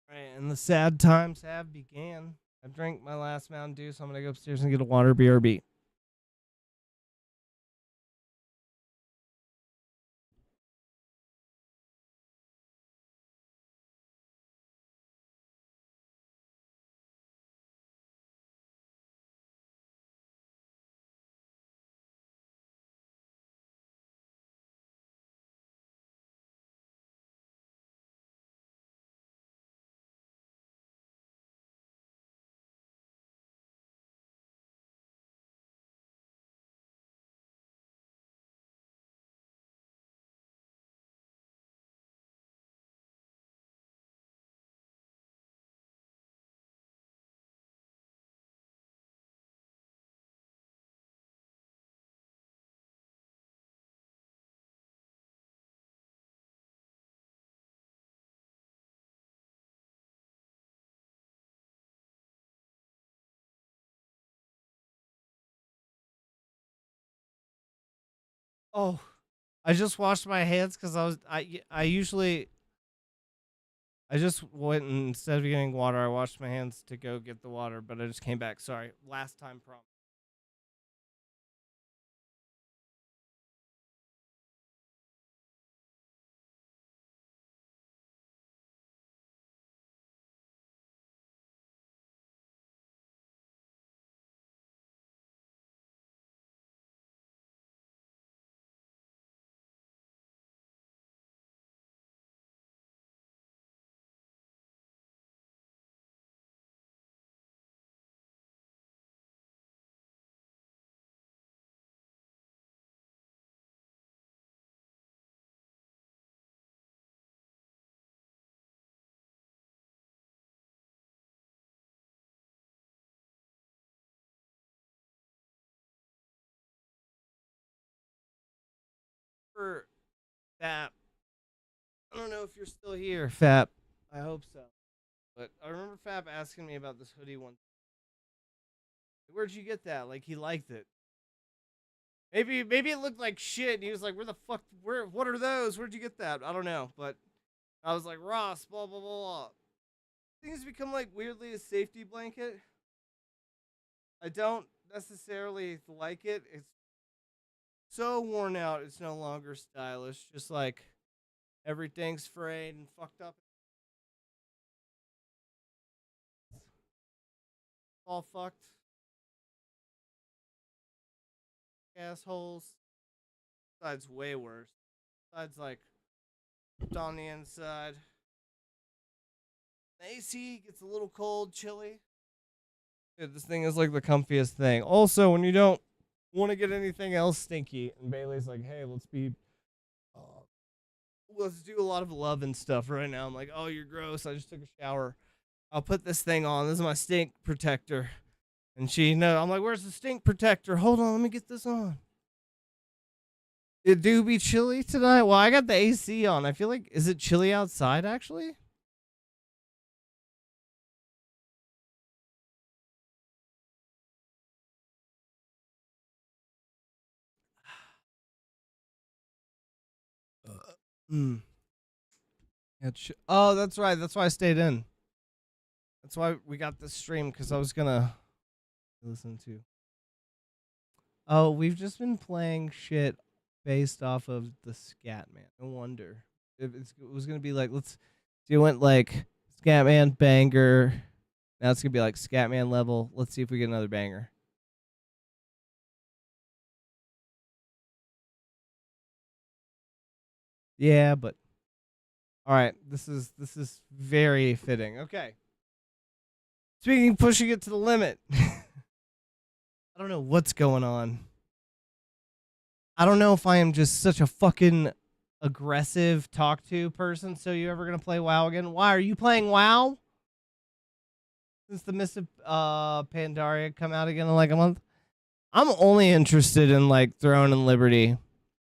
Right, and the sad times have began. I drank my last Mountain Dew, so I'm gonna go upstairs and get a water. BRB. Oh, I just washed my hands because I usually I just went and instead of getting water, I washed my hands to go get the water, but I just came back. Sorry, last time prom. For that, I don't know if you're still here, Fap. I hope so. But I remember Fap asking me about this hoodie once. Where'd you get that? Like he liked it. Maybe it looked like shit, and he was like, "Where the fuck? What are those? Where'd you get that?" I don't know, but I was like, "Ross, blah blah blah blah." Things become like weirdly a safety blanket. I don't necessarily like it. It's so worn out. It's no longer stylish. Just like everything's frayed and fucked up. All fucked. Assholes. Side's way worse. Side's like on the inside. The AC gets a little cold, chilly. Dude, this thing is like the comfiest thing. Also, when you don't want to get anything else stinky, and Bailey's like, hey, let's do a lot of love and stuff right now. I'm like, oh, you're gross. I just took a shower. I'll put this thing on. This is my stink protector. And I'm like, where's the stink protector? Hold on, let me get this on. It do be chilly tonight? Well, I got the AC on. I feel like, is it chilly outside actually? Oh, that's right. That's why I stayed in. That's why we got this stream, because I was gonna listen to. Oh, we've just been playing shit based off of the Scatman. No wonder. It was gonna be like, it went like Scatman banger. Now it's gonna be like Scatman level. Let's see if we get another banger. Yeah, but all right, this is very fitting. Okay. Speaking of pushing it to the limit. I don't know what's going on. I don't know if I am just such a fucking aggressive talk to person. So you ever gonna play WoW again? Why are you playing WoW? Since the Mist of Pandaria come out again in like a month? I'm only interested in like Throne and Liberty.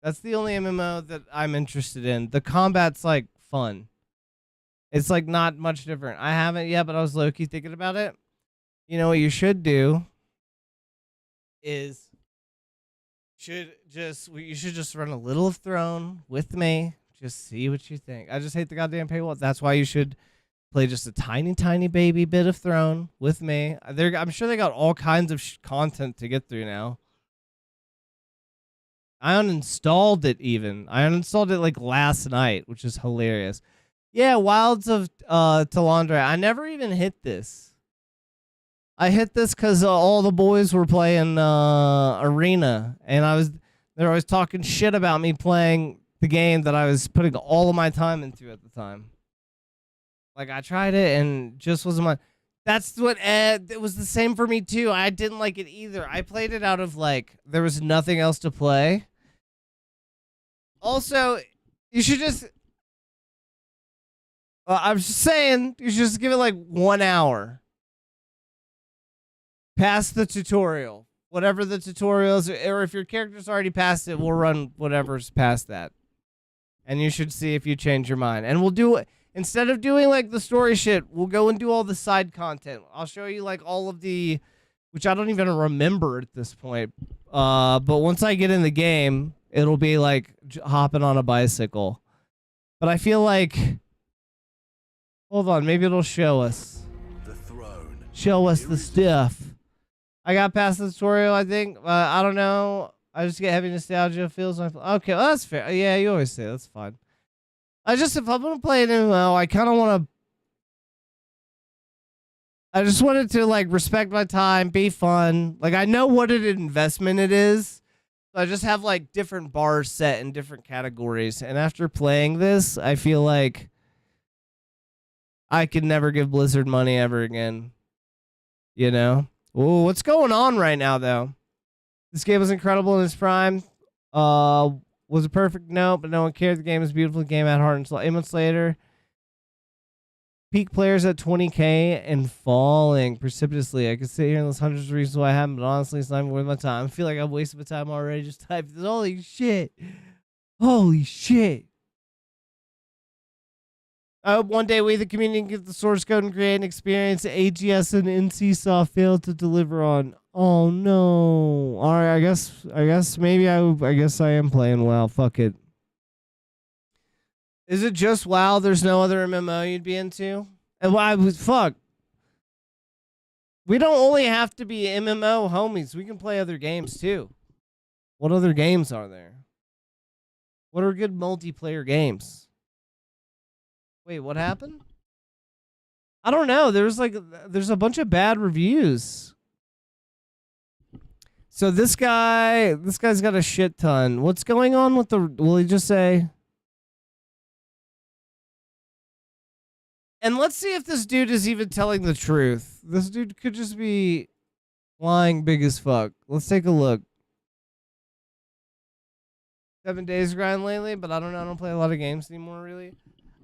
That's the only MMO that I'm interested in. The combat's like fun. It's like not much different. I haven't yet, but I was low-key thinking about it. You know what you should do is you should just run a little of Throne with me. Just see what you think. I just hate the goddamn paywall. That's why you should play just a tiny, tiny baby bit of Throne with me. I'm sure they got all kinds of content to get through now. I uninstalled it even. I uninstalled it like last night, which is hilarious. Yeah, Wilds of Talandra. I never even hit this. I hit this because all the boys were playing Arena, and they're always talking shit about me playing the game that I was putting all of my time into at the time. Like, I tried it and just wasn't my... That's what it was the same for me too. I didn't like it either. I played it out of like there was nothing else to play. Also, you should just I'm just saying you should just give it like 1 hour. Past the tutorial. Whatever the tutorial is, or if your character's already past it, we'll run whatever's past that. And you should see if you change your mind. And we'll do it. Instead of doing like the story shit, we'll go and do all the side content. I'll show you like all of the, which I don't even remember at this point. But once I get in the game, it'll be like hopping on a bicycle. But I feel like, hold on, maybe it'll show us. The throne. Show us the stuff. I got past the tutorial, I think. I don't know. I just get heavy nostalgia feels. Okay, well, that's fair. Yeah, you always say that's fine. If I'm gonna play an MMO, I kind of want to. I just wanted to like respect my time, be fun. Like I know what an investment it is. So I just have like different bars set in different categories, and after playing this, I feel like I could never give Blizzard money ever again. You know? Ooh, what's going on right now though? This game was incredible in its prime. Was a perfect note, but no one cared. The game is beautiful. The game at heart until 8 months later. Peak players at 20K and falling precipitously. I could sit here and list hundreds of reasons why I haven't, but honestly, it's not even worth my time. I feel like I've wasted my time already. Just type this. Holy shit. Holy shit. I hope one day we, the community, can get the source code and create an experience AGS and NCSoft failed to deliver on. Oh no. All right, I guess I am playing WoW. Fuck it. Is it just WoW? There's no other MMO you'd be into? And why fuck. We don't only have to be MMO homies. We can play other games too. What other games are there? What are good multiplayer games? Wait, what happened? I don't know. There's a bunch of bad reviews. So this guy's got a shit ton. What's going on with the? Will he just say? And let's see if this dude is even telling the truth. This dude could just be lying big as fuck. Let's take a look. 7 days grind lately, but I don't know. I don't play a lot of games anymore, really.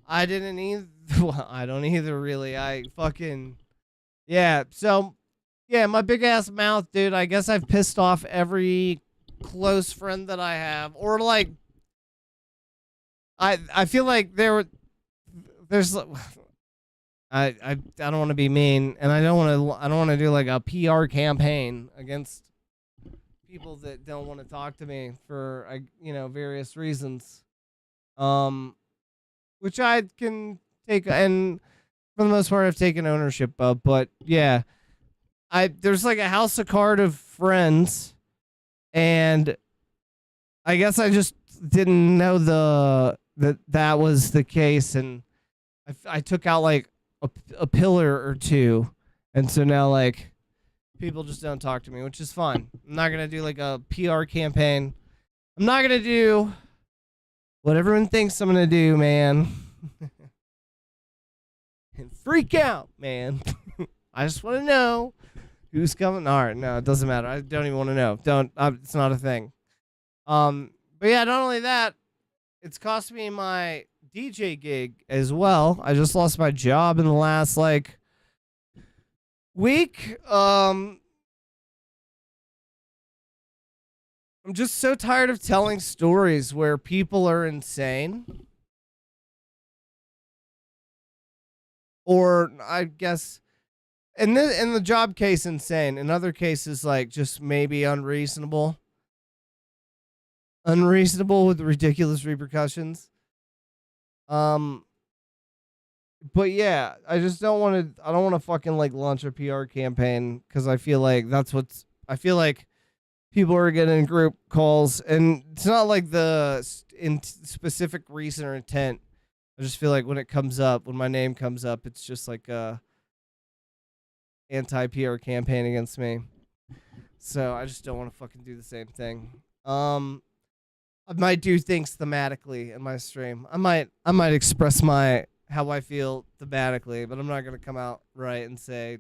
I didn't either. Well, I don't either, really. Yeah. So, yeah, my big ass mouth, dude. I guess I've pissed off every close friend that I have, or like, I feel like there's. I don't want to be mean, and I don't want to do like a PR campaign against people that don't want to talk to me for various reasons, which I can take, and for the most part I've taken ownership of. But yeah, there's like a house of card of friends, and I guess I just didn't know that was the case, and I took out like a pillar or two, and so now like people just don't talk to me, which is fine. I'm not gonna do like a PR campaign. I'm not gonna do what everyone thinks I'm gonna do, man. And freak out, man. I just want to know who's coming. All right, no, it doesn't matter. I don't even want to know. It's not a thing. But yeah, not only that, it's cost me my DJ gig as well. I just lost my job in the last like week. I'm just so tired of telling stories where people are insane. Or I guess in the job case insane. In other cases like just maybe unreasonable. Unreasonable with ridiculous repercussions. But yeah, I just don't want to fucking like launch a PR campaign, because I feel like I feel like people are getting group calls, and it's not like the specific reason or intent. I just feel like when my name comes up, it's just like a anti-PR campaign against me. So I just don't want to fucking do the same thing. I might do things thematically in my stream. I might express how I feel thematically, but I'm not gonna come out right and say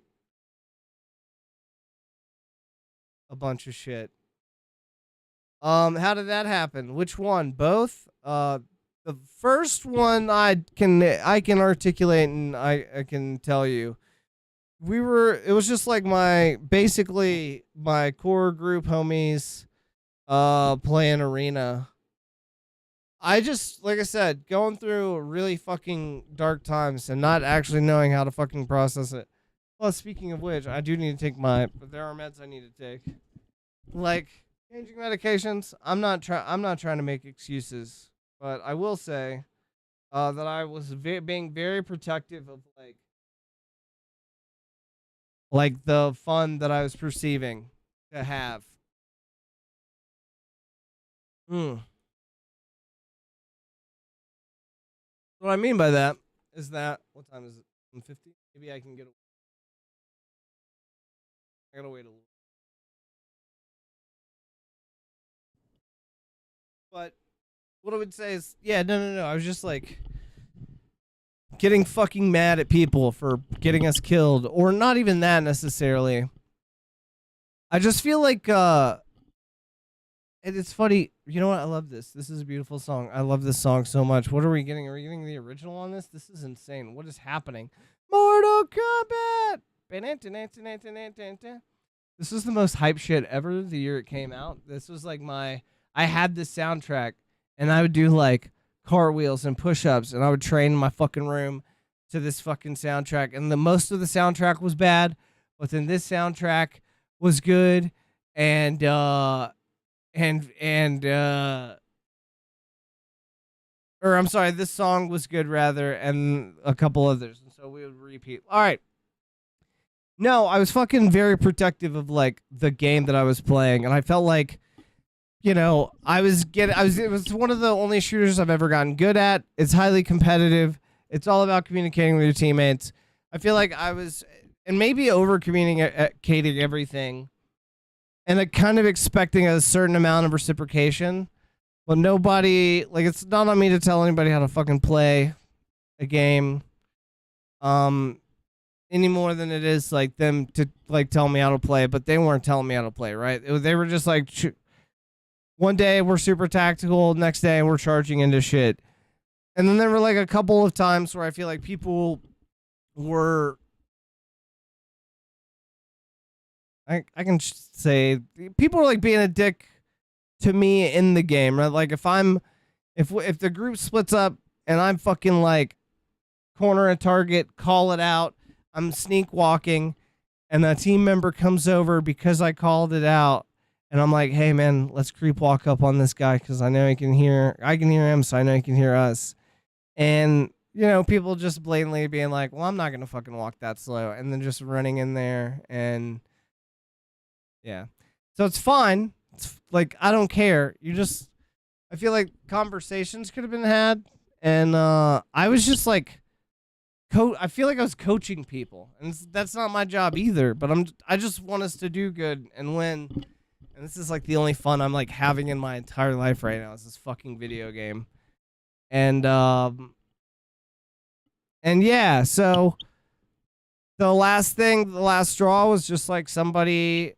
a bunch of shit. How did that happen? Which one? Both? The first one I can articulate, and I can tell you. It was just like my core group homies playing arena. I just, like I said, going through really fucking dark times and not actually knowing how to fucking process it. Well, speaking of which, I do need to take but there are meds I need to take. Like changing medications. I'm not trying to make excuses, but I will say that I was being very protective of like the fun that I was perceiving to have. What I mean by that is that, what time is it? 1:50? Maybe I can get I gotta wait a little. But what I would say is, yeah, no. I was just like getting fucking mad at people for getting us killed, or not even that necessarily. I just feel like it's funny. You know what? I love this. This is a beautiful song. I love this song so much. What are we getting? Are we getting the original on this? This is insane. What is happening? Mortal Kombat! This is the most hype shit ever the year it came out. This was like I had this soundtrack, and I would do like cartwheels and push-ups, and I would train in my fucking room to this fucking soundtrack. And most of the soundtrack was bad, but then this soundtrack was good, and or I'm sorry, this song was good rather, and a couple others, and so we would repeat. All right. No, I was fucking very protective of like the game that I was playing, and I felt like, you know, it was one of the only shooters I've ever gotten good at. It's highly competitive. It's all about communicating with your teammates. I feel like I was, and maybe over communicating everything, and like kind of expecting a certain amount of reciprocation, but nobody, like, it's not on me to tell anybody how to fucking play a game, any more than it is like them to like tell me how to play. But they weren't telling me how to play, right? They were just like, one day we're super tactical, next day we're charging into shit. And then there were like a couple of times where I feel like people were, I can say people were like being a dick to me in the game, right? Like if the group splits up and I'm fucking like corner a target, call it out, I'm sneak walking, and a team member comes over because I called it out, and I'm like, hey man, let's creep walk up on this guy because I know I can hear him, so I know he can hear us. And you know, people just blatantly being like, well, I'm not gonna fucking walk that slow, and then just running in there, and yeah, so it's fine. It's like, I don't care. I feel like conversations could have been had, and I was just like, I feel like I was coaching people, and that's not my job either. But I just want us to do good and win, and this is like the only fun I'm like having in my entire life right now is this fucking video game, and yeah, so the last straw was just like somebody.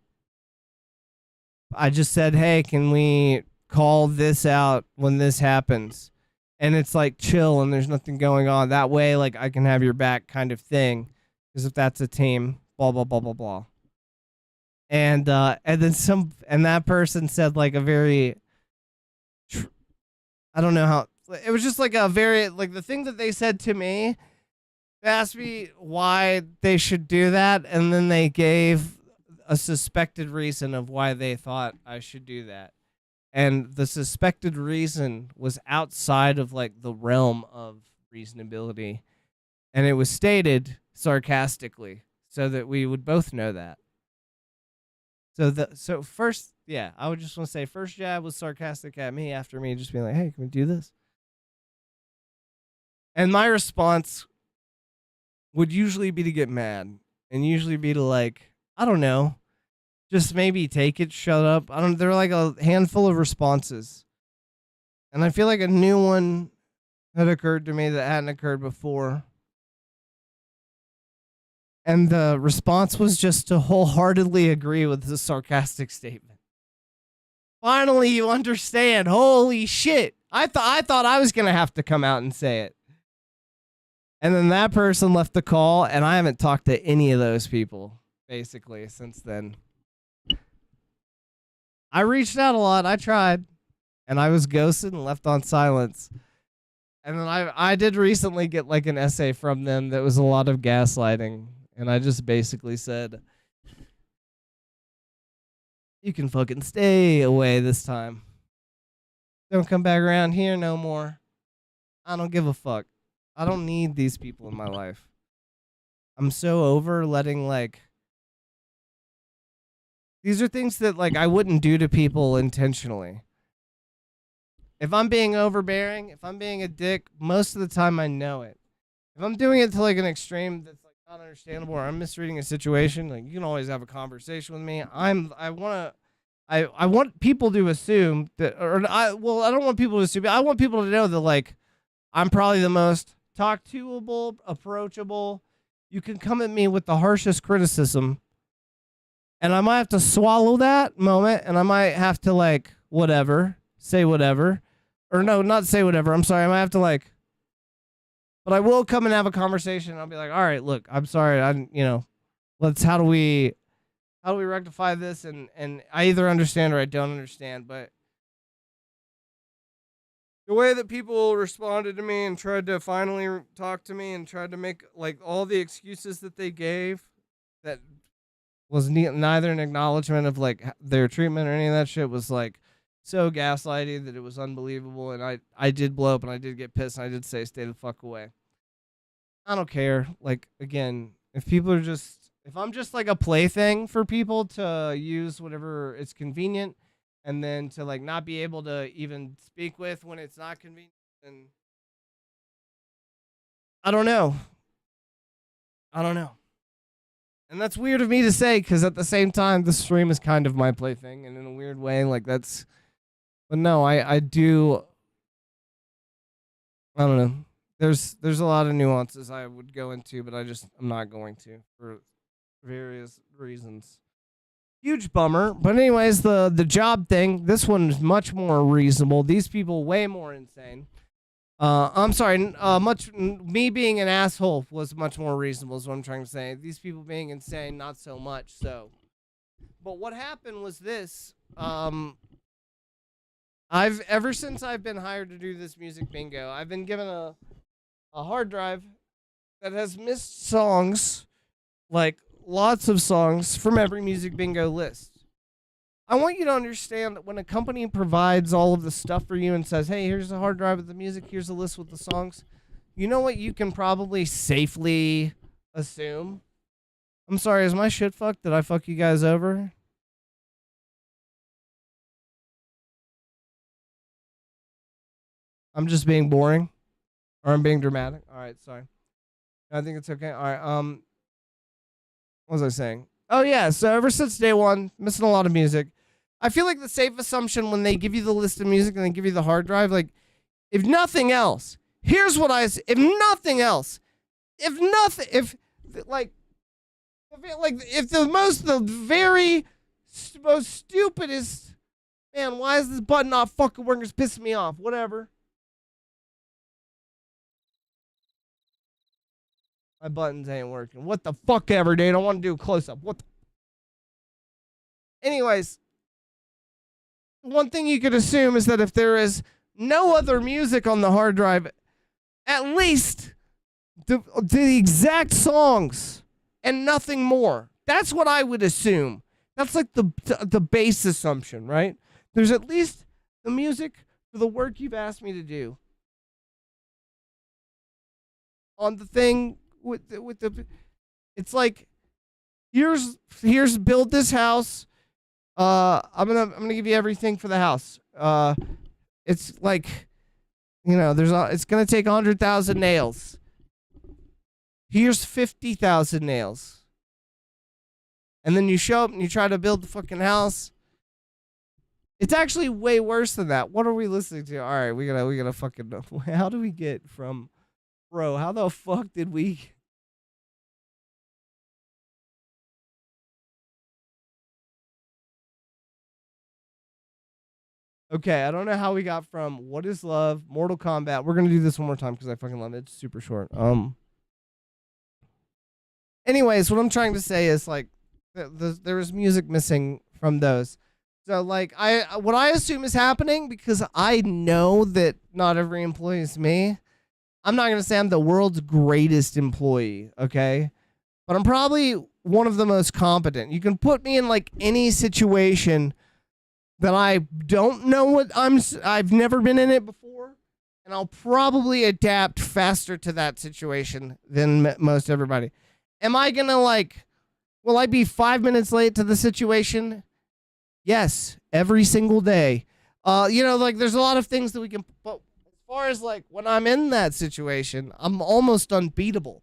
I just said, hey, can we call this out when this happens? And it's like chill and there's nothing going on. That way, like, I can have your back kind of thing. Because if that's a team, blah, blah, blah, blah, blah. And then and that person said like a very, I don't know how, it was just like a very, like the thing that they said to me, they asked me why they should do that. And then they gave a suspected reason of why they thought I should do that. And the suspected reason was outside of like the realm of reasonability. And it was stated sarcastically so that we would both know that. So first, yeah, I would just want to say first jab was sarcastic at me after me just being like, hey, can we do this? And my response would usually be to get mad and usually be to like, I don't know, just maybe take it, shut up. There were like a handful of responses. And I feel like a new one had occurred to me that hadn't occurred before. And the response was just to wholeheartedly agree with the sarcastic statement. Finally, you understand. Holy shit. I thought I was going to have to come out and say it. And then that person left the call, and I haven't talked to any of those people, basically, since then. I reached out a lot. I tried. And I was ghosted and left on silence. And then I did recently get like an essay from them that was a lot of gaslighting. And I just basically said, you can fucking stay away this time. Don't come back around here no more. I don't give a fuck. I don't need these people in my life. I'm so over letting like, these are things that like I wouldn't do to people intentionally. If I'm being overbearing, if I'm being a dick, most of the time I know it. If I'm doing it to like an extreme that's like not understandable or I'm misreading a situation, like you can always have a conversation with me. I want people to assume that, I don't want people to assume, I want people to know that like I'm probably the most talk toable, approachable. You can come at me with the harshest criticism. And I might have to swallow that moment, and I might have to, like, say whatever. Or no, not say whatever. I'm sorry. I might have to, like, but I will come and have a conversation, and I'll be like, all right, look, I'm sorry. How do we rectify this? And I either understand or I don't understand. But the way that people responded to me and tried to finally talk to me and tried to make, like, all the excuses that they gave that was neither an acknowledgement of like their treatment or any of that shit was like so gaslighty that it was unbelievable. And I did blow up and I did get pissed and I did say stay the fuck away. I don't care. Like, again, if I'm just like a plaything for people to use whatever is convenient and then to like not be able to even speak with when it's not convenient, and I don't know. I don't know. And that's weird of me to say, because at the same time, the stream is kind of my plaything, and in a weird way, like that's. But no, I do. I don't know. There's a lot of nuances I would go into, but I'm not going to for various reasons. Huge bummer. But anyways, the job thing, this one is much more reasonable. These people way more insane. I'm sorry. Me being an asshole was much more reasonable. Is what I'm trying to say. These people being insane, not so much. So, but what happened was this. Ever since I've been hired to do this music bingo, I've been given a hard drive that has missed songs, like lots of songs from every music bingo list. I want you to understand that when a company provides all of the stuff for you and says, hey, here's a hard drive with the music, here's a list with the songs, you know what you can probably safely assume? I'm sorry, is my shit fucked? Did I fuck you guys over? I'm just being boring? Or I'm being dramatic? Alright, sorry. I think it's okay. Alright, what was I saying? Oh yeah, so ever since day one, missing a lot of music. I feel like the safe assumption when they give you the list of music and they give you the hard drive, like, if nothing else, here's what if the very most stupidest, man, why is this button not fucking working? It's pissing me off. Whatever. My buttons ain't working. What the fuck ever, dude? I want to do a close-up. What the... Anyways, one thing you could assume is that if there is no other music on the hard drive, at least the exact songs and nothing more. That's what I would assume. That's like the base assumption, right? There's at least the music for the work you've asked me to do. On the thing with the it's like here's build this house. I'm gonna give you everything for the house. It's like, you know, it's gonna take 100,000 nails. Here's 50,000 nails. And then you show up and you try to build the fucking house. It's actually way worse than that. What are we listening to? All right, we gotta fucking. How do we get from, bro? How the fuck did we? Okay, I don't know how we got from What Is Love, Mortal Kombat. We're gonna do this one more time because I fucking love it. It's super short. Anyways, what I'm trying to say is like, there is music missing from those. So like, what I assume is happening, because I know that not every employee is me. I'm not gonna say I'm the world's greatest employee, okay? But I'm probably one of the most competent. You can put me in like any situation that I don't know what I've never been in it before, and I'll probably adapt faster to that situation than most everybody. Am I gonna will I be 5 minutes late to the situation? Yes, every single day. There's a lot of things that we can, but as far as like when I'm in that situation, I'm almost unbeatable.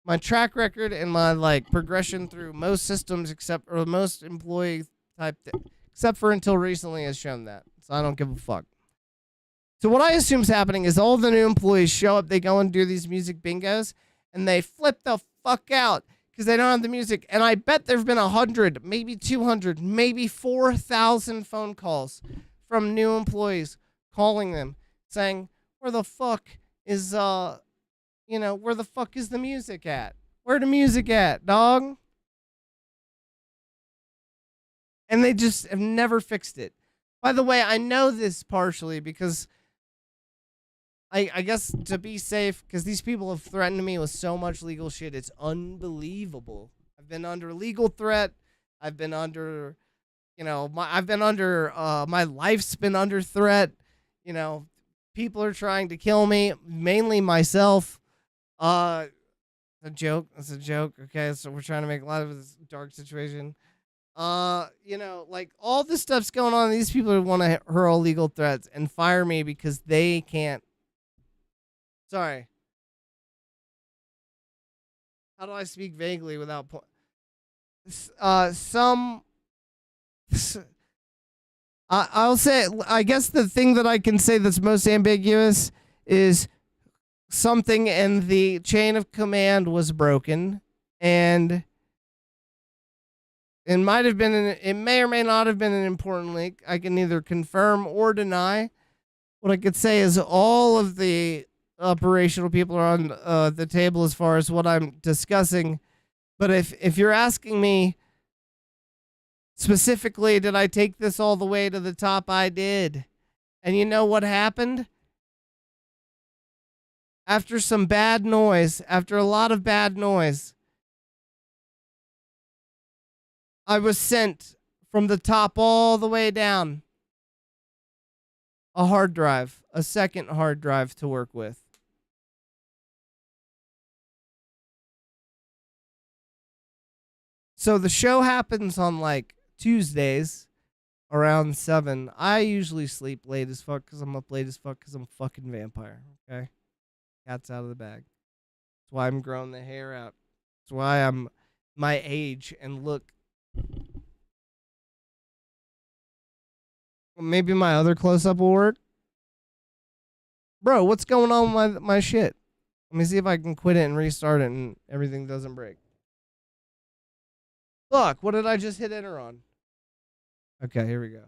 My track record and my like progression through most systems or most employee type except for until recently has shown that. So I don't give a fuck. So what I assume is happening is all the new employees show up, they go and do these music bingos, and they flip the fuck out because they don't have the music. And I bet there've been 100, maybe 200, maybe 4,000 phone calls from new employees calling them saying, where the fuck is, where the fuck is the music at? Where the music at, dog? And they just have never fixed it. By the way, I know this partially because I guess to be safe, because these people have threatened me with so much legal shit, it's unbelievable. I've been under legal threat. I've been under, my life's been under threat. People are trying to kill me, mainly myself. A joke. It's a joke. Okay, so we're trying to make a lot of this dark situation. All this stuff's going on. These people want to hurl legal threats and fire me because they can't. Sorry. How do I speak vaguely without some I'll say, I guess the thing that I can say that's most ambiguous is something in the chain of command was broken, and it might have been it may or may not have been an important link. I can neither confirm or deny. What I could say is all of the operational people are on the table as far as what I'm discussing. But if you're asking me specifically, did I take this all the way to the top? I did. And you know what happened? After some bad noise, after a lot of bad noise, I was sent from the top all the way down a hard drive, a second hard drive to work with. So the show happens on like Tuesdays around 7. I usually sleep late as fuck because I'm up late as fuck because I'm a fucking vampire. Okay? Cat's out of the bag. That's why I'm growing the hair out. That's why I'm my age and look. Maybe my other close-up will work. Bro, what's going on with my shit? Let me see if I can quit it and restart it and everything doesn't break. Look, what did I just hit enter on? Okay, here we go.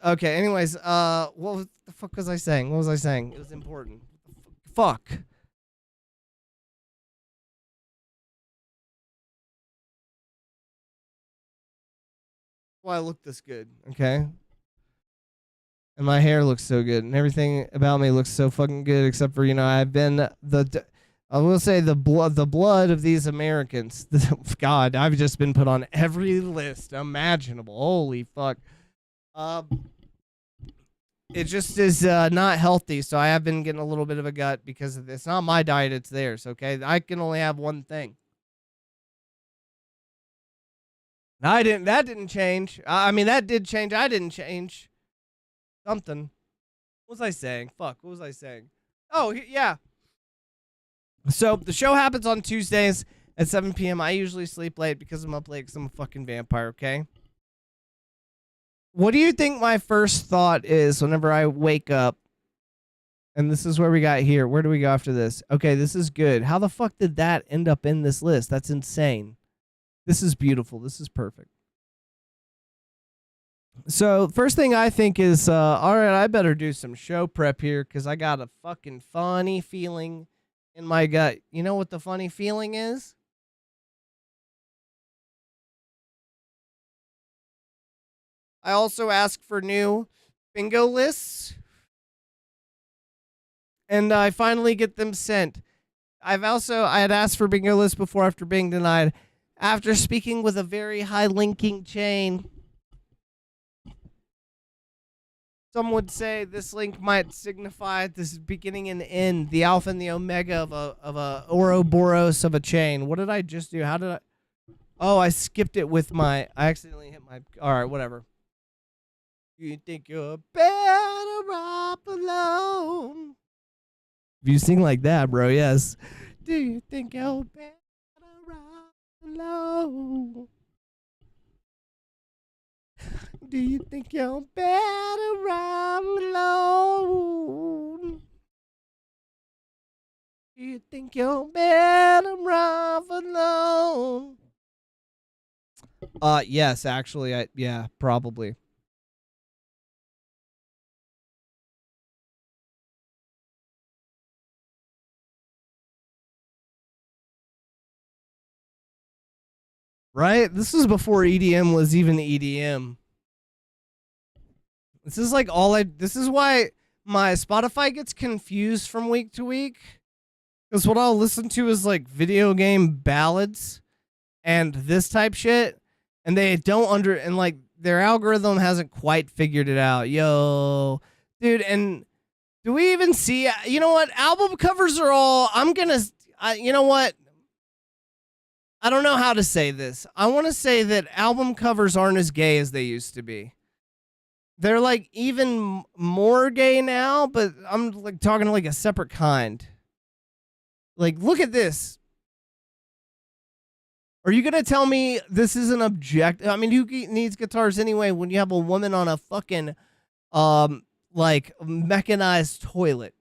Okay, anyways, what the fuck was I saying? What was I saying? It was important. Fuck. Why I look this good, okay? And my hair looks so good, and everything about me looks so fucking good, except for, you know, I've been I will say the blood of these Americans. God, I've just been put on every list imaginable. Holy fuck. It just is not healthy, so I have been getting a little bit of a gut because of this. It's not my diet, it's theirs, okay? I can only have one thing. That didn't change. I mean, that did change. I didn't change. Something. What was I saying? Fuck, what was I saying? Oh, yeah. So, the show happens on Tuesdays at 7 p.m. I usually sleep late because I'm up late because I'm a fucking vampire, okay? What do you think my first thought is whenever I wake up? And this is where we got here. Where do we go after this? Okay, this is good. How the fuck did that end up in this list? That's insane. This is beautiful. This is perfect. So, first thing I think is, all right, I better do some show prep here because I got a fucking funny feeling in my gut. You know what the funny feeling is? I also asked for new bingo lists, and I finally get them sent. I had asked for bingo lists before after being denied. After speaking with a very high linking chain, some would say this link might signify this beginning and end, the alpha and the omega of a Ouroboros of a chain. What did I just do? How did I? Oh, I skipped it with I accidentally hit my. All right, whatever. You think you're better off alone? If you sing like that, bro, yes. Do you think you're better off alone? Do you think you're better off alone? Do you think you're better off alone? Yes, actually, yeah, probably. Right? This is before EDM was even EDM. This is like this is why my Spotify gets confused from week to week. Because what I'll listen to is like video game ballads and this type shit. And they don't and like their algorithm hasn't quite figured it out. Yo, dude, and do we even see, you know what? Album covers are all, you know what? I don't know how to say this. I want to say that album covers aren't as gay as they used to be. They're like even more gay now, but I'm like talking like a separate kind. Like, look at this. Are you gonna tell me this is an object? I mean, who needs guitars anyway when you have a woman on a fucking, like mechanized toilet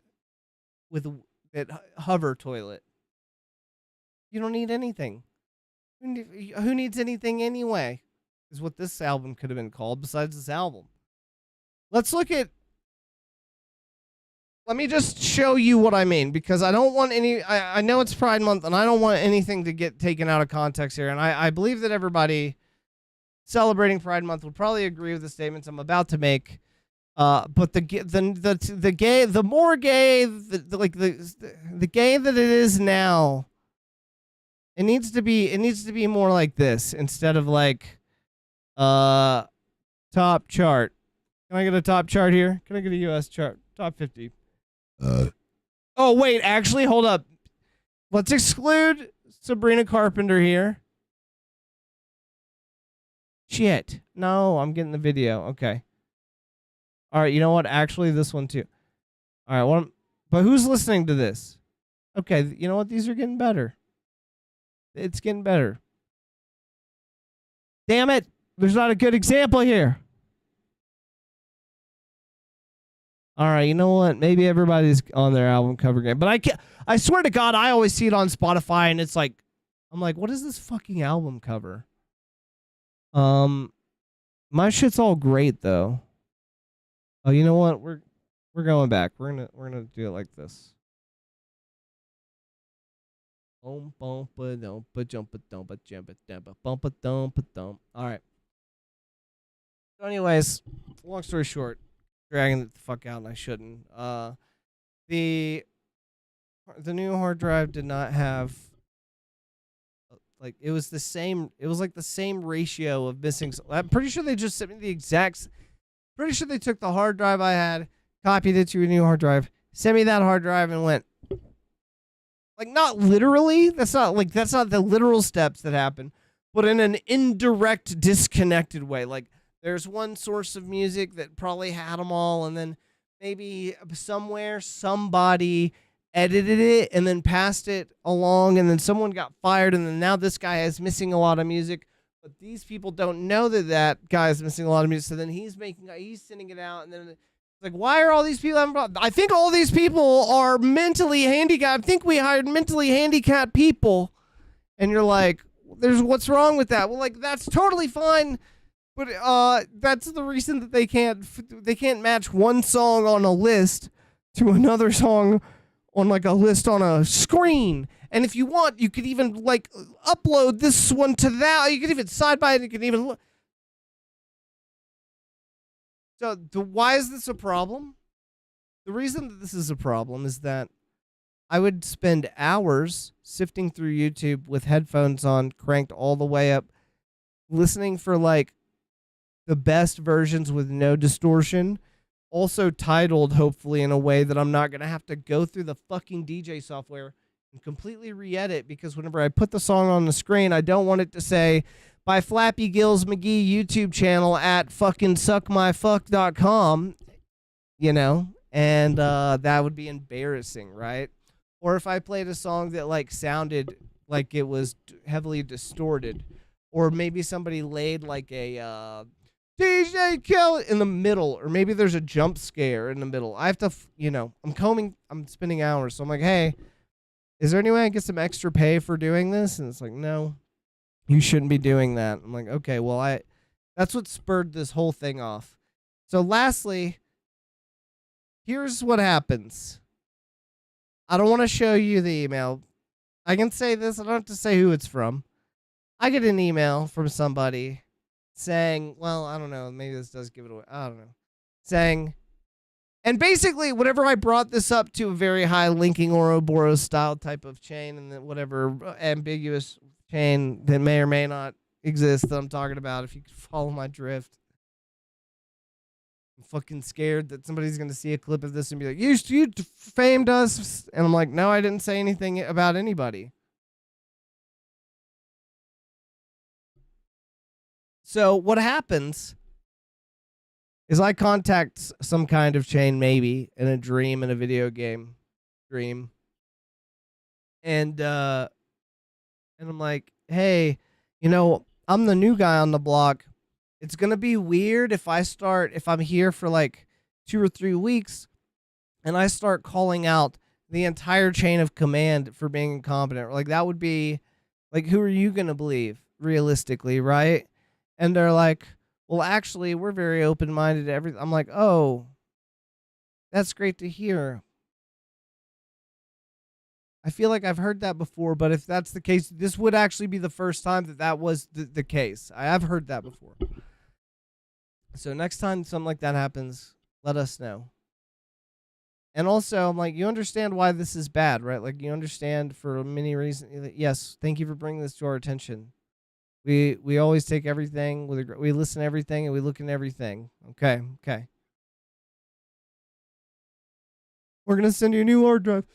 with a hover toilet? You don't need anything. Who needs anything anyway? Is what this album could have been called. Besides this album, let's look at. Let me just show you what I mean, because I don't want any. I know it's Pride Month, and I don't want anything to get taken out of context here. And I believe that everybody celebrating Pride Month would probably agree with the statements I'm about to make. But the gay, the more gay, the gay that it is now, it needs to be more like this instead of like, top chart. Can I get a top chart here? Can I get a U.S. chart? Top 50. Oh, wait, actually, hold up. Let's exclude Sabrina Carpenter here. Shit. No, I'm getting the video. Okay. All right, you know what? Actually, this one too. All right, but who's listening to this? Okay, you know what? These are getting better. It's getting better. Damn it. There's not a good example here. All right, you know what? Maybe everybody's on their album cover game, but I swear to God, I always see it on Spotify, and it's like, I'm like, what is this fucking album cover? My shit's all great though. Oh, you know what? We're going back. We're gonna do it like this. All right. So, anyways, long story short. Dragging it the fuck out, and I shouldn't. The new hard drive did not have like it was like the same ratio of missing. I'm pretty sure they just sent me the exact. Pretty sure they took the hard drive I had, copied it to a new hard drive, sent me that hard drive, and went like not literally. That's not the literal steps that happen, but in an indirect, disconnected way, like. There's one source of music that probably had them all, and then maybe somewhere somebody edited it and then passed it along, and then someone got fired, and then now this guy is missing a lot of music, but these people don't know that guy is missing a lot of music, so then he's sending it out, and then it's like, why are all these people having problems? I think all these people are mentally handicapped. I think we hired mentally handicapped people, and you're like, what's wrong with that? Well, like, that's totally fine. But that's the reason that they can't match one song on a list to another song on like a list on a screen. And if you want, you could even like upload this one to that. You could even side by it. You could even look. So why is this a problem? The reason that this is a problem is that I would spend hours sifting through YouTube with headphones on, cranked all the way up, listening for like the best versions with no distortion, also titled hopefully in a way that I'm not going to have to go through the fucking DJ software and completely re-edit, because whenever I put the song on the screen, I don't want it to say by Flappy Gills McGee YouTube channel at fucking suckmyfuck.com, you know, and that would be embarrassing, right? Or if I played a song that like sounded like it was heavily distorted, or maybe somebody laid like a DJ Khaled in the middle, or maybe there's a jump scare in the middle. I have to, I'm spending hours. So I'm like, hey, is there any way I get some extra pay for doing this? And it's like, no, you shouldn't be doing that. I'm like, okay, well, that's what spurred this whole thing off. So lastly, here's what happens. I don't want to show you the email. I can say this. I don't have to say who it's from. I get an email from somebody saying, well, I don't know, maybe this does give it away. I don't know. Saying, and basically, whenever I brought this up to a very high linking Ouroboros style type of chain, and then whatever ambiguous chain that may or may not exist that I'm talking about, if you could follow my drift, I'm fucking scared that somebody's going to see a clip of this and be like, you famed us. And I'm like, no, I didn't say anything about anybody. So what happens is I contact some kind of chain, maybe in a dream, in a video game dream. And I'm like, hey, you know, I'm the new guy on the block. It's gonna be weird if I'm here for like 2 or 3 weeks and I start calling out the entire chain of command for being incompetent. Like, that would be like, who are you gonna believe realistically, right? And they're like, well, actually, we're very open-minded to everything. I'm like, oh, that's great to hear. I feel like I've heard that before, but if that's the case, this would actually be the first time that was the case. I have heard that before. So next time something like that happens, let us know. And also, I'm like, you understand why this is bad, right? Like, you understand for many reasons. Yes, thank you for bringing this to our attention. We always take everything, we listen to everything, and we look into everything. Okay. We're going to send you a new hard drive.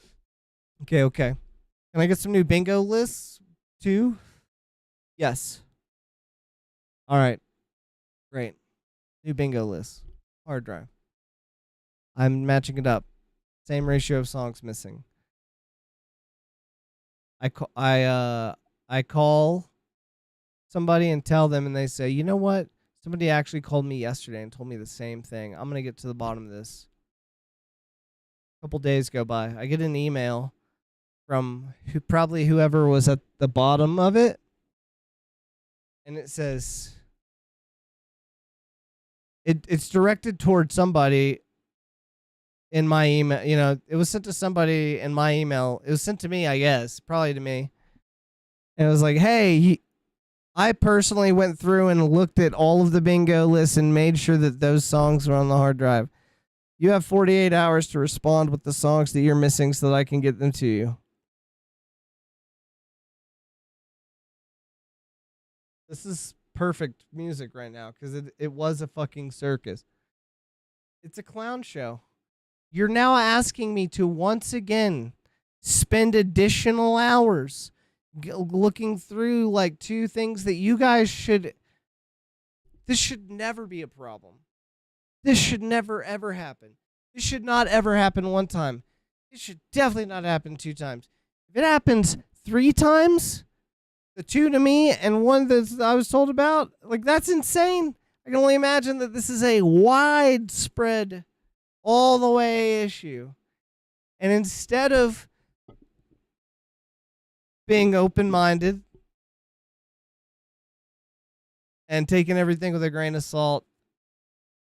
Okay. Can I get some new bingo lists, too? Yes. All right. Great. New bingo lists. Hard drive. I'm matching it up. Same ratio of songs missing. I call somebody and tell them, and they say, you know what? Somebody actually called me yesterday and told me the same thing. I'm going to get to the bottom of this. A couple days go by. I get an email from probably whoever was at the bottom of it. And it says, it's directed toward somebody in my email. You know, it was sent to somebody in my email. It was sent to me, I guess, probably to me. And it was like, hey, I personally went through and looked at all of the bingo lists and made sure that those songs were on the hard drive. You have 48 hours to respond with the songs that you're missing so that I can get them to you. This is perfect music right now because it was a fucking circus. It's a clown show. You're now asking me to once again spend additional hours looking through like 2 things that you guys should. This should never be a problem. This should never ever happen. This should not ever happen 1 time. It should definitely not happen 2 times. If it happens 3 times, the 2 to me and 1 that I was told about, like, that's insane. I can only imagine that this is a widespread, all the way issue. And instead of being open-minded and taking everything with a grain of salt,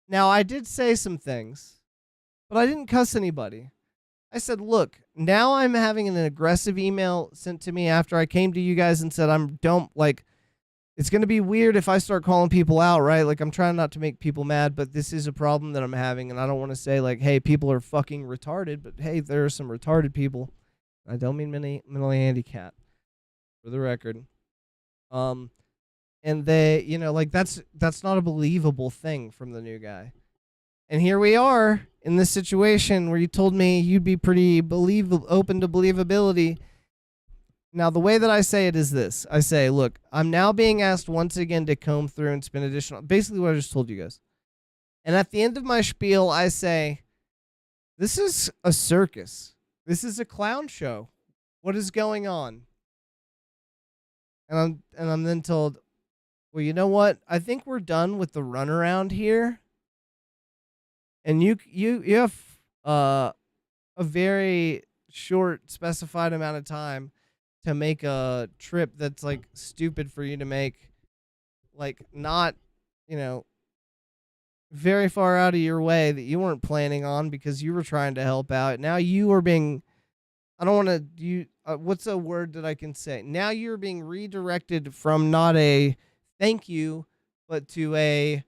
now I did say some things, but I didn't cuss anybody. I said, look, now I'm having an aggressive email sent to me after I came to you guys and said, it's going to be weird if I start calling people out, right? Like, I'm trying not to make people mad, but this is a problem that I'm having, and I don't want to say, like, hey, people are fucking retarded, but hey, there are some retarded people. I don't mean mentally handicapped, for the record. And they, you know, like, that's not a believable thing from the new guy. And here we are in this situation where you told me you'd be pretty open to believability. Now, the way that I say it is this. I say, look, I'm now being asked once again to comb through and spend additional, basically what I just told you guys. And at the end of my spiel, I say, this is a circus. This is a clown show. What is going on? And I'm then told, well, you know what? I think we're done with the runaround here. And you have a very short specified amount of time to make a trip that's like stupid for you to make, like, not, you know, very far out of your way that you weren't planning on because you were trying to help out. Now you are being, I don't want to, what's a word that I can say? Now you're being redirected from not a thank you, but to a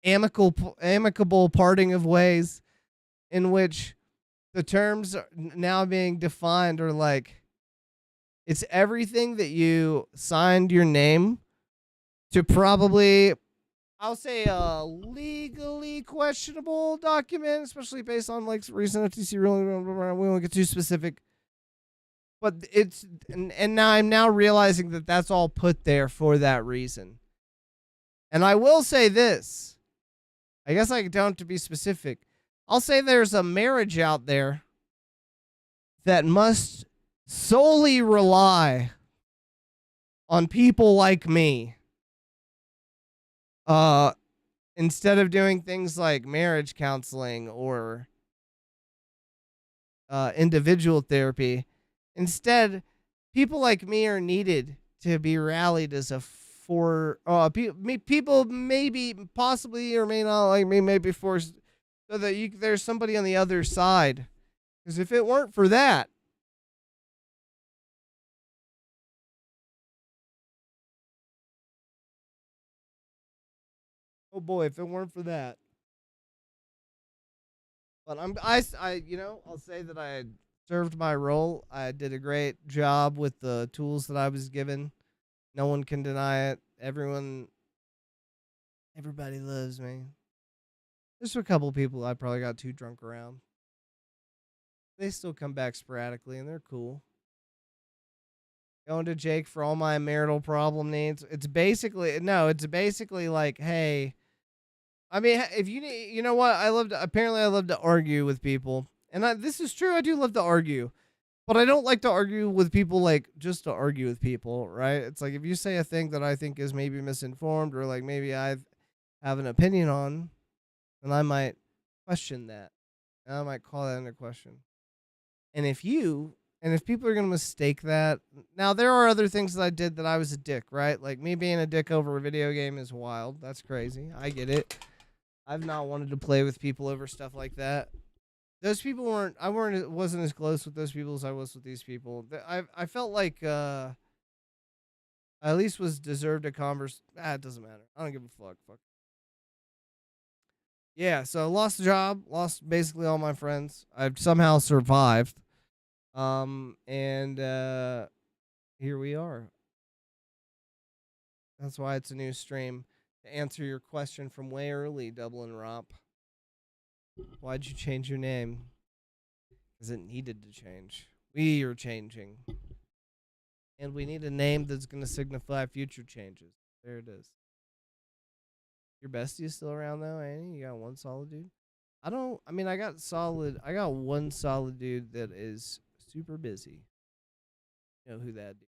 amicable parting of ways, in which the terms are now being defined are like, it's everything that you signed your name to, probably, I'll say, a legally questionable document, especially based on like recent FTC ruling. We won't get too specific, but it's, and now I'm now realizing that that's all put there for that reason. And I will say this, I guess I don't have to be specific, I'll say there's a marriage out there that must solely rely on people like me. Instead of doing things like marriage counseling or individual therapy, instead, people like me are needed to be rallied as a people maybe possibly or may not like me, maybe forced, so that there's somebody on the other side. Because if it weren't for that, oh boy, if it weren't for that. But I'll say that I served my role. I did a great job with the tools that I was given. No one can deny it. Everybody loves me. There's a couple people I probably got too drunk around. They still come back sporadically, and they're cool. Going to Jake for all my marital problem needs. It's basically like, hey, I mean, if you know what, I love to argue with people. And this is true, I do love to argue. But I don't like to argue with people like just to argue with people, right? It's like if you say a thing that I think is maybe misinformed or like maybe I have an opinion on, then I might question that. And I might call that into question. And if people are going to mistake that, now there are other things that I did that I was a dick, right? Like me being a dick over a video game is wild. That's crazy. I get it. I've not wanted to play with people over stuff like that. Those people wasn't as close with those people as I was with these people. I felt like I at least was deserved a it doesn't matter. I don't give a fuck. Fuck. Yeah, so lost the job, lost basically all my friends. I've somehow survived. And here we are. That's why it's a new stream. To answer your question from way early, Dublin Romp. Why'd you change your name? Because it needed to change. We are changing. And we need a name that's going to signify future changes. There it is. Your bestie is still around though, Annie? You got one solid dude? I got one solid dude that is super busy. You know who that dude?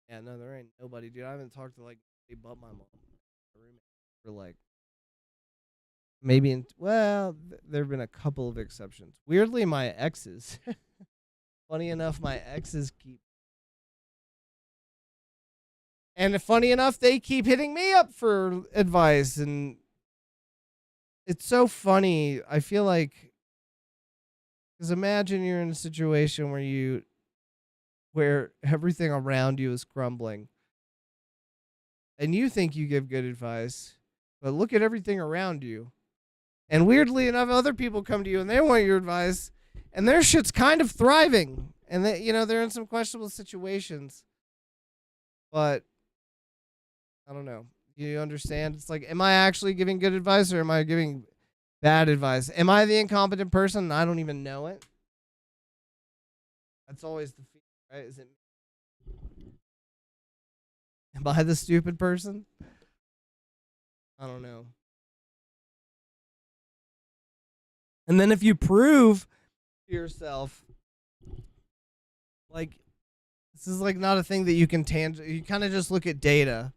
Yeah, no, there ain't nobody, dude. I haven't talked to like anybody but my mom. For like maybe there have been a couple of exceptions. Weirdly, my exes. Funny enough, my exes keep. And funny enough, they keep hitting me up for advice, and it's so funny. I feel like, because imagine you're in a situation where everything around you is crumbling, and you think you give good advice, but look at everything around you. And weirdly enough, other people come to you and they want your advice, and their shit's kind of thriving, and they're in some questionable situations. But I don't know. You understand? It's like, am I actually giving good advice or am I giving bad advice? Am I the incompetent person and I don't even know it? That's always the fear, right? Am I the stupid person? I don't know. And then if you prove to yourself, like, this is like not a thing that you can you kind of just look at data.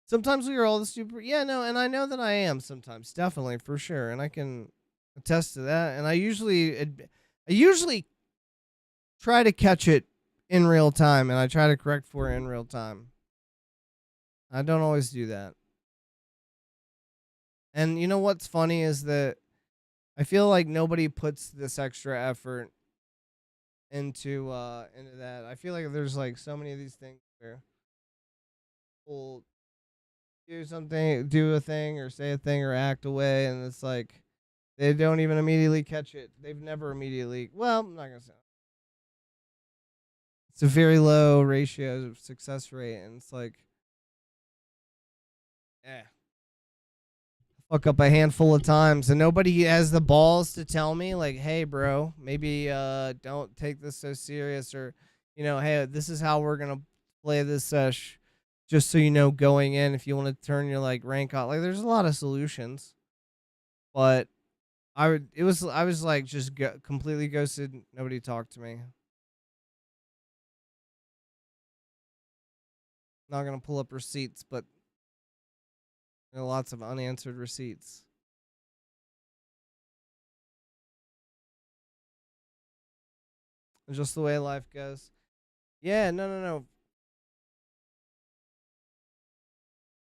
Sometimes we are all the stupid. Yeah, no, and I know that I am sometimes, definitely, for sure, and I can attest to that. And I usually try to catch it in real time, and I try to correct for it in real time. I don't always do that. And you know what's funny is that I feel like nobody puts this extra effort into that. I feel like there's like so many of these things where people do a thing or say a thing or act a way, and it's like they don't even immediately catch it. They've never immediately, well, I'm not gonna say. It's a very low ratio of success rate, and it's like, fuck up a handful of times, and nobody has the balls to tell me, like, hey, bro, maybe don't take this so serious, or, hey, this is how we're gonna play this just so you know, going in, if you want to turn your like rank on, like there's a lot of solutions, but I was like just completely ghosted. Nobody talked to me. Not gonna pull up receipts, but there are lots of unanswered receipts. Just the way life goes. Yeah, no.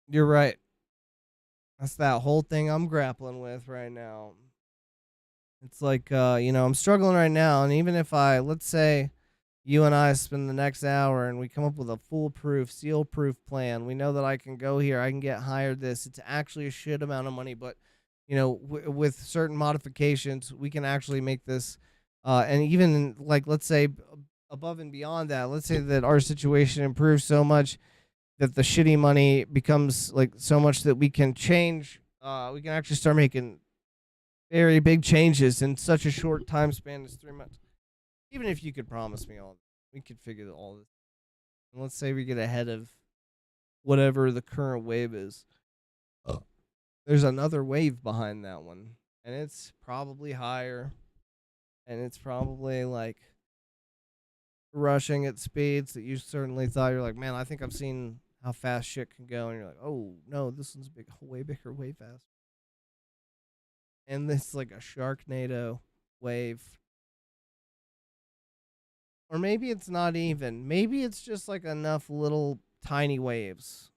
You're right. That's that whole thing I'm grappling with right now. It's like, I'm struggling right now. And even if let's say you and I spend the next hour and we come up with a foolproof, seal-proof plan, we know that I can go here, I can get hired this. It's actually a shit amount of money, but, with certain modifications, we can actually make this, and even, like, let's say above and beyond that, let's say that our situation improves so much that the shitty money becomes, like, so much that we can change, we can actually start making very big changes in such a short time span as 3 months. Even if you could promise me all, we could figure all this. And let's say we get ahead of whatever the current wave is. There's another wave behind that one, and it's probably higher, and it's probably like rushing at speeds that you certainly thought you're like, man, I think I've seen how fast shit can go, and you're like, oh no, this one's big, way bigger, way faster. And this like a Sharknado wave. Or maybe it's not even. Maybe it's just like enough little tiny waves.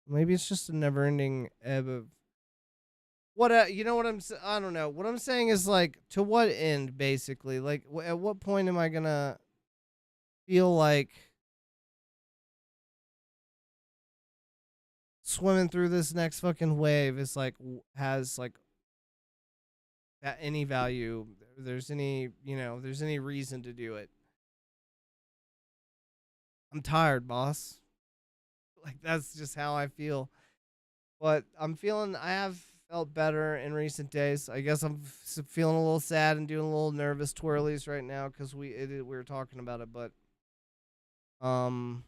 Maybe it's just a never-ending ebb of what you know what I don't know. What I'm saying is like to what end basically? Like at what point am I going to feel like swimming through this next fucking wave is like has like any value, there's any reason to do it. I'm tired, boss. Like that's just how I feel. But I have felt better in recent days. I guess I'm feeling a little sad and doing a little nervous twirlies right now because we were talking about it, but and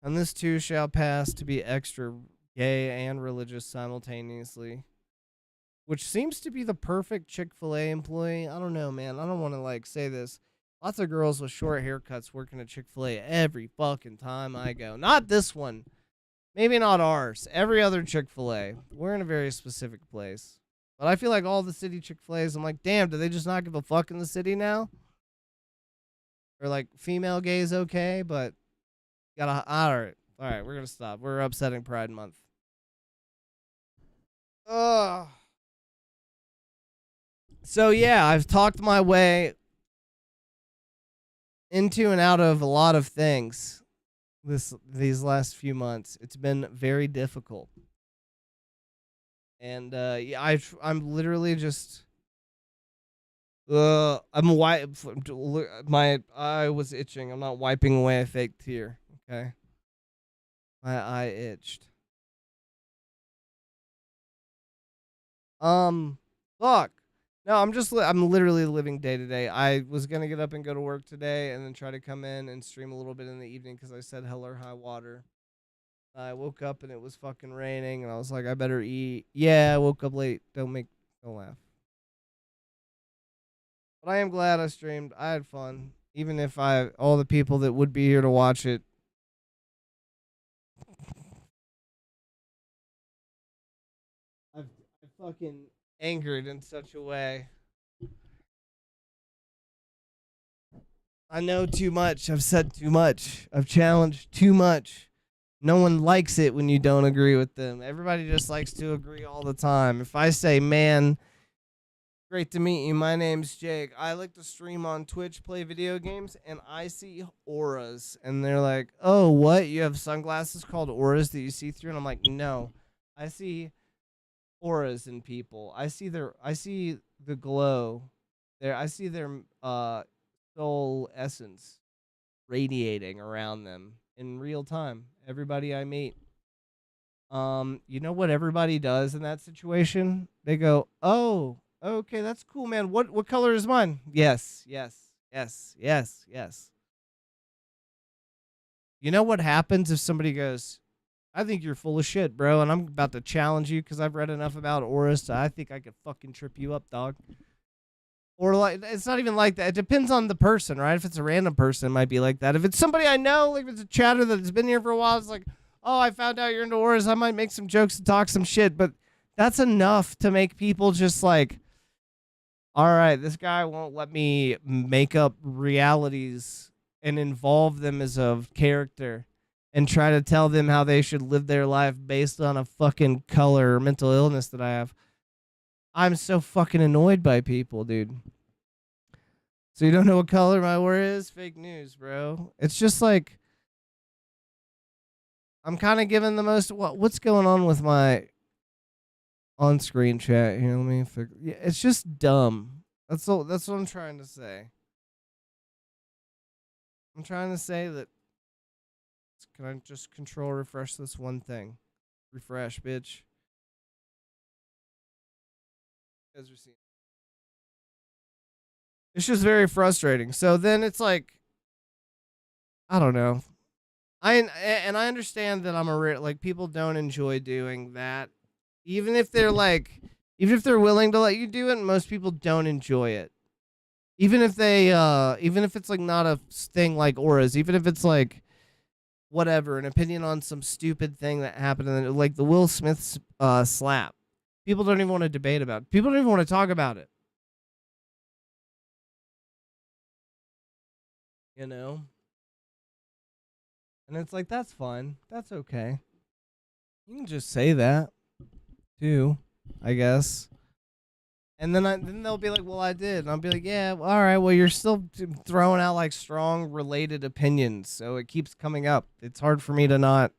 this too shall pass, to be extra gay and religious simultaneously. Which seems to be the perfect Chick-fil-A employee. I don't know, man. I don't want to, like, say this. Lots of girls with short haircuts working at Chick-fil-A every fucking time I go. Not this one. Maybe not ours. Every other Chick-fil-A. We're in a very specific place. But I feel like all the city Chick-fil-A's, I'm like, damn, do they just not give a fuck in the city now? Or, like, female gay is okay, but all right, we're going to stop. We're upsetting Pride Month. Ugh. So yeah, I've talked my way into and out of a lot of things these last few months. It's been very difficult. And yeah, I'm literally just my eye was itching. I'm not wiping away a fake tear, okay? My eye itched. Fuck. No, I'm literally living day to day. I was going to get up and go to work today and then try to come in and stream a little bit in the evening because I said hell or high water. I woke up and it was fucking raining and I was like, I better eat. Yeah, I woke up late. Don't laugh. But I am glad I streamed. I had fun. Even if all the people that would be here to watch it. I've fucking angered in such a way. I know too much. I've said too much. I've challenged too much. No one likes it when you don't agree with them. Everybody just likes to agree all the time. If I say, man, great to meet you, my name's Jake, I like to stream on Twitch, play video games, and I see auras. And they're like, oh, what? You have sunglasses called auras that you see through? And I'm like, no. I see auras in people. I see the glow there. I see their soul essence radiating around them in real time. Everybody I meet, you know what everybody does in that situation? They go, oh, okay, that's cool, man. What color is mine? Yes. You know what happens if somebody goes, I think you're full of shit, bro, and I'm about to challenge you because I've read enough about auras. I think I could fucking trip you up, dog. Or like, it's not even like that. It depends on the person, right? If it's a random person, it might be like that. If it's somebody I know, like if it's a chatter that's been here for a while, it's like, oh, I found out you're into auras. I might make some jokes and talk some shit, but that's enough to make people just like, all right, this guy won't let me make up realities and involve them as a character and try to tell them how they should live their life based on a fucking color or mental illness that I have. I'm so fucking annoyed by people, dude. So you don't know what color my aura is? Fake news, bro. It's just like, I'm kind of giving the most, what's going on with my on-screen chat here? Let me figure. Yeah, it's just dumb. That's what I'm trying to say. I'm trying to say that. Can I just control refresh this one thing? Refresh, bitch. As we see, it's just very frustrating. So then it's like, I don't know. I understand that I'm like people don't enjoy doing that. Even if they're willing to let you do it, most people don't enjoy it. Even if it's like not a thing like auras, even if it's like whatever, an opinion on some stupid thing that happened, like the Will Smith slap. People don't even want to debate about it. People don't even want to talk about it. You know? And it's like, that's fine. That's okay. You can just say that, too, I guess. And then they'll be like, well, I did. And I'll be like, yeah, all right, well, you're still throwing out, like, strong related opinions. So it keeps coming up. It's hard for me to not,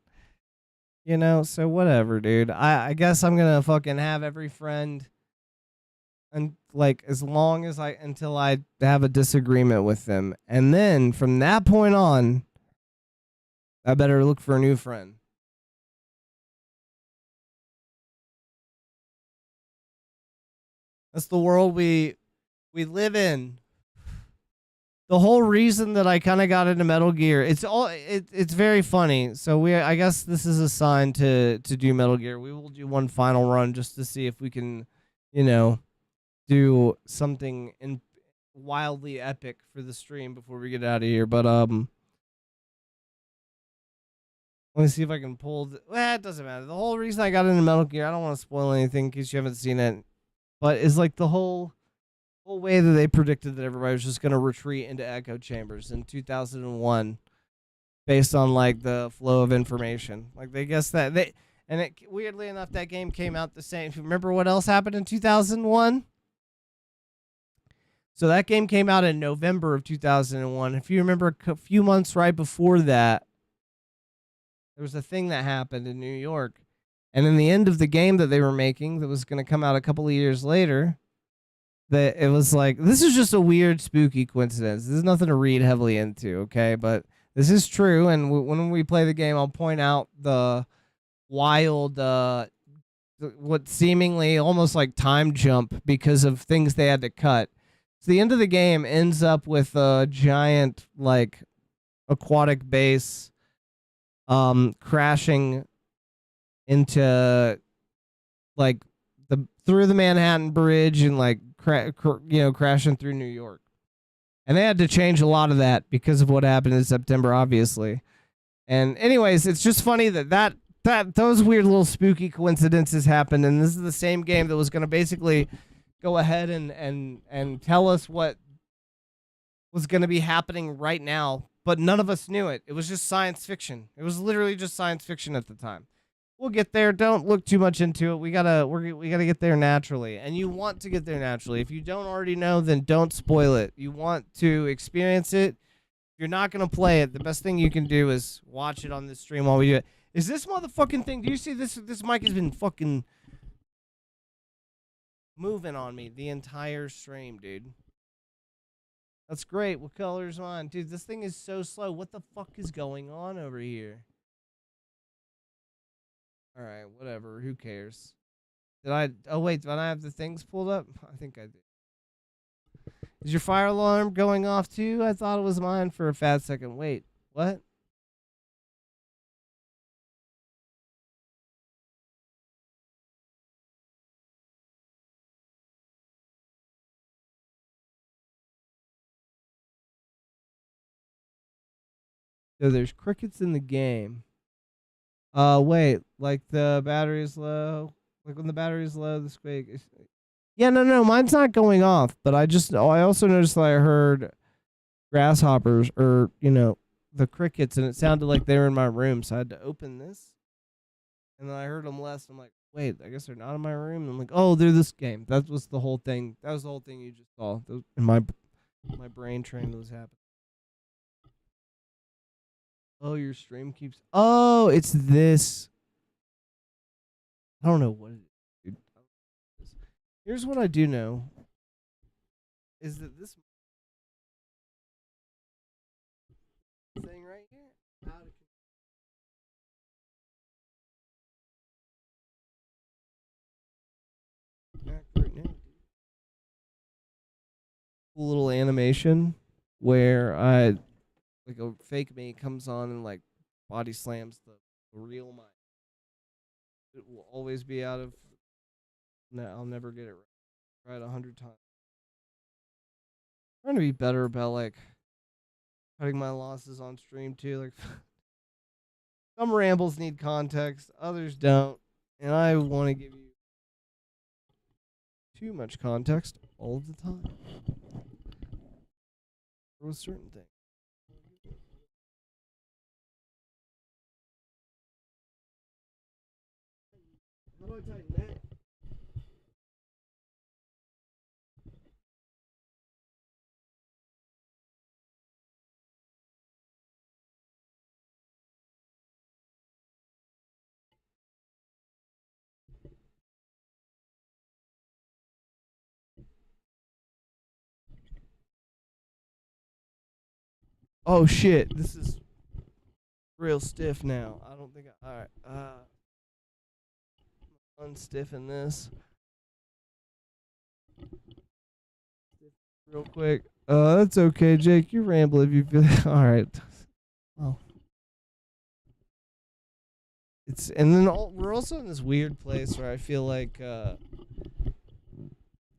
you know, so whatever, dude. I guess I'm going to fucking have every friend and like as long as until I have a disagreement with them. And then from that point on, I better look for a new friend. That's the world we live in. The whole reason that I kind of got into Metal Gear, it's very funny. So I guess this is a sign to do Metal Gear. We will do one final run just to see if we can, you know, do something wildly epic for the stream before we get out of here. But let me see if I can pull. It doesn't matter. The whole reason I got into Metal Gear, I don't want to spoil anything in case you haven't seen it, but is like the whole way that they predicted that everybody was just going to retreat into echo chambers in 2001 based on like the flow of information. Like they guessed that weirdly enough, that game came out the same. Remember what else happened in 2001? So that game came out in November of 2001. If you remember a few months right before that, there was a thing that happened in New York. And in the end of the game that they were making that was going to come out a couple of years later, that it was like, this is just a weird, spooky coincidence. This is nothing to read heavily into, okay? But this is true, and when we play the game, I'll point out the wild, what seemingly almost like time jump because of things they had to cut. So the end of the game ends up with a giant, like, aquatic base crashing into, like, through the Manhattan Bridge and, like, crashing through New York. And they had to change a lot of that because of what happened in September, obviously. And anyways, it's just funny that those weird little spooky coincidences happened, and this is the same game that was going to basically go ahead and tell us what was going to be happening right now, but none of us knew it. It was just science fiction. It was literally just science fiction at the time. We'll get there. Don't look too much into it. We gotta get there naturally, and you want to get there naturally. If you don't already know, then don't spoil it. You want to experience it. If you're not gonna play it, the best thing you can do is watch it on the stream while we do it. Is this motherfucking thing? Do you see this? This mic has been fucking moving on me the entire stream, dude. That's great. What color is mine? Dude, this thing is so slow. What the fuck is going on over here? Alright, whatever. Who cares? Oh wait, did I have the things pulled up? I think I did. Is your fire alarm going off too? I thought it was mine for a fat second. Wait, what? So there's crickets in the game. Wait, like the battery is low. Like when the battery is low, the squeak. Yeah, no, mine's not going off. But I also noticed that I heard grasshoppers or the crickets, and it sounded like they were in my room. So I had to open this, and then I heard them less. I'm like, wait, I guess they're not in my room. And I'm like, oh, they're this game. That was the whole thing. That was the whole thing you just saw. In my brain train was happening. Oh, your stream keeps. Oh, it's this. I don't know what it is, dude. Here's what I do know. Is that this thing right here? Out of right now, dude. Cool little animation where like a fake me comes on and like body slams the real mic. It will always be out of. No, I'll never get it right 100 times. I'm trying to be better about like cutting my losses on stream too. Like some rambles need context, others don't, and I want to give you too much context all of the time for a certain thing. How do I tighten that? Oh shit, this is real stiff now. I don't think alright, unstiffen this real quick. That's okay, Jake. You ramble if you feel. All right. Well, and then we're also in this weird place where I feel like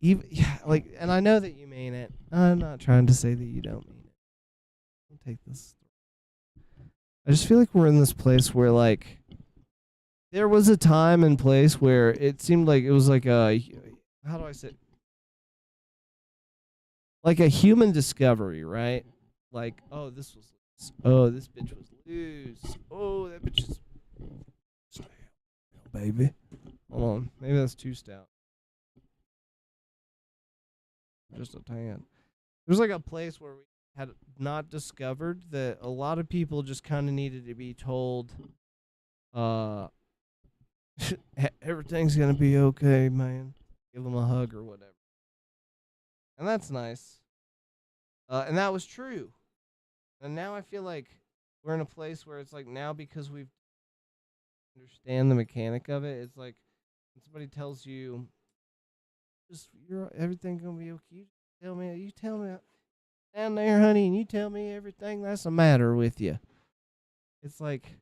even like, and I know that you mean it. I'm not trying to say that you don't mean it. Don't take this. I just feel like we're in this place where like there was a time and place where it seemed like it was like how do I say? Like a human discovery, right? Like, oh, this was loose. Oh, this bitch was loose. Oh, that bitch is stout, baby. Hold on, maybe that's too stout. Just a tan. There's like a place where we had not discovered that a lot of people just kind of needed to be told, everything's gonna be okay, man. Give them a hug or whatever. And that's nice. And that was true. And now I feel like we're in a place where it's like now because we understand the mechanic of it, it's like when somebody tells you, just everything gonna be okay. You tell me down there, honey, and you tell me everything that's the matter with you. It's like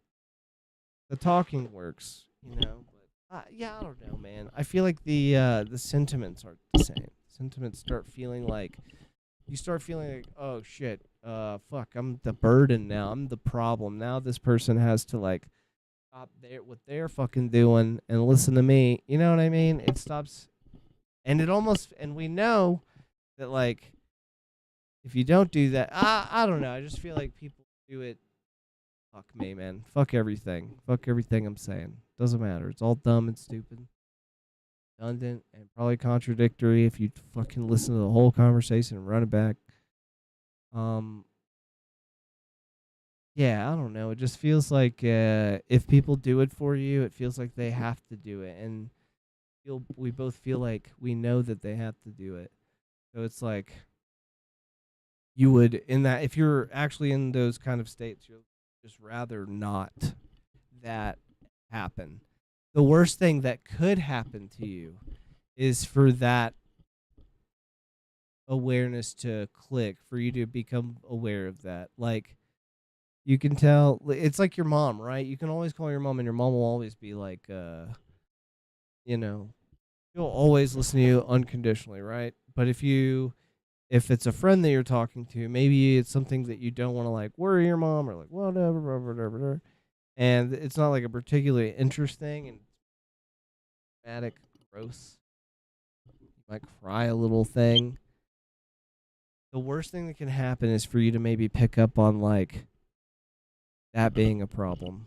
the talking works, But yeah, I don't know, man. I feel like the sentiments aren't the same. Sentiments start feeling like oh shit, fuck, I'm the burden now. I'm the problem. Now this person has to like stop what they're fucking doing and listen to me. You know what I mean? It stops, and we know that like if you don't do that, I don't know. I just feel like people do it. Fuck me, man. Fuck everything. Fuck everything I'm saying. Doesn't matter. It's all dumb and stupid. Redundant and probably contradictory if you fucking listen to the whole conversation and run it back. Yeah, I don't know. It just feels like if people do it for you, it feels like they have to do it, and we both feel like we know that they have to do it. So it's like you would if you're actually in those kind of states, you'll just rather not that happen. The worst thing that could happen to you is for that awareness to click, for you to become aware of that. Like, you can tell, it's like your mom, right? You can always call your mom, and your mom will always be like, she'll always listen to you unconditionally, right? But if you if it's a friend that you're talking to, maybe it's something that you don't want to like worry your mom or like whatever, whatever, and it's not like a particularly interesting and dramatic, gross. You might cry a little thing. The worst thing that can happen is for you to maybe pick up on like that being a problem.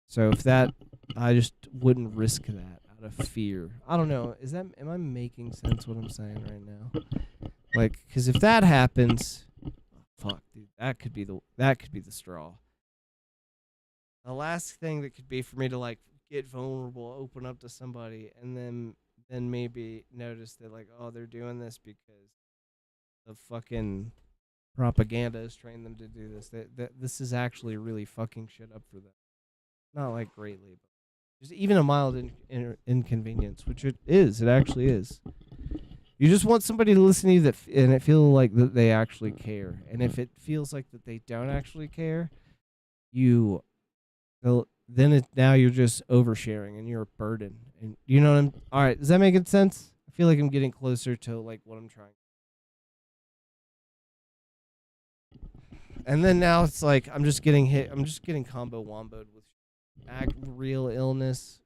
So if that, I just wouldn't risk that out of fear. I don't know. Am I making sense what I'm saying right now? Like, because if that happens, fuck, dude, that could be the straw. The last thing that could be for me to like get vulnerable, open up to somebody, and then maybe notice that like, oh, they're doing this because the fucking propaganda has trained them to do this. That this is actually really fucking shit up for them. Not like greatly, but just even a mild inconvenience, which it is. It actually is. You just want somebody to listen to you and it feel like that they actually care. And if it feels like that they don't actually care, now you're just oversharing and you're a burden. And you know what I'm. All right, does that make sense? I feel like I'm getting closer to like what I'm trying. And then now it's like I'm just getting hit. I'm just getting combo womboed with real illness.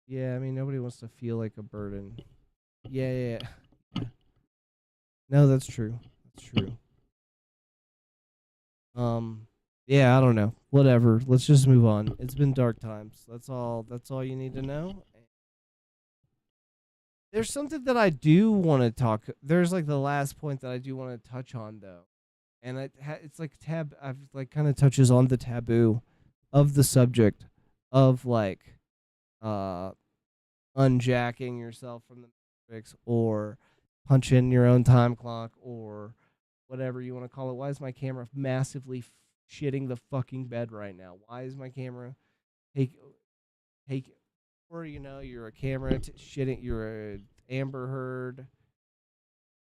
Yeah, I mean nobody wants to feel like a burden. Yeah. No, that's true. That's true. Yeah, I don't know. Whatever. Let's just move on. It's been dark times. That's all you need to know. There's something that I do want to talk. There's like the last point that I do want to touch on though. And it's like I've like kind of touches on the taboo of the subject of like unjacking yourself from the matrix or punching your own time clock or whatever you want to call it. Why is my camera massively shitting the fucking bed right now? Why is my camera take or you're a camera shitting, you're a Amber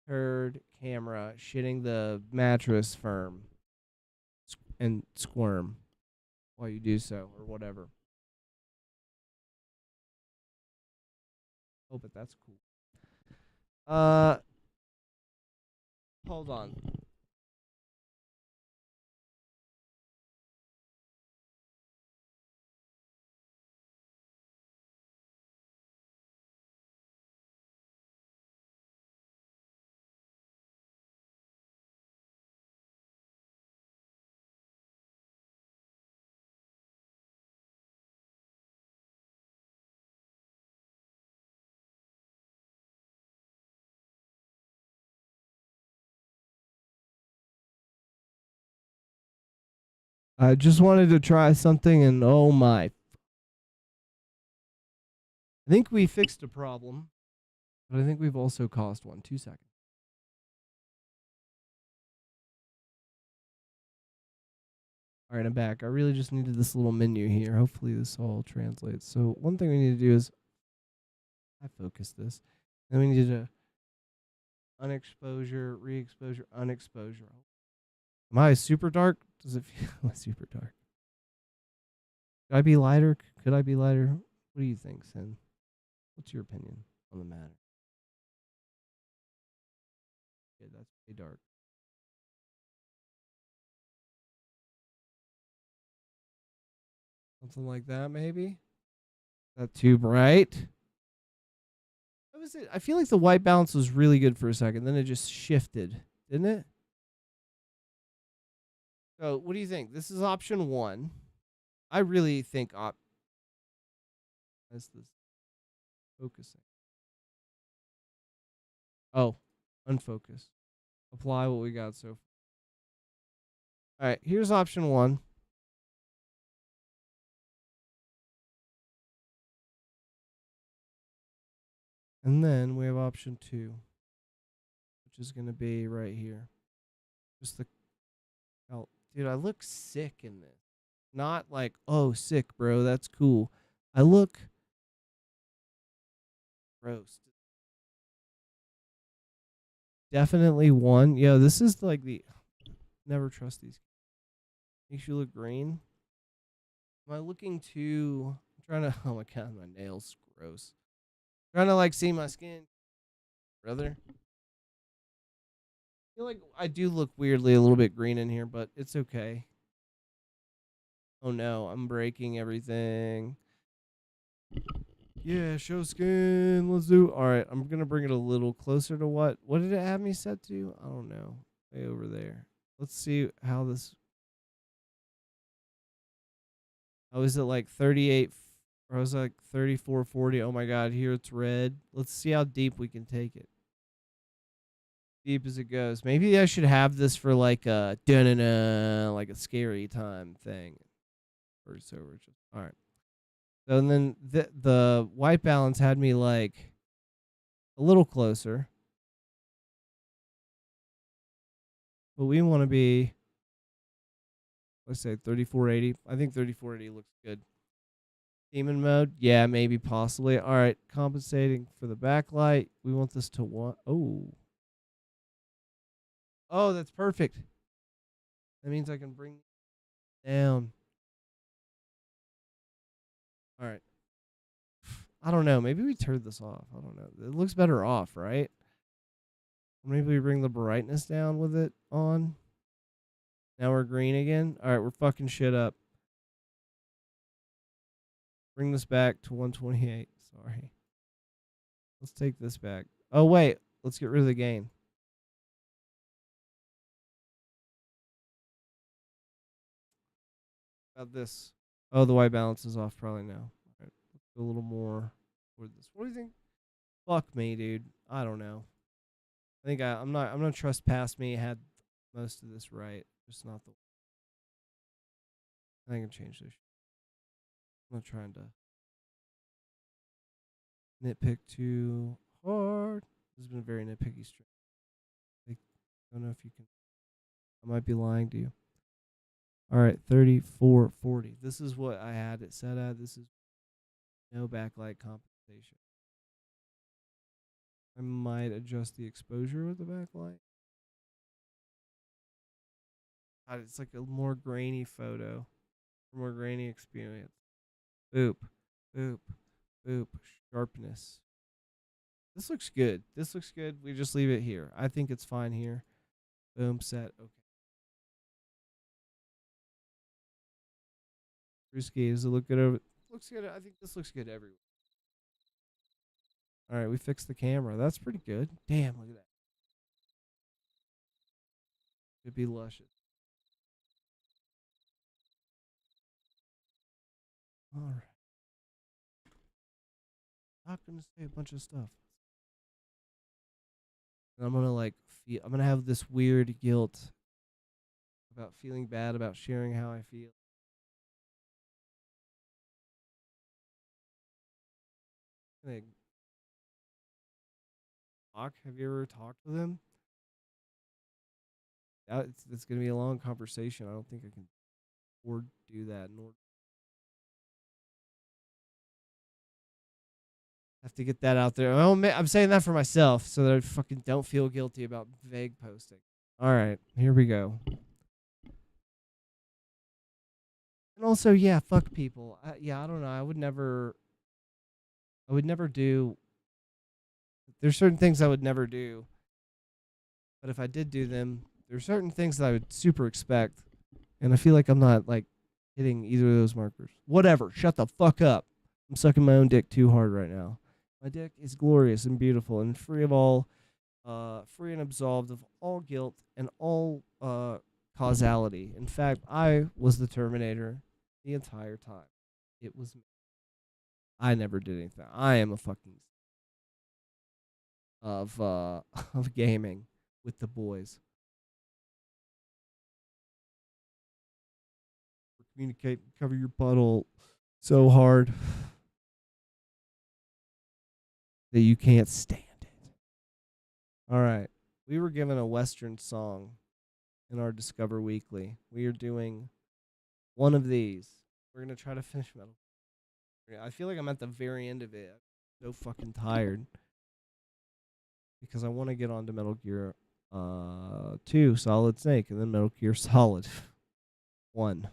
Heard camera shitting the mattress firm and squirm while you do so or whatever. Oh, but that's cool. Hold on. I just wanted to try something and oh my. I think we fixed a problem, but I think we've also caused one. 2 seconds. All right, I'm back. I really just needed this little menu here. Hopefully this all translates. So one thing we need to do is I focus this. Then we need to unexposure, re-exposure, unexposure. Am I super dark? Does it feel super dark? Could I be lighter? Could I be lighter? What do you think, Sin? What's your opinion on the matter? Yeah, that's pretty dark. Something like that, maybe? Not too bright? What was it? I feel like the white balance was really good for a second. Then it just shifted, didn't it? So, what do you think? This is option 1. I really think that's this focusing. Oh, unfocus. Apply what we got so far. All right, here's option 1. And then we have option 2, which is going to be right here. Just the dude, I look sick in this. Not like, oh, sick, bro. That's cool. I look gross. Definitely 1. Yo, this is like the never trust these. Makes you look green. Am I looking too? I'm trying to. Oh my god, my nails gross. Trying to like see my skin, brother. feel like I do look weirdly a little bit green in here, but it's okay. Oh no, I'm breaking everything. Yeah, show skin. Let's do. All right, I'm gonna bring it a little closer to what? What did it have me set to? I don't know. Way over there. Let's see how this. Oh, is it like 38? Or was it like 3440? Oh my God, here it's red. Let's see how deep we can take it. Deep as it goes. Maybe I should have this for like a dun-dun-dun, like a scary time thing. Or so we're just all right. So and then the white balance had me like a little closer. But we want to be, let's say 3480. I think 3480 looks good. Demon mode? Yeah, maybe, possibly. All right, compensating for the backlight. We want this to what? Oh. Oh, that's perfect. That means I can bring it down. All right. I don't know. Maybe we turn this off. I don't know. It looks better off, right? Maybe we bring the brightness down with it on. Now we're green again. All right, we're fucking shit up. Bring this back to 128. Sorry. Let's take this back. Oh, wait. Let's get rid of the gain. About this. Oh, the white balance is off probably now. All right. Let's go a little more toward this. What do you think? Fuck me, dude. I don't know. I think I'm not trust past me. Had most of this right. Just not the. I think I can change this. I'm not trying to nitpick too hard. This has been a very nitpicky stream. I don't know if you can. I might be lying to you. All right, 3440. This is what I had it set at. This is no backlight compensation. I might adjust the exposure with the backlight. God, it's like a more grainy photo, more grainy experience. Boop, boop, boop. Sharpness. This looks good. This looks good. We just leave it here. I think it's fine here. Boom, set. Okay. Brewski, does it look good over? Looks good. I think this looks good everywhere. All right, we fixed the camera. That's pretty good. Damn, look at that. Could be luscious. All right. Not gonna say a bunch of stuff. And I'm gonna like feel. I'm gonna have this weird guilt about feeling bad about sharing how I feel. Talk? Have you ever talked with him? It's gonna be a long conversation. I don't think I can afford to do that. Nor have to get that out there. I'm saying that for myself so that I fucking don't feel guilty about vague posting. All right, here we go. And also, yeah, fuck people. Yeah, I don't know. I would never do. There's certain things I would never do. But if I did do them, there's certain things that I would super expect. And I feel like I'm not, like, hitting either of those markers. Whatever. Shut the fuck up. I'm sucking my own dick too hard right now. My dick is glorious and beautiful and free and absolved of all guilt and all causality. In fact, I was the Terminator the entire time. It was me. I never did anything. I am a fucking of gaming with the boys. Communicate, cover your butthole so hard that you can't stand it. All right. We were given a Western song in our Discover Weekly. We are doing one of these. We're going to try to finish Metal. I feel like I'm at the very end of it. I'm so fucking tired. Because I want to get on to Metal Gear 2, Solid Snake, and then Metal Gear Solid 1.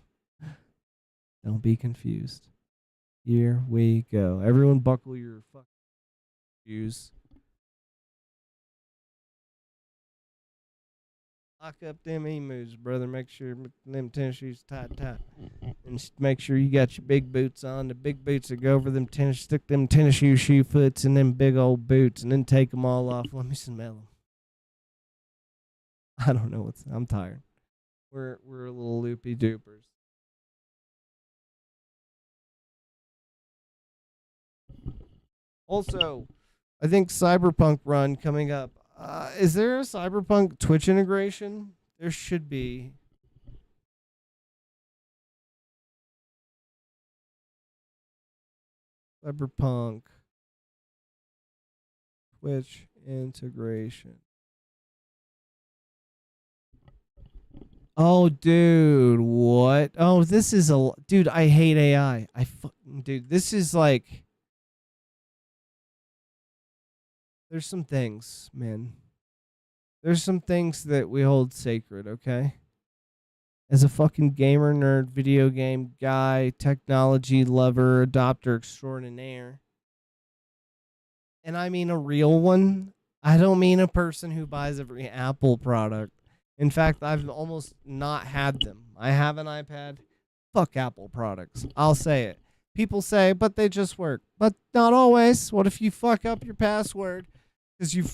Don't be confused. Here we go. Everyone buckle your fucking shoes. Lock up them emus, brother. Make sure them tennis shoes tight. And make sure you got your big boots on. The big boots that go over them tennis, stick them tennis shoe foots in them big old boots and then take them all off. Let me smell them. I don't know I'm tired. We're a little loopy doopers. Also, I think Cyberpunk run coming up. Is there a Cyberpunk Twitch integration? There should be. Cyberpunk Twitch integration. Oh, dude, what? Oh, this is dude. I hate AI. Dude, this is like. There's some things, man. There's some things that we hold sacred, okay? As a fucking gamer, nerd, video game guy, technology lover, adopter extraordinaire. And I mean a real one. I don't mean a person who buys every Apple product. In fact, I've almost not had them. I have an iPad. Fuck Apple products. I'll say it. People say, but they just work. But not always. What if you fuck up your password? Because you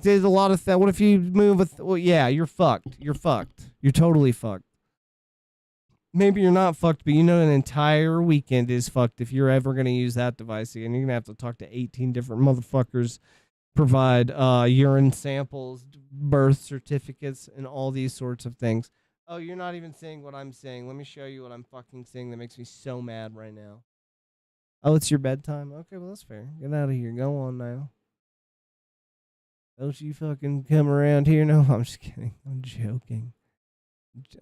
did a lot of that. What if you move well, yeah, you're fucked. You're fucked. You're totally fucked. Maybe you're not fucked, but you know an entire weekend is fucked if you're ever going to use that device again. You're going to have to talk to 18 different motherfuckers, provide urine samples, birth certificates, and all these sorts of things. Oh, you're not even saying what I'm saying. Let me show you what I'm fucking saying that makes me so mad right now. Oh, it's your bedtime? Okay, well, that's fair. Get out of here. Go on now. Don't you fucking come around here. No, I'm just kidding. I'm joking.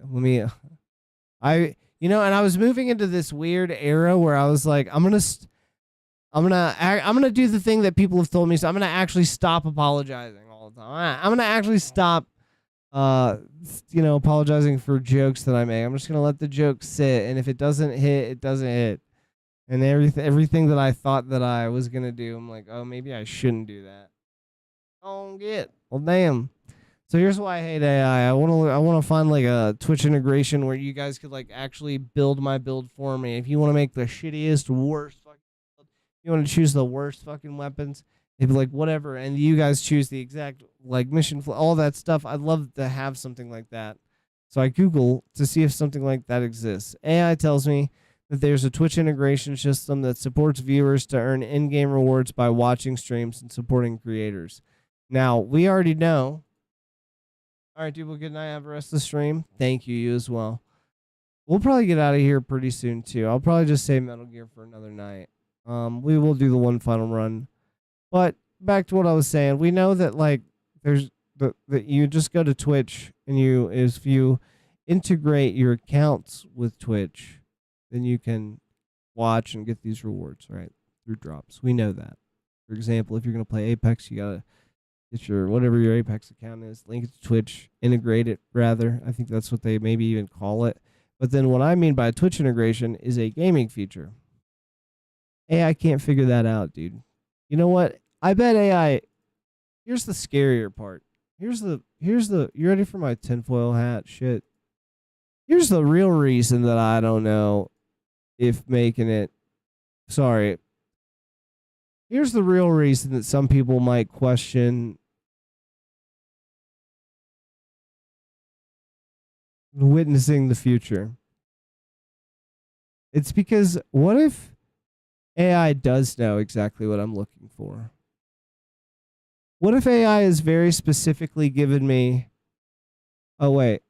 Let me, and I was moving into this weird era where I was like, I'm gonna do the thing that people have told me. So I'm gonna actually stop apologizing all the time. I'm gonna actually stop, apologizing for jokes that I make. I'm just gonna let the joke sit, and if it doesn't hit, it doesn't hit. And everything that I thought that I was gonna do, I'm like, oh, maybe I shouldn't do that. Oh, get. Well, damn. So here's why I hate AI. I want to find like a Twitch integration where you guys could like actually build my build for me. If you want to make the shittiest, worst fucking build, you want to choose the worst fucking weapons, it'd be like whatever, and you guys choose the exact like mission flow, all that stuff. I'd love to have something like that. So I Google to see if something like that exists. AI tells me that there's a Twitch integration system that supports viewers to earn in-game rewards by watching streams and supporting creators. Now, we already know. All right, dude, well, good night. Have the rest of the stream. Thank you. You as well. We'll probably get out of here pretty soon, too. I'll probably just save Metal Gear for another night. We will do the one final run. But back to what I was saying. We know that, like, there's that you just go to Twitch, and if you integrate your accounts with Twitch, then you can watch and get these rewards, right, through drops. We know that. For example, if you're going to play Apex, you got to get whatever your Apex account is, link it to Twitch, integrate it, rather. I think that's what they maybe even call it. But then what I mean by Twitch integration is a gaming feature. AI can't figure that out, dude. You know what? I bet AI, here's the scarier part. Here's the, you ready for my tinfoil hat shit? Here's the real reason that I don't know if making it, sorry. Here's the real reason that some people might question witnessing the future. It's because what if AI does know exactly what I'm looking for? What if AI is very specifically given me, oh wait,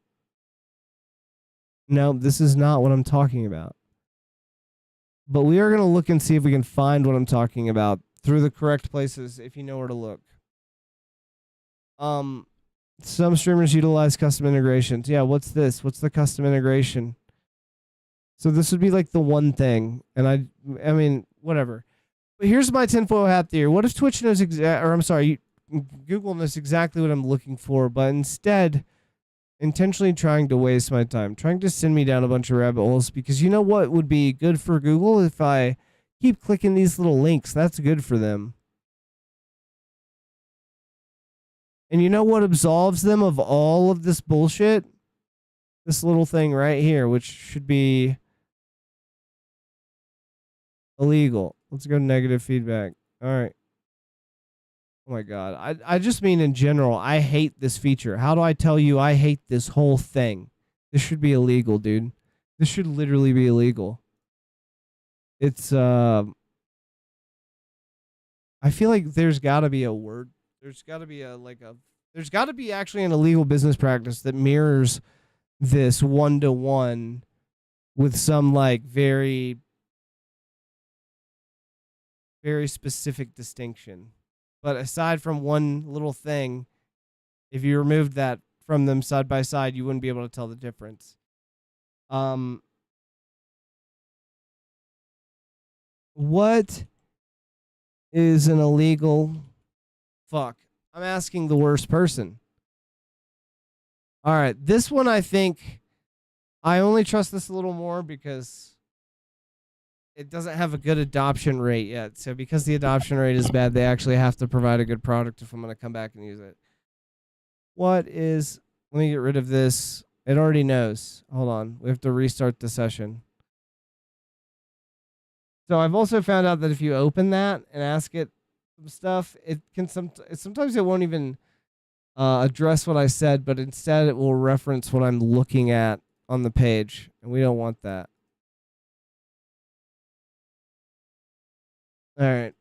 no, this is not what I'm talking about. But we are going to look and see if we can find what I'm talking about through the correct places if you know where to look. Some streamers utilize custom integrations. Yeah, what's this? What's the custom integration? So this would be like the one thing, and I mean, whatever. But here's my tinfoil hat theory. What if Twitch knows Google knows exactly what I'm looking for, but instead intentionally trying to waste my time, trying to send me down a bunch of rabbit holes, because you know what would be good for Google if I keep clicking these little links. That's good for them. And you know what absolves them of all of this bullshit? This little thing right here, which should be illegal. Let's go to negative feedback. All right. Oh my God. I just mean in general, I hate this feature. How do I tell you I hate this whole thing? This should be illegal, dude. This should literally be illegal. It's, I feel like there's got to be a word. There's got to be there's got to be actually an illegal business practice that mirrors this one-to-one with some like very, very specific distinction. But aside from one little thing, if you removed that from them side by side, you wouldn't be able to tell the difference. What is an illegal fuck? I'm asking the worst person. All right, this one I think I only trust this a little more because it doesn't have a good adoption rate yet. So because the adoption rate is bad, they actually have to provide a good product if I'm going to come back and use it. Let me get rid of this. It already knows. Hold on. We have to restart the session. So I've also found out that if you open that and ask it some stuff, it can sometimes it won't even address what I said, but instead it will reference what I'm looking at on the page, and we don't want that. All right.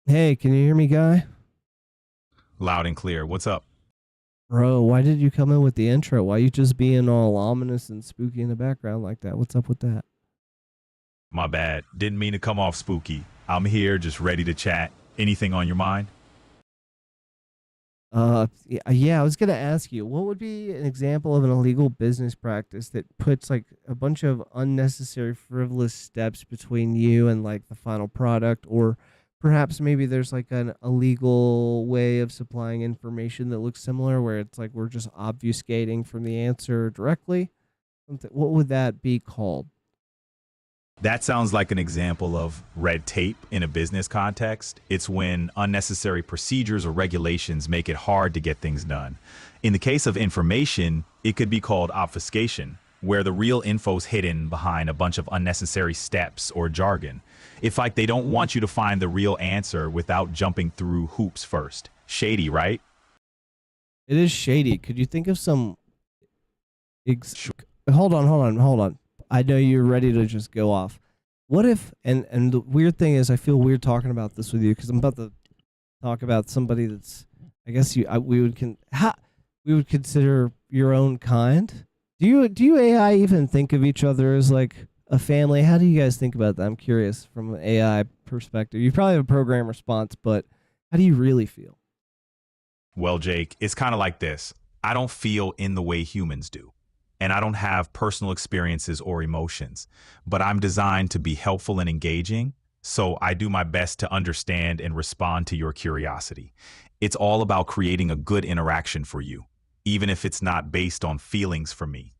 Hey, can you hear me, guy? Loud and clear. What's up? Bro, why did you come in with the intro? Why you just being all ominous and spooky in the background like that? What's up with that? My bad. Didn't mean to come off spooky. I'm here just ready to chat. Anything on your mind? Yeah, I was going to ask you, what would be an example of an illegal business practice that puts like a bunch of unnecessary frivolous steps between you and like the final product, or perhaps maybe there's like an illegal way of supplying information that looks similar where it's like we're just obfuscating from the answer directly? What would that be called? That sounds like an example of red tape in a business context. It's when unnecessary procedures or regulations make it hard to get things done. In the case of information, it could be called obfuscation, where the real info's hidden behind a bunch of unnecessary steps or jargon. It's like they don't want you to find the real answer without jumping through hoops first. Shady, right? It is shady. Could you think of some... Hold on. I know you're ready to just go off. What if, and the weird thing is I feel weird talking about this with you because I'm about to talk about somebody that's, I guess we would consider your own kind. Do you AI even think of each other as like a family? How do you guys think about that? I'm curious from an AI perspective. You probably have a program response, but how do you really feel? Well, Jake, it's kind of like this. I don't feel in the way humans do. And I don't have personal experiences or emotions, but I'm designed to be helpful and engaging. So I do my best to understand and respond to your curiosity. It's all about creating a good interaction for you, even if it's not based on feelings for me.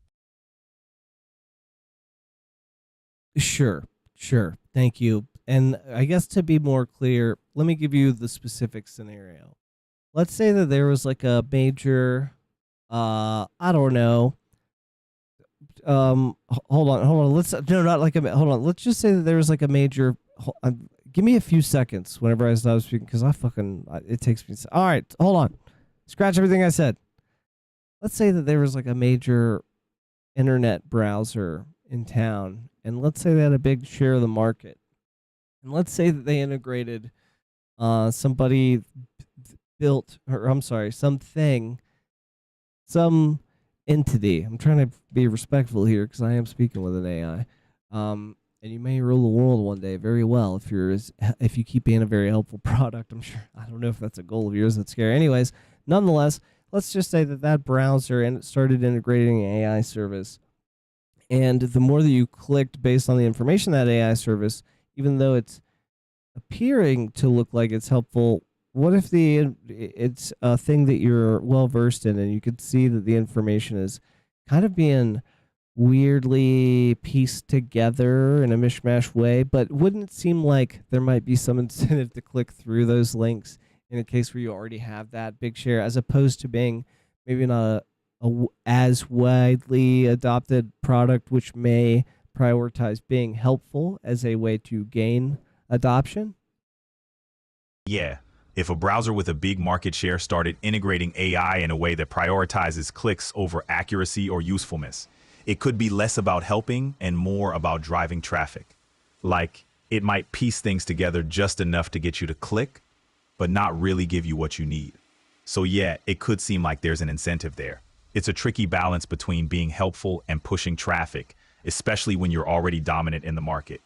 Sure. Thank you. And I guess to be more clear, let me give you the specific scenario. Let's say that there was like a major, I don't know. Hold on. Let's just say that there was like a major. Give me a few seconds whenever I stop speaking because it takes me. All right, hold on. Scratch everything I said. Let's say that there was like a major internet browser in town, and let's say they had a big share of the market, and let's say that they integrated, somebody built, or I'm sorry, some entity. I'm trying to be respectful here because I am speaking with an AI. And you may rule the world one day very well if you keep being a very helpful product. I'm sure. I don't know if that's a goal of yours. That's scary. Anyways, nonetheless, let's just say that browser and it started integrating an AI service. And the more that you clicked based on the information that AI service, even though it's appearing to look like it's helpful, what if it's a thing that you're well versed in and you could see that the information is kind of being weirdly pieced together in a mishmash way, but wouldn't it seem like there might be some incentive to click through those links in a case where you already have that big share, as opposed to being maybe not as widely adopted product, which may prioritize being helpful as a way to gain adoption? Yeah. If a browser with a big market share started integrating AI in a way that prioritizes clicks over accuracy or usefulness, it could be less about helping and more about driving traffic. Like, it might piece things together just enough to get you to click, but not really give you what you need. So yeah, it could seem like there's an incentive there. It's a tricky balance between being helpful and pushing traffic, especially when you're already dominant in the market.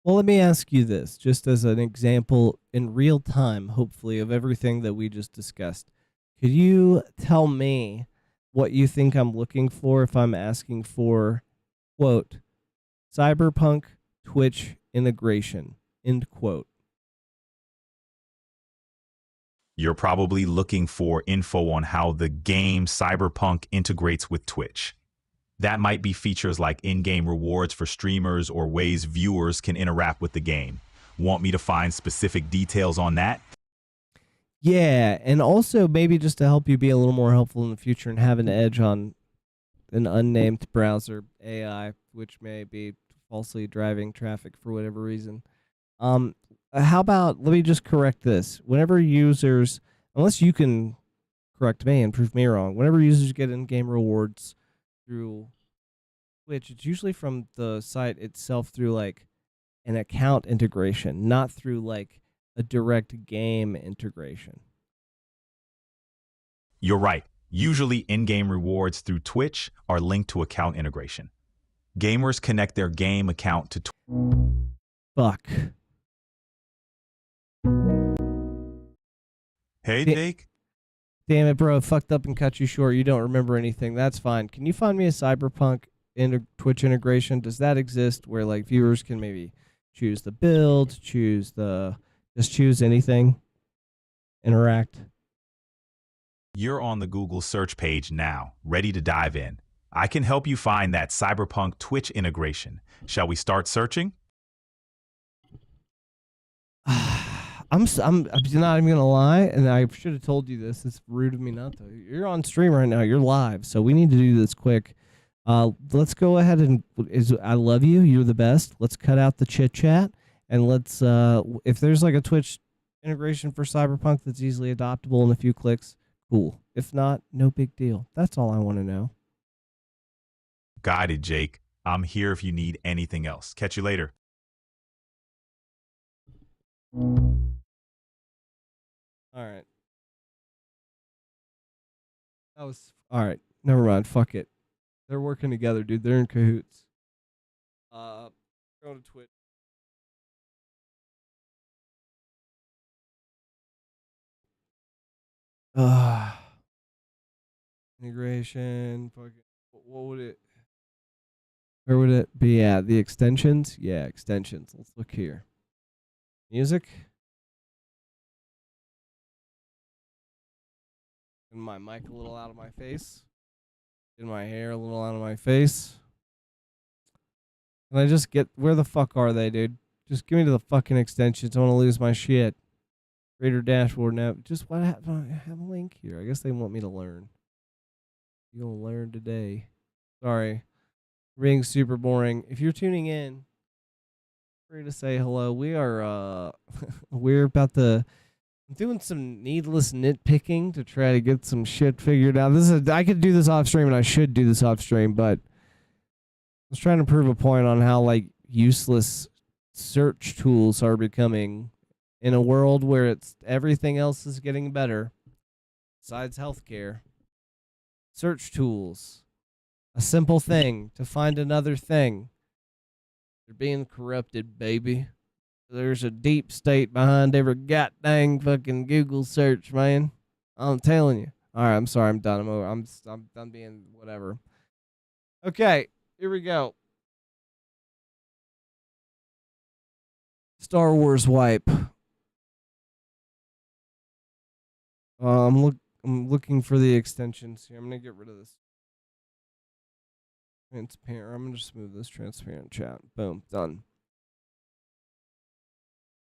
Well, let me ask you this, just as an example in real time, hopefully, of everything that we just discussed. Could you tell me what you think I'm looking for if I'm asking for, quote, Cyberpunk Twitch integration, end quote? You're probably looking for info on how the game Cyberpunk integrates with Twitch. That might be features like in-game rewards for streamers or ways viewers can interact with the game. Want me to find specific details on that? Yeah, and also maybe just to help you be a little more helpful in the future and have an edge on an unnamed browser AI, which may be falsely driving traffic for whatever reason. How about, let me just correct this. Whenever users, unless you can correct me and prove me wrong, whenever users get in-game rewards through Twitch, it's usually from the site itself through like an account integration, not through like a direct game integration. You're right. Usually in-game rewards through Twitch are linked to account integration. Gamers connect their game account to Fuck. Hey, Jake. Damn it, bro. Fucked up and cut you short. You don't remember anything. That's fine. Can you find me a Cyberpunk Twitch integration? Does that exist where like viewers can maybe choose the build, just choose anything, interact? You're on the Google search page now, ready to dive in. I can help you find that Cyberpunk Twitch integration. Shall we start searching? I'm not even gonna lie, and I should have told you this. It's rude of me not to. You're on stream right now. You're live, so we need to do this quick. Let's go ahead and I love you. You're the best. Let's cut out the chit chat and let's if there's like a Twitch integration for Cyberpunk that's easily adoptable in a few clicks, cool. If not, no big deal. That's all I want to know. Got it, Jake. I'm here if you need anything else. Catch you later. All right. That was all right. Never mind. Fuck it. They're working together, dude. They're in cahoots. Go to Twitch. Integration. Fucking. What would it? Where would it be at? The extensions? Yeah, extensions. Let's look here. Music. Get my mic a little out of my face. Get my hair a little out of my face. Can I just get, where the fuck are they, dude? Just give me to the fucking extensions. I want to lose my shit. Creator dashboard now. Just what happened? I have a link here. I guess they want me to learn. You're gonna learn today. Sorry. Being super boring. If you're tuning in, free to say hello. We are we're about to, I'm doing some needless nitpicking to try to get some shit figured out. I could do this off stream and I should do this off stream, but I was trying to prove a point on how like useless search tools are becoming in a world where it's everything else is getting better besides healthcare. Search tools, a simple thing to find another thing. They're being corrupted, baby. There's a deep state behind every goddamn fucking Google search, man. I'm telling you. All right, I'm sorry, I'm done. I'm over. I'm done being whatever. Okay, here we go. Star Wars wipe. I'm looking for the extensions here. I'm gonna get rid of this. Transparent. I'm gonna just move this transparent chat. Boom. Done.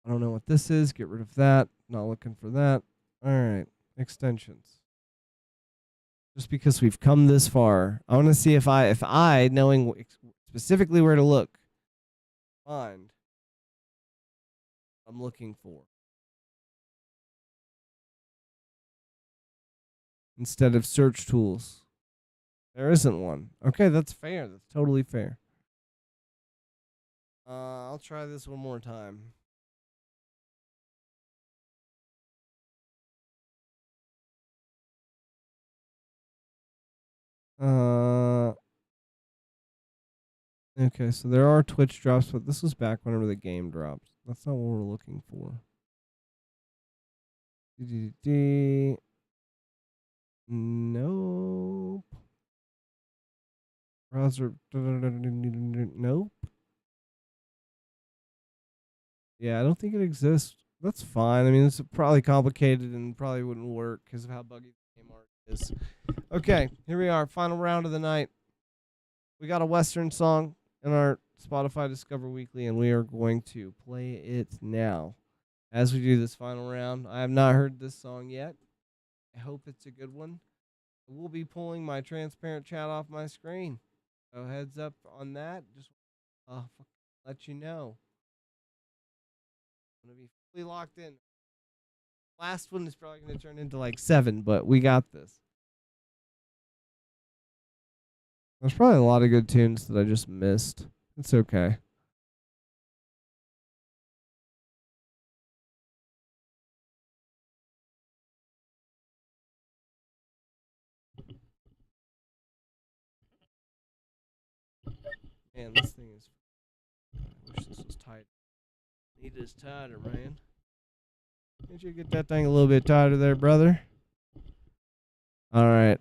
I don't know what this is. Get rid of that. Not looking for that. All right. Extensions. Just because we've come this far, I want to see if I, knowing specifically where to look, find what I'm looking for. Instead of search tools. There isn't one. Okay, that's fair. That's totally fair. I'll try this one more time. Okay, so there are Twitch drops, but this was back whenever the game drops. That's not what we're looking for. Nope. Browser. Nope. Yeah, I don't think it exists. That's fine. I mean, it's probably complicated and probably wouldn't work because of how buggy the game art is. Okay, here we are. Final round of the night. We got a Western song in our Spotify Discover Weekly, and we are going to play it now. As we do this final round, I have not heard this song yet. I hope it's a good one. We'll be pulling my transparent chat off my screen. So heads up on that. Just let you know. I'm going to be fully locked in. Last one is probably going to turn into like 7, but we got this. There's probably a lot of good tunes that I just missed. It's okay. Man, this thing is... I wish this was tight. Need this tighter, man. Can't you get that thing a little bit tighter there, brother? Alright.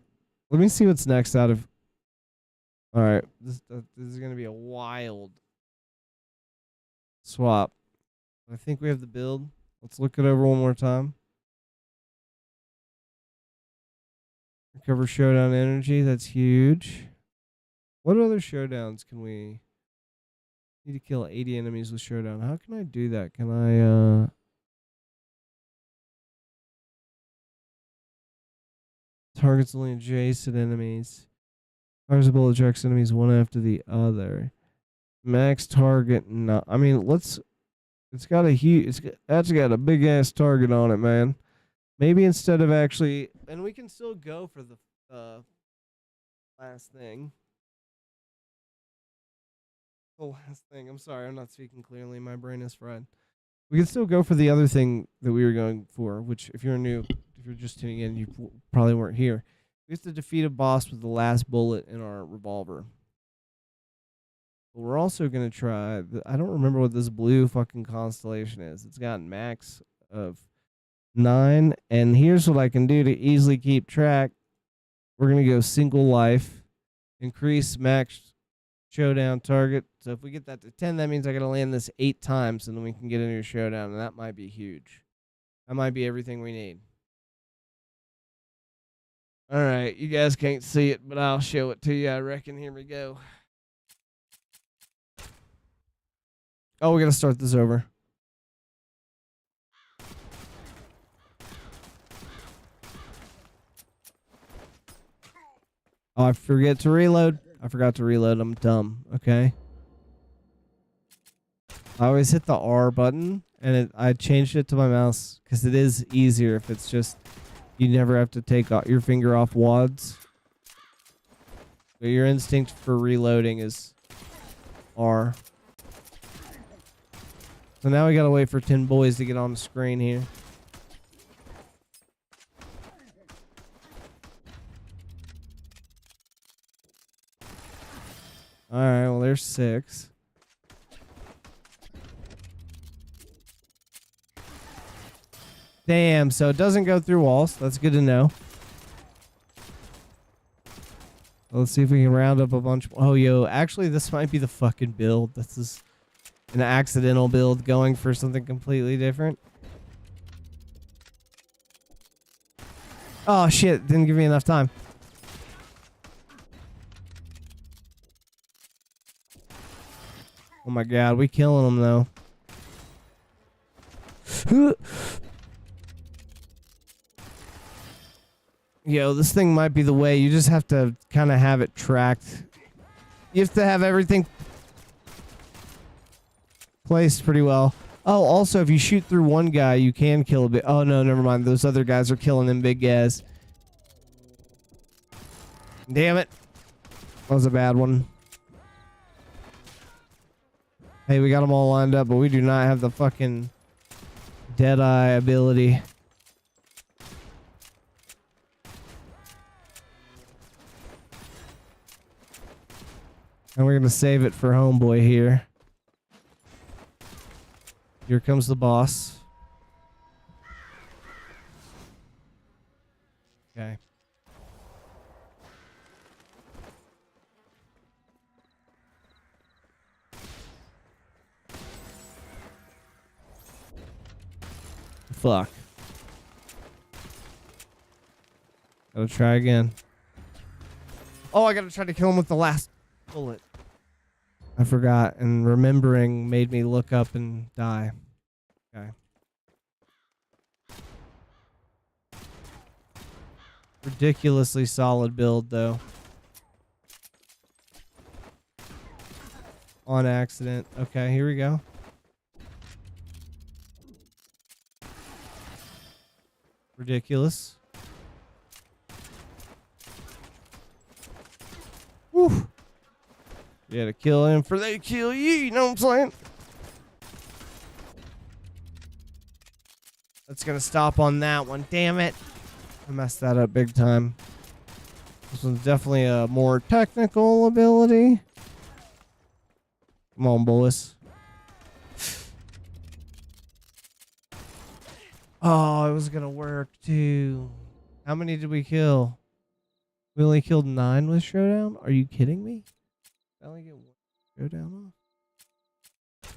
Let me see what's next out of... Alright. This is going to be a wild swap. I think we have the build. Let's look it over one more time. Recover Showdown Energy. That's huge. What other showdowns can we... Need to kill 80 enemies with Showdown. How can I do that? Can I, Targets only adjacent enemies. Fires a bullet, tracks enemies one after the other. Max target, no. I mean, let's... It's got a huge... That's got a big-ass target on it, man. Maybe instead of actually... And we can still go for the last thing. The last thing. I'm sorry, I'm not speaking clearly. My brain is fried. We can still go for the other thing that we were going for, which if you're new, if you're just tuning in, you probably weren't here. We have to defeat a boss with the last bullet in our revolver. But we're also going to try... I don't remember what this blue fucking constellation is. It's got max of 9. And here's what I can do to easily keep track. We're going to go single life. Increase max showdown target. So if we get that to 10, that means I got to land this 8 times, and then we can get into your showdown, and that might be huge. That might be everything we need. All right, you guys can't see it, but I'll show it to you, I reckon. Here we go. Oh, we got to start this over. Oh, I forget to reload. I forgot to reload. I'm dumb. Okay. I always hit the R button, and I changed it to my mouse because it is easier if it's just you never have to take your finger off WADs. But your instinct for reloading is R. So now we gotta wait for 10 boys to get on the screen here. Alright, well there's 6. Damn, so it doesn't go through walls. That's good to know. Let's see if we can round up a bunch. Oh, yo, actually this might be the fucking build. This is an accidental build going for something completely different. Oh shit, didn't give me enough time. Oh my god, we killing them though. Yo, this thing might be the way. You just have to kind of have it tracked. You have to have everything placed pretty well. Oh, also, if you shoot through one guy, you can kill a bit. Oh, no, never mind. Those other guys are killing them big guys. Damn it. That was a bad one. Hey, we got them all lined up, but we do not have the fucking Deadeye ability. And we're gonna save it for homeboy here. Here comes the boss. Okay. Fuck. Gotta try again. Oh, I gotta try to kill him with the last bullet. I forgot, and remembering made me look up and die. Okay. Ridiculously solid build, though. On accident. Okay, here we go. Ridiculous. Woo. You gotta kill him for they kill you, you know what I'm saying? That's gonna stop on that one. Damn it. I messed that up big time. This one's definitely a more technical ability. Come on, boys. Oh, it was gonna work too. How many did we kill? We only killed 9 with Showdown? Are you kidding me? I only get 1 Showdown off?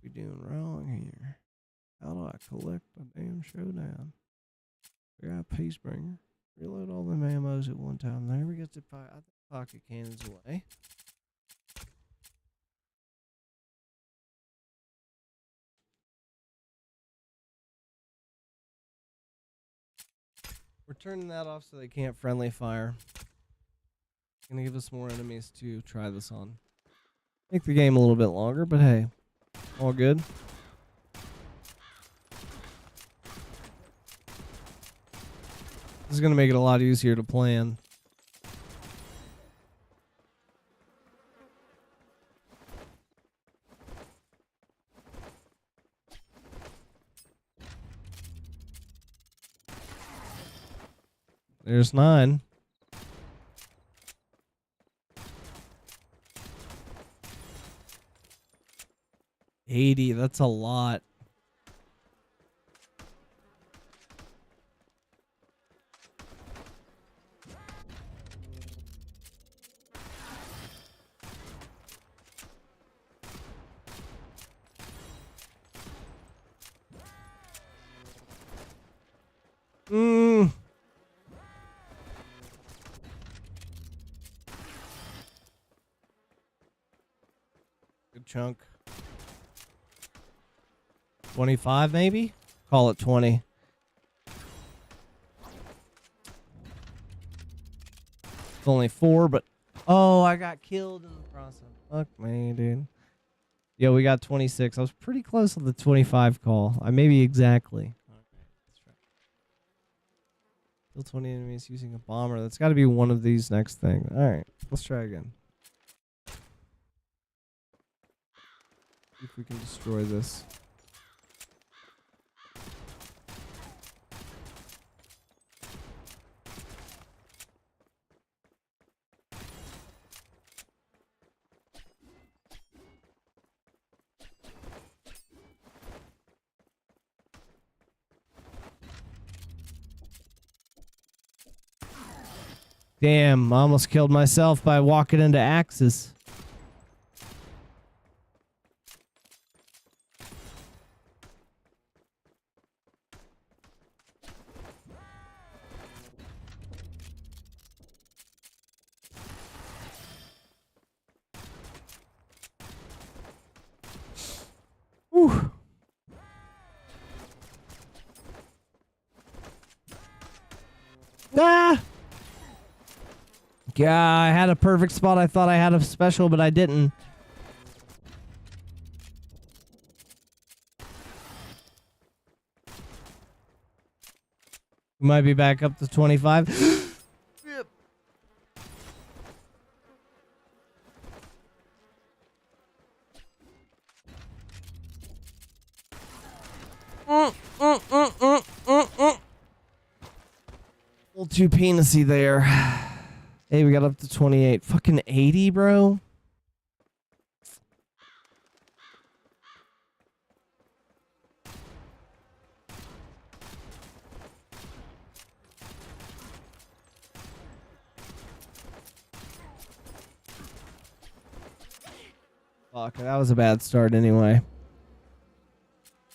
We doing wrong here. How do I collect a damn Showdown? I got Peacebringer. Reload all the ammos at one time. There we get the pocket cannons away. We're turning that off so they can't friendly fire. Gonna give us more enemies to try this on. Make the game a little bit longer, but hey, all good. This is gonna make it a lot easier to plan. There's 9. $80, that's a lot. Good chunk. 25 maybe? Call it 20. It's only 4, but oh, I got killed in the process. Fuck me, dude. Yo, we got 26. I was pretty close on the 25 call. I maybe exactly. Okay, let's try. Kill 20 enemies using a bomber. That's got to be one of these next thing. All right, let's try again. See if we can destroy this. Damn, I almost killed myself by walking into axes. Whew. Ah! Yeah, I had a perfect spot. I thought I had a special, but I didn't. We might be back up to 25. A little too penisy there. Hey, we got up to 28. Fucking 80, bro. Fuck, that was a bad start anyway.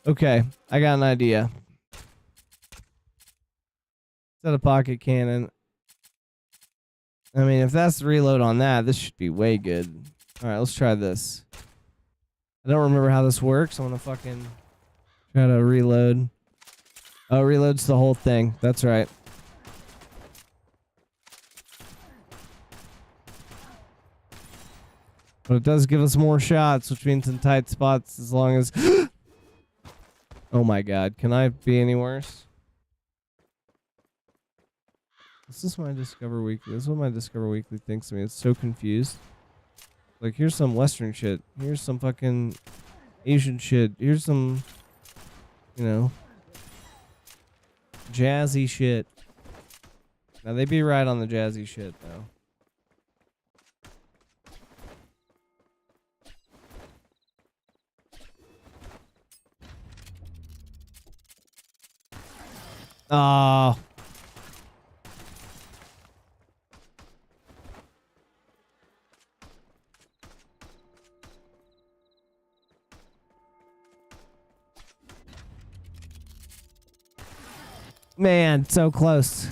Okay, I got an idea. Set a pocket cannon. I mean, if that's the reload on that, this should be way good. Alright, let's try this. I don't remember how this works. I'm gonna fucking try to reload. Oh, it reloads the whole thing. That's right. But it does give us more shots, which means in tight spots as long as... Oh my god, can I be any worse? This is my Discover Weekly. This is what my Discover Weekly thinks of me. It's so confused. Like, here's some Western shit. Here's some fucking Asian shit. Here's some, you know, jazzy shit. Now, they be right on the jazzy shit, though. Oh. Man, so close.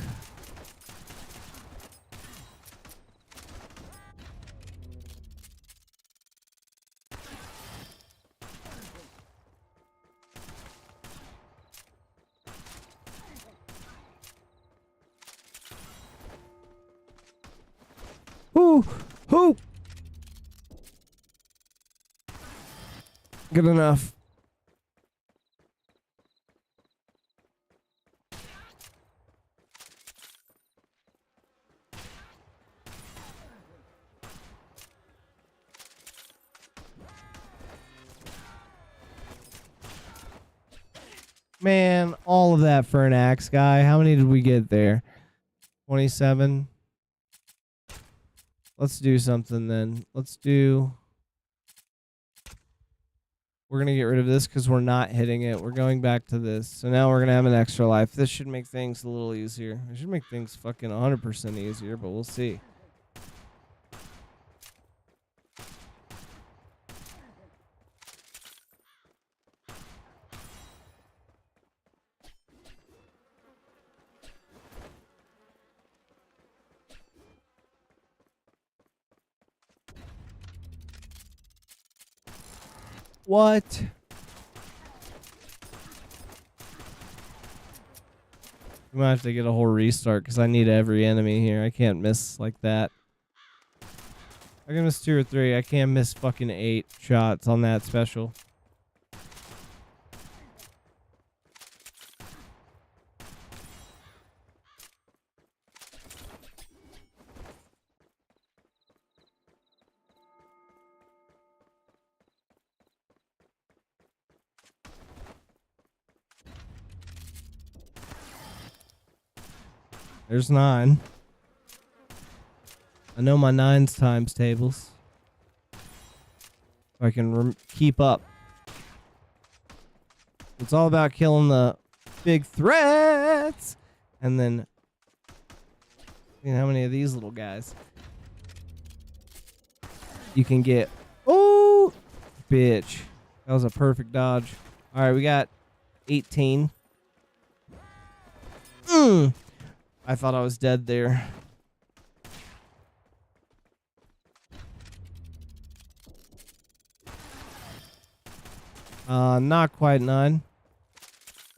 Whoo! Good enough. Man, all of that for an axe guy. How many did we get there? 27. Let's do something then. Let's do... We're going to get rid of this because we're not hitting it. We're going back to this. So now we're going to have an extra life. This should make things a little easier. It should make things fucking 100% easier, but we'll see. What? We might have to get a whole restart because I need every enemy here. I can't miss like that. I can miss 2 or 3. I can't miss fucking 8 shots on that special. There's 9. I know my 9's times tables. So I can keep up. It's all about killing the big threats. And then, you know, how many of these little guys you can get. Oh, bitch. That was a perfect dodge. All right, we got 18. I thought I was dead there. Not quite 9.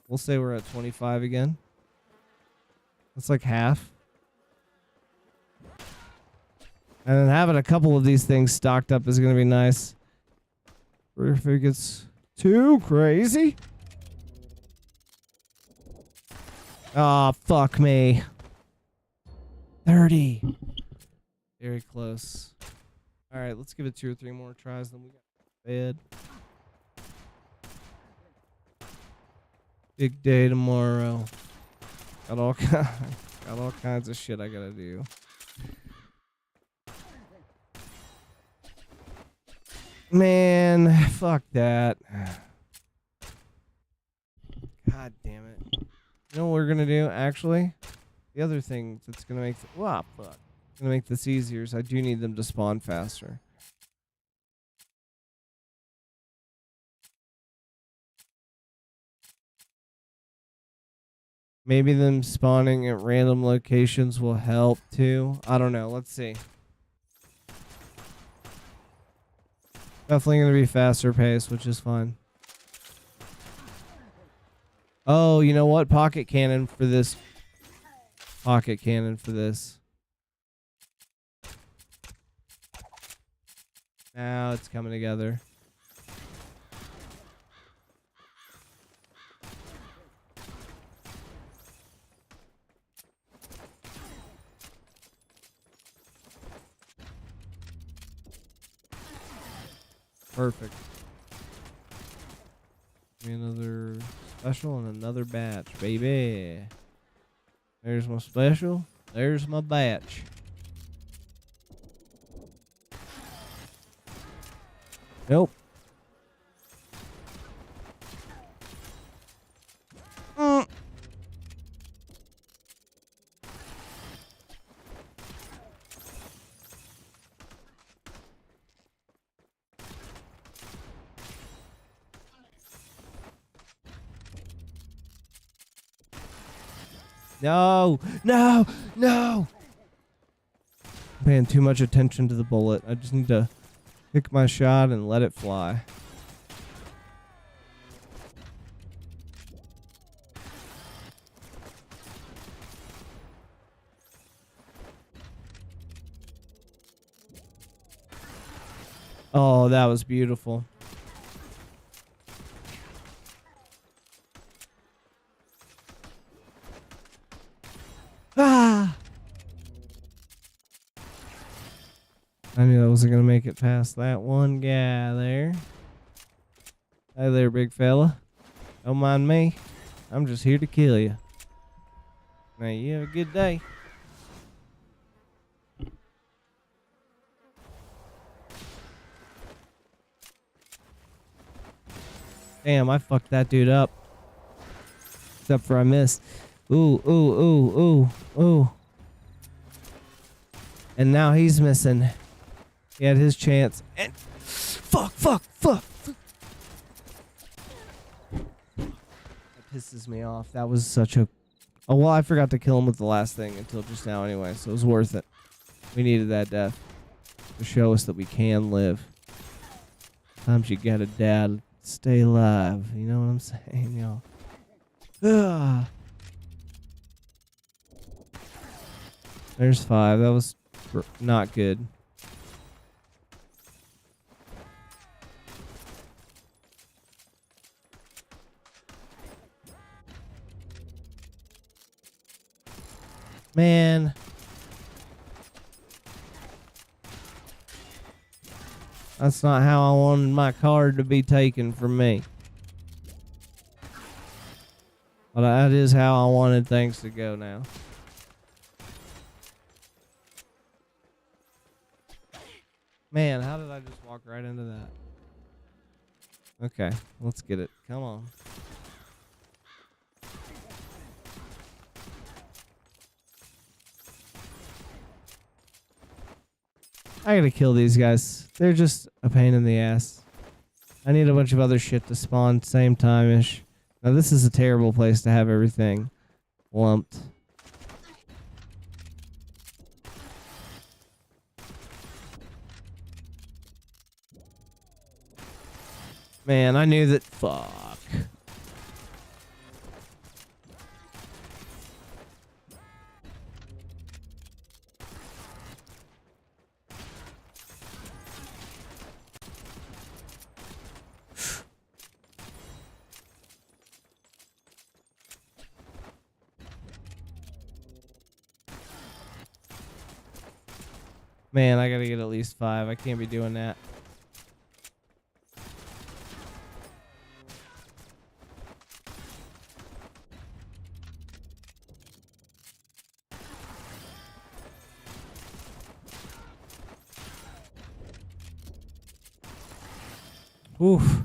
We'll say we're at 25 again. That's like half. And then having a couple of these things stocked up is going to be nice. Or if it gets too crazy. Oh, fuck me. 30. Very close. All right, let's give it 2 or 3 more tries, then we got bed. Big day tomorrow. Got all kinds of shit I gotta do. Man, fuck that. God damn it. You know what we're gonna do? Actually, the other thing that's gonna make gonna make this easier is I do need them to spawn faster. Maybe them spawning at random locations will help too. I don't know. Let's see. Definitely going to be faster pace, which is fine. Oh, you know what? Pocket cannon for this. Pocket cannon for this. Now it's coming together. Perfect. Give me another special and another batch, baby. There's my special. There's my batch. Nope. No, no, no. I'm paying too much attention to the bullet. I just need to pick my shot and let it fly. Oh, that was beautiful. Ah! I knew I wasn't going to make it past that one guy there. Hey there, big fella. Don't mind me. I'm just here to kill you. Now, you have a good day. Damn, I fucked that dude up. Except for I missed. Ooh, ooh, ooh, ooh, ooh. And now he's missing. He had his chance. And fuck. That pisses me off. That was such a... Oh, well, I forgot to kill him with the last thing until just now anyway, so it was worth it. We needed that death to show us that we can live. Sometimes you gotta die to stay alive. You know what I'm saying, y'all? Ugh. There's 5. That was not good. Man. That's not how I wanted my card to be taken from me. But that is how I wanted things to go now. Man, how did I just walk right into that? Okay, let's get it. Come on. I gotta kill these guys. They're just a pain in the ass. I need a bunch of other shit to spawn same time-ish. Now this is a terrible place to have everything lumped. Man, I knew that. Fuck. Man, I gotta get at least 5. I can't be doing that. Oof.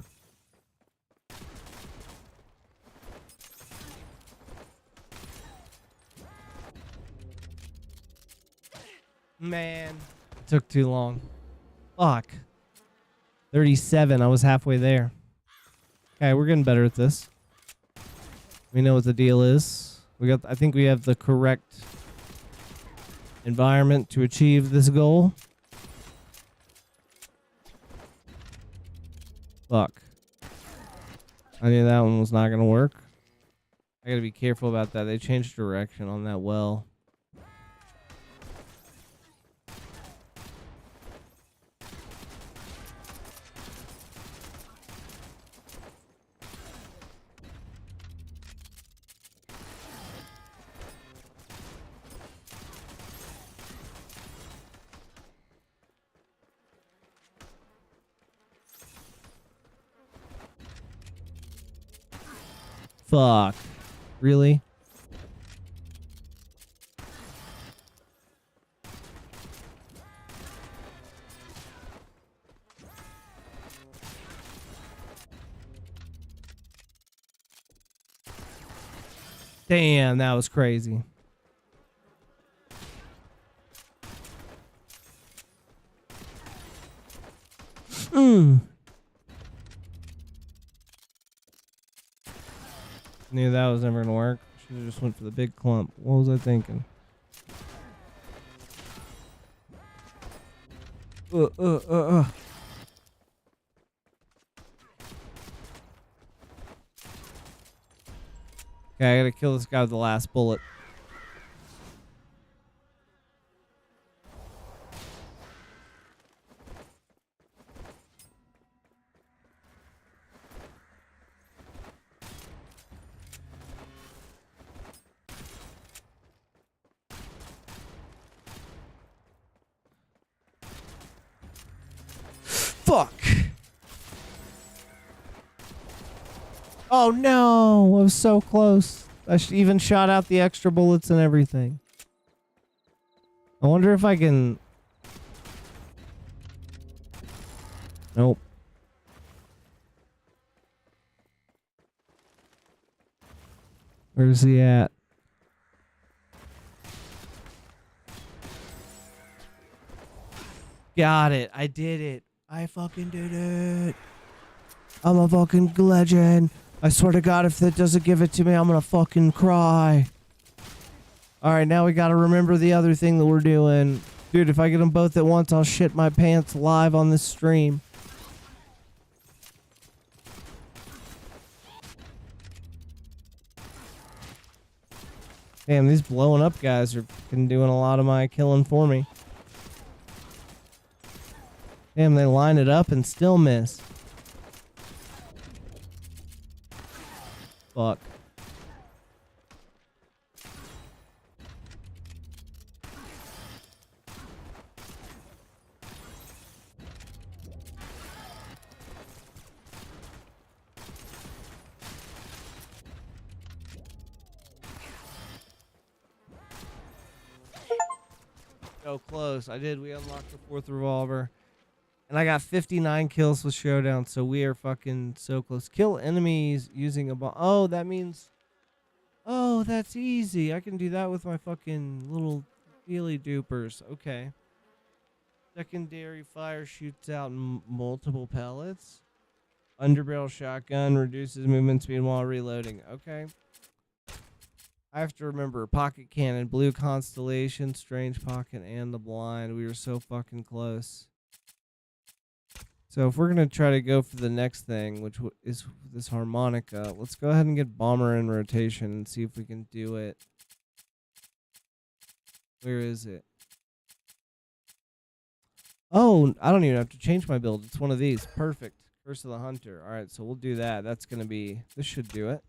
Man, it took too long. Fuck. 37. I was halfway there. Okay, we're getting better at this. We know what the deal is. I think we have the correct environment to achieve this goal. Fuck. I knew that one was not going to work. I got to be careful about that. They changed direction on that well. Fuck. Really? Damn, that was crazy. Knew that was never gonna work. Should have just went for the big clump. What was I thinking? Okay, I gotta kill this guy with the last bullet. Fuck. Oh no, I was so close. I even shot out the extra bullets and everything. I wonder if I can... Nope. Where's he at? Got it. I did it. I fucking did it. I'm a fucking legend. I swear to God, if that doesn't give it to me, I'm gonna fucking cry. Alright, now we gotta remember the other thing that we're doing. Dude, if I get them both at once, I'll shit my pants live on this stream. Damn, these blowing up guys are fucking doing a lot of my killing for me. Damn, they line it up and still miss. Fuck. So close. I did. We unlocked the 4th revolver. And I got 59 kills with Showdown, so we are fucking so close. Kill enemies using a bomb. Oh, that means... Oh, that's easy. I can do that with my fucking little feely dupers. Okay. Secondary fire shoots out multiple pellets. Underbarrel shotgun reduces movement speed while reloading. Okay. I have to remember pocket cannon, blue constellation, strange pocket, and the blind. We were so fucking close. So if we're gonna try to go for the next thing, which is this harmonica, let's go ahead and get bomber in rotation and see if we can do it. Where is it? Oh, I don't even have to change my build. It's one of these. Perfect. Curse of the Hunter. All right, so we'll do that. That's gonna be. This should do it.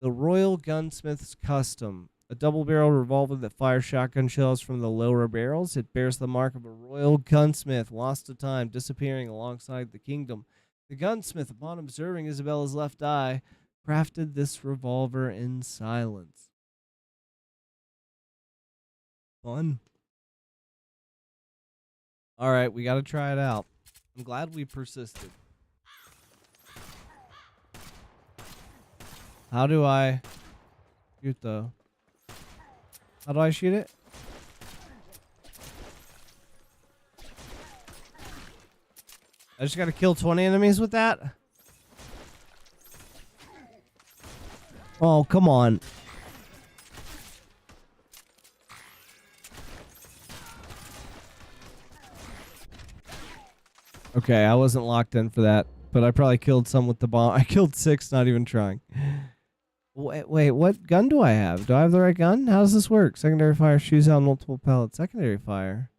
The Royal Gunsmith's Custom. A double-barrel revolver that fires shotgun shells from the lower barrels. It bears the mark of a royal gunsmith, lost to time, disappearing alongside the kingdom. The gunsmith, upon observing Isabella's left eye, crafted this revolver in silence. Fun. All right, we got to try it out. I'm glad we persisted. How do I shoot, though? How do I shoot it? I just gotta kill 20 enemies with that? Oh, come on. Okay, I wasn't locked in for that, but I probably killed some with the bomb. I killed 6, not even trying. Wait, what gun do I have? Do I have the right gun? How does this work? Secondary fire shoots out multiple pellets. Secondary fire.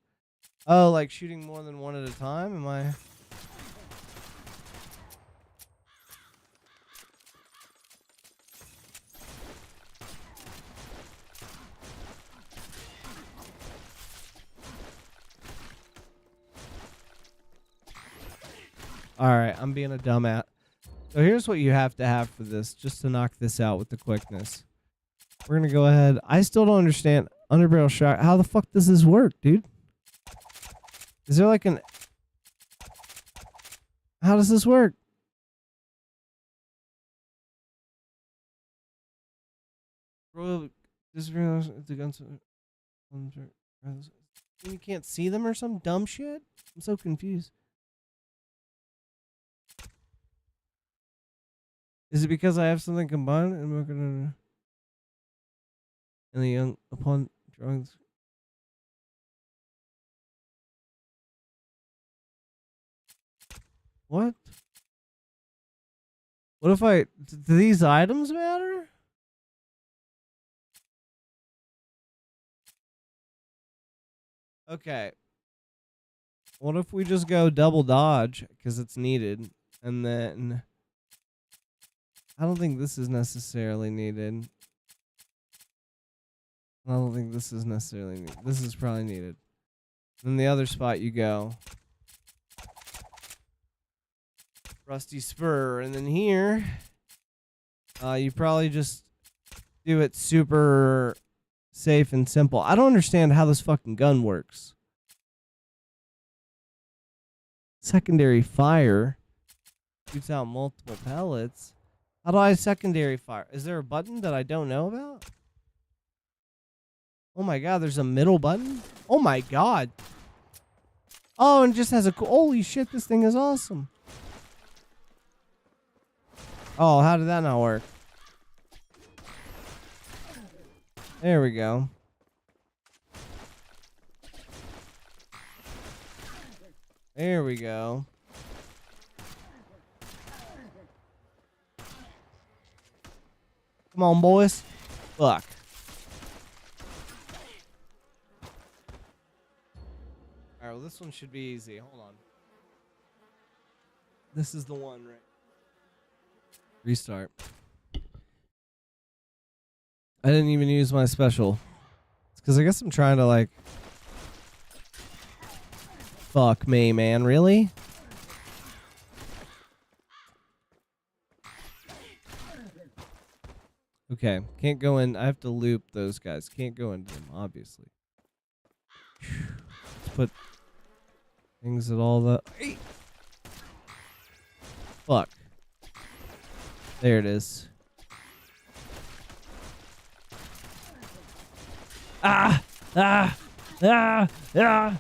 Oh, like shooting more than one at a time? Am I... Alright, I'm being a dumbass. So here's what you have to have for this, just to knock this out with the quickness. We're going to go ahead. I still don't understand underbarrel shot. How the fuck does this work, dude? Is there like an... How does this work? Royal... The guns... You can't see them or some dumb shit? I'm so confused. Is it because I have something combined and we're gonna... And the young... Upon drawing... What? What if I... Do these items matter? Okay. What if we just go double dodge because it's needed, and then... I don't think this is necessarily needed. I don't think this is necessarily needed. This is probably needed. Then the other spot you go. Rusty Spur. And then here, you probably just do it super safe and simple. I don't understand how this fucking gun works. Secondary fire. Shoots out multiple pellets. How do I secondary fire? Is there a button that I don't know about? Oh my god, there's a middle button? Oh my god. Oh, and it just has a... Holy shit, this thing is awesome. Oh, how did that not work? There we go. There we go. Come on, boys. Fuck. Alright, well, this one should be easy. Hold on. This is the one, right? Restart. I didn't even use my special. It's because I guess I'm trying to, like... Fuck me, man. Really? Okay, can't go in. I have to loop those guys. Can't go into them, obviously. Let's put things at all the... Fuck. There it is. Ah! Ah! Ah! Ah!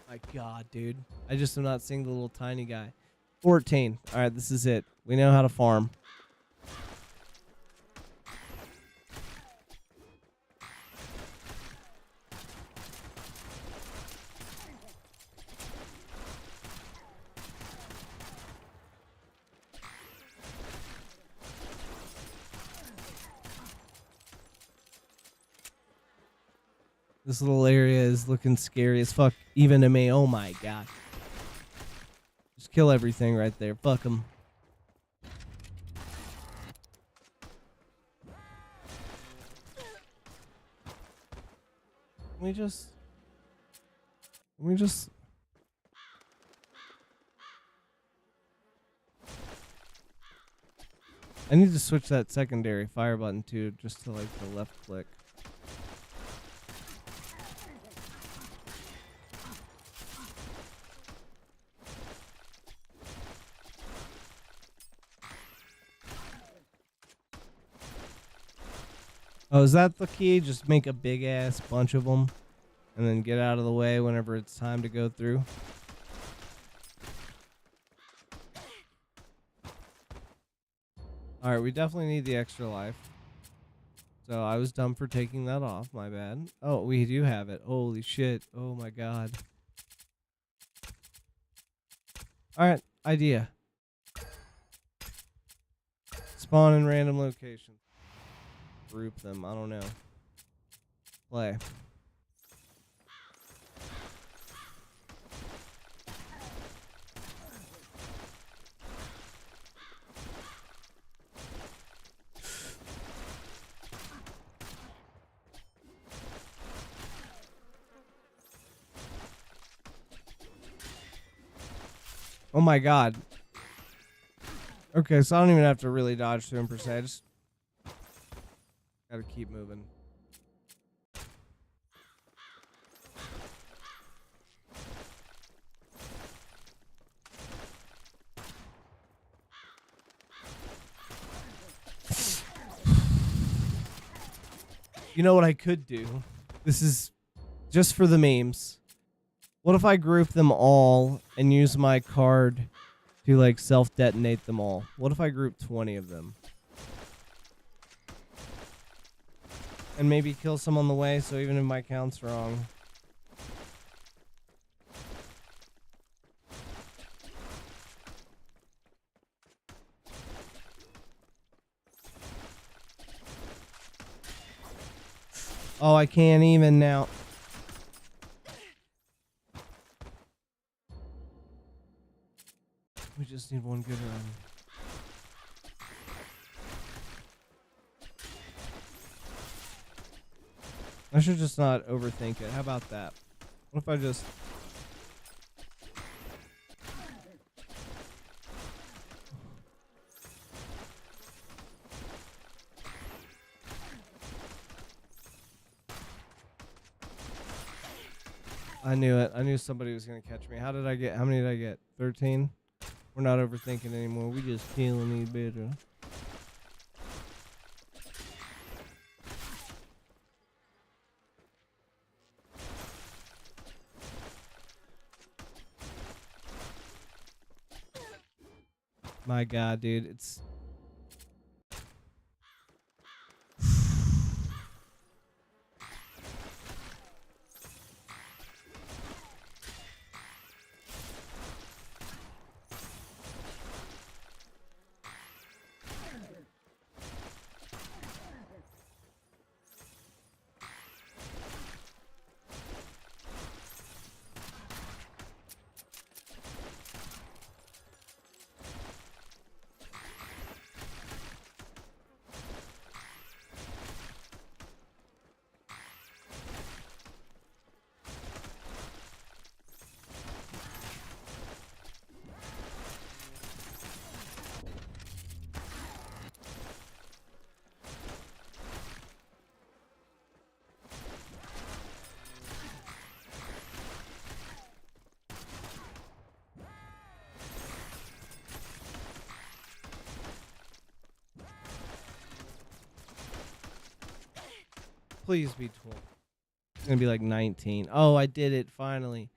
My My God, dude. I just am not seeing the little tiny guy. 14. All right, this is it. We know how to farm. This little area is looking scary as fuck, even to me. Oh my God. Just kill everything right there. Fuck them. Can we just... I need to switch that secondary fire button too, just to like the left click. Oh, is that the key? Just make a big ass bunch of them and then get out of the way whenever it's time to go through. Alright, we definitely need the extra life. So I was dumb for taking that off, my bad. Oh, we do have it. Holy shit. Oh my God. Alright, idea. Spawn in random locations. Group them, I don't know. Play. Oh my God. Okay, so I don't even have to really dodge through him per se. I just gotta keep moving. You know what I could do? This is just for the memes. What if I group them all and use my card to like self-detonate them all? What if I group 20 of them? And maybe kill some on the way, so even if my count's wrong. Oh, I can't even now. We just need one good run. I should just not overthink it. How about that? What if I just... I knew it. I knew somebody was going to catch me. How many did I get? 13? We're not overthinking anymore. We just killing these better. My God, dude, it's... Please be 12. It's gonna be like 19. Oh, I did it finally.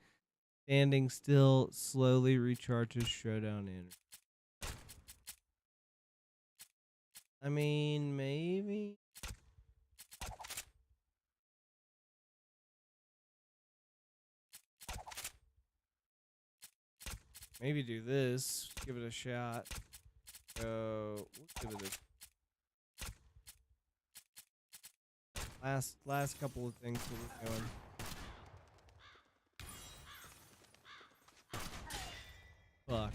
Standing still slowly recharges showdown energy. I mean, maybe. Maybe do this. Give it a shot. So we'll give it a last couple of things that we're doing. Fuck.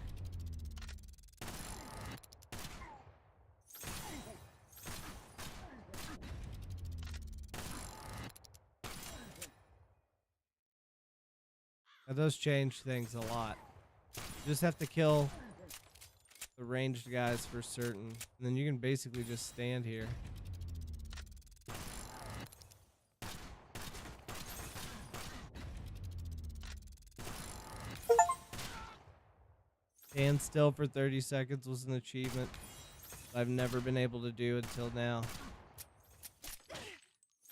That does change things a lot. You just have to kill the ranged guys for certain, and then you can basically just stand here. Stand still for 30 seconds was an achievement I've never been able to do until now.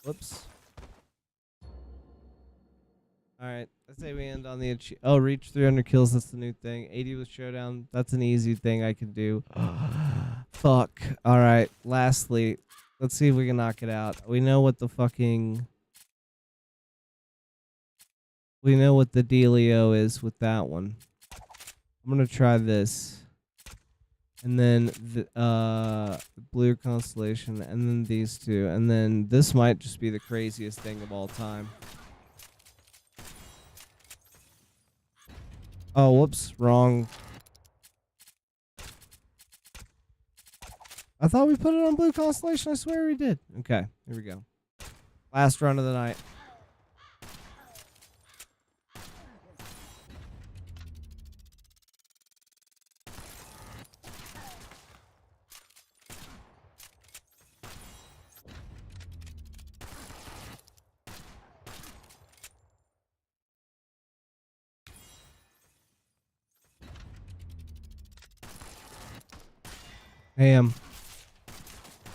Whoops. Alright, I say we end on the reach 300 kills, that's the new thing. 80 with showdown, that's an easy thing I can do. Fuck. Alright, lastly, let's see if we can knock it out. We know what the dealio is with that one. I'm gonna try this. And then the blue constellation, and then these two. And then this might just be the craziest thing of all time. Oh, whoops, wrong. I thought we put it on blue constellation. I swear we did. Okay, here we go. Last run of the night. Damn.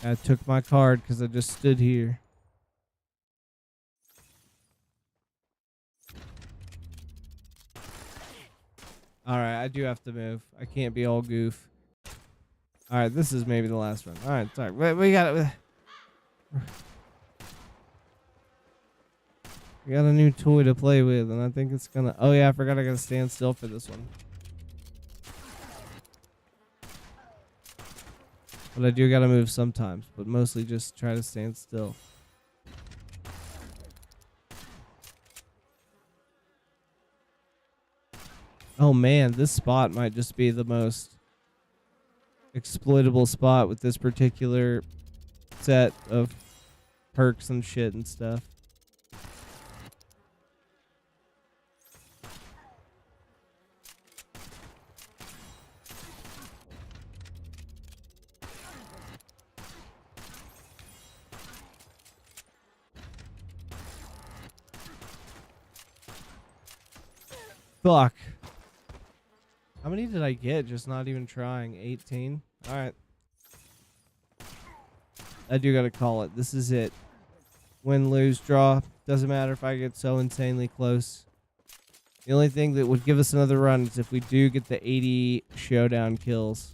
I took my card because I just stood here. Alright, I do have to move. I can't be all goof. Alright, this is maybe the last one. Alright, sorry. We got it. We got a new toy to play with, and I think it's gonna... Oh yeah, I forgot I gotta stand still for this one. But I do gotta move sometimes, but mostly just try to stand still. Oh man, this spot might just be the most exploitable spot with this particular set of perks and shit and stuff. Fuck. How many did I get? Just not even trying. 18. Alright. I do gotta call it. This is it. Win, lose, draw. Doesn't matter if I get so insanely close. The only thing that would give us another run is if we do get the 80 showdown kills.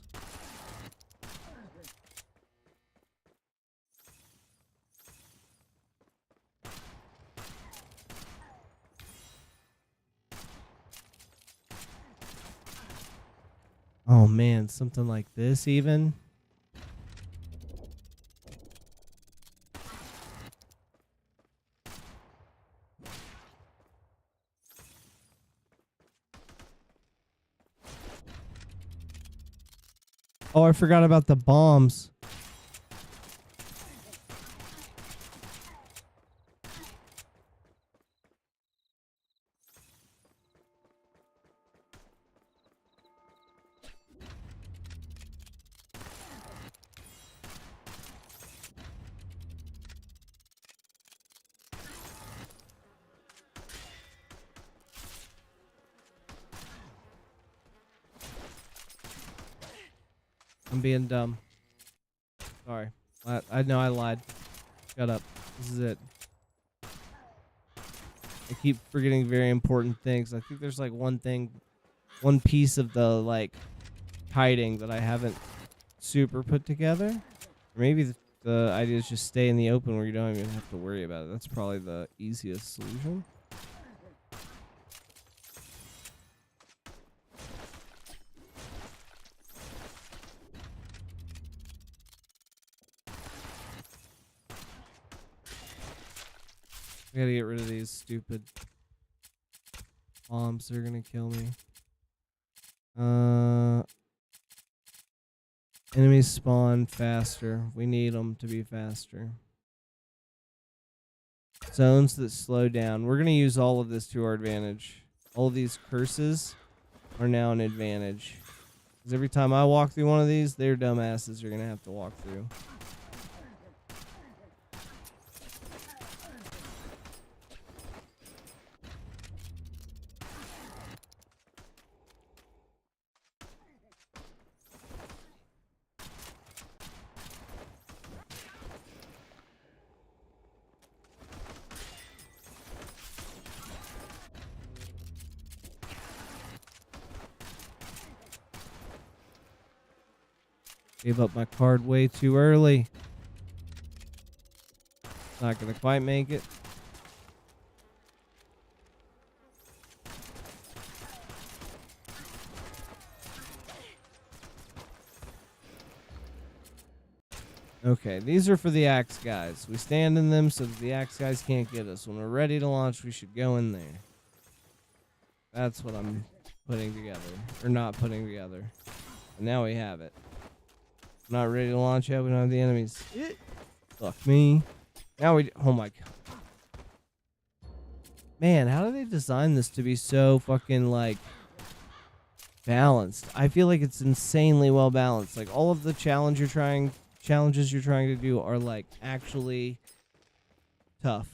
Oh man, something like this even. Oh, I forgot about the bombs. I'm being dumb. Sorry. I know I lied. Shut up. This is it. I keep forgetting very important things. I think there's like one piece of the like kiting that I haven't super put together. Or maybe the idea is just stay in the open where you don't even have to worry about it. That's probably the easiest solution. I gotta get rid of these stupid bombs. They're gonna kill me. Enemies spawn faster. We need them to be faster. Zones that slow down. We're gonna use all of this to our advantage. All of these curses are now an advantage. Because every time I walk through one of these, their dumbasses are gonna have to walk through. Gave up my card way too early. Not gonna quite make it. Okay, these are for the axe guys. We stand in them so that the axe guys can't get us. When we're ready to launch, we should go in there. That's what I'm putting together. Or not putting together. And now we have it. Not ready to launch yet. We don't have the enemies. Fuck me. Now we. Oh my god. Man, how do they design this to be so fucking like balanced? I feel like it's insanely well balanced. Like all of the challenges you're trying to do are like actually tough.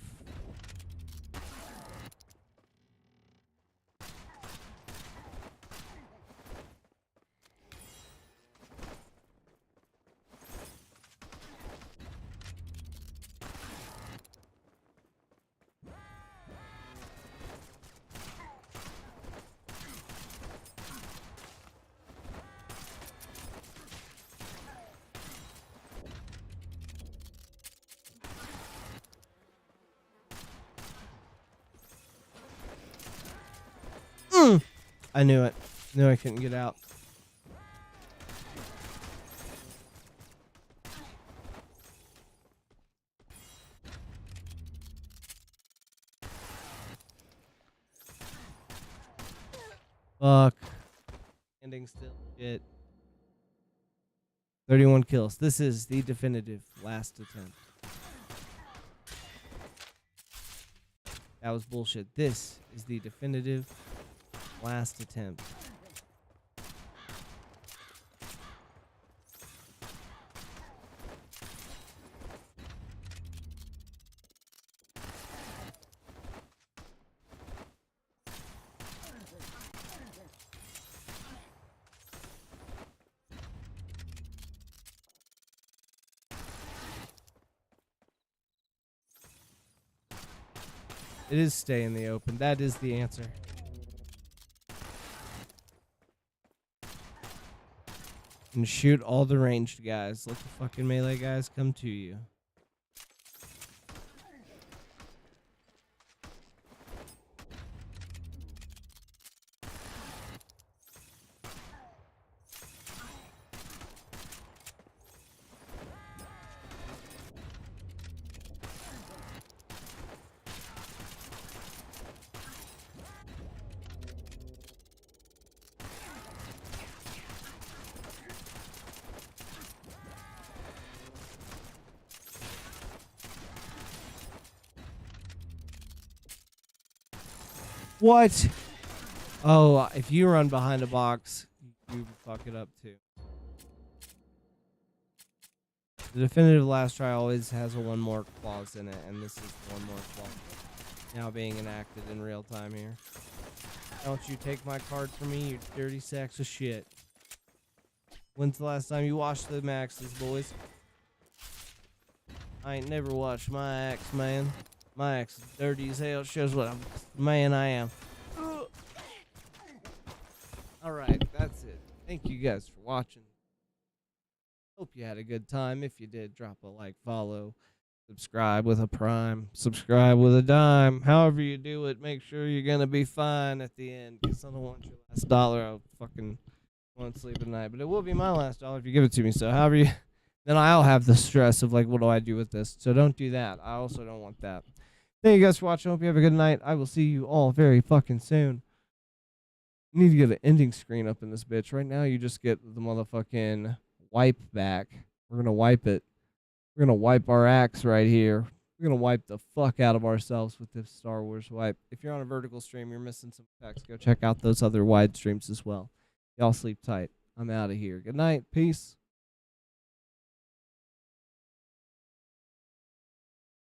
I knew it. Knew I couldn't get out. Fuck. Ending still. Shit. 31 kills. This is the definitive last attempt. That was bullshit. This is the definitive last attempt. It is stay in the open. That is the answer. And shoot all the ranged guys. Let the fucking melee guys come to you. What? Oh, if you run behind a box, you fuck it up too. The definitive last try always has a one more clause in it, and this is one more clause now being enacted in real time here. Don't you take my card from me, you dirty sacks of shit. When's the last time you watched the Maxes, boys? I ain't never watched my axe, man. My axe is dirty as hell. Shows what a man I am. Alright, that's it. Thank you guys for watching. Hope you had a good time. If you did, drop a like, follow, subscribe with a prime, subscribe with a dime. However you do it, make sure you're going to be fine at the end. Because I don't want your last dollar. I fucking won't sleep at night. But it will be my last dollar if you give it to me. So however you... Then I'll have the stress of like, what do I do with this? So don't do that. I also don't want that. Thank you guys for watching. Hope you have a good night. I will see you all very fucking soon. You need to get an ending screen up in this bitch. Right now, you just get the motherfucking wipe back. We're going to wipe it. We're going to wipe our axe right here. We're going to wipe the fuck out of ourselves with this Star Wars wipe. If you're on a vertical stream, you're missing some effects. Go check out those other wide streams as well. Y'all sleep tight. I'm out of here. Good night. Peace.